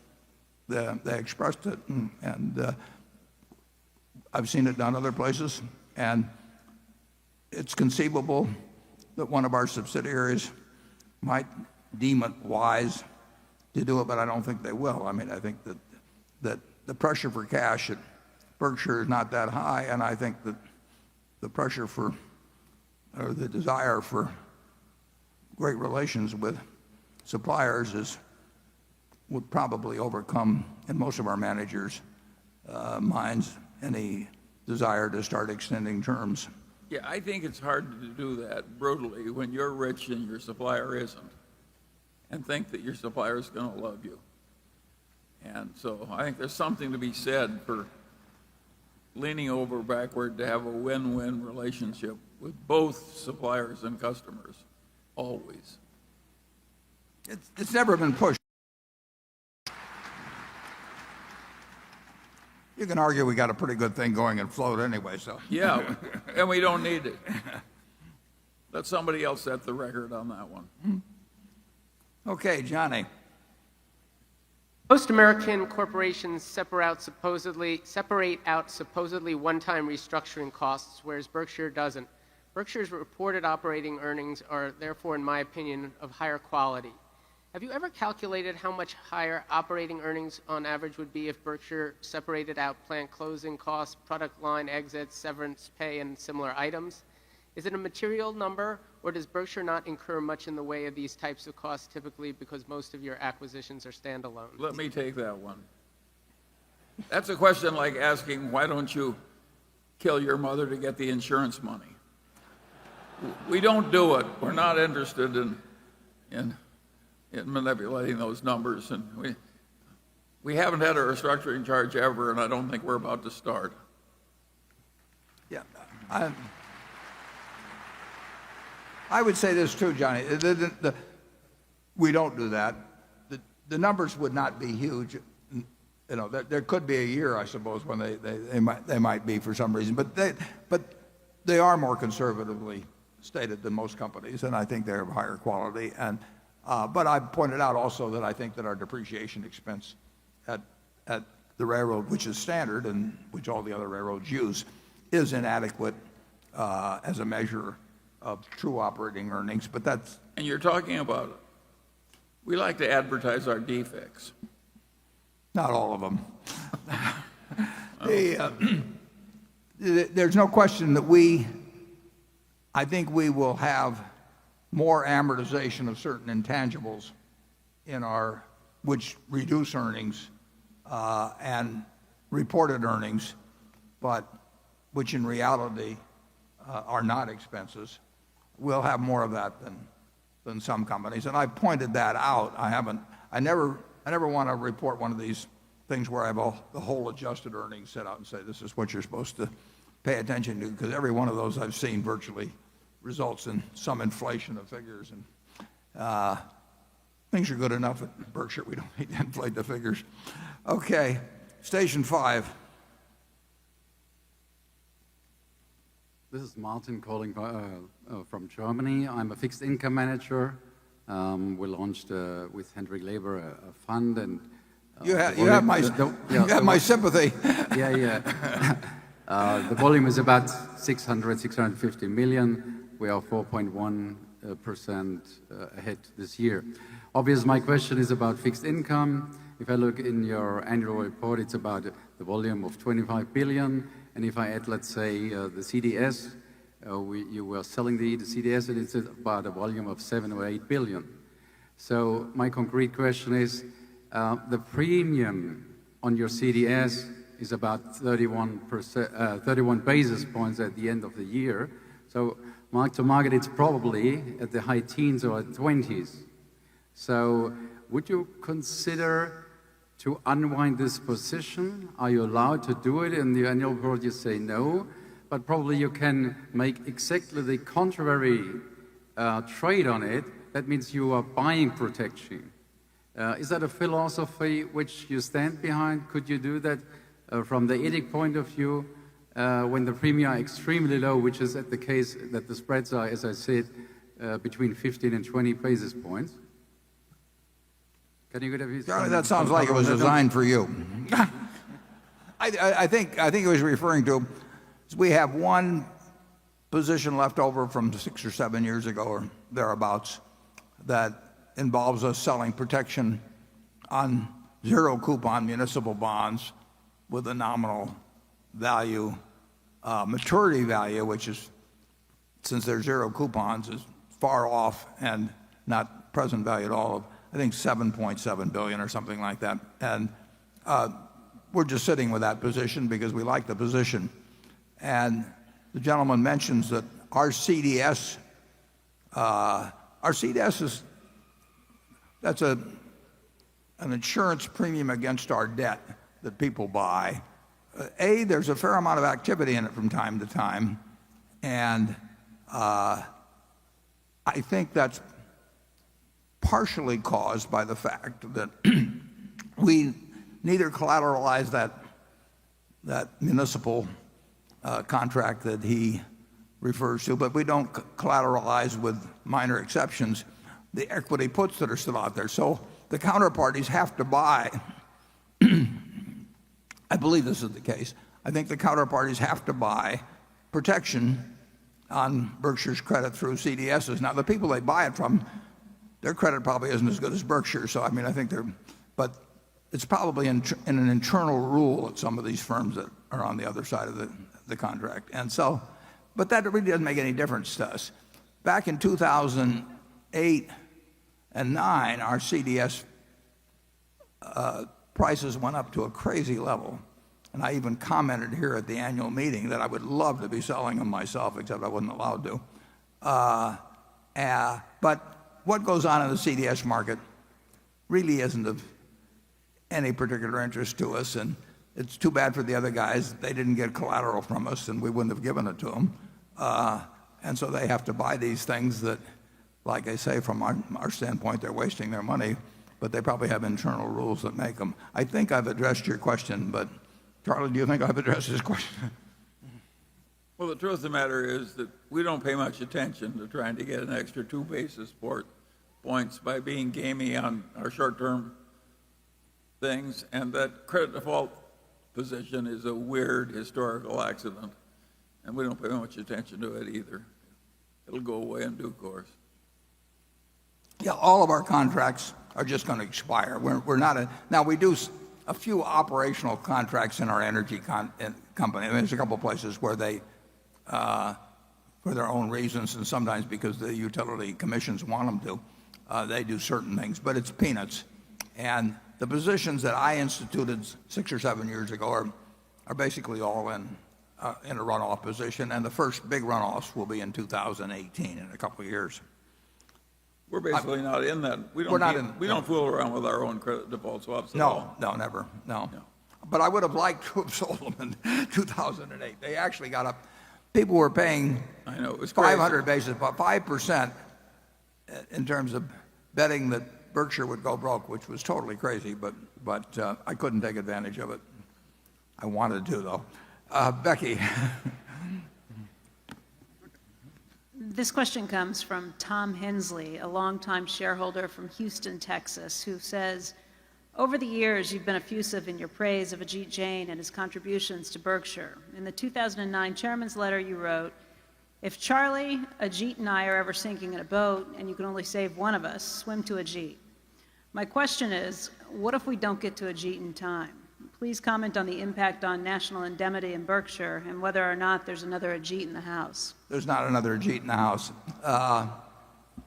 they expressed it. And I've seen it done other places, and it's conceivable that one of our subsidiaries might deem it wise to do it, but I don't think they will. I mean, I think that the pressure for cash at Berkshire is not that high, and I think that the pressure or the desire for great relations with suppliers would probably overcome, in most of our managers' minds, any desire to start extending terms. Yeah, I think it's hard to do that brutally when you're rich and your supplier isn't, and think that your supplier is going to love you. And so I think there's something to be said for leaning over backward to have a win-win relationship with both suppliers and customers, always. It's never been pushed. You can argue we got a pretty good thing going in float anyway, so. Yeah, and we don't need it. Let somebody else set the record on that one. Okay, Johnny. Most American corporations separate out supposedly one-time restructuring costs, whereas Berkshire doesn't. Berkshire's reported operating earnings are therefore, in my opinion, of higher quality. Have you ever calculated how much higher operating earnings on average would be if Berkshire separated out plant closing costs, product line exits, severance pay, and similar items? Is it a material number, or does Berkshire not incur much in the way of these types of costs typically because most of your acquisitions are standalone? Let me take that one. That's a question like asking, why don't you kill your mother to get the insurance money? We don't do it. We're not interested in manipulating those numbers, and we haven't had a restructuring charge ever, and I don't think we're about to start. Yeah, I would say this too, Johnny. We don't do that. The numbers would not be huge. There could be a year, I suppose, when they might be for some reason, but they are more conservatively stated than most companies, and I think they're of higher quality. And but I pointed out also that I think that our depreciation expense at the railroad, which is standard and which all the other railroads use, is inadequate as a measure of true operating earnings. But that's... And you're talking about We like to advertise our defects. Not all of them. There's no question that I think we will have more amortization of certain intangibles which reduce earnings and reported earnings, but which in reality are not expenses. We'll have more of that than some companies, and I pointed that out. I never want to report one of these things where I have the whole adjusted earnings set out and say this is what you're supposed to pay attention to, because every one of those I've seen virtually results in some inflation of figures, and things are good enough at Berkshire. We don't need to inflate the figures. Okay, station 5. This is Martin calling from Germany. I'm a fixed income manager. We launched with Hendrik Leber a fund, and you have my sympathy. Yeah. The volume is about 650 million. We are 4.1% ahead this year. Obviously, my question is about fixed income. If I look in your annual report, it's about the volume of 25 billion. And if I add, let's say, the CDS, you were selling the CDS, and it's about a volume of 7 or 8 billion. So my concrete question is, the premium on your CDS is about 31 basis points at the end of the year. So mark to market, it's probably at the high teens or 20s. So would you consider to unwind this position? Are you allowed to do it? In the annual report you say no, but probably you can make exactly the contrary trade on it. That means you are buying protection. Is that a philosophy which you stand behind? Could you do that from the ethic point of view when the premium are extremely low, which is the case that the spreads are, as I said, between 15 and 20 basis points? Can you get a Charlie, that sounds like it was designed for you. I think he was referring to, we have one position left over from 6 or 7 years ago or thereabouts that involves us selling protection on zero coupon municipal bonds with a nominal value, maturity value, which is, since they're zero coupons, is far off and not present value at all of, I think, 7.7 billion or something like that. And we're just sitting with that position because we like the position. And the gentleman mentions that our CDS is, that's an insurance premium against our debt that people buy. There's a fair amount of activity in it from time to time, and I think that's partially caused by the fact that we neither collateralize that municipal contract that he refers to, but we don't collateralize, with minor exceptions, the equity puts that are still out there. So the counterparties have to buy. I believe this is the case. I think the counterparties have to buy protection on Berkshire's credit through CDSs. Now, the people they buy it from, their credit probably isn't as good as Berkshire. So, I mean, I think but it's probably in an internal rule at some of these firms that are on the other side of the contract. And so, but that really doesn't make any difference to us. Back in 2008 and 2009, our CDS prices went up to a crazy level. And I even commented here at the annual meeting that I would love to be selling them myself, except I wasn't allowed to. But what goes on in the CDS market really isn't of any particular interest to us, and it's too bad for the other guys. They didn't get collateral from us, and we wouldn't have given it to them. And so they have to buy these things that, like I say, from our standpoint, they're wasting their money, but they probably have internal rules that make them. I think I've addressed your question, but Charlie, do you think I've addressed his question? Well, the truth of the matter is that we don't pay much attention to trying to get an extra 2 basis points by being gamey on our short-term things, and that credit default position is a weird historical accident, and we don't pay much attention to it either. It'll go away in due course. Yeah, all of our contracts are just going to expire. We're not now we do a few operational contracts in our energy company. I mean, there's a couple of places where they, for their own reasons, and sometimes because the utility commissions want them to, they do certain things, but it's peanuts. And the positions that I instituted 6 or 7 years ago are basically all in a runoff position, and the first big runoffs will be in 2018, in a couple of years. We're basically not in that. We don't fool around with our own credit default swaps at all. No, never. No. But I would have liked to have sold them in 2008. They actually got up. People were paying, I know, it was 500 basis, but 5% in terms of betting that Berkshire would go broke, which was totally crazy. But I couldn't take advantage of it. I wanted to, though. Becky. This question comes from Tom Hensley, a longtime shareholder from Houston, Texas, who says, over the years, you've been effusive in your praise of Ajit Jain and his contributions to Berkshire. In the 2009 chairman's letter, you wrote, if Charlie, Ajit, and I are ever sinking in a boat and you can only save one of us, swim to Ajit. My question is, what if we don't get to Ajit in time? Please comment on the impact on national indemnity in Berkshire and whether or not there's another Ajit in the House. There's not another Ajit in the House.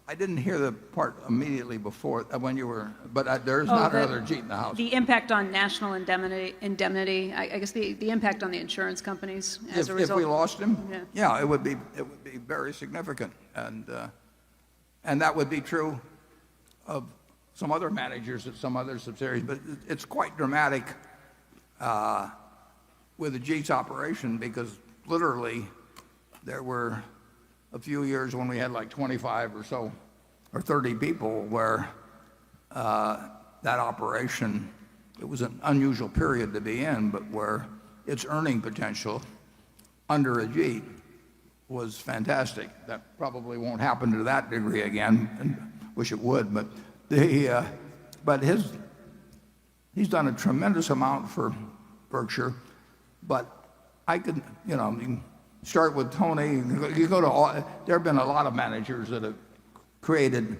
I didn't hear the part immediately before when you were, but there's not another Ajit in the House. The impact on national indemnity, I guess the impact on the insurance companies as a result. If we lost him, yeah, it would be very significant, and that would be true of some other managers at some other subsidiaries. But it's quite dramatic with Ajit's operation, because literally there were a few years when we had like 25 or so, or 30 people, where that operation, it was an unusual period to be in, but where its earning potential under Ajit was fantastic. That probably won't happen to that degree again, and wish it would, but he's done a tremendous amount for Berkshire. But I could, you can start with Tony. You go to there have been a lot of managers that have created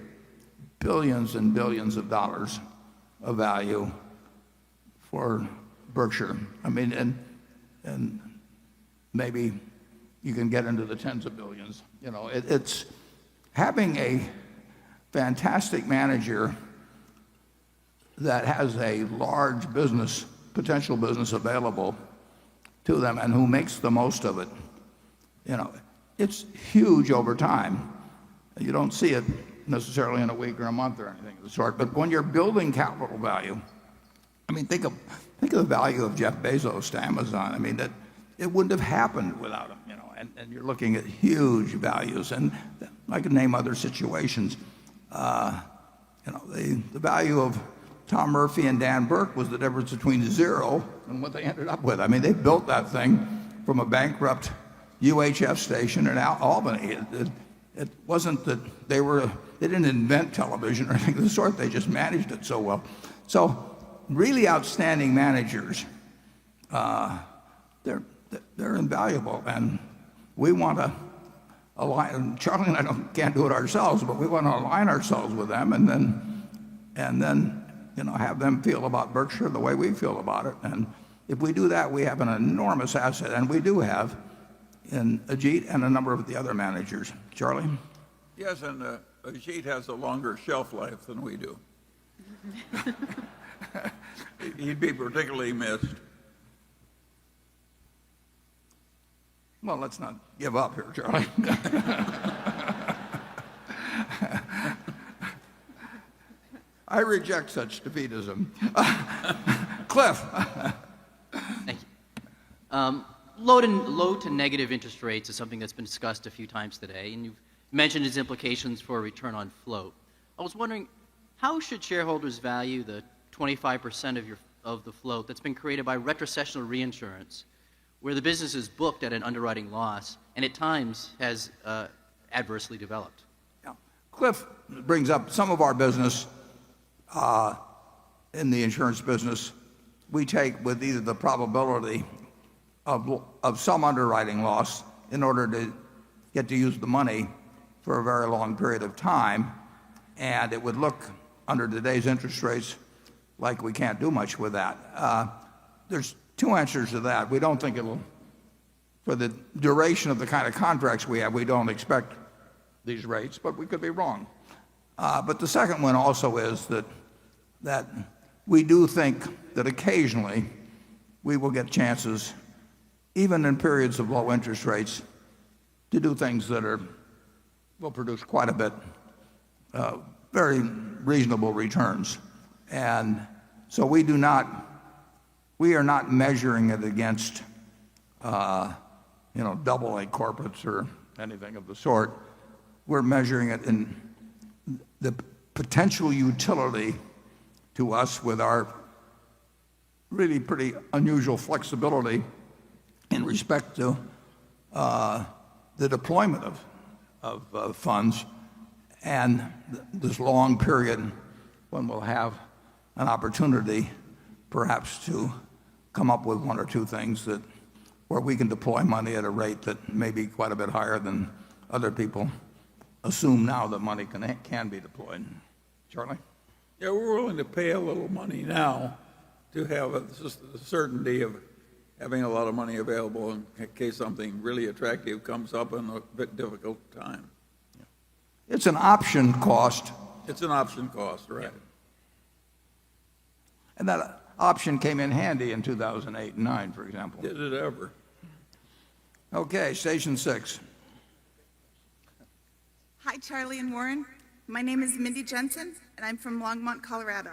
billions and billions of dollars of value for Berkshire. I mean, and maybe you can get into the tens of billions. It's having a fantastic manager that has a large potential business available to them, and who makes the most of it. It's huge over time. You don't see it necessarily in a week or a month or anything of the sort. But when you're building capital value, I mean, think of the value of Jeff Bezos to Amazon. I mean, that it wouldn't have happened without him. And you're looking at huge values. And I could name other situations. The value of Tom Murphy and Dan Burke was the difference between zero and what they ended up with. I mean, they built that thing from a bankrupt UHF station in Albany. It wasn't that they didn't invent television or anything of the sort. They just managed it so well. So really outstanding managers, they're invaluable, and we want to align. Charlie and I can't do it ourselves, but we want to align ourselves with them, and then have them feel about Berkshire the way we feel about it. And if we do that, we have an enormous asset, and we do have in Ajit and a number of the other managers. Charlie? Yes, and Ajit has a longer shelf life than we do. He'd be particularly missed. Well, let's not give up here, Charlie. I reject such defeatism. Cliff. Thank you. Low to negative interest rates is something that's been discussed a few times today, and you've mentioned its implications for return on float. I was wondering, how should shareholders value the 25% of the float that's been created by retrocessional reinsurance, where the business is booked at an underwriting loss and at times has adversely developed? Yeah. Cliff brings up some of our business in the insurance business. We take with either the probability of some underwriting loss in order to get to use the money for a very long period of time, and it would look under today's interest rates, like we can't do much with that. There's two answers to that. We don't think it'll, for the duration of the kind of contracts we have, we don't expect these rates, but we could be wrong. But the second one also is that we do think that occasionally we will get chances, even in periods of low interest rates, to do things that will produce quite a bit, very reasonable returns. And so we are not measuring it against, double A corporates or anything of the sort. We're measuring it in the potential utility to us with our really pretty unusual flexibility in respect to the deployment of funds and this long period when we'll have an opportunity perhaps to come up with one or two things where we can deploy money at a rate that may be quite a bit higher than other people assume now that money can be deployed. Charlie? Yeah, we're willing to pay a little money now to have the certainty of having a lot of money available in case something really attractive comes up in a bit difficult time. It's an option cost. It's an option cost, right. And that option came in handy in 2008 and 9, for example. Did it ever? Okay, station 6. Hi, Charlie and Warren. My name is Mindy Jensen, and I'm from Longmont, Colorado.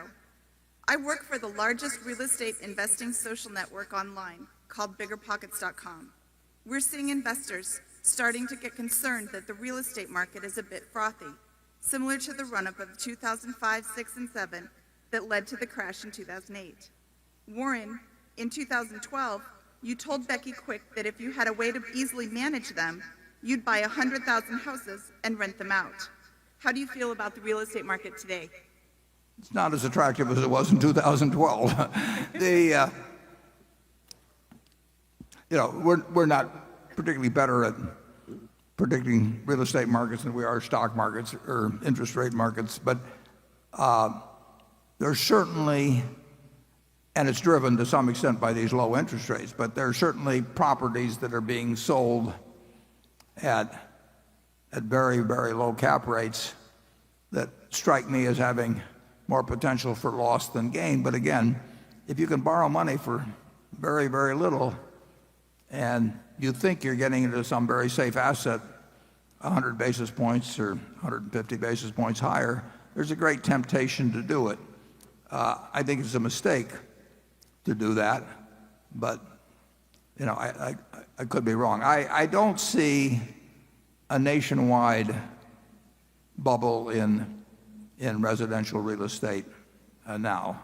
I work for the largest real estate investing social network online called BiggerPockets.com. We're seeing investors starting to get concerned that the real estate market is a bit frothy, similar to the run-up of 2005, 6, and 7 that led to the crash in 2008. Warren, in 2012, you told Becky Quick that if you had a way to easily manage them, you'd buy 100,000 houses and rent them out. How do you feel about the real estate market today? It's not as attractive as it was in 2012. We're not particularly better at predicting real estate markets than we are stock markets or interest rate markets, but there's certainly, and it's driven to some extent by these low interest rates, but there are certainly properties that are being sold at very, very low cap rates that strike me as having more potential for loss than gain. But again, if you can borrow money for very, very little and you think you're getting into some very safe asset 100 basis points or 150 basis points higher, there's a great temptation to do it. I think it's a mistake to do that, but I could be wrong. I don't see a nationwide bubble in residential real estate now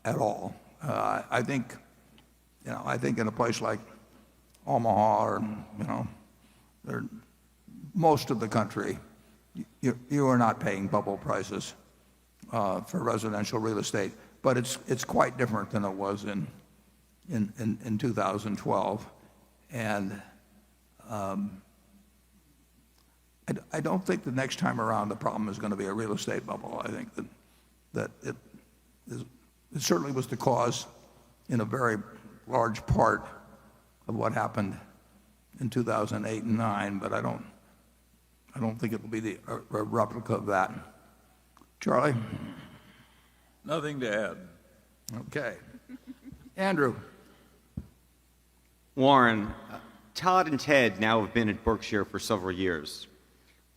at all. I think in a place like Omaha or most of the country, you are not paying bubble prices for residential real estate, but it's quite different than it was in 2012, and I don't think the next time around the problem is going to be a real estate bubble. I think that it certainly was the cause in a very large part of what happened in 2008 and 9, but I don't think it will be a replica of that. Charlie? Nothing to add. Okay. Andrew? Warren, Todd and Ted now have been at Berkshire for several years.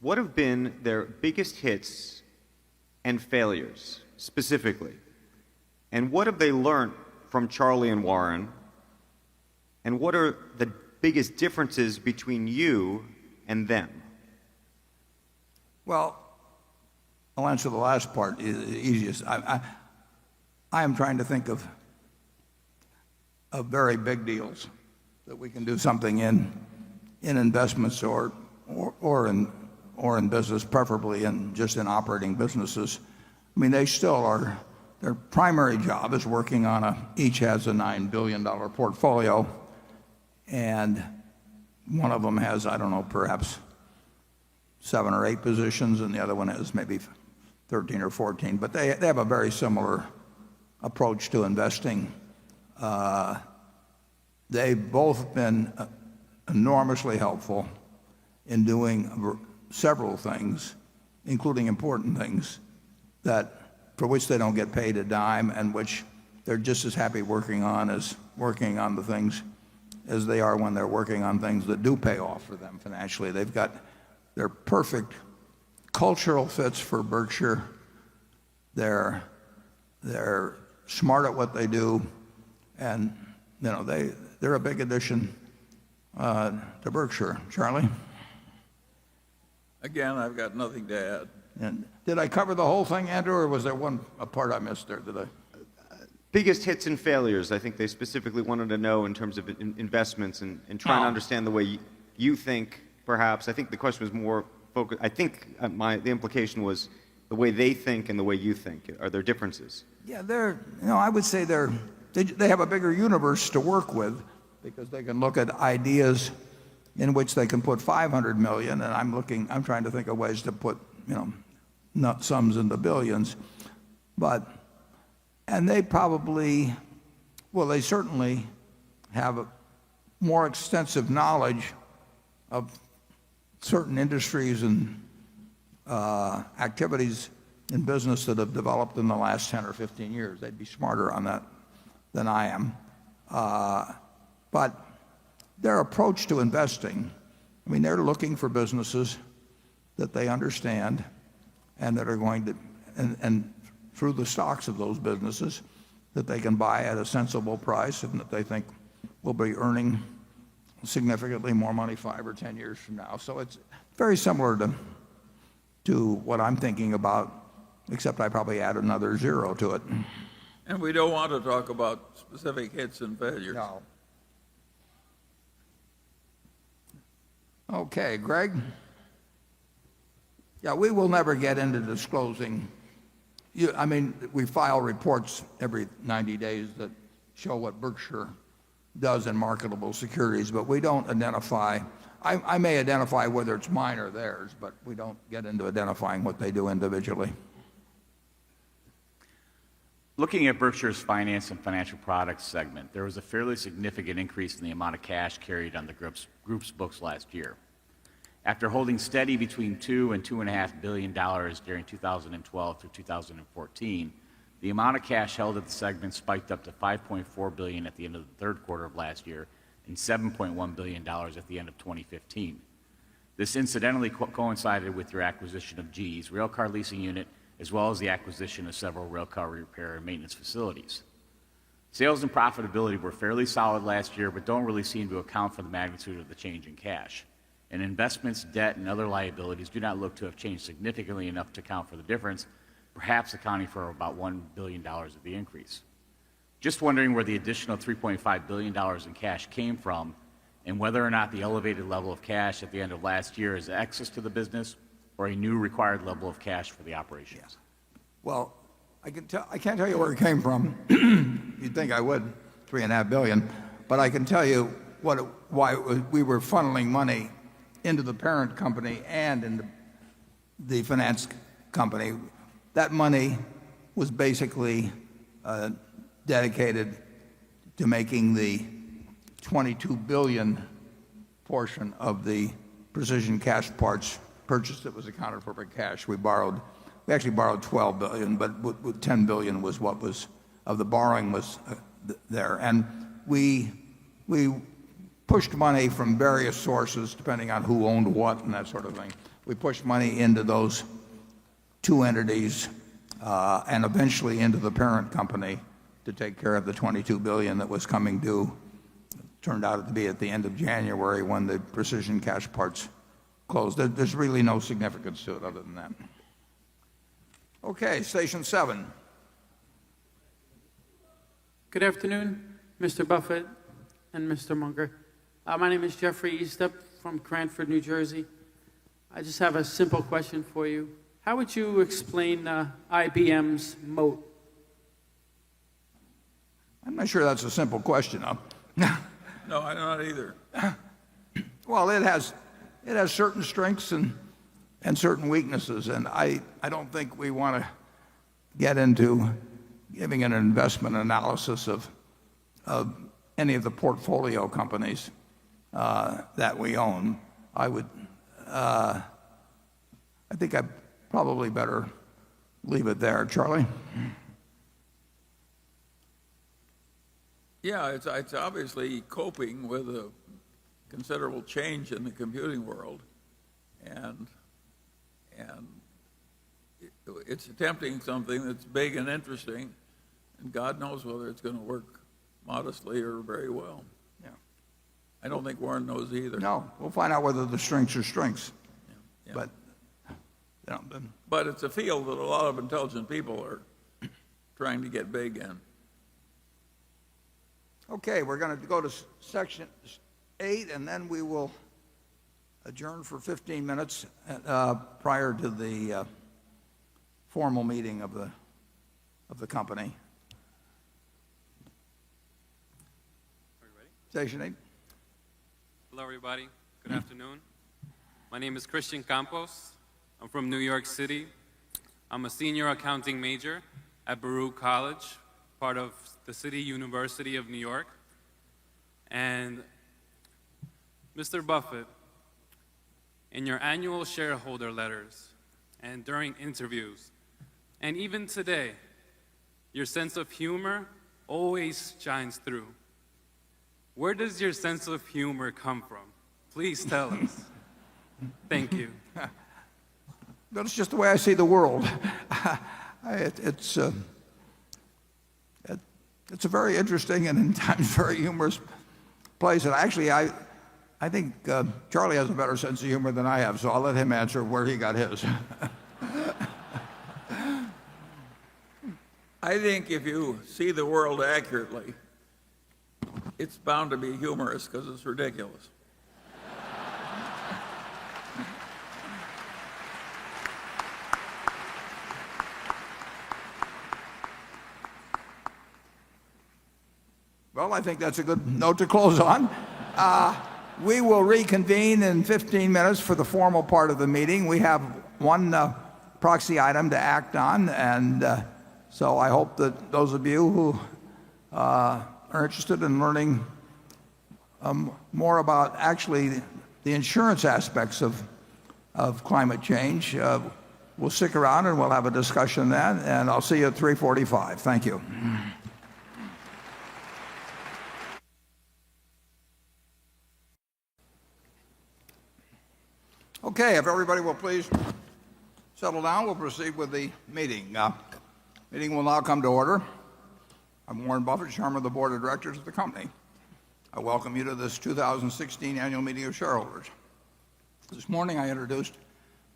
What have been their biggest hits and failures, specifically? And what have they learned from Charlie and Warren? And what are the biggest differences between you and them? Well, I'll answer the last part, the easiest. I am trying to think of very big deals that we can do something in investments or in business, preferably just in operating businesses. I mean, they still are, their primary job is working on each has a $9 billion portfolio, and one of them has, I don't know, perhaps 7 or 8 positions, and the other one has maybe 13 or 14, but they have a very similar approach to investing. They've both been enormously helpful in doing several things, including important things for which they don't get paid a dime and which they're just as happy working on the things as they are when they're working on things that do pay off for them financially. They're perfect cultural fits for Berkshire. They're smart at what they do, and they're a big addition to Berkshire. Charlie? Again, I've got nothing to add. And did I cover the whole thing, Andrew, or was there a part I missed there? Did I? Biggest hits and failures. I think they specifically wanted to know in terms of investments and trying to understand the way you think, perhaps. I think the question was more focused. I think the implication was the way they think and the way you think. Are there differences? Yeah, I would say they have a bigger universe to work with because they can look at ideas in which they can put $500 million, and I'm trying to think of ways to put, not sums into billions. And they they certainly have a more extensive knowledge of certain industries and activities in business that have developed in the last 10 or 15 years. They'd be smarter on that than I am. But their approach to investing, they're looking for businesses that they understand and that are going to, and through the stocks of those businesses, that they can buy at a sensible price and that they think will be earning significantly more money 5 or 10 years from now. So it's very similar to what I'm thinking about, except I probably add another zero to it. And we don't want to talk about specific hits and failures. No. Okay, Greg? Yeah, we will never get into disclosing. We file reports every 90 days that show what Berkshire does in marketable securities, but we don't identify. I may identify whether it's mine or theirs, but we don't get into identifying what they do individually. Looking at Berkshire's finance and financial products segment, there was a fairly significant increase in the amount of cash carried on the group's books last year. After holding steady between $2 and $2.5 billion during 2012 through 2014, the amount of cash held at the segment spiked up to $5.4 billion at the end of the third quarter of last year and $7.1 billion at the end of 2015. This incidentally coincided with your acquisition of GE's railcar leasing unit, as well as the acquisition of several railcar repair and maintenance facilities. Sales and profitability were fairly solid last year, but don't really seem to account for the magnitude of the change in cash. And investments, debt, and other liabilities do not look to have changed significantly enough to account for the difference, perhaps accounting for about $1 billion of the increase. Just wondering where the additional $3.5 billion in cash came from, and whether or not the elevated level of cash at the end of last year is excess to the business or a new required level of cash for the operations. Well, I can't tell you where it came from. You'd think I would, $3.5 billion, but I can tell you why we were funneling money into the parent company and into the finance company. That money was basically dedicated to making the $22 billion portion of the precision cash parts purchase that was accounted for by cash. We actually borrowed $12 billion, but $10 billion was what was of the borrowing was there. And we pushed money from various sources, depending on who owned what and that sort of thing. We pushed money into those two entities and eventually into the parent company to take care of the $22 billion that was coming due. It turned out to be at the end of January when the precision cash parts closed. There's really no significance to it other than that. Okay, station 7. Good afternoon, Mr. Buffett and Mr. Munger. My name is Jeffrey Eastup from Cranford, New Jersey. I just have a simple question for you. How would you explain IBM's moat? I'm not sure that's a simple question. No, I'm not either. Well, it has certain strengths and and certain weaknesses. And I don't think we want to get into giving an investment analysis of any of the portfolio companies that we own. I think I probably better leave it there. Charlie? Yeah, it's obviously coping with a considerable change in the computing world, and it's attempting something that's big and interesting, and God knows whether it's going to work modestly or very well. Yeah. I don't think Warren knows either. No, we'll find out whether the strengths are strengths. Yeah. But, But it's a field that a lot of intelligent people are trying to get big in. okay, we're going to go to section 8, and then we will adjourn for 15 minutes prior to the formal meeting of the company. Are you ready? Station 8. Hello, everybody. Good afternoon. My name is Christian Campos. I'm from New York City. I'm a senior accounting major at Baruch College, part of the City University of New York. And Mr. Buffett, in your annual shareholder letters and during interviews, and even today, your sense of humor always shines through. Where does your sense of humor come from? Please tell us. Thank you. That's just the way I see the world. It's a very interesting and in times very humorous place. And actually, I think Charlie has a better sense of humor than I have, so I'll let him answer where he got his. I think if you see the world accurately, it's bound to be humorous because it's ridiculous. Well, I think that's a good note to close on. We will reconvene in 15 minutes for the formal part of the meeting. We have one proxy item to act on, and so I hope that those of you who are interested in learning more about actually the insurance aspects of climate change will stick around and we'll have a discussion then, and I'll see you at 3:45. Thank you. Okay, if everybody will please settle down, we'll proceed with the meeting. Meeting will now come to order. I'm Warren Buffett, Chairman of the Board of Directors of the company. I welcome you to this 2016 annual meeting of shareholders. This morning I introduced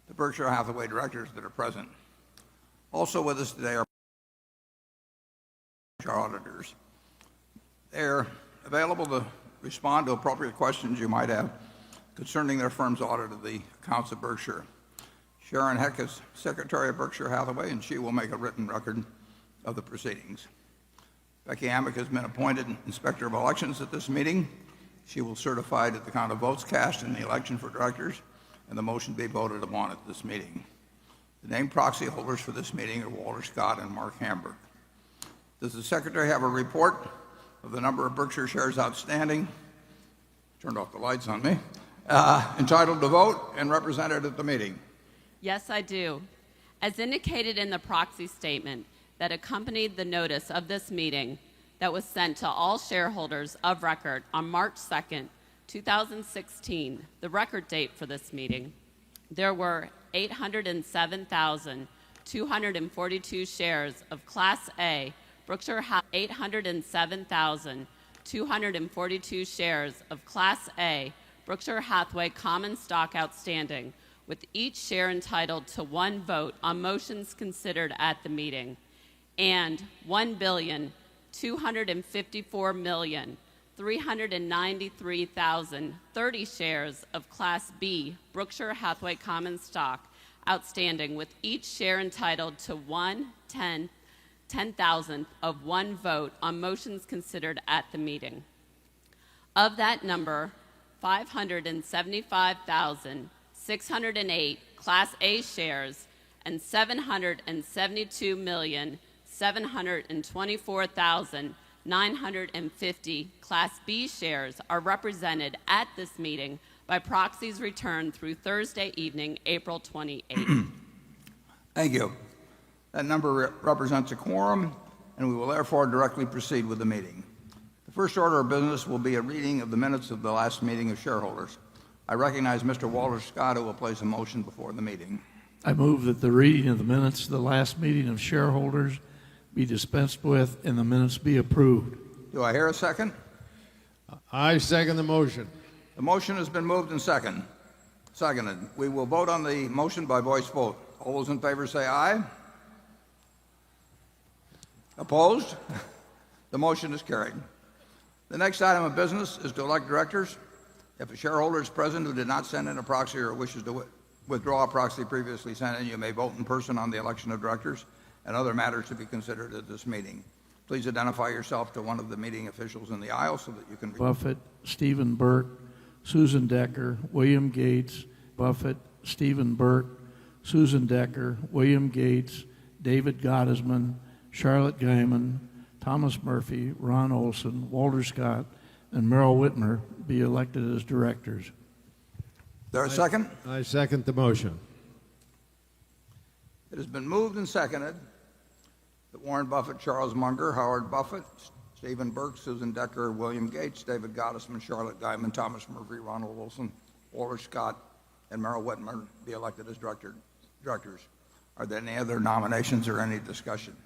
the Berkshire Hathaway directors that are present. Also with us today are our auditors. They're available to respond to appropriate questions you might have concerning their firm's audit of the accounts of Berkshire. Sharon Heck is Secretary of Berkshire Hathaway, and she will make a written record of the proceedings. Becky Amick has been appointed Inspector of Elections at this meeting. She will certify to the count of votes cast in the election for directors and the motion be voted upon at this meeting. The named proxy holders for this meeting are Walter Scott and Mark Hamburg. Does the Secretary have a report of the number of Berkshire shares outstanding? Turned off the lights on me. Entitled to vote and represented at the meeting? Yes, I do. As indicated in the proxy statement that accompanied the notice of this meeting that was sent to all shareholders of record on March 2nd, 2016, the record date for this meeting, there were 807,242 shares of Class A Berkshire 807,242 shares of Class A Berkshire Hathaway common stock outstanding, with each share entitled to one vote on motions considered at the meeting, and 1,254,393,030 shares of Class B Berkshire Hathaway common stock outstanding, with each share entitled to 1/10,000th of one vote on motions considered at the meeting. Of that number, 575,608 Class A shares and 772,724,950 Class B shares are represented at this meeting by proxies returned through Thursday evening, April 28th. Thank you. That number represents a quorum, and we will therefore directly proceed with the meeting. The first order of business will be a reading of the minutes of the last meeting of shareholders. I recognize Mr. Walter Scott, who will place a motion before the meeting. I move that the reading of the minutes of the last meeting of shareholders be dispensed with and the minutes be approved. Do I hear a second? I second the motion. The motion has been moved and seconded. We will vote on the motion by voice vote. All those in favor say aye. Opposed? The motion is carried. The next item of business is to elect directors. If a shareholder is present who did not send in a proxy or wishes to withdraw a proxy previously sent in, you may vote in person on the election of directors and other matters to be considered at this meeting. Please identify yourself to one of the meeting officials in the aisle so that you can... Buffett, Stephen Burke, Susan Decker, William Gates, Buffett, Stephen Burke, Susan Decker, William Gates, David Gottesman, Charlotte Guyman, Thomas Murphy, Ron Olson, Walter Scott, and Merrill Whitmer be elected as directors. There a second? I second the motion. It has been moved and seconded that Warren Buffett, Charles Munger, Howard Buffett, Stephen Burke, Susan Decker, William Gates, David Gottesman, Charlotte Guyman, Thomas Murphy, Ronald Wilson, Walter Scott, and Merrill Whitmer be elected as directors. Are there any other nominations or any discussion?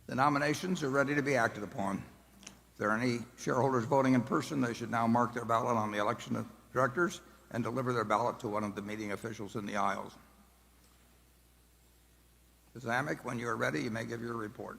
The nominations are ready to be acted upon. If there are any shareholders voting in person, they should now mark their ballot on the election of directors and deliver their ballot to one of the meeting officials in the aisles. Ms. Amick, when you are ready, you may give your report.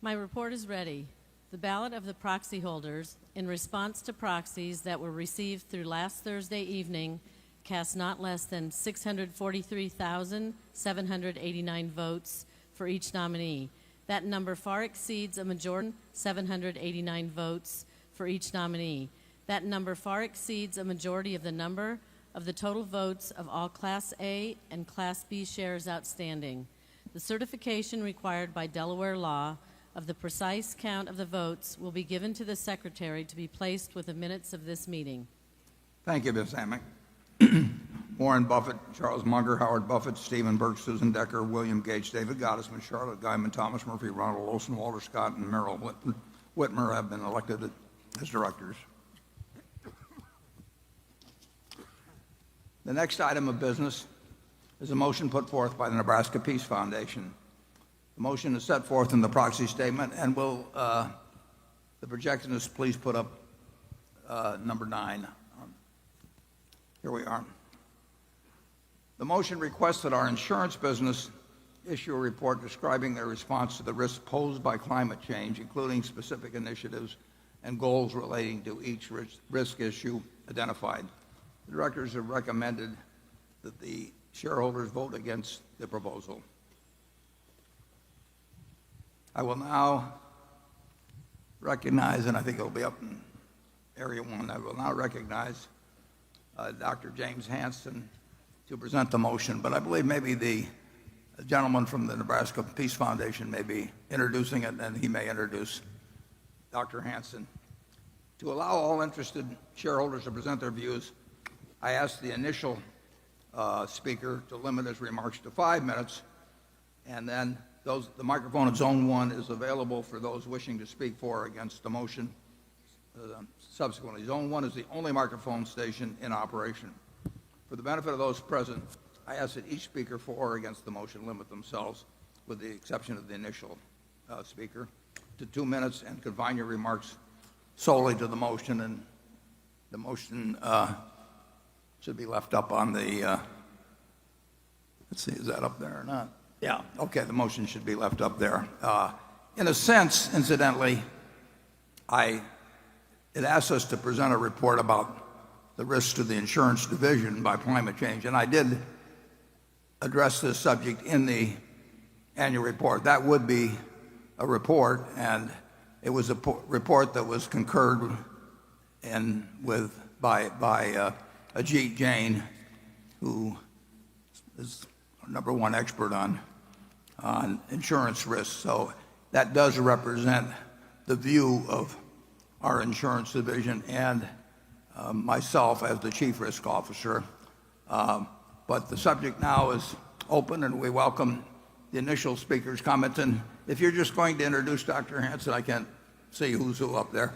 My report is ready. The ballot of the proxy holders, in response to proxies that were received through last Thursday evening, cast not less than 643,789 votes for each nominee. That number far exceeds a majority, 789 votes for each nominee. That number far exceeds a majority of the number of the total votes of all Class A and Class B shares outstanding. The certification required by Delaware law of the precise count of the votes will be given to the Secretary to be placed with the minutes of this meeting. Thank you, Ms. Amick. Warren Buffett, Charles Munger, Howard Buffett, Stephen Burke, Susan Decker, William Gates, David Gottesman, Charlotte Guyman, Thomas Murphy, Ronald Olson, Walter Scott, and Merrill Whitmer have been elected as directors. The next item of business is a motion put forth by the Nebraska Peace Foundation. The motion is set forth in the proxy statement, and will the projectionist please put up number 9. Here we are. The motion requests that our insurance business issue a report describing their response to the risks posed by climate change, including specific initiatives and goals relating to each risk issue identified. The directors have recommended that the shareholders vote against the proposal. I will now recognize, and I think it'll be up in Area 1, I will now recognize Dr. James Hansen to present the motion, but I believe maybe the gentleman from the Nebraska Peace Foundation may be introducing it, and he may introduce Dr. Hansen. To allow all interested shareholders to present their views, I asked the initial speaker to limit his remarks to 5 minutes, and then the microphone at Zone 1 is available for those wishing to speak for or against the motion. Subsequently, Zone 1 is the only microphone station in operation. For the benefit of those present, I ask that each speaker for or against the motion limit themselves, with the exception of the initial speaker, to 2 minutes, and confine your remarks solely to the motion. And the motion should be left up on the, let's see, is that up there or not? Yeah, okay, the motion should be left up there. In a sense, incidentally, it asks us to present a report about the risks to the insurance division by climate change, and I did address this subject in the annual report. That would be a report, and it was a report that was concurred in with by Ajit Jain, who is our #1 expert on insurance risks. So that does represent the view of our insurance division and myself as the chief risk officer. But the subject now is open, and we welcome the initial speaker's comments. And if you're just going to introduce Dr. Hansen, I can't see who's who up there,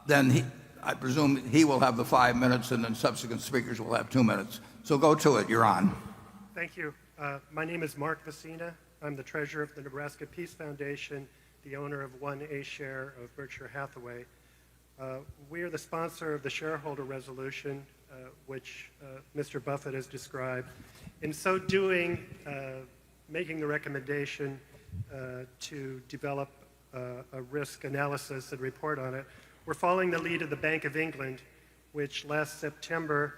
then I presume he will have the 5 minutes, and then subsequent speakers will have 2 minutes. So go to it. You're on. Thank you. My name is Mark Vecina. I'm the treasurer of the Nebraska Peace Foundation, the owner of 1A share of Berkshire Hathaway. We are the sponsor of the shareholder resolution, which Mr. Buffett has described. In so doing, making the recommendation to develop a risk analysis and report on it, we're following the lead of the Bank of England, which last September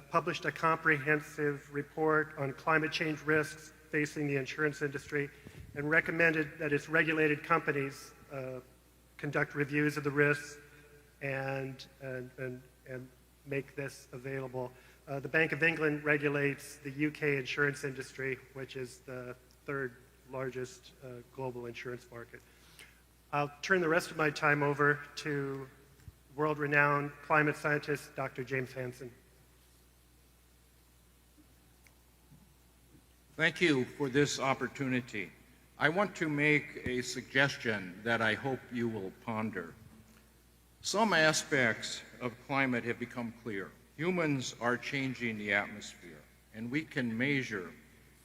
published a comprehensive report on climate change risks facing the insurance industry and recommended that its regulated companies conduct reviews of the risks and make this available. The Bank of England regulates the UK insurance industry, which is the third largest global insurance market. I'll turn the rest of my time over to world-renowned climate scientist, Dr. James Hansen. Thank you for this opportunity. I want to make a suggestion that I hope you will ponder. Some aspects of climate have become clear. Humans are changing the atmosphere, and we can measure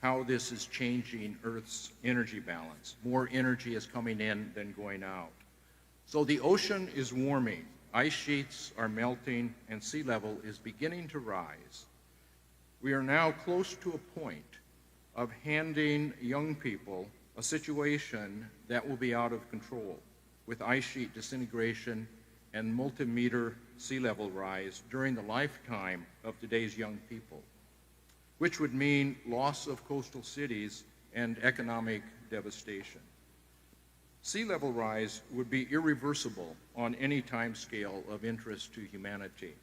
how this is changing Earth's energy balance. More energy is coming in than going out. So the ocean is warming, ice sheets are melting, and sea level is beginning to rise. We are now close to a point of handing young people a situation that will be out of control, with ice sheet disintegration and multimeter sea level rise during the lifetime of today's young people, which would mean loss of coastal cities and economic devastation. Sea level rise would be irreversible on any time scale of interest to humanity.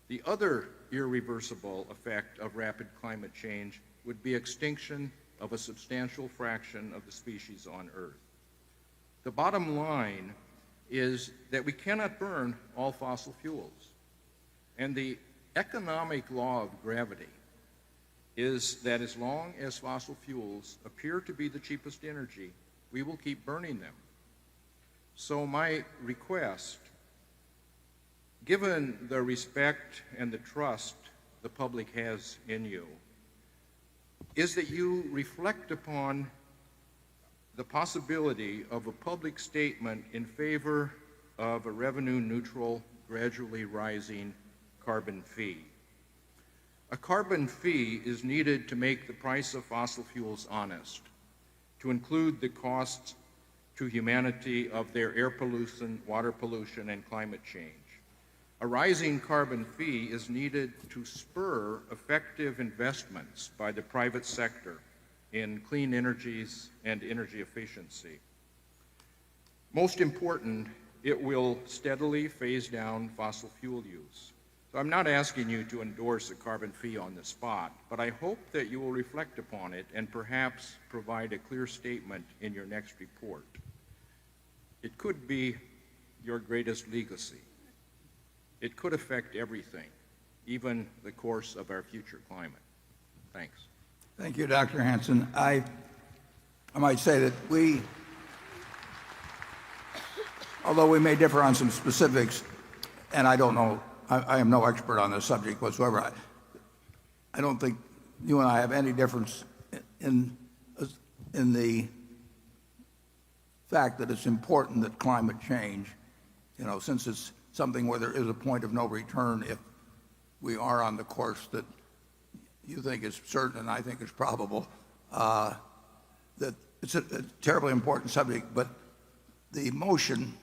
The other irreversible effect of rapid climate change would be extinction of a substantial fraction of the species on Earth. The bottom line is that we cannot burn all fossil fuels. And the economic law of gravity is that as long as fossil fuels appear to be the cheapest energy, we will keep burning them. So my request, given the respect and the trust the public has in you, is that you reflect upon the possibility of a public statement in favor of a revenue-neutral, gradually rising carbon fee. A carbon fee is needed to make the price of fossil fuels honest, to include the costs to humanity of their air pollution, water pollution, and climate change. A rising carbon fee is needed to spur effective investments by the private sector in clean energies and energy efficiency. Most important, it will steadily phase down fossil fuel use. So I'm not asking you to endorse a carbon fee on the spot, but I hope that you will reflect upon it and perhaps provide a clear statement in your next report. It could be your greatest legacy. It could affect everything, even the course of our future climate. Thanks. Thank you, Dr. Hansen. I might say that although we may differ on some specifics, and I don't know, I am no expert on this subject whatsoever, I don't think you and I have any difference in the fact that it's important that climate change, since it's something where there is a point of no return if we are on the course that you think is certain and I think is probable, that it's a terribly important subject. But the motion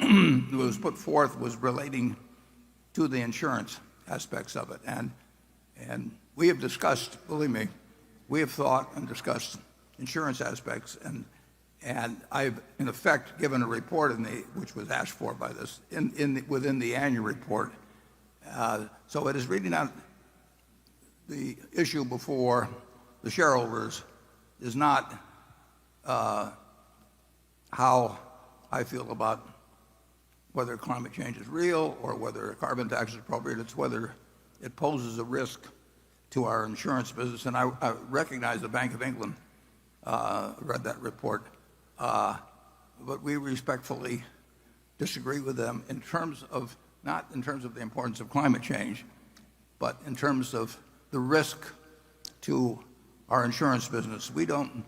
that was put forth was relating to the insurance aspects of it. And we have discussed, believe me, we have thought and discussed insurance aspects. And I've, in effect, given a report which was asked for by this within the annual report. So it is really not the issue before the shareholders is not how I feel about whether climate change is real or whether a carbon tax is appropriate. It's whether it poses a risk to our insurance business. And I recognize the Bank of England read that report, but we respectfully disagree with them in terms of, not in terms of the importance of climate change, but in terms of the risk to our insurance business. We don't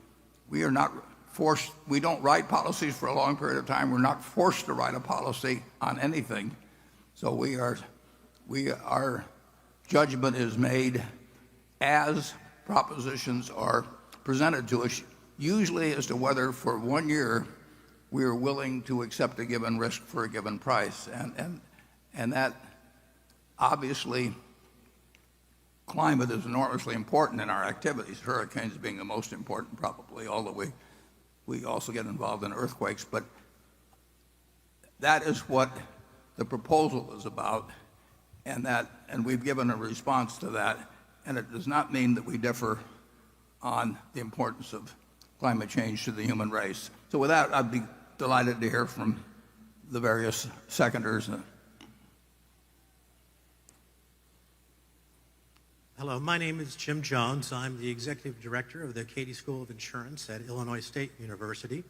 write policies for a long period of time. We're not forced to write a policy on anything. So our judgment is made as propositions are presented to us, usually as to whether for 1 year we are willing to accept a given risk for a given price. And that obviously, climate is enormously important in our activities, hurricanes being the most important probably, although we also get involved in earthquakes. But that is what the proposal is about, and we've given a response to that. And it does not mean that we differ on the importance of climate change to the human race. So with that, I'd be delighted to hear from the various seconders. Hello, my name is Jim Jones. I'm the Executive Director of the Cady School of Insurance at Illinois State University.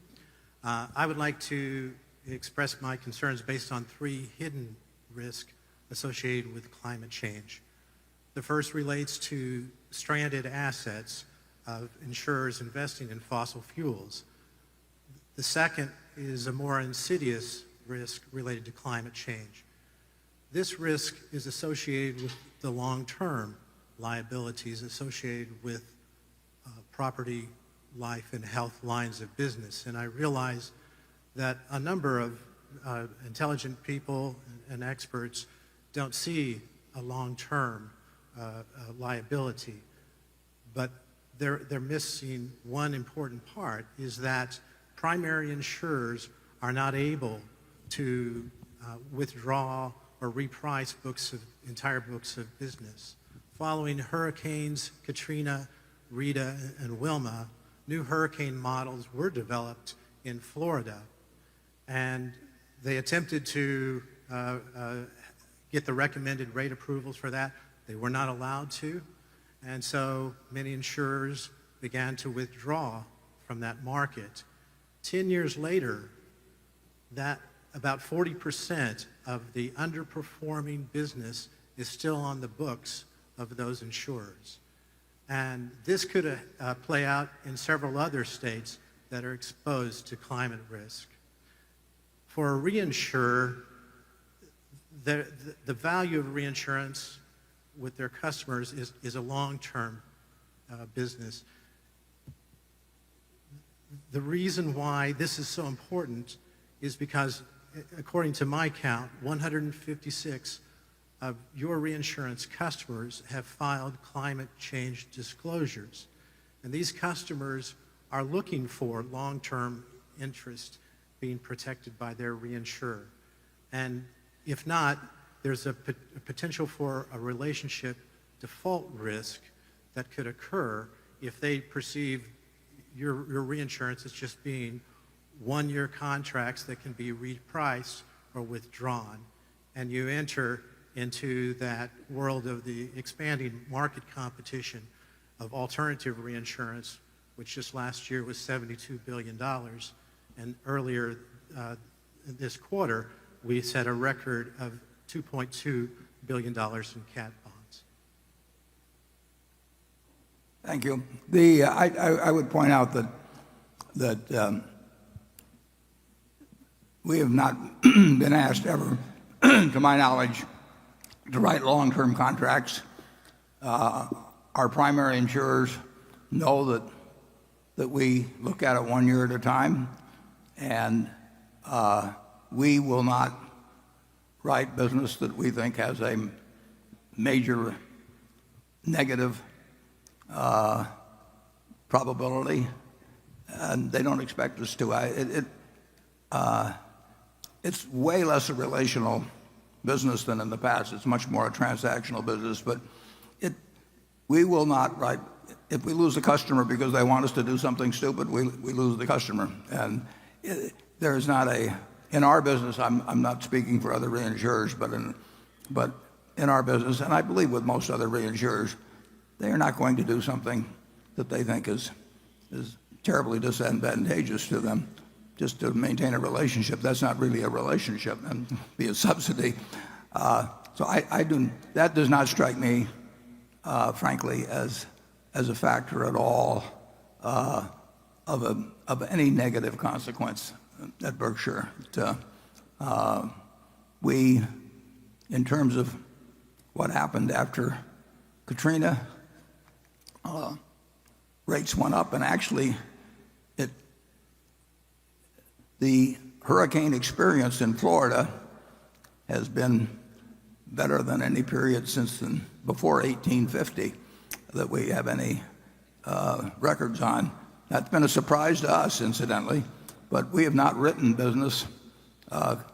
I would like to express my concerns based on 3 hidden risks associated with climate change. The first relates to stranded assets of insurers investing in fossil fuels. The second is a more insidious risk related to climate change. This risk is associated with the long-term liabilities associated with property, life, and health lines of business. And I realize that a number of intelligent people and experts don't see a long-term liability, but they're missing one important part, is that primary insurers are not able to withdraw or reprice entire books of business. Following hurricanes Katrina, Rita, and Wilma, new hurricane models were developed in Florida, and they attempted to get the recommended rate approvals for that. They were not allowed to, and so many insurers began to withdraw from that market. 10 years later, that about 40% of the underperforming business is still on the books of those insurers. And this could play out in several other states that are exposed to climate risk. For a reinsurer, the value of reinsurance with their customers is a long-term business. The reason why this is so important is because, according to my count, 156 of your reinsurance customers have filed climate change disclosures. And these customers are looking for long-term interest being protected by their reinsurer. And if not, there's a potential for a relationship default risk that could occur if they perceive your reinsurance as just being one-year contracts that can be repriced or withdrawn. And you enter into that world of the expanding market competition of alternative reinsurance, which just last year was $72 billion. And earlier this quarter, we set a record of $2.2 billion in cat bonds. Thank you. I would point out that we have not been asked ever, to my knowledge, to write long-term contracts. Our primary insurers know that we look at it 1 year at a time, and we will not write business that we think has a major negative probability. and they don't expect us to. It's way less a relational business than in the past. It's much more a transactional business, but we will not write. If we lose a customer because they want us to do something stupid, we lose the customer. And there is not in our business, I'm not speaking for other reinsurers, but in our business, and I believe with most other reinsurers, they are not going to do something that they think is terribly disadvantageous to them just to maintain a relationship. That's not really a relationship and be a subsidy. So that does not strike me, frankly, as a factor at all of any negative consequence at Berkshire. We, in terms of what happened after Katrina, rates went up, and actually the hurricane experience in Florida has been better than any period since before 1850 that we have any records on. That's been a surprise to us, incidentally, but we have not written business,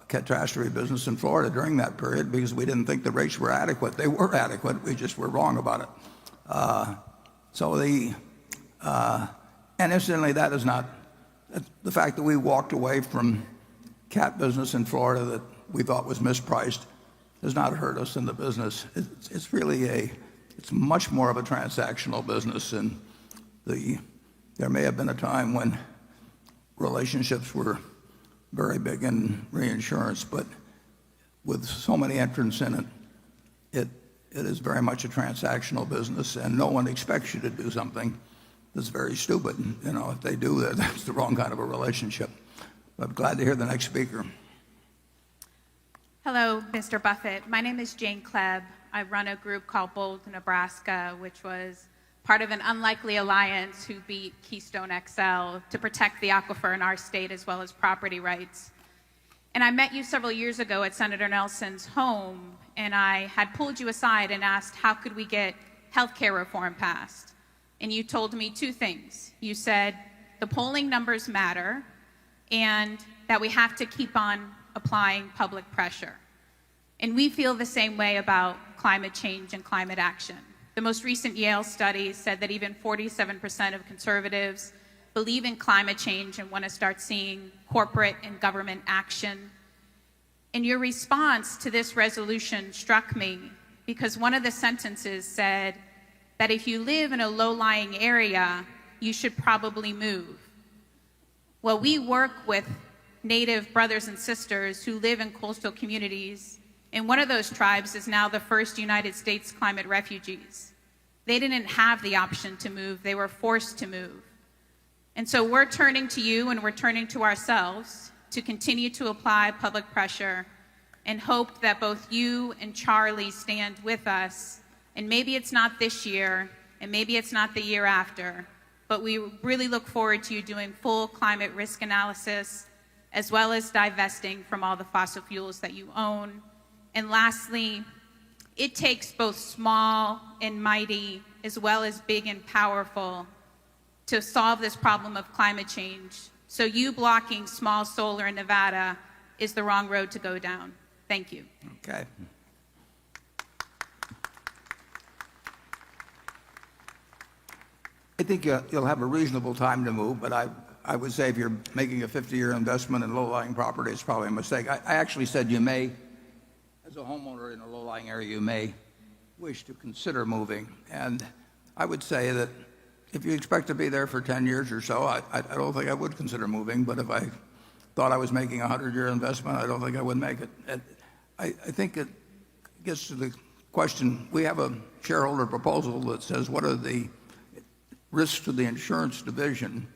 catastrophe business in Florida during that period because we didn't think the rates were adequate. They were adequate. We just were wrong about it. And incidentally, that is not the fact that we walked away from cat business in Florida that we thought was mispriced does not hurt us in the business. It's really it's much more of a transactional business, and there may have been a time when relationships were very big in reinsurance, but with so many entrants in it is very much a transactional business, and no one expects you to do something that's very stupid. If they do that, that's the wrong kind of a relationship. I'm glad to hear the next speaker. Hello, Mr. Buffett. My name is Jane Klebb. I run a group called Bold, Nebraska, which was part of an unlikely alliance who beat Keystone XL to protect the aquifer in our state as well as property rights. And I met you several years ago at Senator Nelson's home, and I had pulled you aside and asked how could we get health care reform passed. And you told me two things. You said the polling numbers matter and that we have to keep on applying public pressure. And we feel the same way about climate change and climate action. The most recent Yale study said that even 47% of conservatives believe in climate change and want to start seeing corporate and government action. And your response to this resolution struck me because one of the sentences said that if you live in a low-lying area, you should probably move. Well, we work with Native brothers and sisters who live in coastal communities, and one of those tribes is now the first United States climate refugees. They didn't have the option to move, they were forced to move. And so we're turning to you and we're turning to ourselves to continue to apply public pressure and hope that both you and Charlie stand with us. And maybe it's not this year, and maybe it's not the year after, but we really look forward to you doing full climate risk analysis, as well as divesting from all the fossil fuels that you own. And lastly, it takes both small and mighty, as well as big and powerful, to solve this problem of climate change. So you blocking small solar in Nevada is the wrong road to go down. Thank you. Okay. I think you'll have a reasonable time to move, but I would say if you're making a 50-year investment in low-lying property, it's probably a mistake. I actually said you may, as a homeowner in a low-lying area, you may wish to consider moving. And I would say that if you expect to be there for 10 years or so, I don't think I would consider moving. But if I thought I was making a 100-year investment, I don't think I would make it. And I think it gets to the question, we have a shareholder proposal that says what are the risks to the insurance division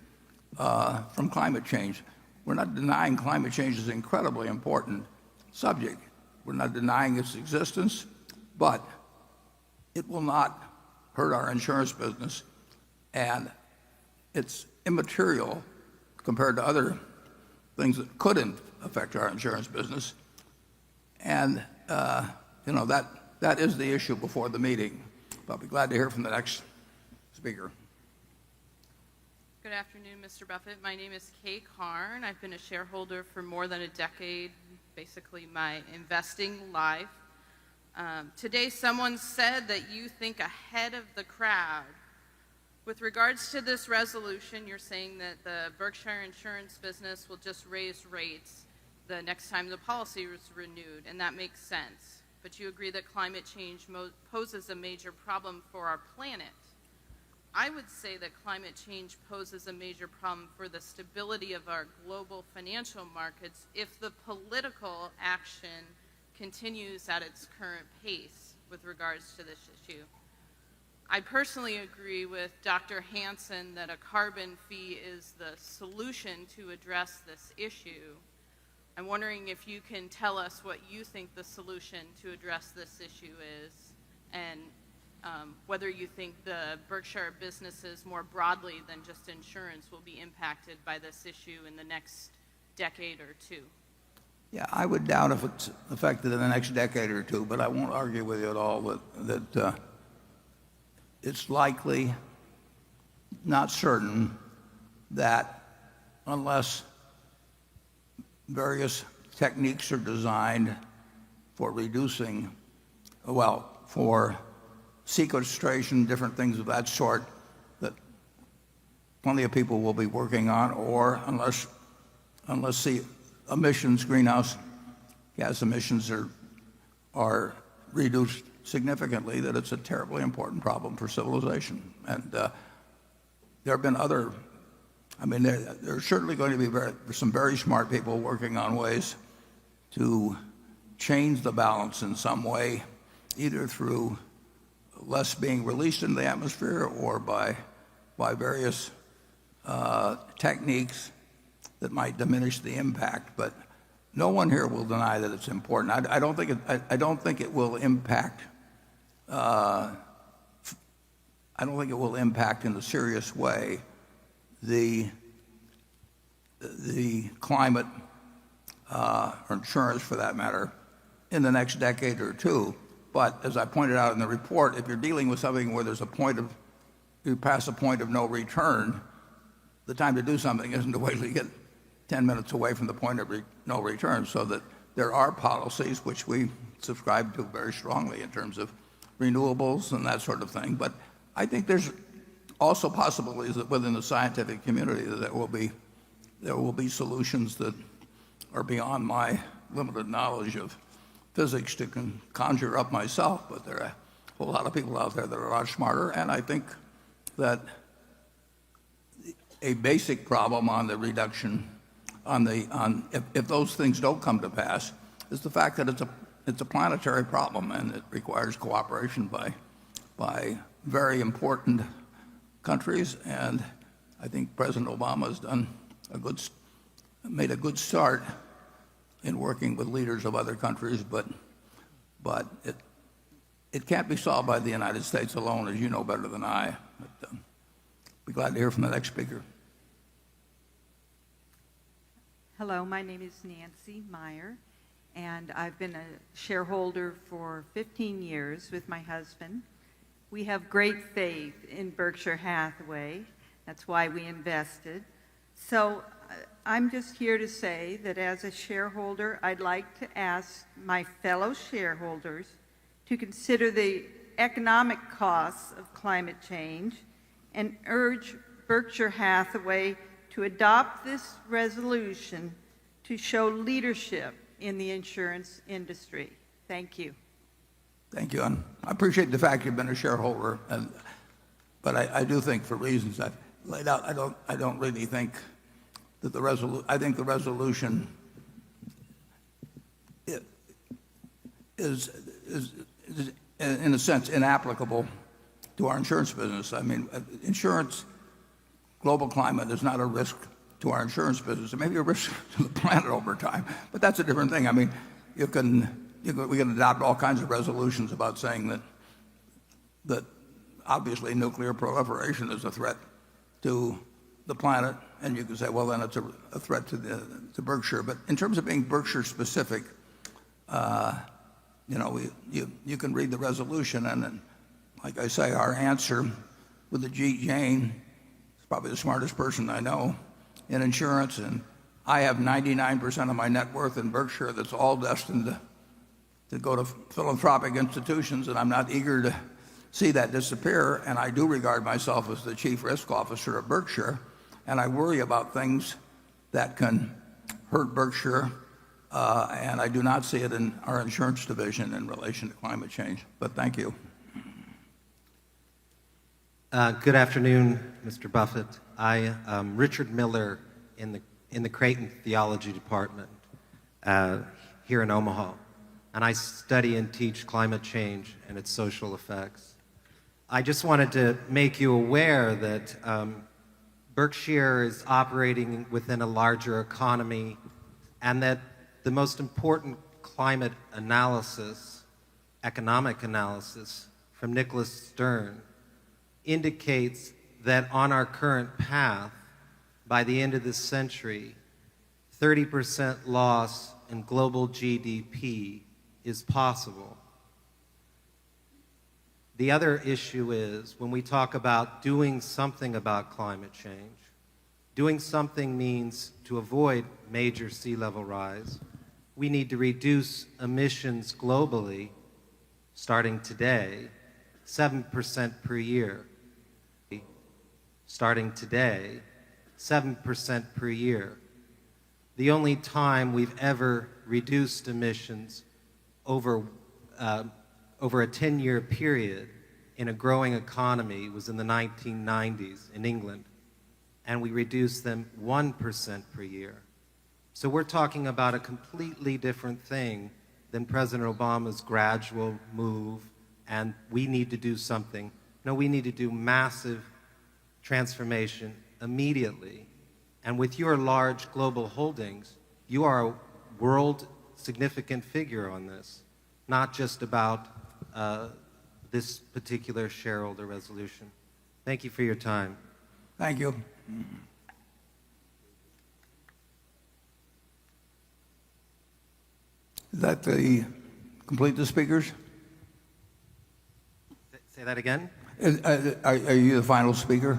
from climate change. We're not denying climate change is an incredibly important subject. We're not denying its existence, but it will not hurt our insurance business, and it's immaterial compared to other things that could affect our insurance business. And that is the issue before the meeting. I'll be glad to hear from the next speaker. Good afternoon, Mr. Buffett. My name is Kay Karn. I've been a shareholder for more than a decade, basically my investing life. Today, someone said that you think ahead of the crowd. With regards to this resolution, you're saying that the Berkshire insurance business will just raise rates the next time the policy is renewed, and that makes sense. But you agree that climate change poses a major problem for our planet. I would say that climate change poses a major problem for the stability of our global financial markets if the political action continues at its current pace with regards to this issue. I personally agree with Dr. Hansen that a carbon fee is the solution to address this issue. I'm wondering if you can tell us what you think the solution to address this issue is, and whether you think the Berkshire businesses more broadly than just insurance will be impacted by this issue in the next decade or two. Yeah, I would doubt if it's affected in the next decade or two, but I won't argue with you at all that it's likely, not certain, that unless various techniques are designed for reducing, for sequestration, different things of that sort, that plenty of people will be working on, or unless the emissions, greenhouse gas emissions are reduced significantly, that it's a terribly important problem for civilization. And there have been other, there's certainly going to be some very smart people working on ways to change the balance in some way, either through less being released into the atmosphere or by various techniques that might diminish the impact. But no one here will deny that it's important. I don't think it will impact. I don't think it will impact in a serious way the climate or insurance, for that matter, in the next decade or two. But as I pointed out in the report, if you're dealing with something where you pass a point of no return, the time to do something isn't to wait till you get 10 minutes away from the point of no return. So that there are policies which we subscribe to very strongly in terms of renewables and that sort of thing. But I think there's also possibilities that within the scientific community that there will be solutions that are beyond my limited knowledge of physics to conjure up myself. But there are a whole lot of people out there that are a lot smarter, and I think that a basic problem on the reduction, if those things don't come to pass, is the fact that it's a planetary problem, and it requires cooperation by very important countries. And I think President Obama has made a good start in working with leaders of other countries, but it can't be solved by the United States alone, as you know better than I. But be glad to hear from the next speaker. Hello, my name is Nancy Meyer, and I've been a shareholder for 15 years with my husband. We have great faith in Berkshire Hathaway. That's why we invested. So I'm just here to say that as a shareholder, I'd like to ask my fellow shareholders to consider the economic costs of climate change and urge Berkshire Hathaway to adopt this resolution to show leadership in the insurance industry. Thank you. Thank you. And I appreciate the fact you've been a shareholder, but I do think, for reasons I've laid out, I don't really think that I think the resolution is in a sense inapplicable to our insurance business. Insurance, global climate is not a risk to our insurance business. It may be a risk to the planet over time, but that's a different thing. We can adopt all kinds of resolutions about saying that obviously nuclear proliferation is a threat to the planet, and you can say, well, then it's a threat to Berkshire. But in terms of being Berkshire specific, you can read the resolution, and like I say, our answer with the Jane probably the smartest person I know in insurance, and I have 99% of my net worth in Berkshire that's all destined to go to philanthropic institutions, and I'm not eager to see that disappear. And I do regard myself as the chief risk officer of Berkshire, and I worry about things that can hurt Berkshire, and I do not see it in our insurance division in relation to climate change. But thank you. Good afternoon, Mr. Buffett. I am Richard Miller in the Creighton Theology Department here in Omaha, and I study and teach climate change and its social effects. I just wanted to make you aware that Berkshire is operating within a larger economy, and that the most important climate analysis, economic analysis from Nicholas Stern indicates that on our current path, by the end of this century, 30% loss in global GDP is possible. The other issue is when we talk about doing something about climate change, doing something means to avoid major sea level rise. We need to reduce emissions globally, starting today, 7% per year. Starting today, 7% per year. The only time we've ever reduced emissions over a 10-year period in a growing economy was in the 1990s in England, and we reduced them 1% per year. So we're talking about a completely different thing than President Obama's gradual move, and we need to do something. No, we need to do massive transformation immediately. And with your large global holdings, you are a world significant figure on this, not just about this particular shareholder resolution. Thank you for your time. Thank you. Is that complete the speakers? Say that again? Are you the final speaker?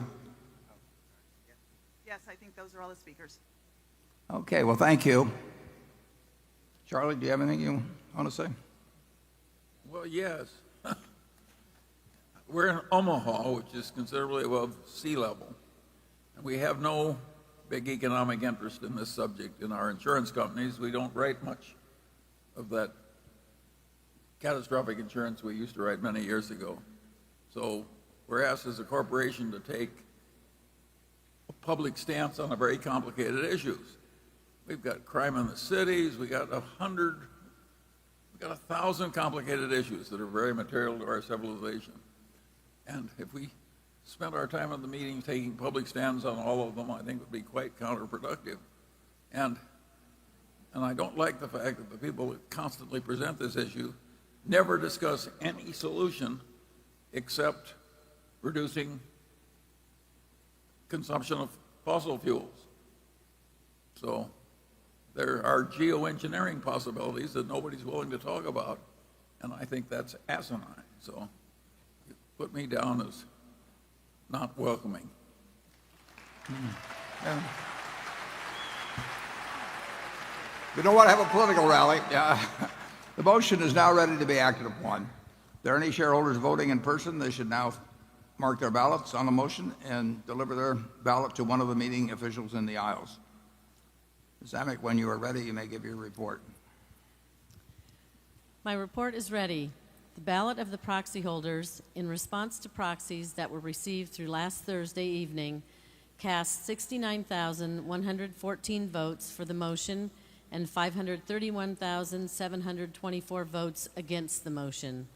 Yes, I think those are all the speakers. Okay, well, thank you. Charlie, do you have anything you want to say? Well, yes. We're in Omaha, which is considerably above sea level, and we have no big economic interest in this subject in our insurance companies. We don't write much of that catastrophic insurance we used to write many years ago. So we're asked as a corporation to take a public stance on a very complicated issues. We've got crime in the cities, we got 1,000 complicated issues that are very material to our civilization. And if we spent our time at the meeting taking public stands on all of them, I think it would be quite counterproductive. And I don't like the fact that the people that constantly present this issue never discuss any solution except reducing consumption of fossil fuels. So there are geoengineering possibilities that nobody's willing to talk about, and I think that's asinine. So you put me down as not welcoming. Yeah. You know what? I have a political rally. The motion is now ready to be acted upon. If there are any shareholders voting in person, they should now mark their ballots on the motion and deliver their ballot to one of the meeting officials in the aisles. Ms. Amick, when you are ready, you may give your report. My report is ready. The ballot of the proxy holders in response to proxies that were received through last Thursday evening cast 69,114 votes for the motion and 531,724 votes against the motion.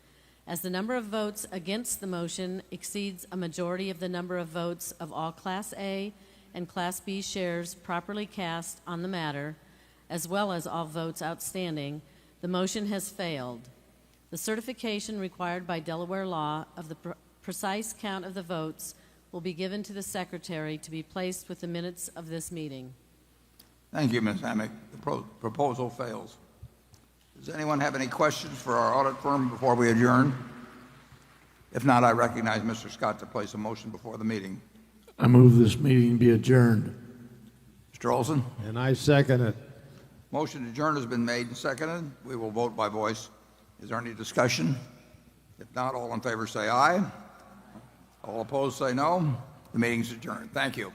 As the number of votes against the motion exceeds a majority of the number of votes of all Class A and Class B shares properly cast on the matter, as well as all votes outstanding, the motion has failed. The certification required by Delaware law of the precise count of the votes will be given to the Secretary to be placed with the minutes of this meeting. Thank you, Ms. Amick. The proposal fails. Does anyone have any questions for our audit firm before we adjourn? If not, I recognize Mr. Scott to place a motion before the meeting. I move this meeting be adjourned. Mr. Olson? And I second it. Motion to adjourn has been made and seconded. We will vote by voice. Is there any discussion? If not, all in favor say aye. All opposed say no. The meeting's adjourned. Thank you.